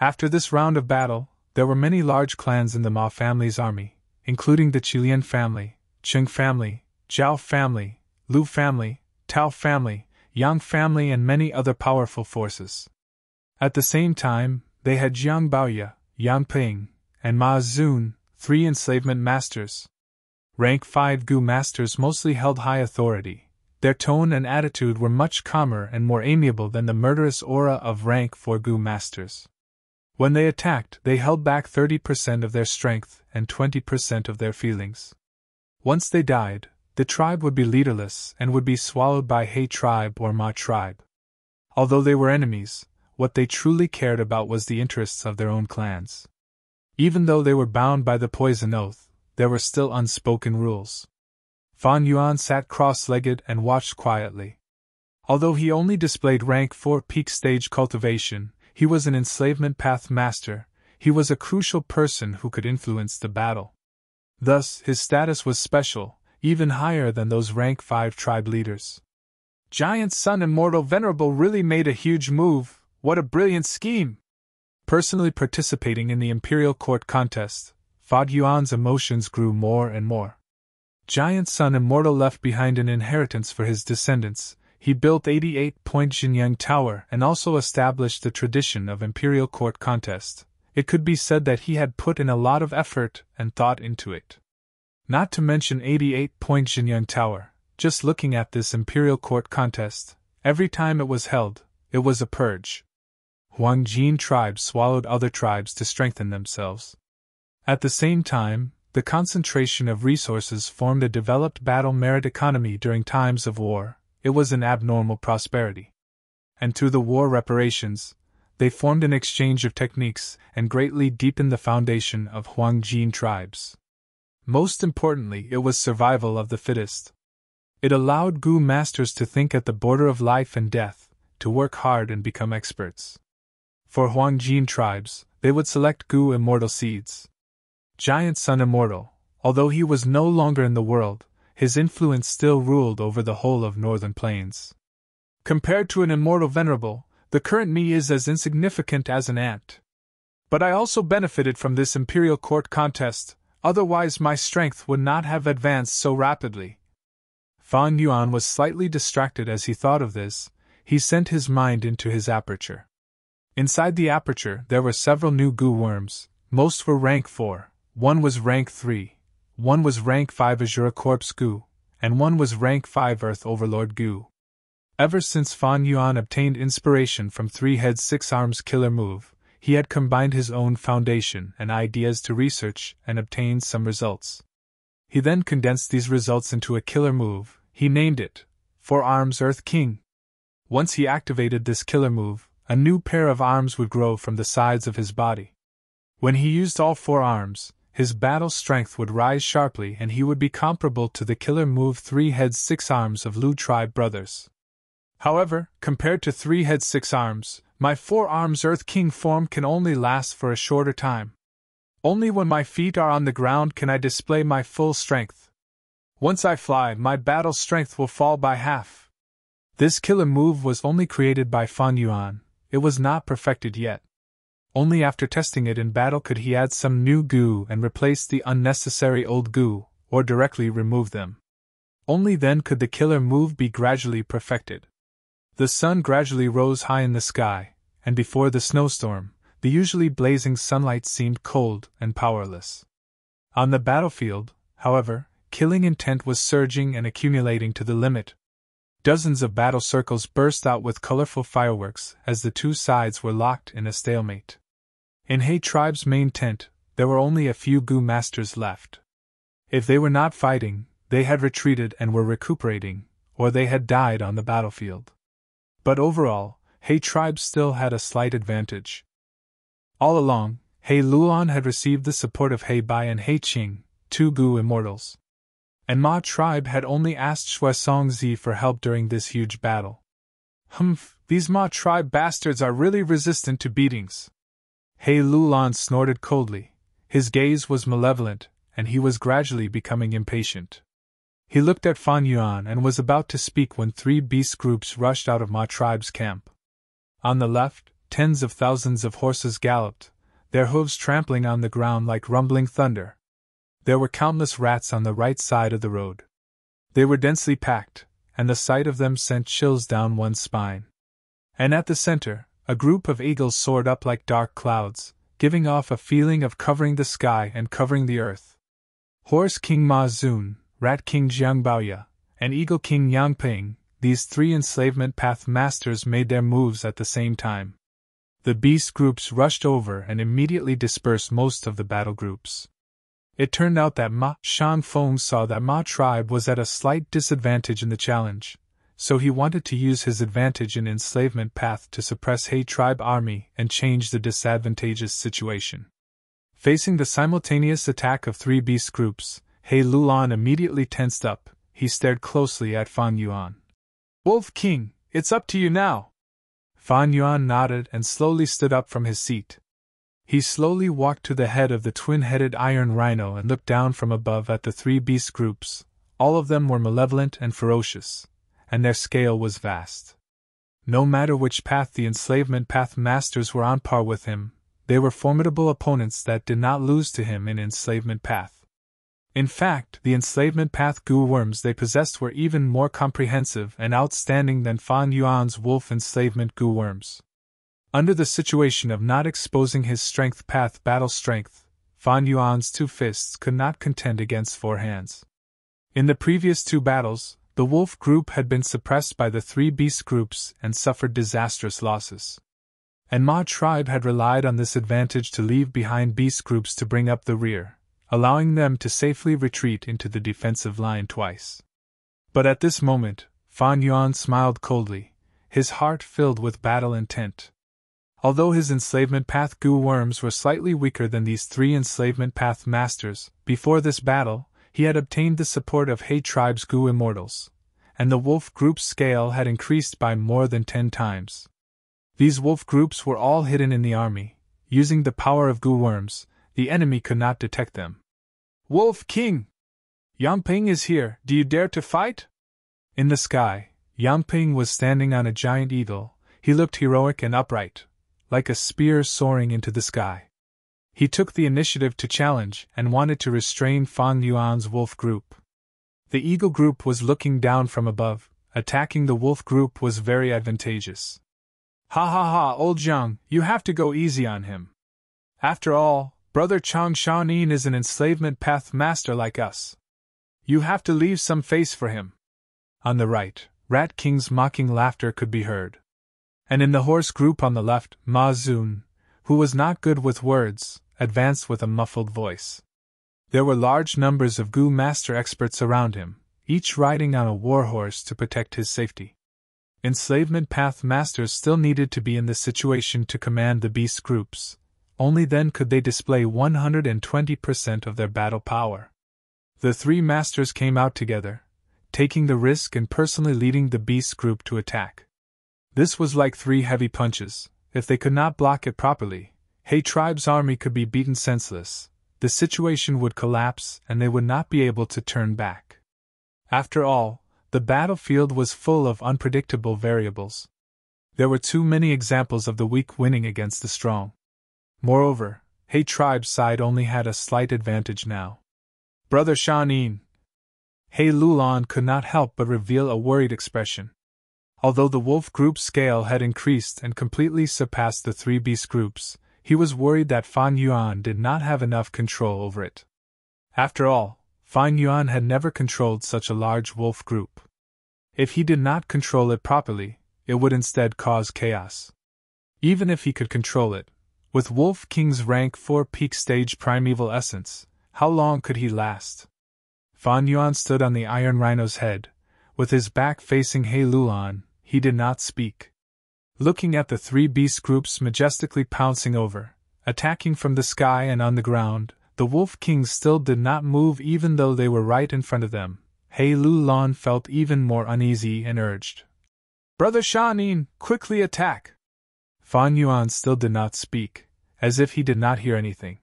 After this round of battle, there were many large clans in the Ma family's army, including the Qilian family, Qing family, Zhao family, Lu family, Tao family, Yang family, and many other powerful forces. At the same time, they had Jiang Baoya, Yang Ping, and Ma Zun, 3 enslavement masters. Rank 5 Gu masters mostly held high authority. Their tone and attitude were much calmer and more amiable than the murderous aura of rank 4 Gu masters. When they attacked, they held back 30% of their strength and 20% of their feelings. Once they died, the tribe would be leaderless and would be swallowed by He tribe or Ma tribe. Although they were enemies, what they truly cared about was the interests of their own clans. Even though they were bound by the poison oath, there were still unspoken rules. Fan Yuan sat cross-legged and watched quietly. Although he only displayed rank 4 peak stage cultivation, he was an enslavement path master. He was a crucial person who could influence the battle. Thus, his status was special, even higher than those rank 5 tribe leaders. Giant Sun Immortal Venerable really made a huge move. What a brilliant scheme! Personally participating in the Imperial Court contest, Fa Yuan's emotions grew more and more. Giant Sun Immortal left behind an inheritance for his descendants. He built 88-point Jinyang Tower and also established the tradition of Imperial Court contest. It could be said that he had put in a lot of effort and thought into it. Not to mention 88-point Jinyang Tower, just looking at this Imperial Court contest, every time it was held, it was a purge. Huangjin tribes swallowed other tribes to strengthen themselves. At the same time, the concentration of resources formed a developed battle merit economy during times of war. It was an abnormal prosperity. And through the war reparations, they formed an exchange of techniques and greatly deepened the foundation of Huangjin tribes. Most importantly, it was survival of the fittest. It allowed Gu masters to think at the border of life and death, to work hard and become experts. For Huangjin tribes, they would select Gu immortal seeds. Giant Sun Immortal, although he was no longer in the world, his influence still ruled over the whole of Northern Plains. Compared to an immortal venerable, the current me is as insignificant as an ant. But I also benefited from this Imperial Court contest, otherwise my strength would not have advanced so rapidly. Fan Yuan was slightly distracted as he thought of this. He sent his mind into his aperture. Inside the aperture there were several new Gu worms. Most were rank 4, one was rank 3, one was rank 5 Azure Corpse Gu, and one was rank 5 Earth Overlord Gu. Ever since Fan Yuan obtained inspiration from 3 Heads 6 Arms killer move, he had combined his own foundation and ideas to research and obtained some results. He then condensed these results into a killer move. He named it 4 Arms Earth King. Once he activated this killer move, a new pair of arms would grow from the sides of his body. When he used all 4 arms, his battle strength would rise sharply and he would be comparable to the killer move 3 heads 6 arms of Lu tribe brothers. However, compared to 3 heads 6 arms, my 4 arms Earth King form can only last for a shorter time. Only when my feet are on the ground can I display my full strength. Once I fly, my battle strength will fall by half. This killer move was only created by Fan Yuan, it was not perfected yet. Only after testing it in battle could he add some new goo and replace the unnecessary old goo, or directly remove them. Only then could the killer move be gradually perfected. The sun gradually rose high in the sky, and before the snowstorm, the usually blazing sunlight seemed cold and powerless. On the battlefield, however, killing intent was surging and accumulating to the limit. Dozens of battle circles burst out with colorful fireworks as the two sides were locked in a stalemate. In He tribe's main tent, there were only a few Gu masters left. If they were not fighting, they had retreated and were recuperating, or they had died on the battlefield. But overall, He tribe still had a slight advantage. All along, He Luan had received the support of He Bai and He Qing, 2 Gu immortals. And Ma tribe had only asked Shui Songzi for help during this huge battle. Humph, these Ma tribe bastards are really resistant to beatings. He Luan snorted coldly. His gaze was malevolent, and he was gradually becoming impatient. He looked at Fan Yuan and was about to speak when 3 beast groups rushed out of Ma tribe's camp. On the left, tens of thousands of horses galloped, their hooves trampling on the ground like rumbling thunder. There were countless rats on the right side of the road. They were densely packed, and the sight of them sent chills down one's spine. And at the center, a group of eagles soared up like dark clouds, giving off a feeling of covering the sky and covering the earth. Horse King Ma Zun, Rat King Jiang Baoya, and Eagle King Yang Ping, these 3 enslavement path masters made their moves at the same time. The beast groups rushed over and immediately dispersed most of the battle groups. It turned out that Ma Shanfeng saw that Ma tribe was at a slight disadvantage in the challenge, so he wanted to use his advantage in enslavement path to suppress He tribe army and change the disadvantageous situation. Facing the simultaneous attack of 3 beast groups, He Luan immediately tensed up. He stared closely at Fan Yuan. "Wolf King, it's up to you now." Fan Yuan nodded and slowly stood up from his seat. He slowly walked to the head of the twin-headed iron rhino and looked down from above at the 3 beast groups. All of them were malevolent and ferocious, and their scale was vast. No matter which path the enslavement path masters were on par with him, they were formidable opponents that did not lose to him in enslavement path. In fact, the enslavement path Gu worms they possessed were even more comprehensive and outstanding than Fan Yuan's wolf enslavement Gu worms. Under the situation of not exposing his strength path battle strength, Fan Yuan's 2 fists could not contend against 4 hands. In the previous 2 battles, the wolf group had been suppressed by the 3 beast groups and suffered disastrous losses. And Ma tribe had relied on this advantage to leave behind beast groups to bring up the rear, allowing them to safely retreat into the defensive line twice. But at this moment, Fan Yuan smiled coldly, his heart filled with battle intent. Although his enslavement path Gu worms were slightly weaker than these 3 enslavement path masters, before this battle, he had obtained the support of He tribe's Gu immortals, and the wolf group's scale had increased by more than 10 times. These wolf groups were all hidden in the army. Using the power of Gu worms, the enemy could not detect them. "Wolf King! Yang Ping is here, do you dare to fight?" In the sky, Yang Ping was standing on a giant eagle. He looked heroic and upright, like a spear soaring into the sky. He took the initiative to challenge and wanted to restrain Fan Yuan's wolf group. The eagle group was looking down from above. Attacking the wolf group was very advantageous. "Ha ha ha, old Zhang, you have to go easy on him. After all, Brother Chang Shaonin is an enslavement path master like us. You have to leave some face for him." On the right, Rat King's mocking laughter could be heard. And in the horse group on the left, Ma Zun, who was not good with words, advanced with a muffled voice. There were large numbers of Gu master experts around him, each riding on a war horse to protect his safety. Enslavement path masters still needed to be in this situation to command the beast groups. only then could they display 120% of their battle power. The three masters came out together, taking the risk and personally leading the beast group to attack. This was like three heavy punches. If they could not block it properly, Tribe's army could be beaten senseless, the situation would collapse and they would not be able to turn back. After all, the battlefield was full of unpredictable variables. There were too many examples of the weak winning against the strong. Moreover, Tribe's side only had a slight advantage now. Brother Shanin. Lulon could not help but reveal a worried expression. Although the wolf group's scale had increased and completely surpassed the three beast groups, he was worried that Fan Yuan did not have enough control over it. After all, Fan Yuan had never controlled such a large wolf group. If he did not control it properly, it would instead cause chaos. Even if he could control it, with Wolf King's rank 4 peak stage primeval essence, how long could he last? Fan Yuan stood on the Iron Rhino's head, with his back facing Lulon. He did not speak. Looking at the three beast groups majestically pouncing over, attacking from the sky and on the ground, the Wolf Kings still did not move even though they were right in front of them. Lulon felt even more uneasy and urged, "Brother Shanin, quickly attack!" Fan Yuan still did not speak, as if he did not hear anything.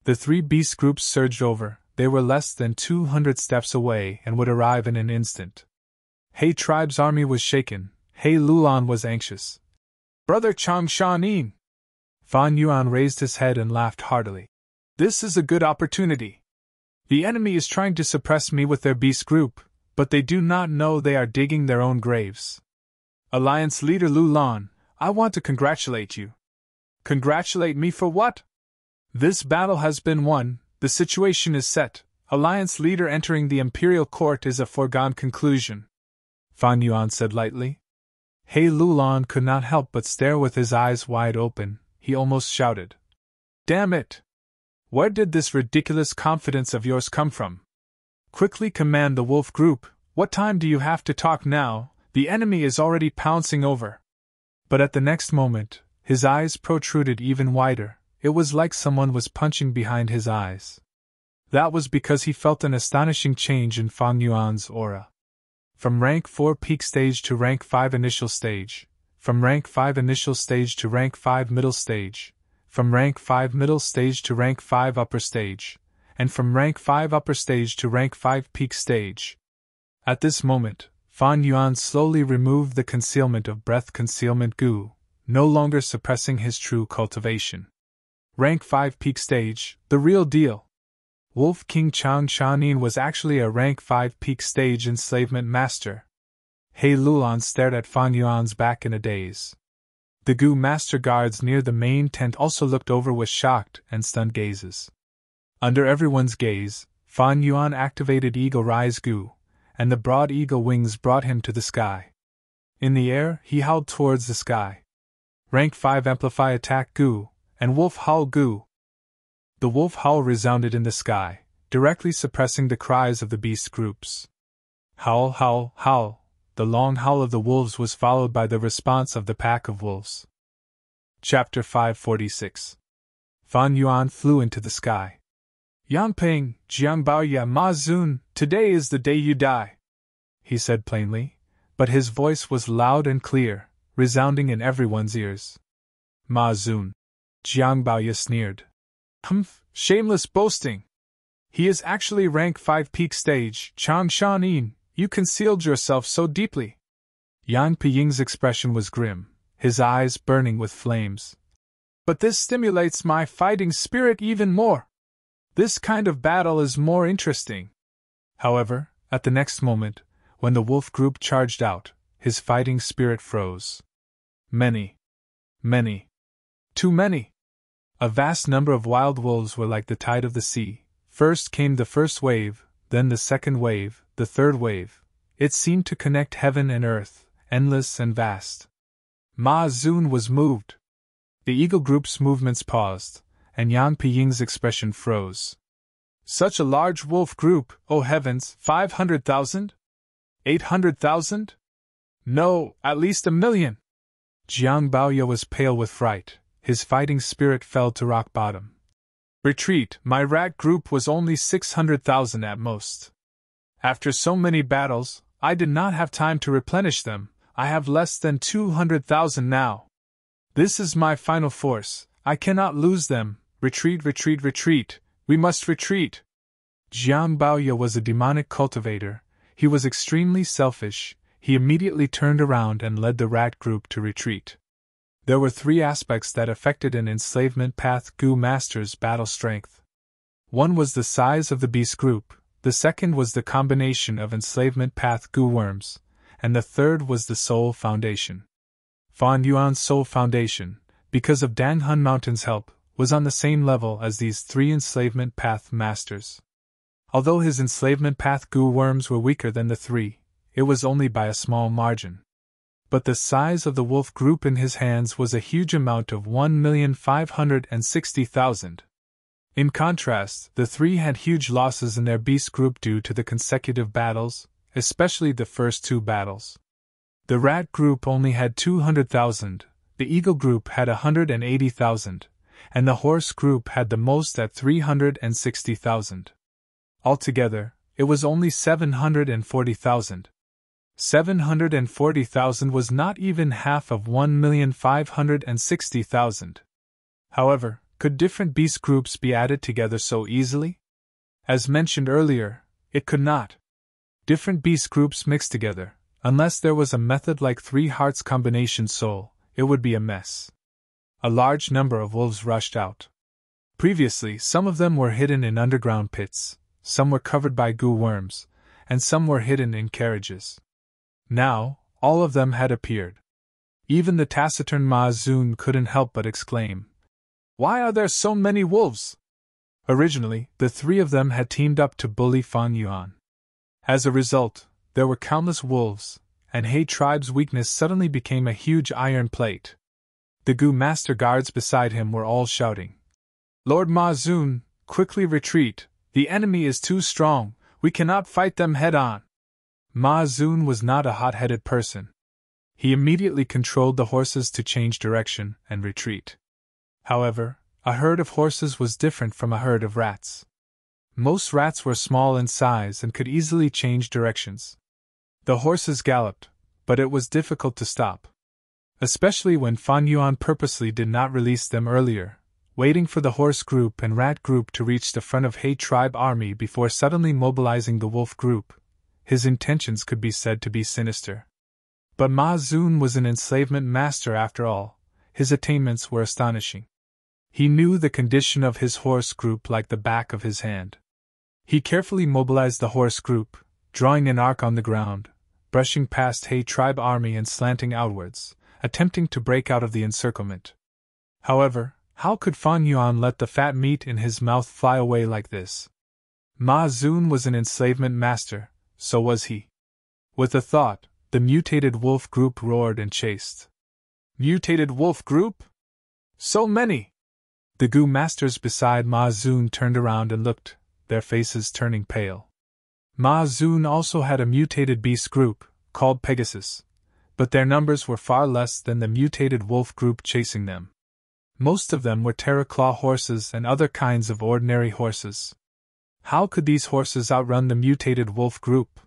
The three beast groups surged over. They were less than 200 steps away and would arrive in an instant. Tribe's army was shaken. Lulon was anxious. "Brother Chang Shanin!" Fan Yuan raised his head and laughed heartily. "This is a good opportunity. The enemy is trying to suppress me with their beast group, but they do not know they are digging their own graves. Alliance leader Lulon, I want to congratulate you." "Congratulate me for what?" "This battle has been won, the situation is set. Alliance leader entering the imperial court is a foregone conclusion," Fan Yuan said lightly. Lulon could not help but stare with his eyes wide open. He almost shouted, "Damn it! Where did this ridiculous confidence of yours come from? Quickly command the wolf group. What time do you have to talk now? The enemy is already pouncing over." But at the next moment, his eyes protruded even wider. It was like someone was punching behind his eyes. That was because he felt an astonishing change in Fan Yuan's aura. From rank 4 peak stage to rank 5 initial stage, from rank 5 initial stage to rank 5 middle stage, from rank 5 middle stage to rank 5 upper stage, and from rank 5 upper stage to rank 5 peak stage. At this moment, Fan Yuan slowly removed the concealment of breath concealment goo, no longer suppressing his true cultivation. Rank 5 peak stage, the real deal. Wolf King Chang Shanin was actually a rank 5 peak stage enslavement master. Lulon stared at Fan Yuan's back in a daze. The Gu master guards near the main tent also looked over with shocked and stunned gazes. Under everyone's gaze, Fan Yuan activated Eagle Rise Gu, and the broad eagle wings brought him to the sky. In the air, he howled towards the sky. Rank 5 Amplify Attack Gu, and Wolf Howl Gu. The wolf howl resounded in the sky, directly suppressing the cries of the beast groups. Howl, howl, howl. The long howl of the wolves was followed by the response of the pack of wolves. Chapter 546. Fan Yuan flew into the sky. "Yangping, Jiangbaoya Ma Zun, today is the day you die," he said plainly, but his voice was loud and clear, resounding in everyone's ears. "Ma Zun," Jiangbaoya sneered. "Humph, shameless boasting! He is actually rank 5 peak stage, Chang Shanin, you concealed yourself so deeply." Yang Piying's expression was grim, his eyes burning with flames. "But this stimulates my fighting spirit even more. This kind of battle is more interesting." However, at the next moment, when the wolf group charged out, his fighting spirit froze. Many. Too many. A vast number of wild wolves were like the tide of the sea. First came the first wave, then the second wave, the third wave. It seemed to connect heaven and earth, endless and vast. Ma Zun was moved. The eagle group's movements paused, and Yang Piying's expression froze. "Such a large wolf group, oh heavens, 500,000? 800,000? No, at least 1,000,000. Jiang Baoya was pale with fright. his fighting spirit fell to rock bottom. Retreat, my rat group was only 600,000 at most. After so many battles, I did not have time to replenish them. I have less than 200,000 now. This is my final force. I cannot lose them. Retreat, retreat, retreat. We must retreat. Jiang Baoye was a demonic cultivator. He was extremely selfish. He immediately turned around and led the rat group to retreat. There were three aspects that affected an enslavement path Gu master's battle strength. One was the size of the beast group, the second was the combination of enslavement path Gu worms, and the third was the soul foundation. Fan Yuan's soul foundation, because of Dang Hun Mountain's help, was on the same level as these three enslavement path masters. Although his enslavement path Gu worms were weaker than the three, it was only by a small margin. But the size of the wolf group in his hands was a huge amount of 1,560,000. In contrast, the three had huge losses in their beast group due to the consecutive battles, especially the first two battles. The rat group only had 200,000, the eagle group had 180,000, and the horse group had the most at 360,000. Altogether, it was only 740,000. 740,000 was not even half of 1,560,000. However, could different beast groups be added together so easily? As mentioned earlier, it could not. Different beast groups mixed together, unless there was a method like three hearts combination soul, it would be a mess. A large number of wolves rushed out. Previously, some of them were hidden in underground pits, some were covered by Gu worms, and some were hidden in carriages. Now, all of them had appeared. Even the taciturn Ma Zun couldn't help but exclaim, "Why are there so many wolves?" Originally, the three of them had teamed up to bully Fan Yuan. As a result, there were countless wolves, and He tribe's weakness suddenly became a huge iron plate. The Gu master guards beside him were all shouting, "Lord Ma Zun, quickly retreat, the enemy is too strong, we cannot fight them head-on." Ma Zun was not a hot-headed person. He immediately controlled the horses to change direction and retreat. However, a herd of horses was different from a herd of rats. Most rats were small in size and could easily change directions. The horses galloped, but it was difficult to stop. Especially when Fan Yuan purposely did not release them earlier, waiting for the horse group and rat group to reach the front of He tribe army before suddenly mobilizing the wolf group. His intentions could be said to be sinister. But Ma Zun was an enslavement master after all. His attainments were astonishing. He knew the condition of his horse group like the back of his hand. He carefully mobilized the horse group, drawing an arc on the ground, brushing past He tribe army and slanting outwards, attempting to break out of the encirclement. However, how could Fan Yuan let the fat meat in his mouth fly away like this? Ma Zun was an enslavement master, so was he. With a thought, the mutated wolf group roared and chased. Mutated wolf group? So many! The Gu masters beside Ma Zun turned around and looked, their faces turning pale. Ma Zun also had a mutated beast group, called Pegasus, but their numbers were far less than the mutated wolf group chasing them. Most of them were terraclaw horses and other kinds of ordinary horses. How could these horses outrun the mutated wolf group?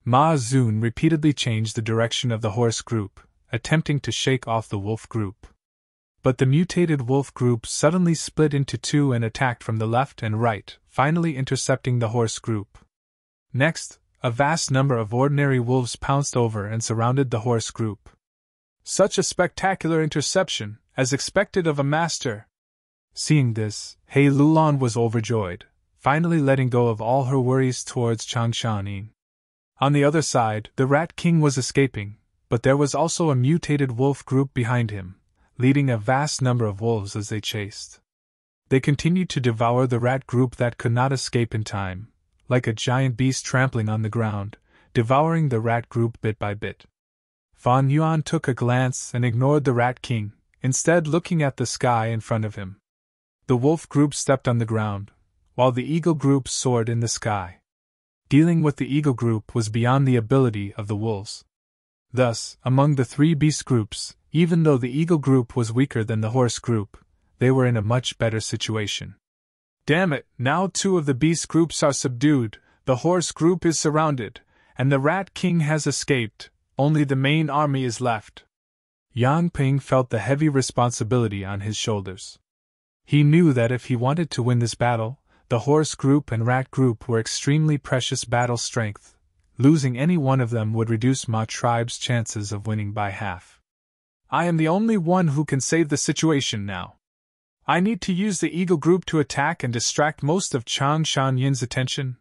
Ma Zun repeatedly changed the direction of the horse group, attempting to shake off the wolf group. But the mutated wolf group suddenly split into two and attacked from the left and right, finally intercepting the horse group. Next, a vast number of ordinary wolves pounced over and surrounded the horse group. Such a spectacular interception, as expected of a master! Seeing this, He Lulan was overjoyed, finally letting go of all her worries towards Changshanin. On the other side, the Rat King was escaping, but there was also a mutated wolf group behind him, leading a vast number of wolves as they chased. They continued to devour the rat group that could not escape in time, like a giant beast trampling on the ground, devouring the rat group bit by bit. Fan Yuan took a glance and ignored the Rat King, instead looking at the sky in front of him. The wolf group stepped on the ground, while the eagle group soared in the sky. Dealing with the eagle group was beyond the ability of the wolves. Thus, among the three beast groups, even though the eagle group was weaker than the horse group, they were in a much better situation. Damn it, now 2 of the beast groups are subdued, the horse group is surrounded, and the rat king has escaped, only the main army is left. Yang Ping felt the heavy responsibility on his shoulders. He knew that if he wanted to win this battle, the horse group and rat group were extremely precious battle strength. Losing any one of them would reduce Ma tribe's chances of winning by half. I am the only one who can save the situation now. I need to use the eagle group to attack and distract most of Chang Shan-yin's attention.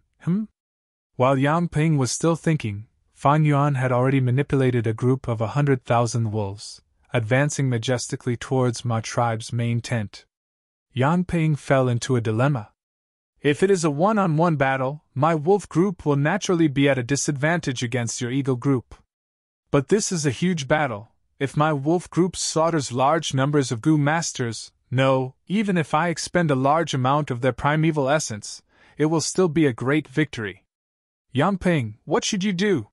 While Yang Ping was still thinking, Fan Yuan had already manipulated a group of 100,000 wolves, advancing majestically towards Ma tribe's main tent. Yang Ping fell into a dilemma. If it is a one-on-one battle, my wolf group will naturally be at a disadvantage against your eagle group. But this is a huge battle. If my wolf group slaughters large numbers of Gu masters, no, even if I expend a large amount of their primeval essence, it will still be a great victory. Yang Ping, what should you do?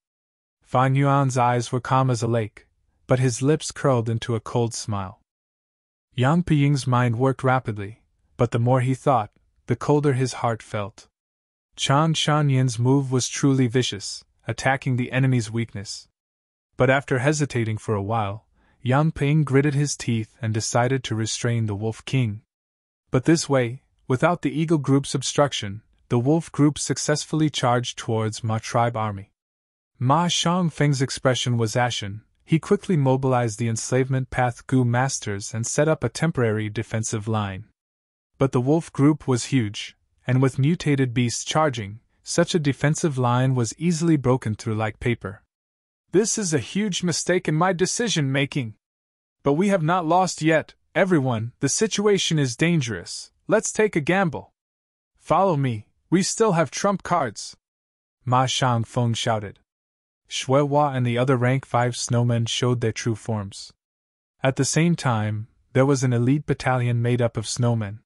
Fan Yuan's eyes were calm as a lake, but his lips curled into a cold smile. Yang Ping's mind worked rapidly, but the more he thought, the colder his heart felt. Chang Shan-yin's move was truly vicious, attacking the enemy's weakness. But after hesitating for a while, Yang Ping gritted his teeth and decided to restrain the Wolf King. But this way, without the eagle group's obstruction, the wolf group successfully charged towards Ma tribe army. Ma Shangfeng's expression was ashen. He quickly mobilized the enslavement path Gu masters and set up a temporary defensive line. But the wolf group was huge, and with mutated beasts charging, such a defensive line was easily broken through like paper. This is a huge mistake in my decision-making. But we have not lost yet, everyone, the situation is dangerous, let's take a gamble. Follow me, we still have trump cards. Ma Shangfeng shouted. Shui Hua and the other rank 5 snowmen showed their true forms. At the same time, there was an elite battalion made up of snowmen.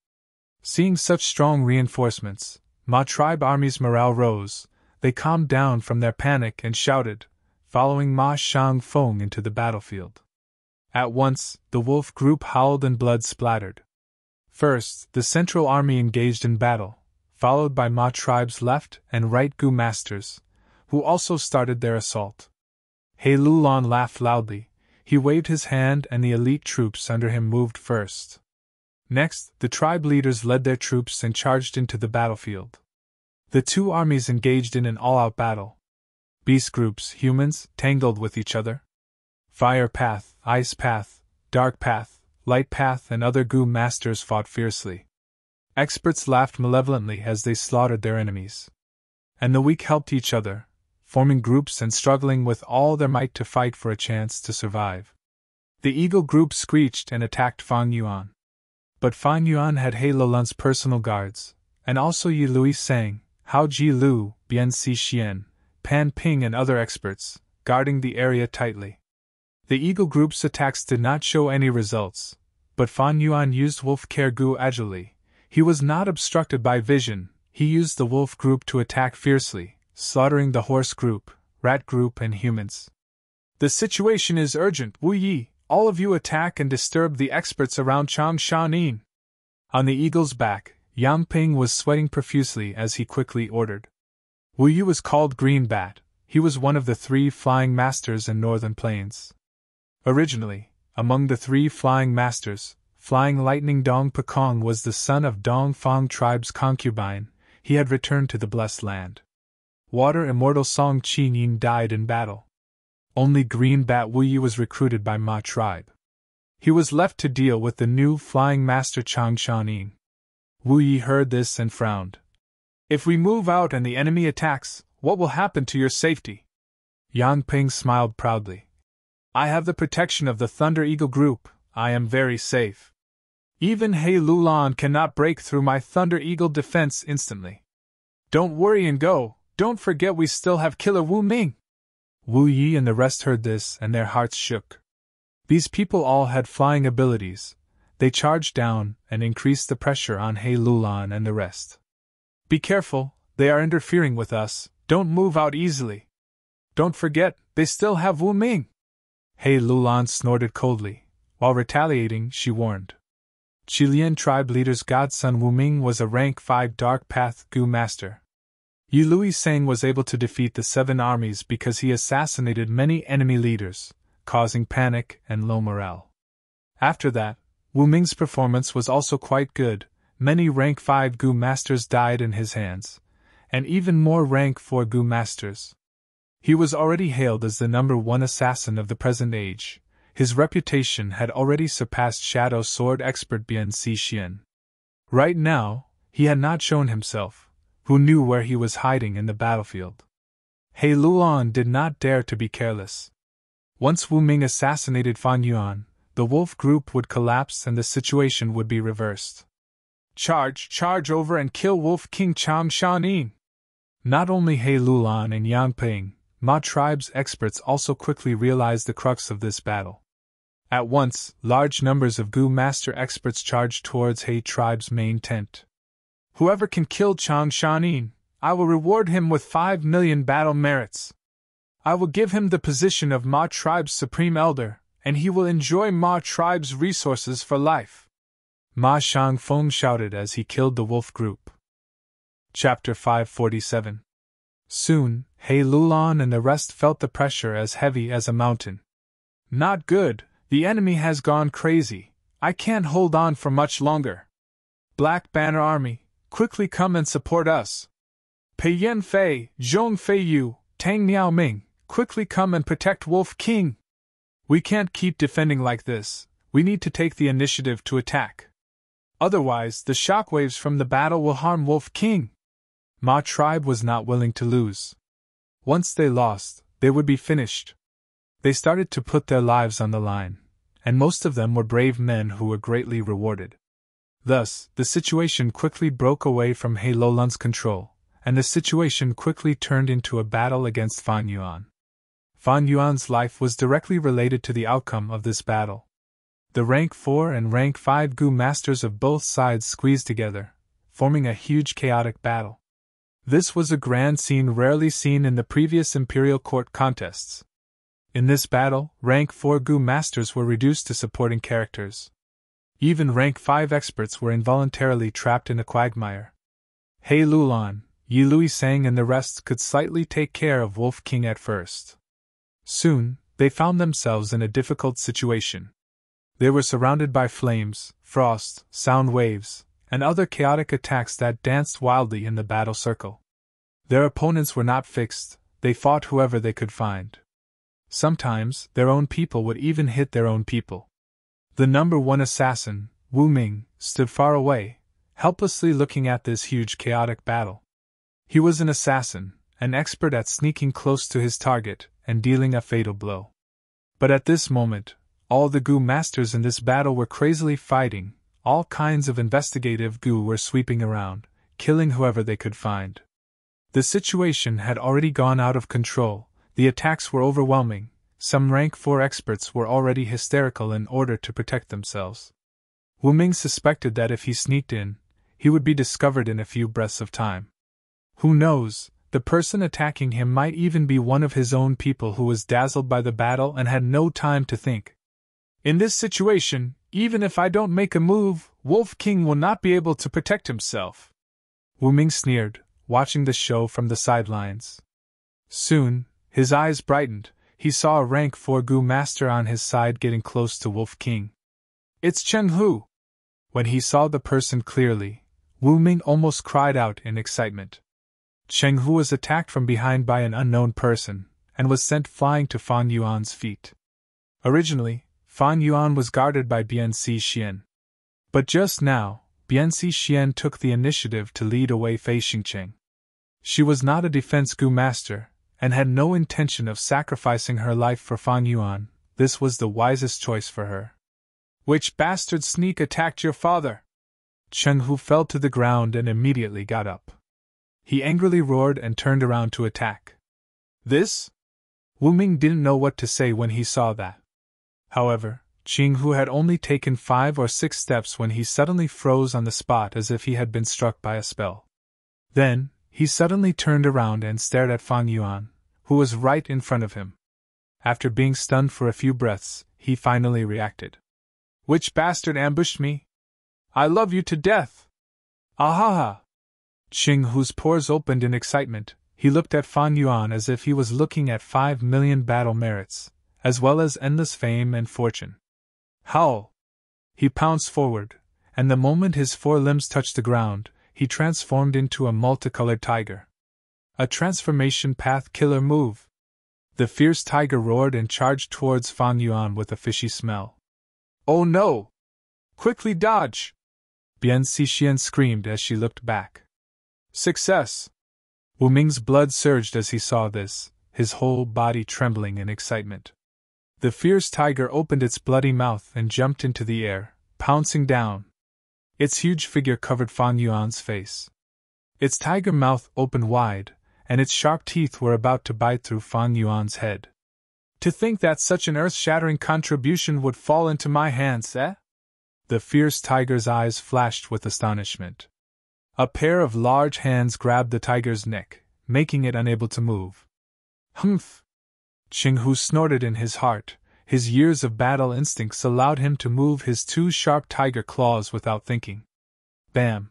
Seeing such strong reinforcements, Ma tribe army's morale rose. They calmed down from their panic and shouted, following Ma Shangfeng into the battlefield. At once, the wolf group howled and blood splattered. First, the central army engaged in battle, followed by Ma tribe's left and right Gu masters, who also started their assault. He Lulan laughed loudly. He waved his hand and the elite troops under him moved first. Next, the tribe leaders led their troops and charged into the battlefield. The 2 armies engaged in an all-out battle. Beast groups, humans, tangled with each other. Fire path, ice path, dark path, light path and other Gu masters fought fiercely. Experts laughed malevolently as they slaughtered their enemies. And the weak helped each other, forming groups and struggling with all their might to fight for a chance to survive. The eagle group screeched and attacked Fan Yuan. But Fan Yuan had He Lulan's personal guards, and also Yi Lui Sang, Hao Ji Lu, Bian Si Xian, Pan Ping and other experts, guarding the area tightly. The eagle group's attacks did not show any results, but Fan Yuan used Wolf Care Gu agilely. He was not obstructed by vision. He used the wolf group to attack fiercely, slaughtering the horse group, rat group and humans. The situation is urgent, Wu Yi. All of you attack and disturb the experts around Chang Shan-yin. On the eagle's back, Yang Ping was sweating profusely as he quickly ordered. Wu Yi was called Green Bat. He was one of the 3 flying masters in Northern Plains. Originally, among the 3 flying masters, Flying Lightning Dong Pekong was the son of Dong Fang tribe's concubine. He had returned to the Blessed Land. Water Immortal Song Qin Yin died in battle. Only Green Bat Wu Yi was recruited by Ma tribe. He was left to deal with the new flying master Chang Shan-yin. Wu Yi heard this and frowned. If we move out and the enemy attacks, what will happen to your safety? Yang Ping smiled proudly. I have the protection of the Thunder Eagle group. I am very safe. Even He Lulan cannot break through my Thunder Eagle defense instantly. Don't worry and go. Don't forget we still have Killer Wu Ming. Wu Yi and the rest heard this and their hearts shook. These people all had flying abilities. They charged down and increased the pressure on He Lulan and the rest. Be careful, they are interfering with us. Don't move out easily. Don't forget, they still have Wu Ming. He Lulan snorted coldly. While retaliating, she warned. Qilian tribe leader's godson Wu Ming was a rank 5 Dark Path Gu master. Yi Lui Sang was able to defeat the 7 armies because he assassinated many enemy leaders, causing panic and low morale. After that, Wu Ming's performance was also quite good. Many rank 5 Gu masters died in his hands, and even more rank 4 Gu masters. He was already hailed as the #1 assassin of the present age. His reputation had already surpassed Shadow Sword expert Bian Xixian. Right now, he had not shown himself. Who knew where he was hiding in the battlefield? He Luan did not dare to be careless. Once Wu Ming assassinated Fan Yuan, the wolf group would collapse and the situation would be reversed. Charge over and kill Wolf King Chang Shanin! Not only He Lulan and Yang Ping, Ma tribe's experts also quickly realized the crux of this battle. At once, large numbers of Gu master experts charged towards He tribe's main tent. Whoever can kill Chang Shanin, I will reward him with 5 million battle merits. I will give him the position of Ma tribe's supreme elder, and he will enjoy Ma tribe's resources for life. Ma Shangfeng shouted as he killed the wolf group. Chapter 547. Soon, He Lulan and the rest felt the pressure as heavy as a mountain. Not good, the enemy has gone crazy. I can't hold on for much longer. Black Banner Army, quickly come and support us. Pei Yan Fei, Zhong Fei Yu, Tang Niao Ming, quickly come and protect Wolf King. We can't keep defending like this. We need to take the initiative to attack. Otherwise, the shockwaves from the battle will harm Wolf King. Ma tribe was not willing to lose. Once they lost, they would be finished. They started to put their lives on the line, and most of them were brave men who were greatly rewarded. Thus, the situation quickly broke away from He Lulan's control, and the situation quickly turned into a battle against Fan Yuan. Fan Yuan's life was directly related to the outcome of this battle. The rank 4 and rank 5 Gu masters of both sides squeezed together, forming a huge chaotic battle. This was a grand scene rarely seen in the previous Imperial Court contests. In this battle, rank 4 Gu masters were reduced to supporting characters. Even rank 5 experts were involuntarily trapped in a quagmire. He Lulan, Yi Lui Sang and the rest could slightly take care of Wolf King at first. Soon, they found themselves in a difficult situation. They were surrounded by flames, frost, sound waves, and other chaotic attacks that danced wildly in the battle circle. Their opponents were not fixed, they fought whoever they could find. Sometimes, their own people would even hit their own people. The #1 assassin, Wu Ming, stood far away, helplessly looking at this huge chaotic battle. He was an assassin, an expert at sneaking close to his target and dealing a fatal blow. But at this moment, all the Gu masters in this battle were crazily fighting. All kinds of investigative Gu were sweeping around, killing whoever they could find. The situation had already gone out of control, the attacks were overwhelming, some rank 4 experts were already hysterical in order to protect themselves. Wu Ming suspected that if he sneaked in, he would be discovered in a few breaths of time. Who knows, the person attacking him might even be one of his own people who was dazzled by the battle and had no time to think. In this situation, even if I don't make a move, Wolf King will not be able to protect himself. Wu Ming sneered, watching the show from the sidelines. Soon, his eyes brightened, he saw a rank 4 Gu master on his side getting close to Wolf King. It's Chen Hu! When he saw the person clearly, Wu Ming almost cried out in excitement. Cheng Hu was attacked from behind by an unknown person, and was sent flying to Fan Yuan's feet. Originally, Fan Yuan was guarded by Bian Xixian. But just now, Bian Xixian took the initiative to lead away Fei Xingcheng. She was not a defense Gu master, and had no intention of sacrificing her life for Fan Yuan. This was the wisest choice for her. Which bastard sneak attacked your father? Cheng Hu fell to the ground and immediately got up. He angrily roared and turned around to attack. This? Wu Ming didn't know what to say when he saw that. However, Cheng Hu had only taken 5 or 6 steps when he suddenly froze on the spot as if he had been struck by a spell. Then, he suddenly turned around and stared at Fan Yuan, who was right in front of him. After being stunned for a few breaths, he finally reacted. Which bastard ambushed me? I love you to death! Ahaha! Ching Hu's pores opened in excitement. He looked at Fan Yuan as if he was looking at 5 million battle merits, as well as endless fame and fortune. Howl! He pounced forward, and the moment his 4 limbs touched the ground, he transformed into a multicolored tiger. A transformation path killer move. The fierce tiger roared and charged towards Fan Yuan with a fishy smell. Oh no! Quickly dodge! Bian Sixian screamed as she looked back. Success! Wu Ming's blood surged as he saw this, his whole body trembling in excitement. The fierce tiger opened its bloody mouth and jumped into the air, pouncing down. Its huge figure covered Fan Yuan's face. Its tiger mouth opened wide, and its sharp teeth were about to bite through Fan Yuan's head. To think that such an earth-shattering contribution would fall into my hands, eh? The fierce tiger's eyes flashed with astonishment. A pair of large hands grabbed the tiger's neck, making it unable to move. Humph! Ching Hu snorted in his heart. His years of battle instincts allowed him to move his 2 sharp tiger claws without thinking. Bam!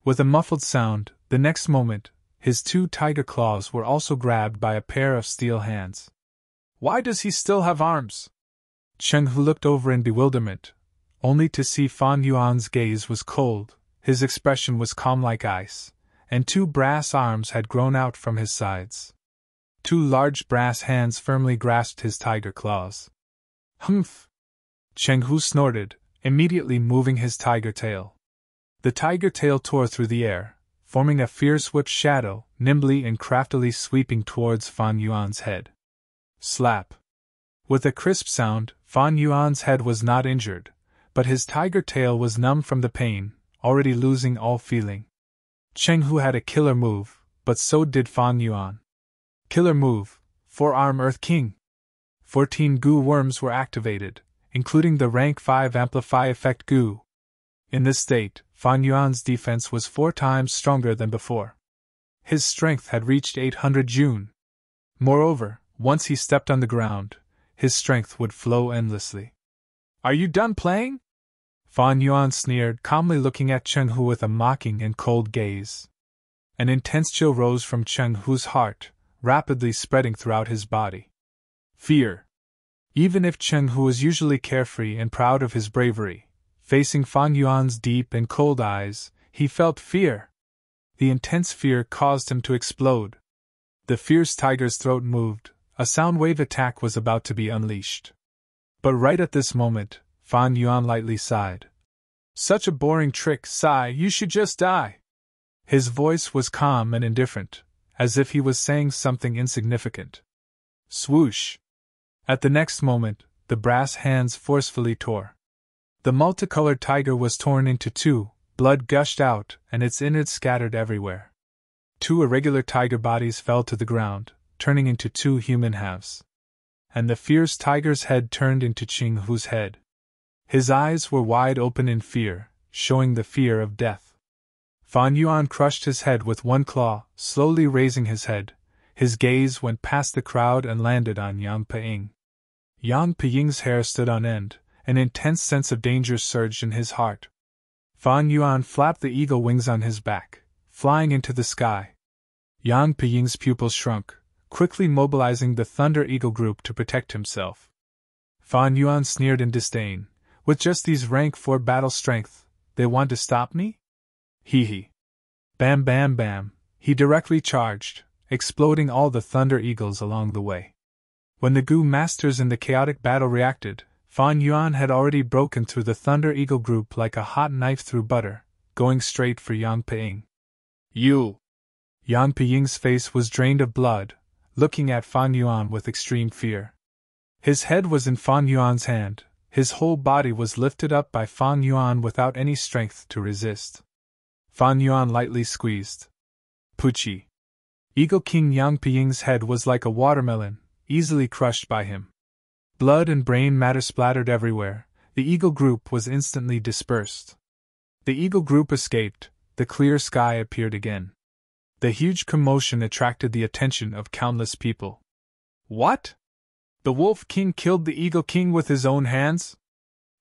With a muffled sound, the next moment, his 2 tiger claws were also grabbed by a pair of steel hands. Why does he still have arms? Cheng Hu looked over in bewilderment, only to see Fan Yuan's gaze was cold, his expression was calm like ice, and 2 brass arms had grown out from his sides. 2 large brass hands firmly grasped his tiger claws. Humph! Cheng Hu snorted, immediately moving his tiger tail. The tiger tail tore through the air, forming a fierce whip shadow, nimbly and craftily sweeping towards Fan Yuan's head. Slap! With a crisp sound, Fan Yuan's head was not injured, but his tiger tail was numb from the pain, already losing all feeling. Cheng Hu had a killer move, but so did Fan Yuan. Killer move, 4-arm Earth King. 14 goo worms were activated, including the rank 5 amplify effect goo. In this state, Fan Yuan's defense was 4 times stronger than before. His strength had reached 800 Jun. Moreover, once he stepped on the ground, his strength would flow endlessly. Are you done playing? Fan Yuan sneered, calmly looking at Cheng Hu with a mocking and cold gaze. An intense chill rose from Cheng Hu's heart, rapidly spreading throughout his body. Fear. Even if Cheng Hu was usually carefree and proud of his bravery, facing Fan Yuan's deep and cold eyes, he felt fear. The intense fear caused him to explode. The fierce tiger's throat moved, a sound wave attack was about to be unleashed. But right at this moment, Fan Yuan lightly sighed. Such a boring trick, sigh, you should just die. His voice was calm and indifferent, as if he was saying something insignificant. Swoosh! At the next moment, the brass hands forcefully tore. The multicolored tiger was torn into 2, blood gushed out, and its innards scattered everywhere. 2 irregular tiger bodies fell to the ground, turning into 2 human halves. And the fierce tiger's head turned into Cheng Hu's head. His eyes were wide open in fear, showing the fear of death. Fan Yuan crushed his head with 1 claw, slowly raising his head. His gaze went past the crowd and landed on Yang Piying. Yang Piying's hair stood on end, an intense sense of danger surged in his heart. Fan Yuan flapped the eagle wings on his back, flying into the sky. Yang Piying's pupils shrunk, quickly mobilizing the Thunder Eagle group to protect himself. Fan Yuan sneered in disdain. With just these rank 4 battle strength, they want to stop me? Hee hee. Bam bam bam, he directly charged, exploding all the Thunder Eagles along the way. When the Gu Masters in the chaotic battle reacted, Fan Yuan had already broken through the Thunder Eagle group like a hot knife through butter, going straight for Yang Piying. You! Yang Piying's face was drained of blood, looking at Fan Yuan with extreme fear. His head was in Fan Yuan's hand, his whole body was lifted up by Fan Yuan without any strength to resist. Fan Yuan lightly squeezed. Puchi! Eagle King Yang Piying's head was like a watermelon, easily crushed by him. Blood and brain matter splattered everywhere, the Eagle group was instantly dispersed. The Eagle group escaped, the clear sky appeared again. The huge commotion attracted the attention of countless people. What? The Wolf King killed the Eagle King with his own hands?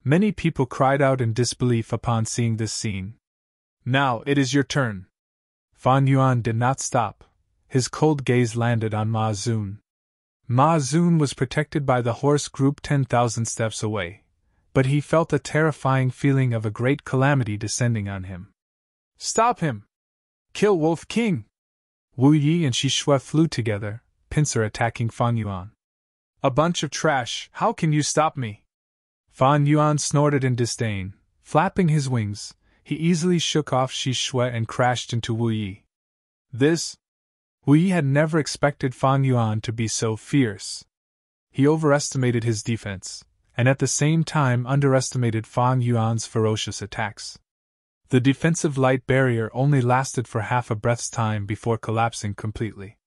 Many people cried out in disbelief upon seeing this scene. Now it is your turn. Fan Yuan did not stop. His cold gaze landed on Ma Zun. Ma Zun was protected by the horse group 10,000 steps away, but he felt a terrifying feeling of a great calamity descending on him. Stop him! Kill Wolf King! Wu Yi and Shi Shui flew together, pincer attacking Fan Yuan. A bunch of trash, how can you stop me? Fan Yuan snorted in disdain. Flapping his wings, he easily shook off Shi Shui and crashed into Wu Yi. Wu Yi had never expected Fan Yuan to be so fierce. He overestimated his defense, and at the same time underestimated Fan Yuan's ferocious attacks. The defensive light barrier only lasted for half a breath's time before collapsing completely.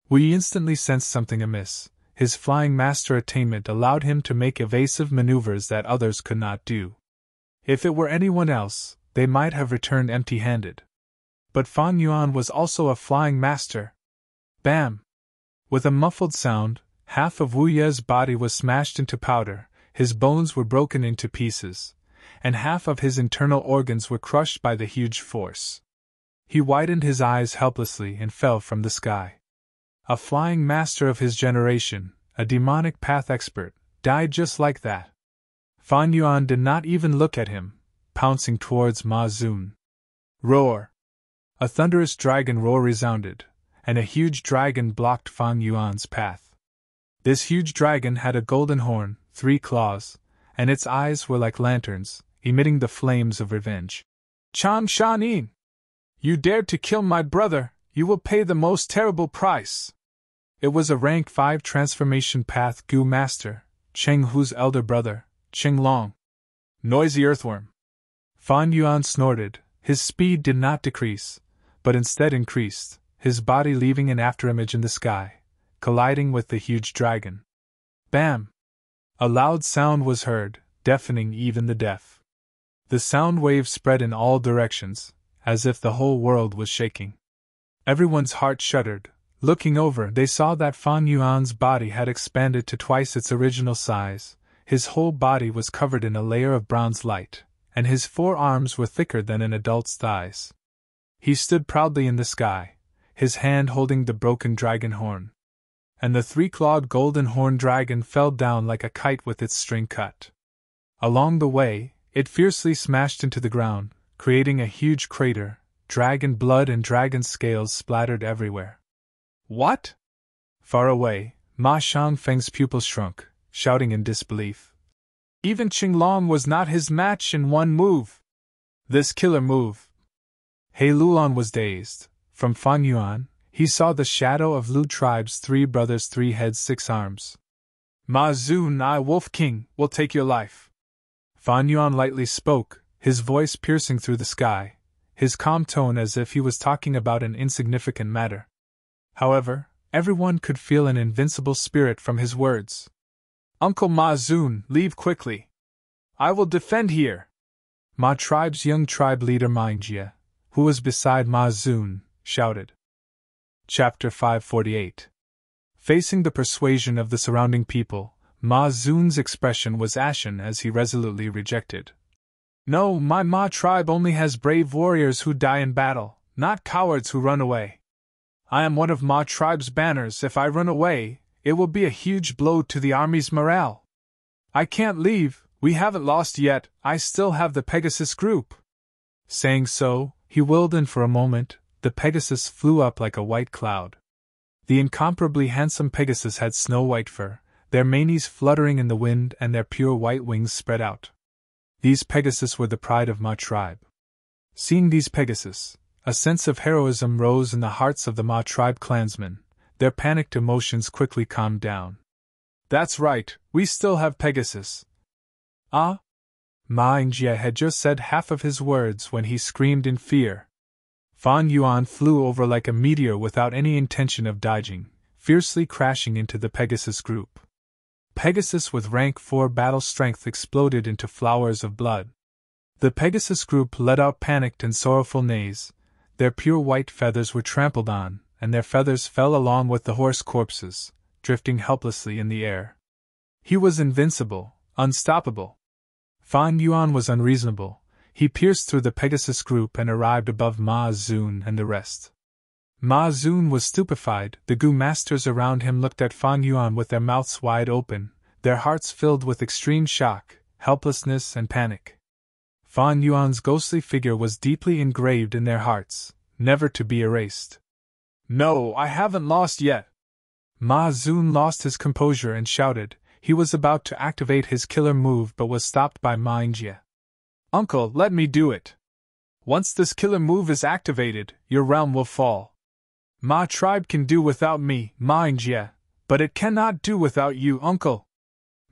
Wu Yi instantly sensed something amiss. His flying master attainment allowed him to make evasive maneuvers that others could not do. If it were anyone else, they might have returned empty-handed. But Fan Yuan was also a flying master. Bam! With a muffled sound, half of Wu Ye's body was smashed into powder, his bones were broken into pieces, and half of his internal organs were crushed by the huge force. He widened his eyes helplessly and fell from the sky. A flying master of his generation, a demonic path expert, died just like that. Fan Yuan did not even look at him, pouncing towards Ma Zun. Roar! A thunderous dragon roar resounded, and a huge dragon blocked Fan Yuan's path. This huge dragon had a golden horn, 3 claws, and its eyes were like lanterns, emitting the flames of revenge. Chan Shanin! You dared to kill my brother, you will pay the most terrible price! It was a rank 5 transformation path Gu master, Cheng Hu's elder brother, Cheng Long. Noisy earthworm! Fan Yuan snorted. His speed did not decrease, but instead increased, his body leaving an afterimage in the sky, colliding with the huge dragon. Bam! A loud sound was heard, deafening even the deaf. The sound wave spread in all directions, as if the whole world was shaking. Everyone's heart shuddered. Looking over, they saw that Fan Yuan's body had expanded to twice its original size. His whole body was covered in a layer of bronze light, and his 4 arms were thicker than an adult's thighs. He stood proudly in the sky, his hand holding the broken dragon horn. And the 3-clawed golden horn dragon fell down like a kite with its string cut. Along the way, it fiercely smashed into the ground, creating a huge crater. Dragon blood and dragon scales splattered everywhere. What? Far away, Ma Shangfeng's pupils shrunk, shouting in disbelief. Even Qinglong was not his match in one move. This killer move. He Lulan was dazed. From Fan Yuan, he saw the shadow of Lu tribe's 3 brothers, 3 heads, 6 arms. Ma Zun, I, Wolf King, will take your life. Fan Yuan lightly spoke, his voice piercing through the sky, his calm tone as if he was talking about an insignificant matter. However, everyone could feel an invincible spirit from his words. Uncle Ma Zun, leave quickly. I will defend here. Ma tribe's young tribe leader Mingjie, who was beside Ma Zun, shouted. Chapter 548. Facing the persuasion of the surrounding people, Ma Zun's expression was ashen as he resolutely rejected. No, my Ma tribe only has brave warriors who die in battle, not cowards who run away. I am one of Ma tribe's banners. If I run away, it will be a huge blow to the army's morale. I can't leave, we haven't lost yet, I still have the Pegasus group. Saying so, he whirled and for a moment, the Pegasus flew up like a white cloud. The incomparably handsome Pegasus had snow-white fur, their manes fluttering in the wind and their pure white wings spread out. These Pegasus were the pride of Ma tribe. Seeing these Pegasus, a sense of heroism rose in the hearts of the Ma tribe clansmen. Their panicked emotions quickly calmed down. That's right, we still have Pegasus. Ah? Ma Yingjie had just said half of his words when he screamed in fear. Fan Yuan flew over like a meteor without any intention of dodging, fiercely crashing into the Pegasus group. Pegasus with rank 4 battle strength exploded into flowers of blood. The Pegasus group let out panicked and sorrowful neighs. Their pure white feathers were trampled on, and their feathers fell along with the horse corpses, drifting helplessly in the air. He was invincible, unstoppable. Fan Yuan was unreasonable. He pierced through the Pegasus group and arrived above Ma Zun and the rest. Ma Zun was stupefied. The Gu masters around him looked at Fan Yuan with their mouths wide open, their hearts filled with extreme shock, helplessness, and panic. Fan Yuan's ghostly figure was deeply engraved in their hearts, never to be erased. No, I haven't lost yet. Ma Zun lost his composure and shouted. He was about to activate his killer move but was stopped by Ma Yingjie. Uncle, let me do it. Once this killer move is activated, your realm will fall. Ma tribe can do without me, Ma Yingjie, but it cannot do without you, uncle.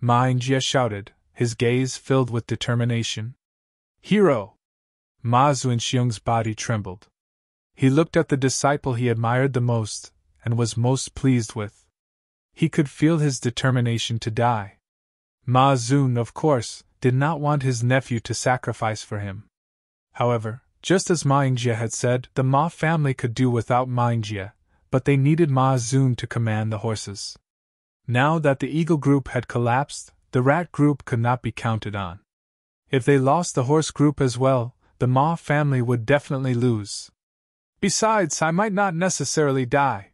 Ma Yingjie shouted, his gaze filled with determination. Hero! Ma Zunxiong's body trembled. He looked at the disciple he admired the most, and was most pleased with. He could feel his determination to die. Ma Zun, of course, did not want his nephew to sacrifice for him. However, just as Ma Yingjie had said, the Ma family could do without Ma Yingjie, but they needed Ma Zun to command the horses. Now that the eagle group had collapsed, the rat group could not be counted on. If they lost the horse group as well, the Ma family would definitely lose. Besides, I might not necessarily die.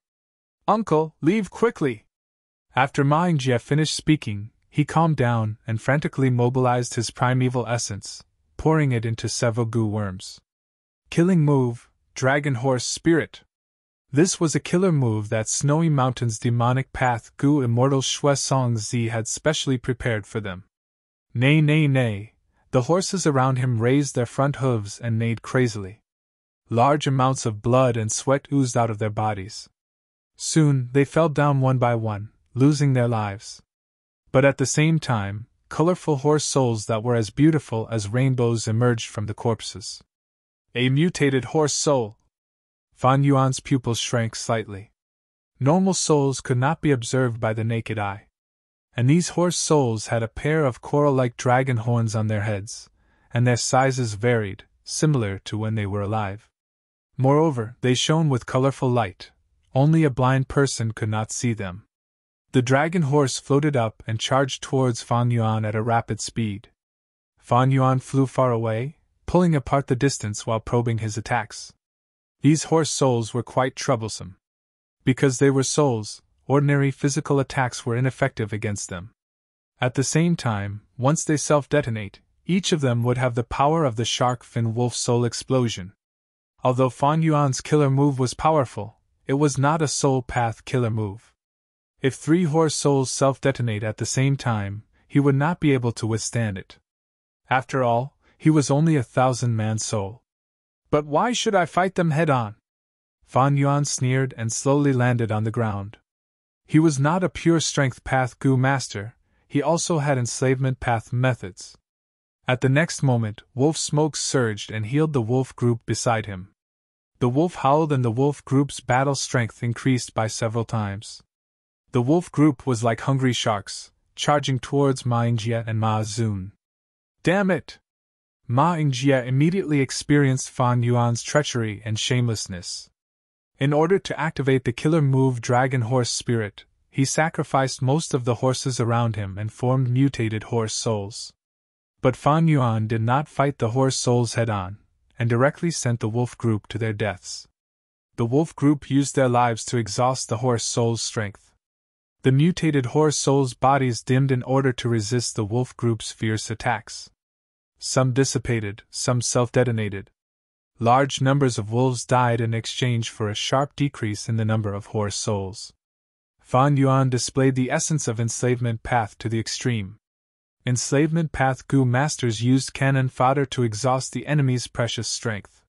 Uncle, leave quickly! After Ma Yingjie finished speaking, he calmed down and frantically mobilized his primeval essence, pouring it into several Gu worms. Killing move, Dragon Horse Spirit. This was a killer move that Snowy Mountain's demonic path Gu Immortal Shui Song Zi had specially prepared for them. Neigh, neigh, neigh. The horses around him raised their front hooves and neighed crazily. Large amounts of blood and sweat oozed out of their bodies. Soon, they fell down one by one, losing their lives. But at the same time, colorful horse souls that were as beautiful as rainbows emerged from the corpses. A mutated horse soul! Fan Yuan's pupils shrank slightly. Normal souls could not be observed by the naked eye. And these horse souls had a pair of coral-like dragon horns on their heads, and their sizes varied, similar to when they were alive. Moreover, they shone with colorful light. Only a blind person could not see them. The dragon horse floated up and charged towards Fan Yuan at a rapid speed. Fan Yuan flew far away, pulling apart the distance while probing his attacks. These horse souls were quite troublesome. Because they were souls, ordinary physical attacks were ineffective against them. At the same time, once they self-detonate, each of them would have the power of the shark fin wolf soul explosion. Although Fan Yuan's killer move was powerful, it was not a soul path killer move. If 3 horse souls self-detonate at the same time, he would not be able to withstand it. After all, he was only a 1,000-man soul. But why should I fight them head-on? Fan Yuan sneered and slowly landed on the ground. He was not a pure strength path Gu master, he also had enslavement path methods. At the next moment, wolf smoke surged and healed the wolf group beside him. The wolf howled and the wolf group's battle strength increased by several times. The wolf group was like hungry sharks, charging towards Ma Yingjie and Ma Zun. Damn it! Ma Yingjie immediately experienced Fan Yuan's treachery and shamelessness. In order to activate the killer move Dragon Horse Spirit, he sacrificed most of the horses around him and formed mutated horse souls. But Fan Yuan did not fight the horse souls head-on, and directly sent the wolf group to their deaths. The wolf group used their lives to exhaust the horse soul's strength. The mutated horse souls' bodies dimmed in order to resist the wolf group's fierce attacks. Some dissipated, some self-detonated. Large numbers of wolves died in exchange for a sharp decrease in the number of horse souls. Fan Yuan displayed the essence of enslavement path to the extreme. Enslavement path Gu masters used cannon fodder to exhaust the enemy's precious strength.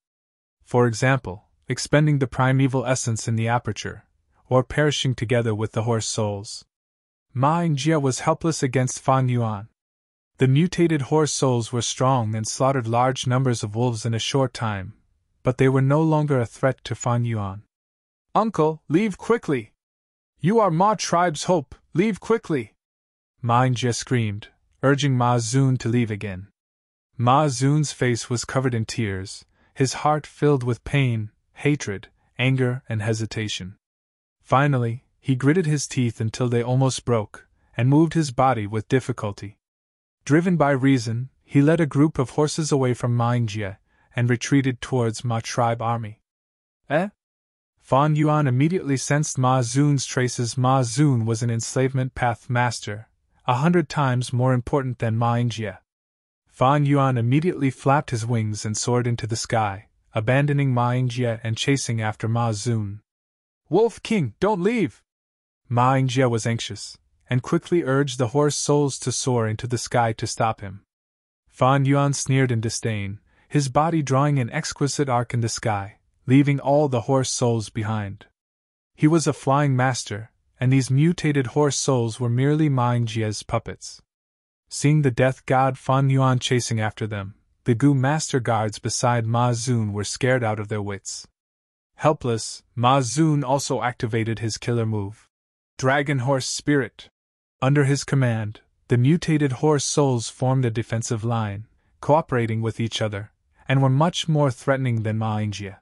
For example, expending the primeval essence in the aperture, or perishing together with the horse souls. Ma Yingjie was helpless against Fan Yuan. The mutated horse souls were strong and slaughtered large numbers of wolves in a short time, but they were no longer a threat to Fan Yuan. Uncle, leave quickly! You are Ma tribe's hope, leave quickly! Ma Yingjie screamed, urging Ma Zun to leave again. Ma Zun's face was covered in tears, his heart filled with pain, hatred, anger, and hesitation. Finally, he gritted his teeth until they almost broke, and moved his body with difficulty. Driven by reason, he led a group of horses away from Ma Yingjie and retreated towards Ma tribe army. Fan Yuan immediately sensed Ma Zun's traces. Ma Zun was an enslavement path master, 100 times more important than Ma Yingjie. Fan Yuan immediately flapped his wings and soared into the sky, abandoning Ma Yingjie and chasing after Ma Zun. "Wolf King, don't leave!" Ma Yingjie was anxious, and quickly urged the horse souls to soar into the sky to stop him. Fan Yuan sneered in disdain, his body drawing an exquisite arc in the sky, leaving all the horse souls behind. He was a flying master, and these mutated horse souls were merely Ma Yingjie's puppets. Seeing the death god Fan Yuan chasing after them, the Gu master guards beside Ma Zun were scared out of their wits. Helpless, Ma Zun also activated his killer move, Dragon Horse Spirit. Under his command, the mutated horse souls formed a defensive line, cooperating with each other, and were much more threatening than Ma Yingjie.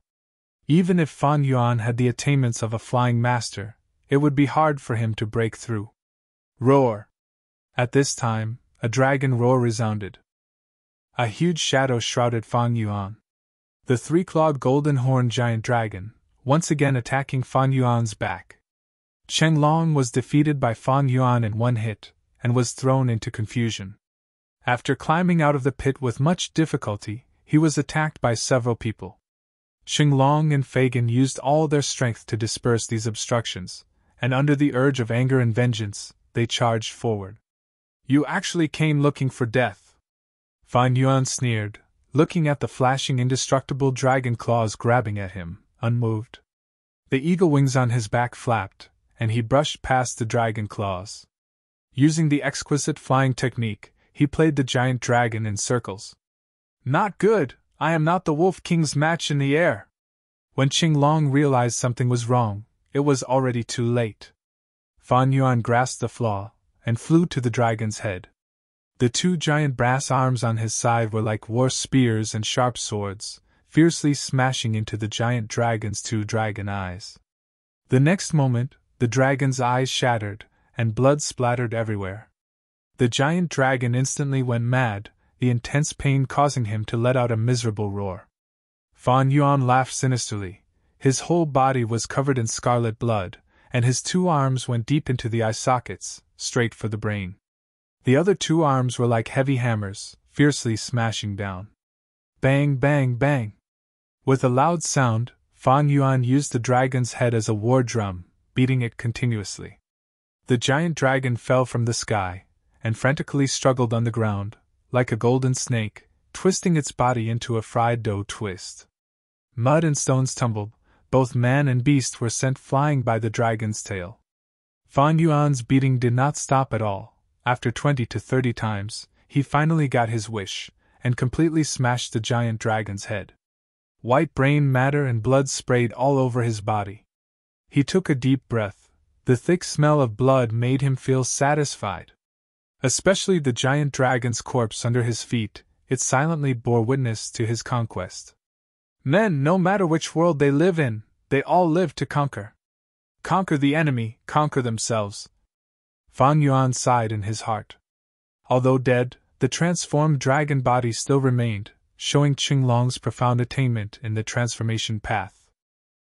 Even if Fan Yuan had the attainments of a flying master, it would be hard for him to break through. Roar! At this time, a dragon roar resounded. A huge shadow shrouded Fan Yuan. The three-clawed golden-horned giant dragon, once again attacking Fan Yuan's back. Chenglong was defeated by Fan Yuan in one hit, and was thrown into confusion. After climbing out of the pit with much difficulty, he was attacked by several people. Chenglong and Fagin used all their strength to disperse these obstructions, and under the urge of anger and vengeance, they charged forward. "You actually came looking for death," Fan Yuan sneered, looking at the flashing indestructible dragon claws grabbing at him, unmoved. The eagle wings on his back flapped, and he brushed past the dragon claws. Using the exquisite flying technique, he played the giant dragon in circles. "Not good! I am not the Wolf King's match in the air!" When Chenglong realized something was wrong, it was already too late. Fan Yuan grasped the flaw and flew to the dragon's head. The two giant brass arms on his side were like war spears and sharp swords, fiercely smashing into the giant dragon's two dragon eyes. The next moment, the dragon's eyes shattered, and blood splattered everywhere. The giant dragon instantly went mad, the intense pain causing him to let out a miserable roar. Fan Yuan laughed sinisterly. His whole body was covered in scarlet blood, and his two arms went deep into the eye sockets, straight for the brain. The other two arms were like heavy hammers, fiercely smashing down. Bang, bang, bang! With a loud sound, Fan Yuan used the dragon's head as a war drum, beating it continuously. The giant dragon fell from the sky, and frantically struggled on the ground, like a golden snake, twisting its body into a fried dough twist. Mud and stones tumbled, both man and beast were sent flying by the dragon's tail. Fan Yuan's beating did not stop at all. After 20 to 30 times, he finally got his wish, and completely smashed the giant dragon's head. White brain matter and blood sprayed all over his body. He took a deep breath. The thick smell of blood made him feel satisfied. Especially the giant dragon's corpse under his feet, it silently bore witness to his conquest. Men, no matter which world they live in, they all live to conquer. Conquer the enemy, conquer themselves. Fan Yuan sighed in his heart. Although dead, the transformed dragon body still remained, showing Chenglong's profound attainment in the transformation path.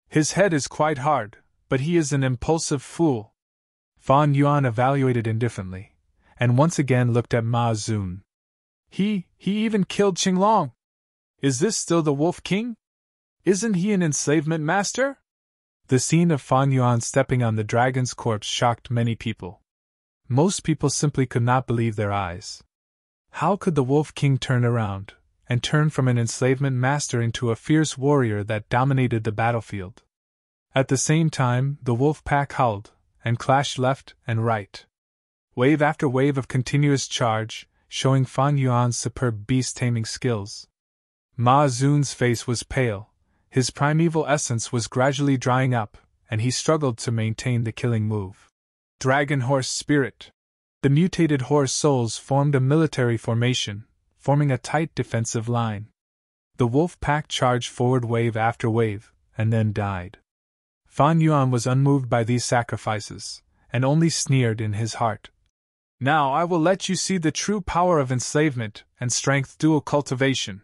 His head is quite hard, but he is an impulsive fool. Fan Yuan evaluated indifferently, and once again looked at Ma Zun. He even killed Chenglong. Is this still the Wolf King? Isn't he an enslavement master? The scene of Fan Yuan stepping on the dragon's corpse shocked many people. Most people simply could not believe their eyes. How could the Wolf King turn around, and turn from an enslavement master into a fierce warrior that dominated the battlefield? At the same time, the wolf pack howled, and clashed left and right. Wave after wave of continuous charge, showing Fan Yuan's superb beast-taming skills. Ma Zun's face was pale, his primeval essence was gradually drying up, and he struggled to maintain the killing move. Dragon Horse Spirit. The mutated horse souls formed a military formation, forming a tight defensive line. The wolf pack charged forward wave after wave, and then died. Fan Yuan was unmoved by these sacrifices, and only sneered in his heart. Now I will let you see the true power of enslavement and strength dual cultivation.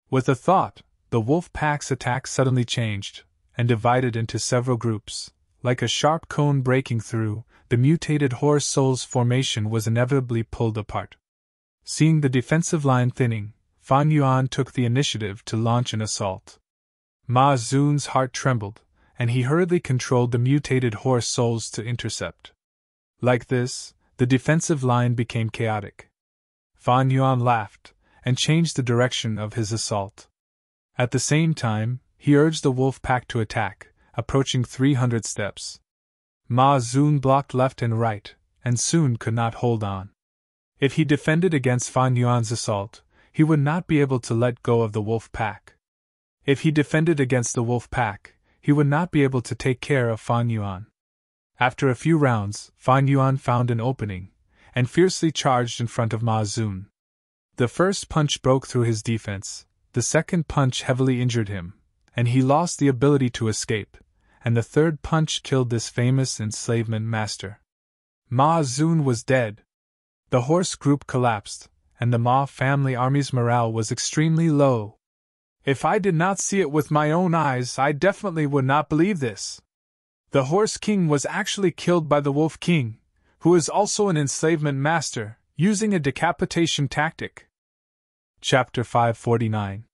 With a thought, the wolf pack's attack suddenly changed, and divided into several groups. Like a sharp cone breaking through, the mutated horse soul's formation was inevitably pulled apart. Seeing the defensive line thinning, Fan Yuan took the initiative to launch an assault. Ma Zun's heart trembled, and he hurriedly controlled the mutated horse souls to intercept. Like this, the defensive line became chaotic. Fan Yuan laughed, and changed the direction of his assault. At the same time, he urged the wolf pack to attack, approaching 300 steps. Ma Zun blocked left and right, and soon could not hold on. If he defended against Fan Yuan's assault, he would not be able to let go of the wolf pack. If he defended against the wolf pack, he would not be able to take care of Fan Yuan. After a few rounds, Fan Yuan found an opening, and fiercely charged in front of Ma Zun. The first punch broke through his defense, the second punch heavily injured him, and he lost the ability to escape, and the third punch killed this famous enslavement master. Ma Zun was dead. The horse group collapsed, and the Ma family army's morale was extremely low. If I did not see it with my own eyes, I definitely would not believe this. The Horse King was actually killed by the Wolf King, who is also an enslavement master, using a decapitation tactic. Chapter 549.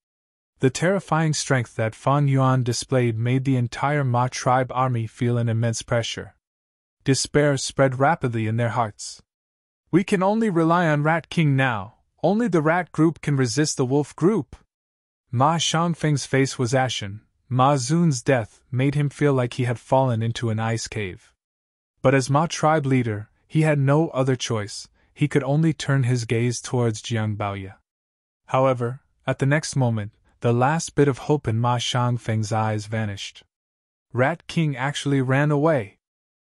The terrifying strength that Fan Yuan displayed made the entire Ma tribe army feel an immense pressure. Despair spread rapidly in their hearts. We can only rely on Rat King now. Only the rat group can resist the wolf group. Ma Xiangfeng's face was ashen. Ma Zun's death made him feel like he had fallen into an ice cave. But as Ma tribe leader, he had no other choice. He could only turn his gaze towards Jiang Baoye. However, at the next moment, the last bit of hope in Ma Xiangfeng's eyes vanished. Rat King actually ran away.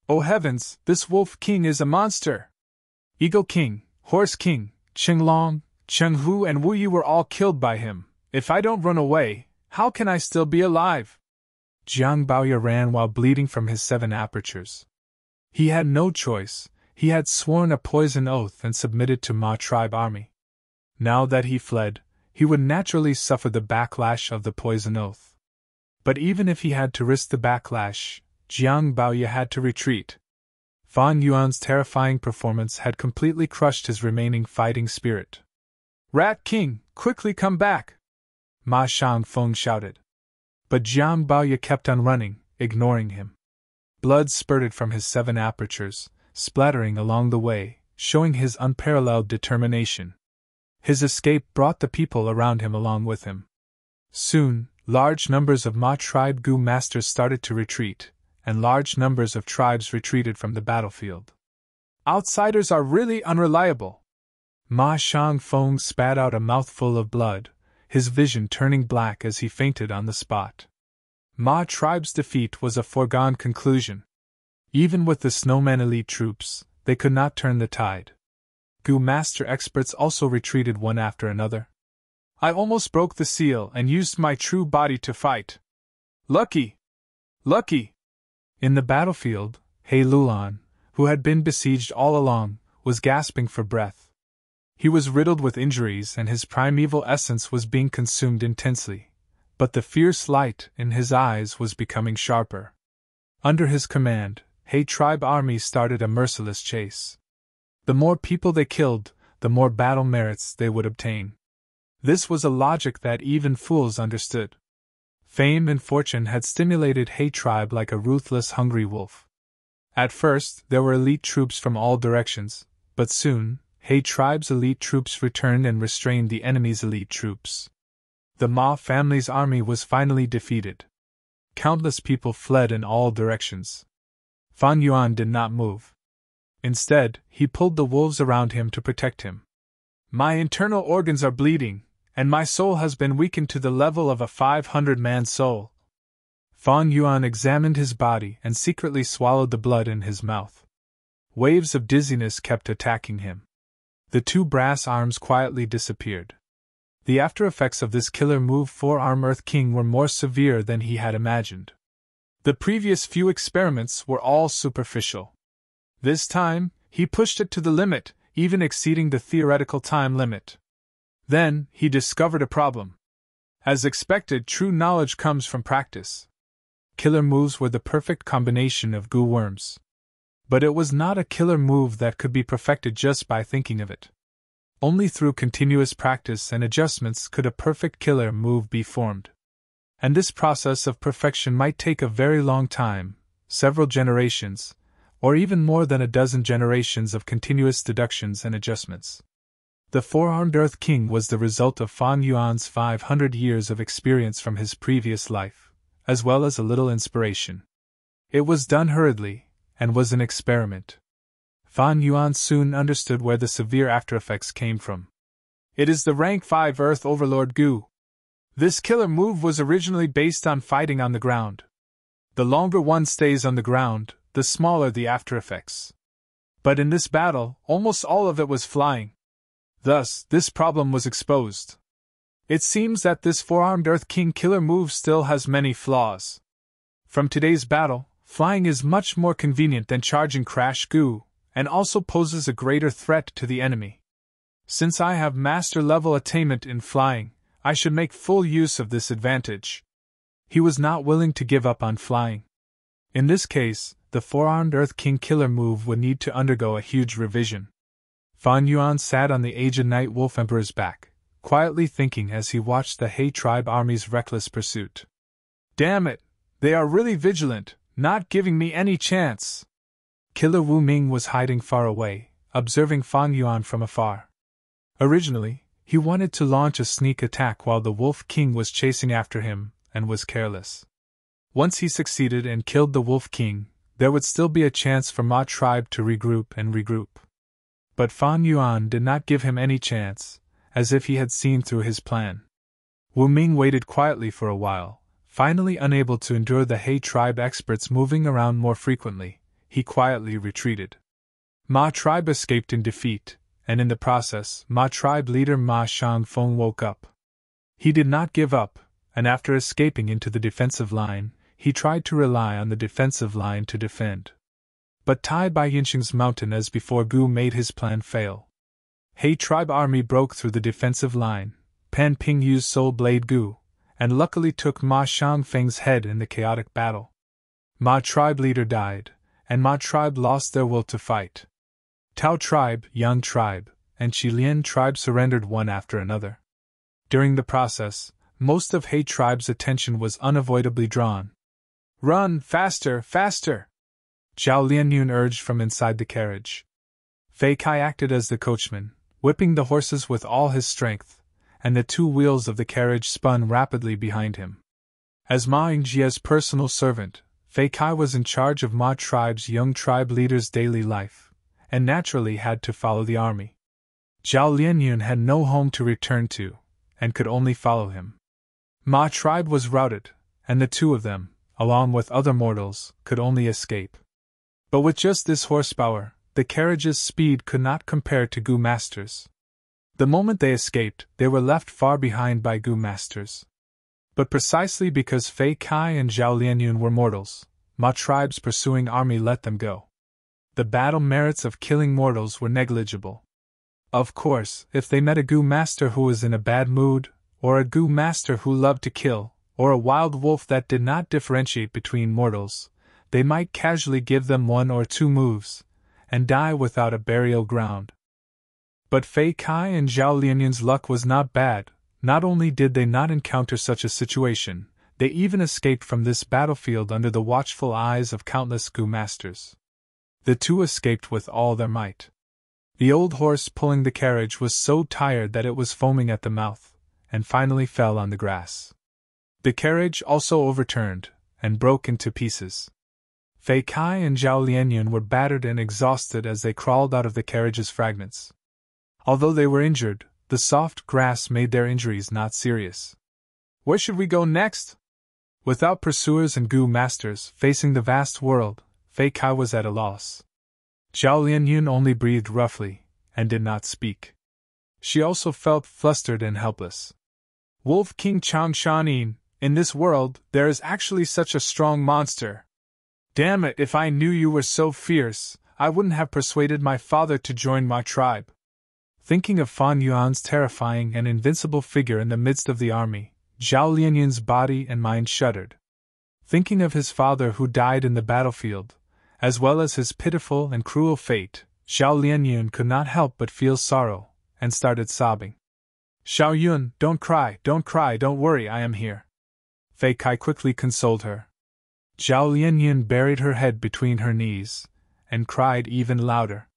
Oh heavens, this Wolf King is a monster! Eagle King, Horse King, Qinglong, Chenghu and Wu Yi were all killed by him. If I don't run away, how can I still be alive? Jiang Baoye ran while bleeding from his 7 apertures. He had no choice. He had sworn a poison oath and submitted to Ma tribe army. Now that he fled, he would naturally suffer the backlash of the poison oath. But even if he had to risk the backlash, Jiang Baoye had to retreat. Fan Yuan's terrifying performance had completely crushed his remaining fighting spirit. Rat King, quickly come back! Ma Xiangfeng shouted. But Jiang Baoye kept on running, ignoring him. Blood spurted from his 7 apertures, splattering along the way, showing his unparalleled determination. His escape brought the people around him along with him. Soon, large numbers of Ma tribe Gu masters started to retreat, and large numbers of tribes retreated from the battlefield. Outsiders are really unreliable. Ma Xiangfeng spat out a mouthful of blood, his vision turning black as he fainted on the spot. Ma tribe's defeat was a foregone conclusion. Even with the Snowman elite troops, they could not turn the tide. Gu master experts also retreated one after another. I almost broke the seal and used my true body to fight. Lucky! Lucky! In the battlefield, He Lulan, who had been besieged all along, was gasping for breath. He was riddled with injuries and his primeval essence was being consumed intensely, but the fierce light in his eyes was becoming sharper. Under his command, He tribe army started a merciless chase. The more people they killed, the more battle merits they would obtain. This was a logic that even fools understood. Fame and fortune had stimulated He tribe like a ruthless hungry wolf. At first, there were elite troops from all directions, but soon, He tribe's elite troops returned and restrained the enemy's elite troops. The Ma family's army was finally defeated. Countless people fled in all directions. Fan Yuan did not move. Instead, he pulled the wolves around him to protect him. My internal organs are bleeding, and my soul has been weakened to the level of a 500-man soul. Fan Yuan examined his body and secretly swallowed the blood in his mouth. Waves of dizziness kept attacking him. The 2 brass arms quietly disappeared. The after effects of this killer move for Arm Earth King were more severe than he had imagined. The previous few experiments were all superficial. This time, he pushed it to the limit, even exceeding the theoretical time limit. Then, he discovered a problem. As expected, true knowledge comes from practice. Killer moves were the perfect combination of goo worms. But it was not a killer move that could be perfected just by thinking of it. Only through continuous practice and adjustments could a perfect killer move be formed. And this process of perfection might take a very long time, several generations, or even more than a dozen generations of continuous deductions and adjustments. The four-armed Earth King was the result of Fan Yuan's 500 years of experience from his previous life, as well as a little inspiration. It was done hurriedly, and was an experiment. Fan Yuan soon understood where the severe aftereffects came from. It is the rank 5 Earth Overlord Gu. This killer move was originally based on fighting on the ground. The longer one stays on the ground, the smaller the aftereffects. But in this battle, almost all of it was flying. Thus, this problem was exposed. It seems that this four-armed Earth King killer move still has many flaws. From today's battle, flying is much more convenient than charging Crash Gu, and also poses a greater threat to the enemy. Since I have master-level attainment in flying, I should make full use of this advantage. He was not willing to give up on flying. In this case, the four-armed Earth King killer move would need to undergo a huge revision. Fan Yuan sat on the aged Night Wolf Emperor's back, quietly thinking as he watched the He tribe army's reckless pursuit. Damn it! They are really vigilant, not giving me any chance! Killer Wu Ming was hiding far away, observing Fan Yuan from afar. Originally, he wanted to launch a sneak attack while the Wolf King was chasing after him, and was careless. Once he succeeded and killed the Wolf King, there would still be a chance for Ma tribe to regroup. But Fan Yuan did not give him any chance, as if he had seen through his plan. Wu Ming waited quietly for a while, finally unable to endure the He tribe experts moving around more frequently, he quietly retreated. Ma tribe escaped in defeat, and in the process, Ma tribe leader Ma Shangfeng woke up. He did not give up, and after escaping into the defensive line, he tried to rely on the defensive line to defend. But Tai Bai Yinxing's mountain as before Gu made his plan fail. He tribe army broke through the defensive line, Pan Ping used Soul Blade Gu, and luckily took Ma Shangfeng's head in the chaotic battle. Ma tribe leader died, and Ma tribe lost their will to fight. Tao tribe, Yang tribe, and Qilian tribe surrendered one after another. During the process, most of He tribe's attention was unavoidably drawn. Run, faster, faster! Zhao Lianyun urged from inside the carriage. Fei Kai acted as the coachman, whipping the horses with all his strength, and the two wheels of the carriage spun rapidly behind him. As Ma Yingjie's personal servant, Fei Kai was in charge of Ma tribe's young tribe leader's daily life, and naturally had to follow the army. Zhao Lianyun had no home to return to, and could only follow him. Ma tribe was routed, and the two of them, along with other mortals, could only escape. But with just this horsepower, the carriage's speed could not compare to Gu Masters. The moment they escaped, they were left far behind by Gu Masters. But precisely because Fei Kai and Zhao Lianyun were mortals, Ma tribe's pursuing army let them go. The battle merits of killing mortals were negligible. Of course, if they met a Gu Master who was in a bad mood, or a Gu Master who loved to kill, or a wild wolf that did not differentiate between mortals, they might casually give them one or two moves, and die without a burial ground. But Fei Kai and Zhao Lianyun's luck was not bad. Not only did they not encounter such a situation, they even escaped from this battlefield under the watchful eyes of countless Gu Masters. The two escaped with all their might. The old horse pulling the carriage was so tired that it was foaming at the mouth, and finally fell on the grass. The carriage also overturned, and broke into pieces. Fei Kai and Zhao Lianyun were battered and exhausted as they crawled out of the carriage's fragments. Although they were injured, the soft grass made their injuries not serious. Where should we go next? Without pursuers and Gu Masters facing the vast world, Fei Kai was at a loss. Zhao Lianyun only breathed roughly, and did not speak. She also felt flustered and helpless. Wolf King Changshanin, in this world, there is actually such a strong monster. Damn it, if I knew you were so fierce, I wouldn't have persuaded my father to join my tribe. Thinking of Fan Yuan's terrifying and invincible figure in the midst of the army, Zhao Lianyun's body and mind shuddered. Thinking of his father who died in the battlefield, as well as his pitiful and cruel fate, Zhao Lianyun could not help but feel sorrow, and started sobbing. Xiao Yun, don't cry, don't worry, I am here. Fei Kai quickly consoled her. Zhao Lianyun buried her head between her knees, and cried even louder.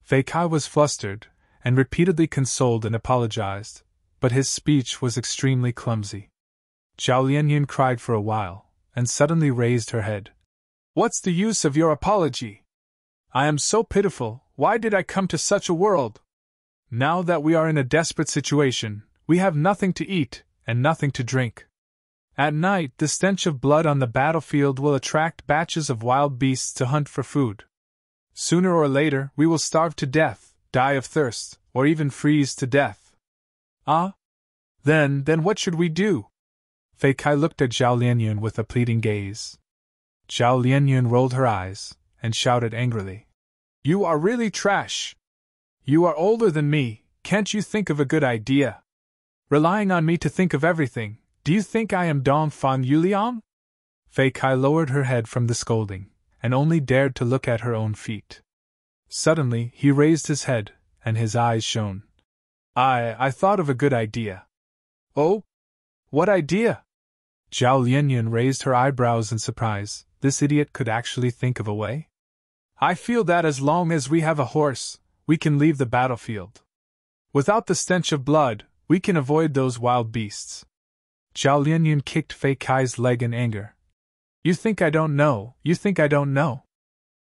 Fei Kai was flustered, and repeatedly consoled and apologized, but his speech was extremely clumsy. Zhao Lianyun cried for a while, and suddenly raised her head. What's the use of your apology? I am so pitiful, why did I come to such a world? Now that we are in a desperate situation, we have nothing to eat, and nothing to drink. At night, the stench of blood on the battlefield will attract batches of wild beasts to hunt for food. Sooner or later, we will starve to death, die of thirst, or even freeze to death. Ah? Then what should we do? Fei Kai looked at Zhao Lianyun with a pleading gaze. Zhao Lianyun rolled her eyes, and shouted angrily. You are really trash! You are older than me, can't you think of a good idea? Relying on me to think of everything, do you think I am Dong Fan Yuliang? Fei Kai lowered her head from the scolding, and only dared to look at her own feet. Suddenly, he raised his head, and his eyes shone. I thought of a good idea. Oh? What idea? Zhao Lianyun raised her eyebrows in surprise. This idiot could actually think of a way? I feel that as long as we have a horse, we can leave the battlefield. Without the stench of blood, we can avoid those wild beasts. Zhao Lianyun kicked Fei Kai's leg in anger. You think I don't know,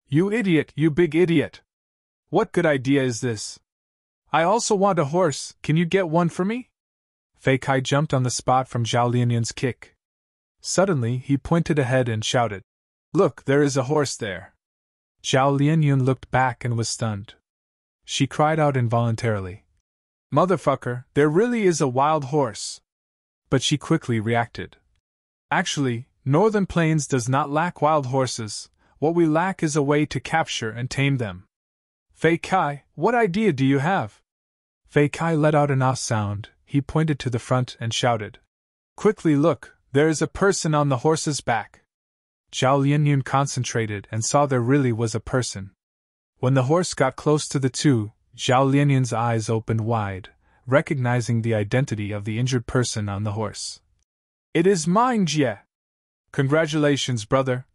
You idiot, you big idiot! What good idea is this? I also want a horse, can you get one for me? Fei Kai jumped on the spot from Zhao Lianyun's kick. Suddenly, he pointed ahead and shouted, Look, there is a horse there. Zhao Lianyun looked back and was stunned. She cried out involuntarily. Motherfucker, there really is a wild horse. But she quickly reacted. Actually, Northern Plains does not lack wild horses, what we lack is a way to capture and tame them. Fei Kai, what idea do you have? Fei Kai let out an ah sound, he pointed to the front and shouted. Quickly look, there is a person on the horse's back. Zhao Lianyun concentrated and saw there really was a person. When the horse got close to the two, Zhao Lianyun's eyes opened wide, recognizing the identity of the injured person on the horse. It is mine, Jie! Congratulations, brother,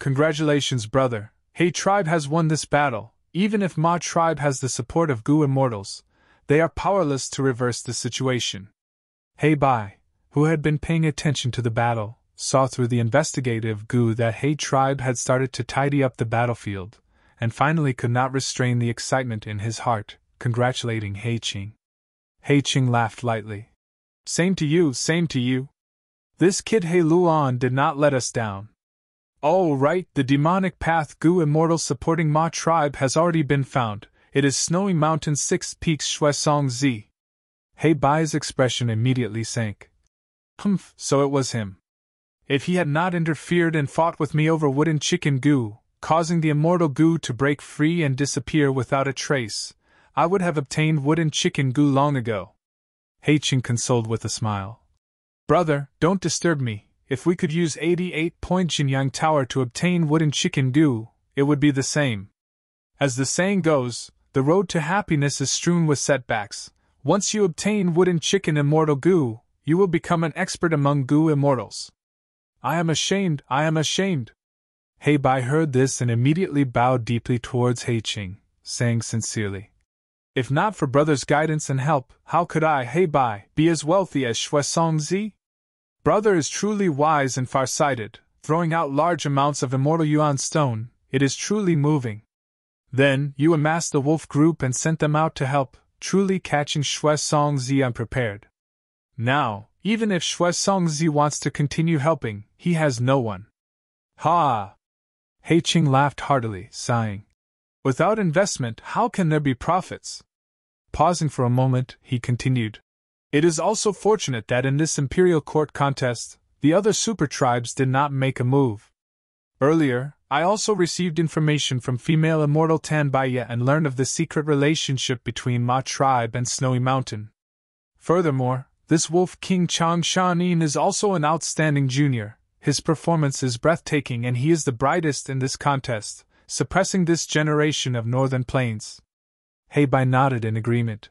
He tribe has won this battle. Even if Ma tribe has the support of Gu immortals, they are powerless to reverse the situation. Hei Bai, who had been paying attention to the battle, saw through the investigative Gu that Hei tribe had started to tidy up the battlefield, and finally could not restrain the excitement in his heart, congratulating Hei Qing. Hei Qing laughed lightly. Same to you. This kid Hei Luan did not let us down. Oh right, the demonic path Gu immortal supporting Ma tribe has already been found. It is Snowy Mountain 6 Peaks Shuesong Zi. Hei Bai's expression immediately sank. Humph, so it was him. If he had not interfered and fought with me over Wooden Chicken Gu, causing the immortal Gu to break free and disappear without a trace, I would have obtained Wooden Chicken Gu long ago. Hei Qing consoled with a smile. Brother, don't disturb me. If we could use 88-point Jinyang Tower to obtain Wooden Chicken Gu, it would be the same. As the saying goes, the road to happiness is strewn with setbacks. Once you obtain Wooden Chicken Immortal Gu, you will become an expert among Gu immortals. I am ashamed. Hei Bai heard this and immediately bowed deeply towards Hei Qing, saying sincerely, If not for brother's guidance and help, how could I, Hei Bai, be as wealthy as Shuesong Zi? Brother is truly wise and far-sighted, throwing out large amounts of immortal yuan stone. It is truly moving. Then, you amassed the wolf group and sent them out to help, truly catching Shuesong Zi unprepared. Now, even if Shuesong Zi wants to continue helping, he has no one. Ha! Hei Qing laughed heartily, sighing. Without investment, how can there be profits? Pausing for a moment, he continued. It is also fortunate that in this imperial court contest, the other super tribes did not make a move. Earlier, I also received information from female immortal Tanbaya and learned of the secret relationship between Ma tribe and Snowy Mountain. Furthermore, this Wolf King Chang Shanin is also an outstanding junior. His performance is breathtaking and he is the brightest in this contest, suppressing this generation of Northern Plains. Heibai nodded in agreement.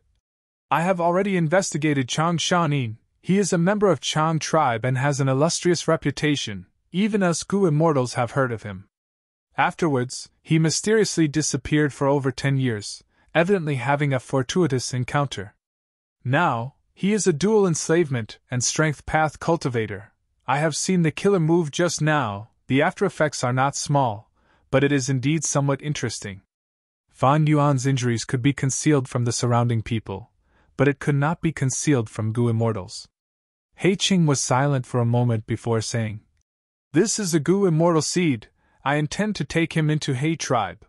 I have already investigated Chang Shanin. He is a member of Chang tribe and has an illustrious reputation. Even us Gu immortals have heard of him. Afterwards, he mysteriously disappeared for over 10 years, evidently having a fortuitous encounter. Now, he is a dual enslavement and strength path cultivator. I have seen the killer move just now. The after effects are not small, but it is indeed somewhat interesting. Fan Yuan's injuries could be concealed from the surrounding people, but it could not be concealed from Gu immortals. Hei Qing was silent for a moment before saying, "This is a Gu immortal seed. I intend to take him into Hei tribe.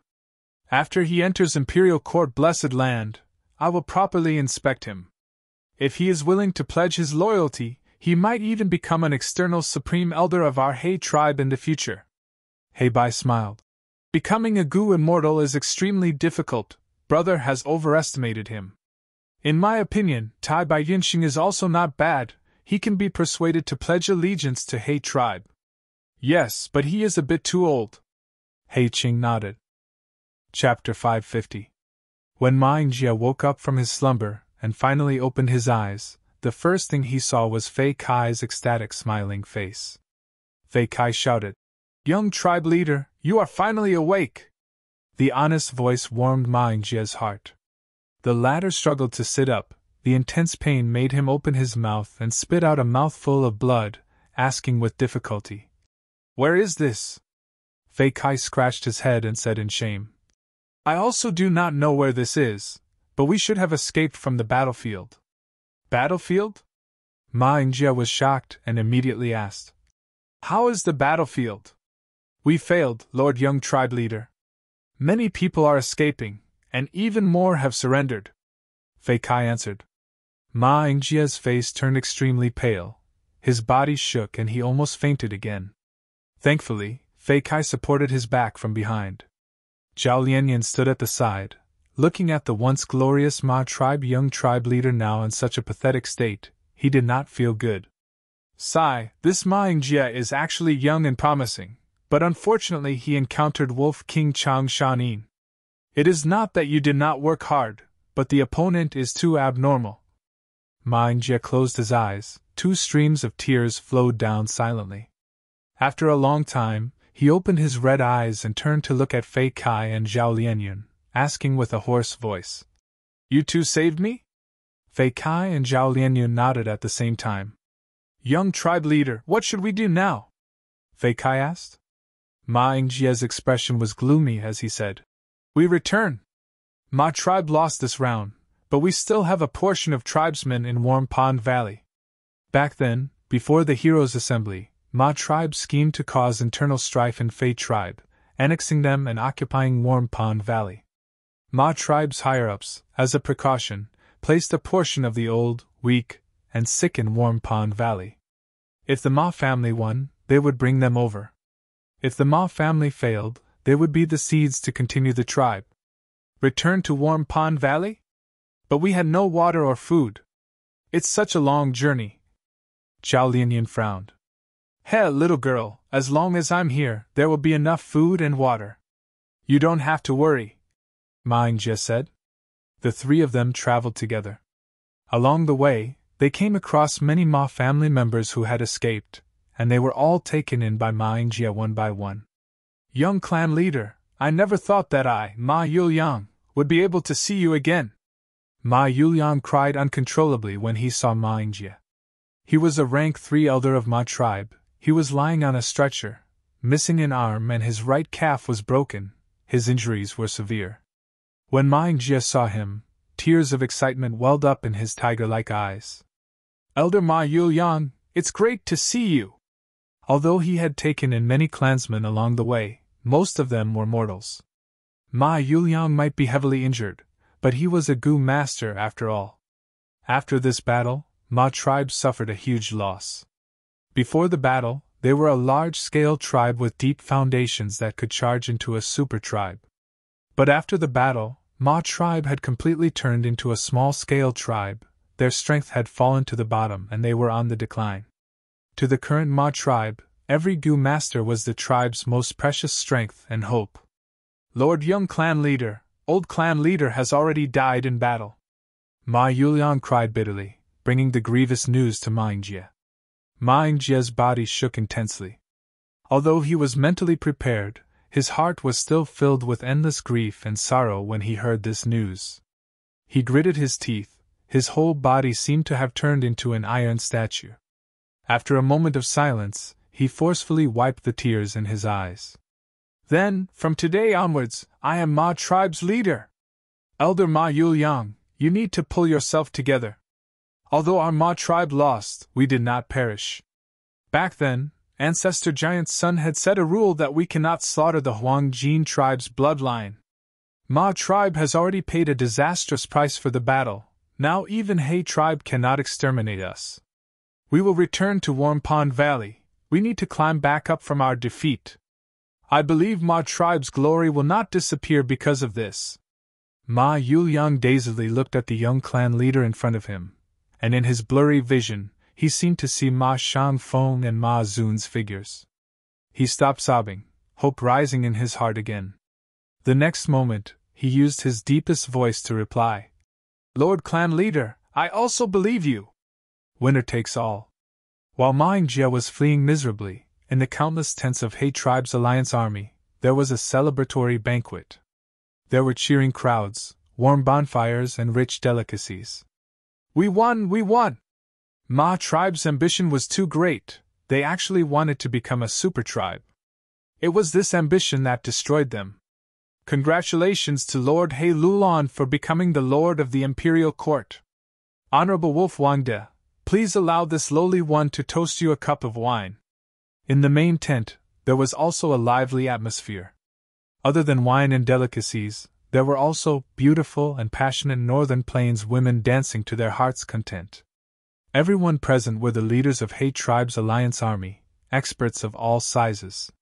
After he enters Imperial Court Blessed Land, I will properly inspect him. If he is willing to pledge his loyalty, he might even become an external supreme elder of our Hei tribe in the future." Heibai smiled. "Becoming a Gu immortal is extremely difficult. Brother has overestimated him. In my opinion, Tai Bai Yinxing is also not bad. He can be persuaded to pledge allegiance to Hei tribe." "Yes, but he is a bit too old." Hei Qing nodded. Chapter 550. When Ma Yingjie woke up from his slumber and finally opened his eyes, the first thing he saw was Fei Kai's ecstatic smiling face. Fei Kai shouted, "Young tribe leader, you are finally awake!" The honest voice warmed Ma Yingjie's heart. The latter struggled to sit up. The intense pain made him open his mouth and spit out a mouthful of blood, asking with difficulty, "Where is this?" Fei Kai scratched his head and said in shame, "I also do not know where this is, but we should have escaped from the battlefield." "Battlefield?" Ma Yingjie was shocked and immediately asked, "How is the battlefield?" "We failed, Lord Young Tribe Leader. Many people are escaping, and even more have surrendered," Fei Kai answered. Ma Yingjie's face turned extremely pale, his body shook and he almost fainted again. Thankfully, Fei Kai supported his back from behind. Zhao Lianyan stood at the side, looking at the once glorious Ma tribe young tribe leader now in such a pathetic state. He did not feel good. "Sai, this Ma Yingjie is actually young and promising, but unfortunately he encountered Wolf King Chang Shanin. It is not that you did not work hard, but the opponent is too abnormal." Ma Yingjie closed his eyes. 2 streams of tears flowed down silently. After a long time, he opened his red eyes and turned to look at Fei Kai and Zhao Lianyan, asking with a hoarse voice, "You two saved me?" Fei Kai and Zhao Lianyan nodded at the same time. "Young tribe leader, what should we do now?" Fei Kai asked. Ma Yingjie's expression was gloomy as he said, "We return. Ma tribe lost this round, but we still have a portion of tribesmen in Warm Pond Valley." Back then, before the Heroes' Assembly, Ma tribe schemed to cause internal strife in Fei tribe, annexing them and occupying Warm Pond Valley. Ma tribe's higher-ups, as a precaution, placed a portion of the old, weak, and sick in Warm Pond Valley. If the Ma family won, they would bring them over. If the Ma family failed, they would be the seeds to continue the tribe. Return to Warm Pond Valley? But we had no water or food. It's such a long journey. Zhao Lianyan frowned. "Hey, little girl, as long as I'm here, there will be enough food and water. You don't have to worry," Ma Yingjie said. The 3 of them traveled together. Along the way, they came across many Ma family members who had escaped, and they were all taken in by Ma Yingjie one by one. "Young clan leader, I never thought that I, Ma Yuliang, would be able to see you again." Ma Yuliang cried uncontrollably when he saw Ma Yingjie. He was a rank 3 elder of Ma tribe. He was lying on a stretcher, missing an arm, and his right calf was broken. His injuries were severe. When Ma Yingjie saw him, tears of excitement welled up in his tiger-like eyes. "Elder Ma Yuliang, it's great to see you." Although he had taken in many clansmen along the way, most of them were mortals. Ma Yuliang might be heavily injured, but he was a Gu master after all. After this battle, Ma tribe suffered a huge loss. Before the battle, they were a large-scale tribe with deep foundations that could charge into a super tribe. But after the battle, Ma tribe had completely turned into a small-scale tribe, their strength had fallen to the bottom and they were on the decline. To the current Ma tribe, every Gu master was the tribe's most precious strength and hope. Lord Young clan leader, old clan leader has already died in battle. Ma Yuliang cried bitterly, bringing the grievous news to Ma Yingjie. Ma Yingjie's body shook intensely. Although he was mentally prepared, his heart was still filled with endless grief and sorrow when he heard this news. He gritted his teeth, his whole body seemed to have turned into an iron statue. After a moment of silence, he forcefully wiped the tears in his eyes. Then, from today onwards, I am Ma tribe's leader. Elder Ma Yuliang, you need to pull yourself together. Although our Ma tribe lost, we did not perish. Back then, Ancestor Giant's son had set a rule that we cannot slaughter the Huangjin tribe's bloodline. Ma tribe has already paid a disastrous price for the battle, now even He tribe cannot exterminate us. We will return to Warm Pond Valley, we need to climb back up from our defeat. I believe Ma tribe's glory will not disappear because of this. Ma Yuliang dazedly looked at the young clan leader in front of him, and in his blurry vision, he seemed to see Ma Shangfeng and Ma Zun's figures. He stopped sobbing, hope rising in his heart again. The next moment, he used his deepest voice to reply. Lord Clan Leader, I also believe you. Winner takes all. While Ma Yingjie was fleeing miserably, in the countless tents of He Tribe's alliance army, there was a celebratory banquet. There were cheering crowds, warm bonfires and rich delicacies. We won! We won! Ma tribe's ambition was too great, they actually wanted to become a super tribe. It was this ambition that destroyed them. Congratulations to Lord He Lulan for becoming the Lord of the Imperial Court. Honorable Wolf Wangde, please allow this lowly one to toast you a cup of wine. In the main tent, there was also a lively atmosphere. Other than wine and delicacies, there were also beautiful and passionate Northern Plains women dancing to their heart's content. Everyone present were the leaders of He Tribe's alliance army, experts of all sizes.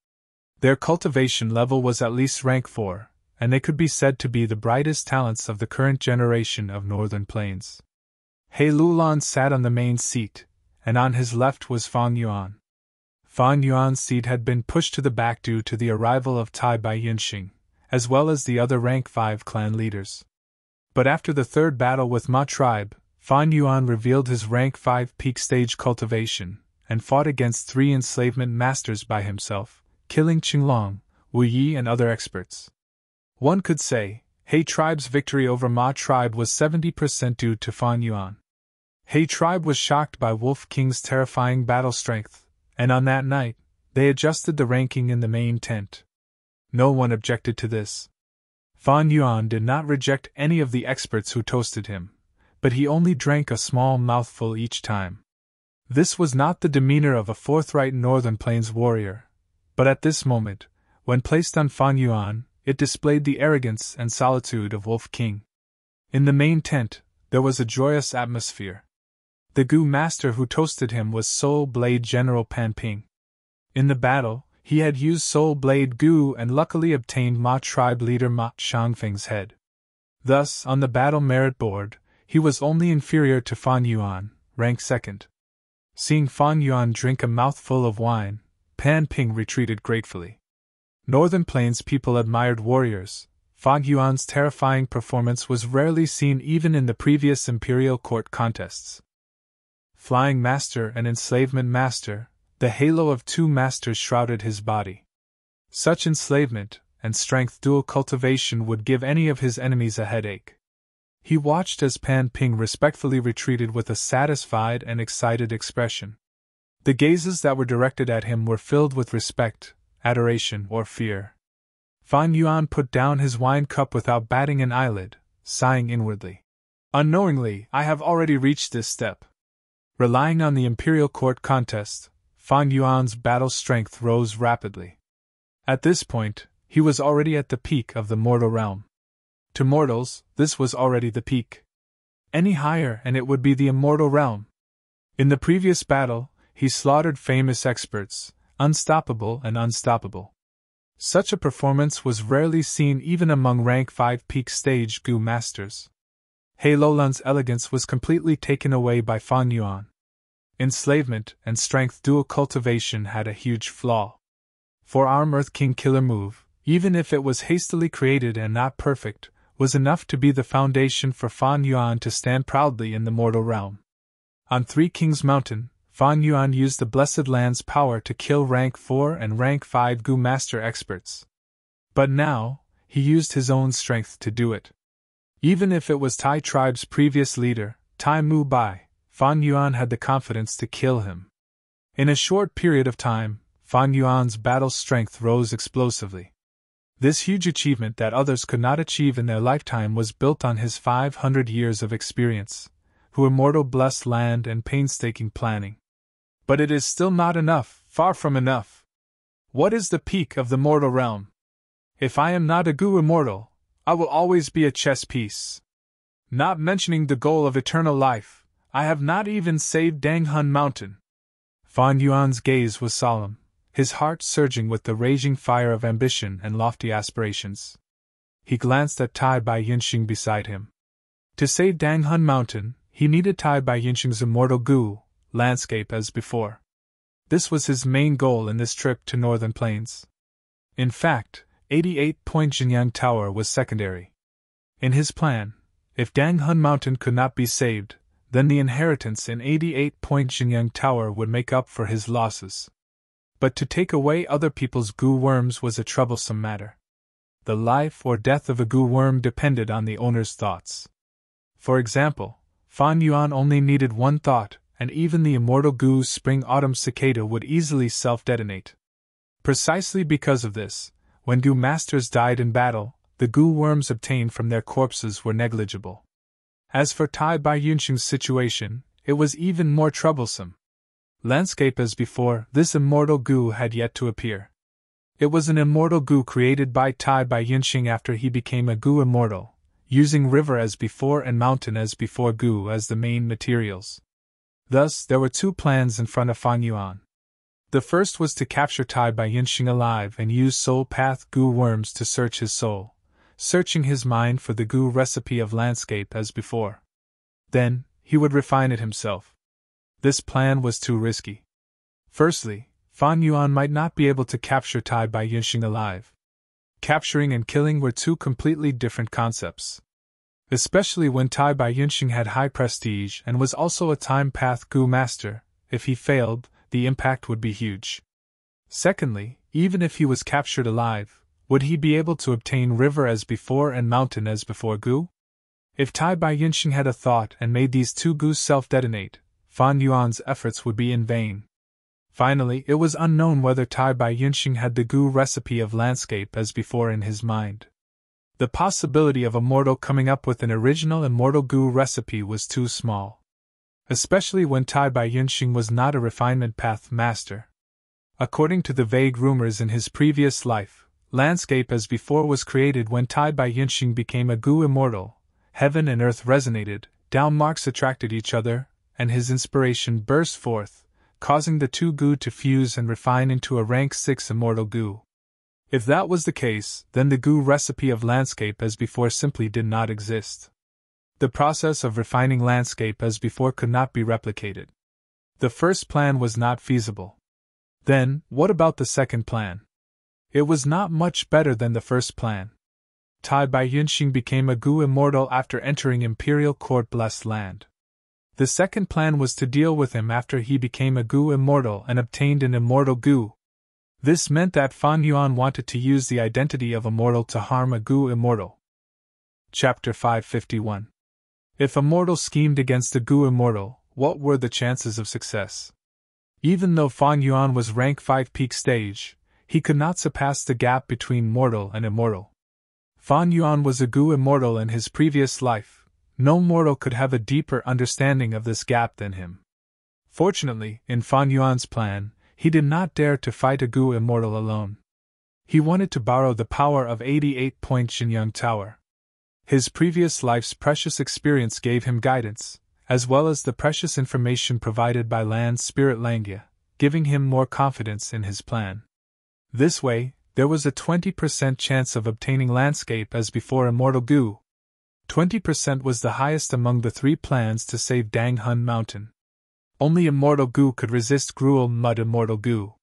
Their cultivation level was at least rank 4, and they could be said to be the brightest talents of the current generation of Northern Plains. He Lulan sat on the main seat, and on his left was Fang Yuan. Fang Yuan's seat had been pushed to the back due to the arrival of Tai Bai Yinxing, as well as the other rank 5 clan leaders. But after the third battle with Ma tribe, Fan Yuan revealed his rank 5 peak stage cultivation, and fought against 3 enslavement masters by himself, killing Qinglong, Wu Yi and other experts. One could say, He tribe's victory over Ma tribe was 70% due to Fan Yuan. He tribe was shocked by Wolf King's terrifying battle strength, and on that night, they adjusted the ranking in the main tent. No one objected to this. Fan Yuan did not reject any of the experts who toasted him, but he only drank a small mouthful each time. This was not the demeanor of a forthright Northern Plains warrior, but at this moment, when placed on Fan Yuan, it displayed the arrogance and solitude of Wolf King. In the main tent, there was a joyous atmosphere. The Gu master who toasted him was Soul Blade General Pan Ping. In the battle, he had used Soul Blade Gu and luckily obtained Ma tribe leader Ma Shangfeng's head. Thus, on the battle merit board, he was only inferior to Fan Yuan, ranked 2nd. Seeing Fan Yuan drink a mouthful of wine, Pan Ping retreated gratefully. Northern Plains people admired warriors. Fan Yuan's terrifying performance was rarely seen even in the previous Imperial Court contests. Flying Master and Enslavement Master, the halo of 2 masters shrouded his body. Such enslavement and strength dual cultivation would give any of his enemies a headache. He watched as Pan Ping respectfully retreated with a satisfied and excited expression. The gazes that were directed at him were filled with respect, adoration, or fear. Fan Yuan put down his wine cup without batting an eyelid, sighing inwardly. Unknowingly, I have already reached this step. Relying on the Imperial Court contest, Fan Yuan's battle strength rose rapidly. At this point, he was already at the peak of the mortal realm. To mortals, this was already the peak. Any higher and it would be the immortal realm. In the previous battle, he slaughtered famous experts, unstoppable and unstoppable. Such a performance was rarely seen even among rank 5 peak stage Gu masters. He Lolun's elegance was completely taken away by Fan Yuan. Enslavement and strength dual cultivation had a huge flaw. Forearm Earth King killer move, even if it was hastily created and not perfect, was enough to be the foundation for Fan Yuan to stand proudly in the mortal realm. On Three Kings Mountain, Fan Yuan used the Blessed Land's power to kill rank 4 and rank 5 Gu master experts. But now, he used his own strength to do it. Even if it was Tai tribe's previous leader, Tai Mu Bai, Fan Yuan had the confidence to kill him. In a short period of time, Fan Yuan's battle strength rose explosively. This huge achievement that others could not achieve in their lifetime was built on his 500 years of experience, who immortal blessed land and painstaking planning. But it is still not enough, far from enough. What is the peak of the mortal realm? If I am not a Gu immortal, I will always be a chess piece. Not mentioning the goal of eternal life, I have not even saved Danghun Mountain. Fan Yuan's gaze was solemn, his heart surging with the raging fire of ambition and lofty aspirations. He glanced at Tai Bai Yinxing beside him. To save Danghun Mountain, he needed Tai Bai Yinxing's immortal Gu landscape as before. This was his main goal in this trip to Northern Plains. In fact, 88-point Jinyang Tower was secondary. In his plan, if Danghun Mountain could not be saved, then the inheritance in 88-point Jinyang Tower would make up for his losses. But to take away other people's Gu worms was a troublesome matter. The life or death of a Gu worm depended on the owner's thoughts. For example, Fan Yuan only needed one thought, and even the immortal Gu spring-autumn cicada would easily self-detonate. Precisely because of this, when Gu masters died in battle, the Gu worms obtained from their corpses were negligible. As for Tai Bai Yunxing's situation, it was even more troublesome. Landscape as before, this immortal Gu had yet to appear. It was an immortal Gu created by Tai Bai Yunxing after he became a Gu immortal, using river as before and mountain as before Gu as the main materials. Thus, there were two plans in front of Fan Yuan. The first was to capture Tai Bai Yunxing alive and use soul path Gu worms to search his soul, searching his mind for the Gu recipe of landscape as before. Then, he would refine it himself. This plan was too risky. Firstly, Fan Yuan might not be able to capture Tai Bai Yunxing alive. Capturing and killing were two completely different concepts. Especially when Tai Bai Yunxing had high prestige and was also a time path Gu master, if he failed, the impact would be huge. Secondly, even if he was captured alive, would he be able to obtain river as before and mountain as before Gu? If Tai Bai Yunxing had a thought and made these two Gus self-detonate, Fan Yuan's efforts would be in vain. Finally, it was unknown whether Tai Bai Yunxing had the Gu recipe of landscape as before in his mind. The possibility of a mortal coming up with an original immortal Gu recipe was too small. Especially when Tai Bai Yunxing was not a refinement path master. According to the vague rumors in his previous life, landscape as before was created when Tai Bai Yunxing became a Gu immortal, heaven and earth resonated, down marks attracted each other, and his inspiration burst forth, causing the two Gu to fuse and refine into a rank 6 immortal Gu. If that was the case, then the Gu recipe of landscape as before simply did not exist. The process of refining landscape as before could not be replicated. The first plan was not feasible. Then, what about the second plan? It was not much better than the first plan. Tai Bai Yunxing became a Gu immortal after entering Imperial Court Blessed Land. The second plan was to deal with him after he became a Gu immortal and obtained an immortal Gu. This meant that Fan Yuan wanted to use the identity of immortal to harm a Gu immortal. Chapter 551. If a mortal schemed against a Gu immortal, what were the chances of success? Even though Fan Yuan was rank 5 peak stage, he could not surpass the gap between mortal and immortal. Fan Yuan was a Gu immortal in his previous life. No mortal could have a deeper understanding of this gap than him. Fortunately, in Fan Yuan's plan, he did not dare to fight a Gu immortal alone. He wanted to borrow the power of 88-point Jinyang Tower. His previous life's precious experience gave him guidance, as well as the precious information provided by Land Spirit Langya, giving him more confidence in his plan. This way, there was a 20% chance of obtaining landscape as before Immortal Gu. 20% was the highest among the 3 plans to save Dang Hun Mountain. Only Immortal Gu could resist Gruel Mud Immortal Gu.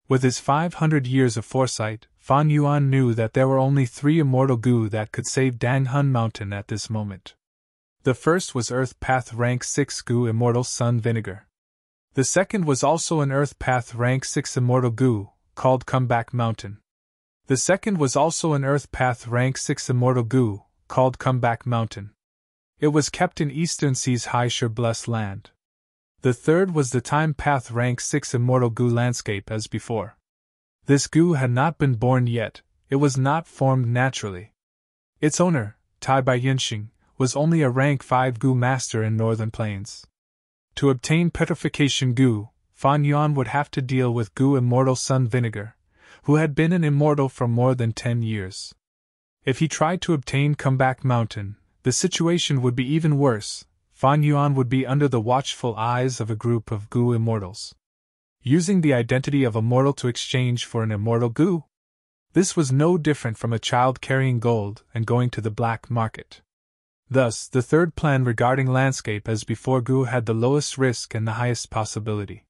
With his 500 years of foresight, Fan Yuan knew that there were only 3 Immortal Gu that could save Dang Hun Mountain at this moment. The first was Earth Path Rank 6 Gu Immortal Sun Vinegar. The second was also an Earth Path Rank 6 Immortal Gu, called Comeback Mountain. The second was also an Earth Path Rank 6 Immortal Gu, called Comeback Mountain. It was kept in Eastern Sea's High Shore Blessed Land. The third was the Time Path Rank 6 Immortal Gu Landscape as before. This Gu had not been born yet, it was not formed naturally. Its owner, Tai Bai Yinxing, was only a Rank 5 Gu Master in Northern Plains. To obtain Petrification Gu, Fan Yuan would have to deal with Gu Immortal Sun Vinegar, who had been an immortal for more than 10 years. If he tried to obtain Comeback Mountain, the situation would be even worse. Fan Yuan would be under the watchful eyes of a group of Gu immortals, using the identity of a mortal to exchange for an immortal Gu. This was no different from a child carrying gold and going to the black market. Thus, the third plan regarding landscape as before Gu had the lowest risk and the highest possibility.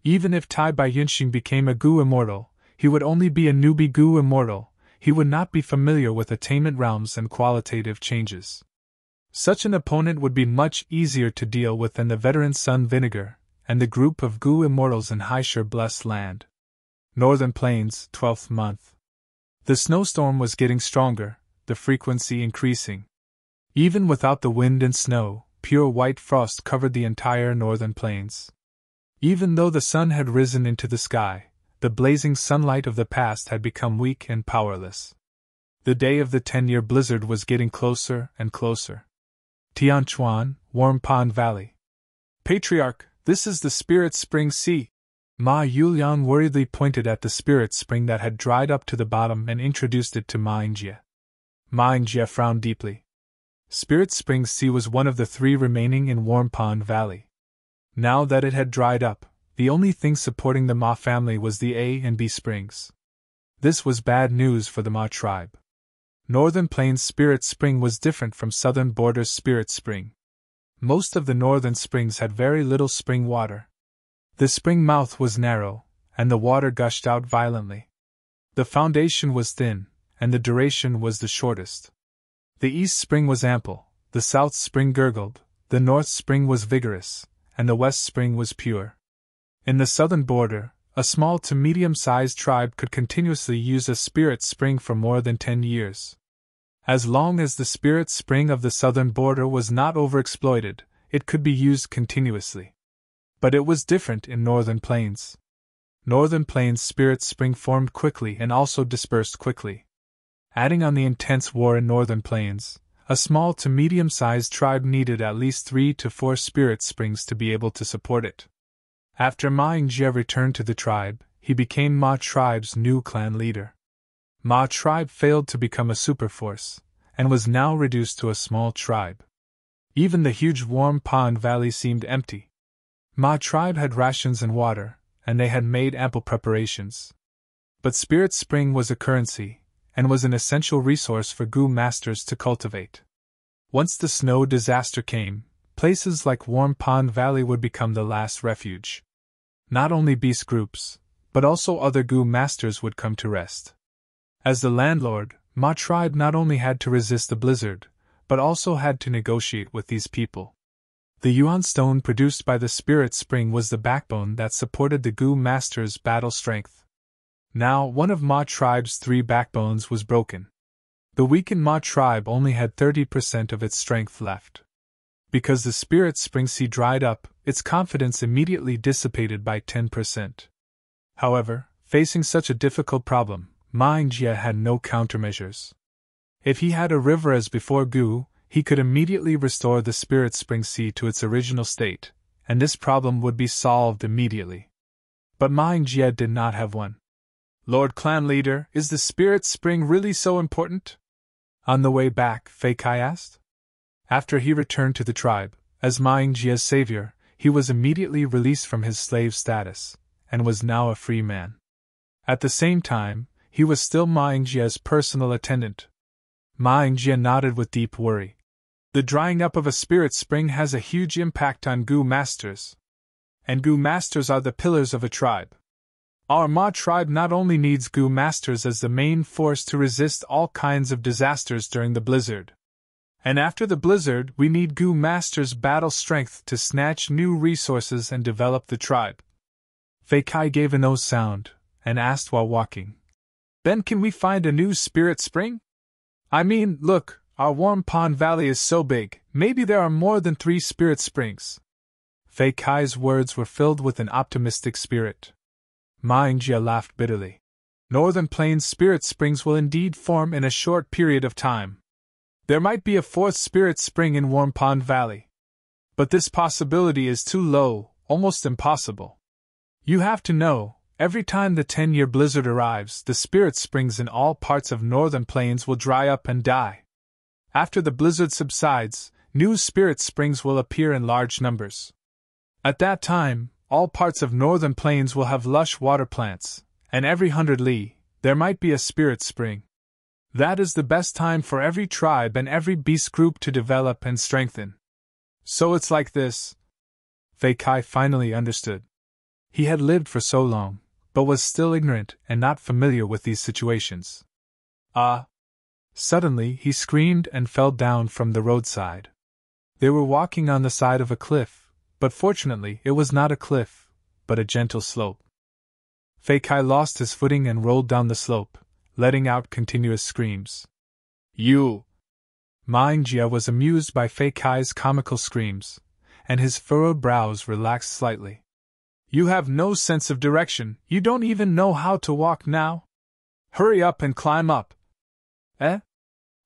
Even if Tai Bai Yinxing became a Gu immortal, he would only be a newbie Gu immortal. He would not be familiar with attainment realms and qualitative changes. Such an opponent would be much easier to deal with than the veteran Sun Vinegar and the group of Gu immortals in High Shore Blessed Land. Northern Plains, 12th month. The snowstorm was getting stronger, the frequency increasing. Even without the wind and snow, pure white frost covered the entire northern plains. Even though the sun had risen into the sky, the blazing sunlight of the past had become weak and powerless. The day of the 10-year blizzard was getting closer and closer. Tianchuan, Warm Pond Valley. Patriarch, this is the Spirit Spring Sea. Ma Yuliang worriedly pointed at the spirit spring that had dried up to the bottom and introduced it to Ma Yingjie. Ma Yingjie frowned deeply. Spirit Spring Sea was one of the 3 remaining in Warm Pond Valley. Now that it had dried up, the only thing supporting the Ma family was the A and B springs. This was bad news for the Ma tribe. Northern Plains Spirit Spring was different from Southern Borders Spirit Spring. Most of the northern springs had very little spring water. The spring mouth was narrow, and the water gushed out violently. The foundation was thin, and the duration was the shortest. The east spring was ample, the south spring gurgled, the north spring was vigorous, and the west spring was pure. In the southern border, a small to medium-sized tribe could continuously use a spirit spring for more than 10 years. As long as the spirit spring of the southern border was not overexploited, it could be used continuously. But it was different in Northern Plains. Northern Plains spirit spring formed quickly and also dispersed quickly. Adding on the intense war in Northern Plains, a small to medium-sized tribe needed at least 3 to 4 spirit springs to be able to support it. After Ma Yingjie returned to the tribe, he became Ma tribe's new clan leader. Ma tribe failed to become a superforce, and was now reduced to a small tribe. Even the huge Warm Pond Valley seemed empty. Ma tribe had rations and water, and they had made ample preparations. But Spirit Spring was a currency, and was an essential resource for Gu masters to cultivate. Once the snow disaster came, places like Warm Pond Valley would become the last refuge. Not only beast groups, but also other Gu masters would come to rest. As the landlord, Ma tribe not only had to resist the blizzard, but also had to negotiate with these people. The Yuan stone produced by the Spirit Spring was the backbone that supported the Gu masters' battle strength. Now, one of Ma tribe's 3 backbones was broken. The weakened Ma tribe only had 30% of its strength left. Because the Spirit Spring Sea dried up, its confidence immediately dissipated by 10%. However, facing such a difficult problem, Ma Yingjie had no countermeasures. If he had a river as before Gu, he could immediately restore the Spirit Spring Sea to its original state, and this problem would be solved immediately. But Ma Yingjie did not have one. Lord Clan Leader, is the Spirit Spring really so important? On the way back, Fei Kai asked. After he returned to the tribe, as Ma Yingjie's savior, he was immediately released from his slave status, and was now a free man. At the same time, he was still Ma Yingjia's personal attendant. Ma Yingjia nodded with deep worry. The drying up of a spirit spring has a huge impact on Gu masters. And Gu masters are the pillars of a tribe. Our Ma tribe not only needs Gu masters as the main force to resist all kinds of disasters during the blizzard. And after the blizzard, we need Gu masters' battle strength to snatch new resources and develop the tribe. Fei Kai gave a no sound, and asked while walking. Then can we find a new spirit spring? I mean, look, our Warm Pond Valley is so big, maybe there are more than 3 spirit springs. Fei Kai's words were filled with an optimistic spirit. Ma Yingjia laughed bitterly. Northern Plains spirit springs will indeed form in a short period of time. There might be a 4th spirit spring in Warm Pond Valley. But this possibility is too low, almost impossible. You have to know, every time the 10-year blizzard arrives, the spirit springs in all parts of Northern Plains will dry up and die. After the blizzard subsides, new spirit springs will appear in large numbers. At that time, all parts of Northern Plains will have lush water plants, and every 100 li, there might be a spirit spring. That is the best time for every tribe and every beast group to develop and strengthen. So it's like this. Fei Kai finally understood. He had lived for so long, but was still ignorant and not familiar with these situations. Ah! Suddenly he screamed and fell down from the roadside. They were walking on the side of a cliff, but fortunately it was not a cliff, but a gentle slope. Fei Kai lost his footing and rolled down the slope, letting out continuous screams. You! Ma Yingjia was amused by Fei Kai's comical screams, and his furrowed brows relaxed slightly. You have no sense of direction, you don't even know how to walk now? Hurry up and climb up! Eh?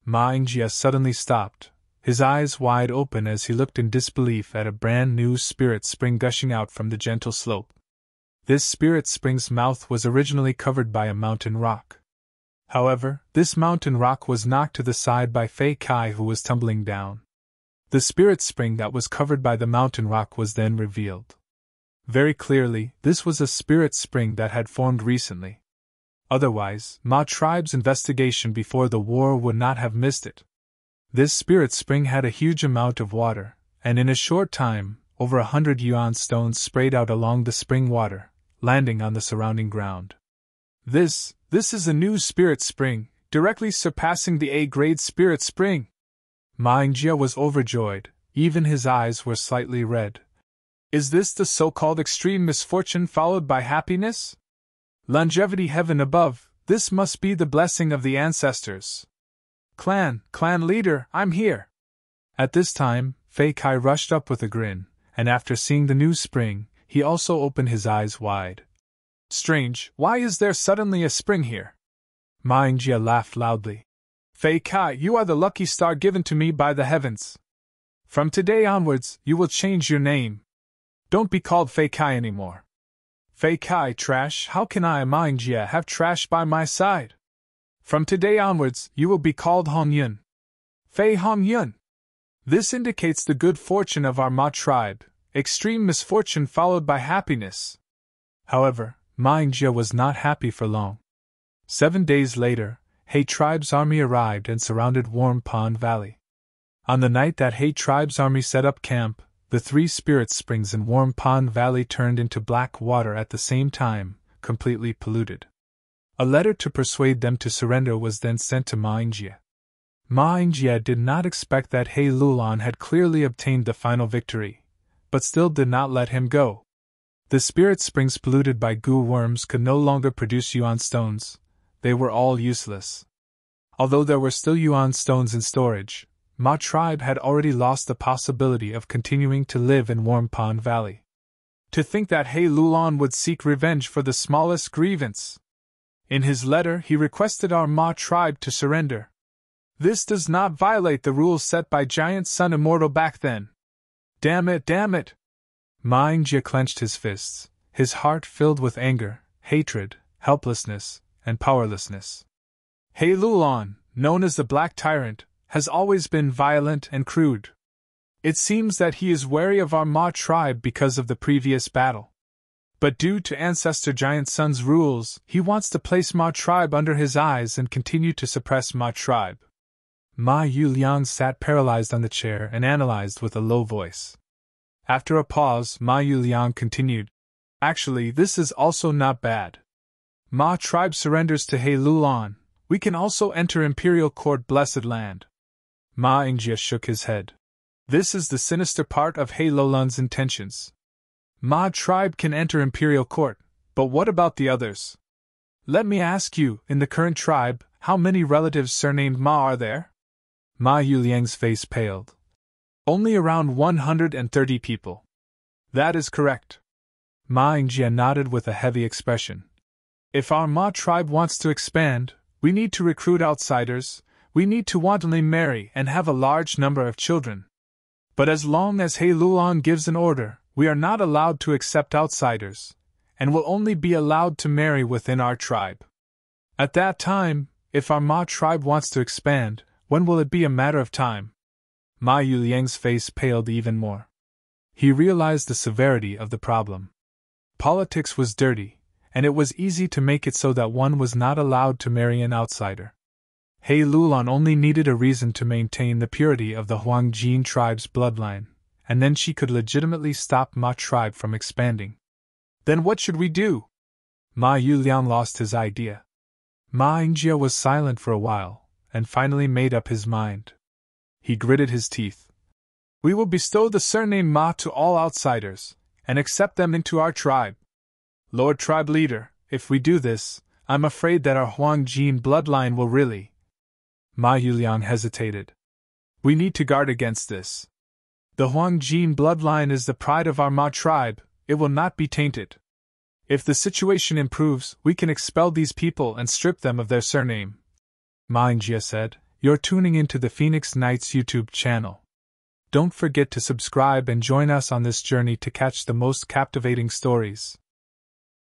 Ma Yingjia suddenly stopped, his eyes wide open as he looked in disbelief at a brand new spirit spring gushing out from the gentle slope. This spirit spring's mouth was originally covered by a mountain rock. However, this mountain rock was knocked to the side by Fei Kai, who was tumbling down. The spirit spring that was covered by the mountain rock was then revealed. Very clearly, this was a spirit spring that had formed recently. Otherwise, Ma tribe's investigation before the war would not have missed it. This spirit spring had a huge amount of water, and in a short time, over 100 yuan stones sprayed out along the spring water, landing on the surrounding ground. This is a new spirit spring, directly surpassing the A-grade spirit spring. Ma Yingjia was overjoyed, even his eyes were slightly red. Is this the so-called extreme misfortune followed by happiness? Longevity heaven above, this must be the blessing of the ancestors. Clan leader, I'm here. At this time, Fei Kai rushed up with a grin, and after seeing the new spring, he also opened his eyes wide. Strange, why is there suddenly a spring here? Ma Yingjia laughed loudly. Fei Kai, you are the lucky star given to me by the heavens. From today onwards, you will change your name. Don't be called Fei Kai anymore. Fei Kai, trash, how can I, Ma Yingjia, have trash by my side? From today onwards, you will be called Hong Yun. Fei Hong Yun. This indicates the good fortune of our Ma tribe, extreme misfortune followed by happiness. However, Ma Yingjia was not happy for long. 7 days later, He tribe's army arrived and surrounded Warm Pond Valley. On the night that He tribe's army set up camp, the 3 spirit springs in Warm Pond Valley turned into black water at the same time, completely polluted. A letter to persuade them to surrender was then sent to Ma Yingjia. Ma Yingjia did not expect that He Lulan had clearly obtained the final victory, but still did not let him go. The spirit springs polluted by goo worms could no longer produce yuan stones. They were all useless. Although there were still yuan stones in storage, Ma tribe had already lost the possibility of continuing to live in Warm Pond Valley. To think that He Lulan would seek revenge for the smallest grievance! In his letter he requested our Ma tribe to surrender. This does not violate the rules set by Giant Sun Immortal back then. Damn it, damn it! Ma Yingjia clenched his fists, his heart filled with anger, hatred, helplessness, and powerlessness. He Lulan, known as the Black Tyrant, has always been violent and crude. It seems that he is wary of our Ma tribe because of the previous battle. But due to Ancestor Giant Sun's rules, he wants to place Ma Tribe under his eyes and continue to suppress Ma Tribe. Ma Yuliang sat paralyzed on the chair and analyzed with a low voice. After a pause, Ma Yuliang continued, "Actually, this is also not bad. Ma Tribe surrenders to He Lulan. We can also enter Imperial Court Blessed Land." Ma Yingjie shook his head. "This is the sinister part of He Lulan's intentions. Ma Tribe can enter Imperial Court, but what about the others? Let me ask you, in the current tribe, how many relatives surnamed Ma are there?" Ma Yuliang's face paled. "Only around 130 people." "That is correct." Ma Yingjie nodded with a heavy expression. "If our Ma Tribe wants to expand, we need to recruit outsiders, we need to wantonly marry and have a large number of children. But as long as He Lulan gives an order, we are not allowed to accept outsiders, and will only be allowed to marry within our tribe. At that time, if our Ma Tribe wants to expand, when will it be a matter of time?" Ma Yuliang's face paled even more. He realized the severity of the problem. Politics was dirty, and it was easy to make it so that one was not allowed to marry an outsider. He Lulan only needed a reason to maintain the purity of the Huangjin tribe's bloodline, and then she could legitimately stop Ma Tribe from expanding. "Then what should we do?" Ma Yuliang lost his idea. Ma Yingjie was silent for a while, and finally made up his mind. He gritted his teeth. "We will bestow the surname Ma to all outsiders, and accept them into our tribe. Lord Tribe Leader, if we do this, I'm afraid that our Huangjin bloodline will really—" Ma Yuliang hesitated. "We need to guard against this. The Huangjin bloodline is the pride of our Ma Tribe, it will not be tainted. If the situation improves, we can expel these people and strip them of their surname." Ma Yingjie said, "You're tuning into the Phoenix Knights YouTube channel. Don't forget to subscribe and join us on this journey to catch the most captivating stories.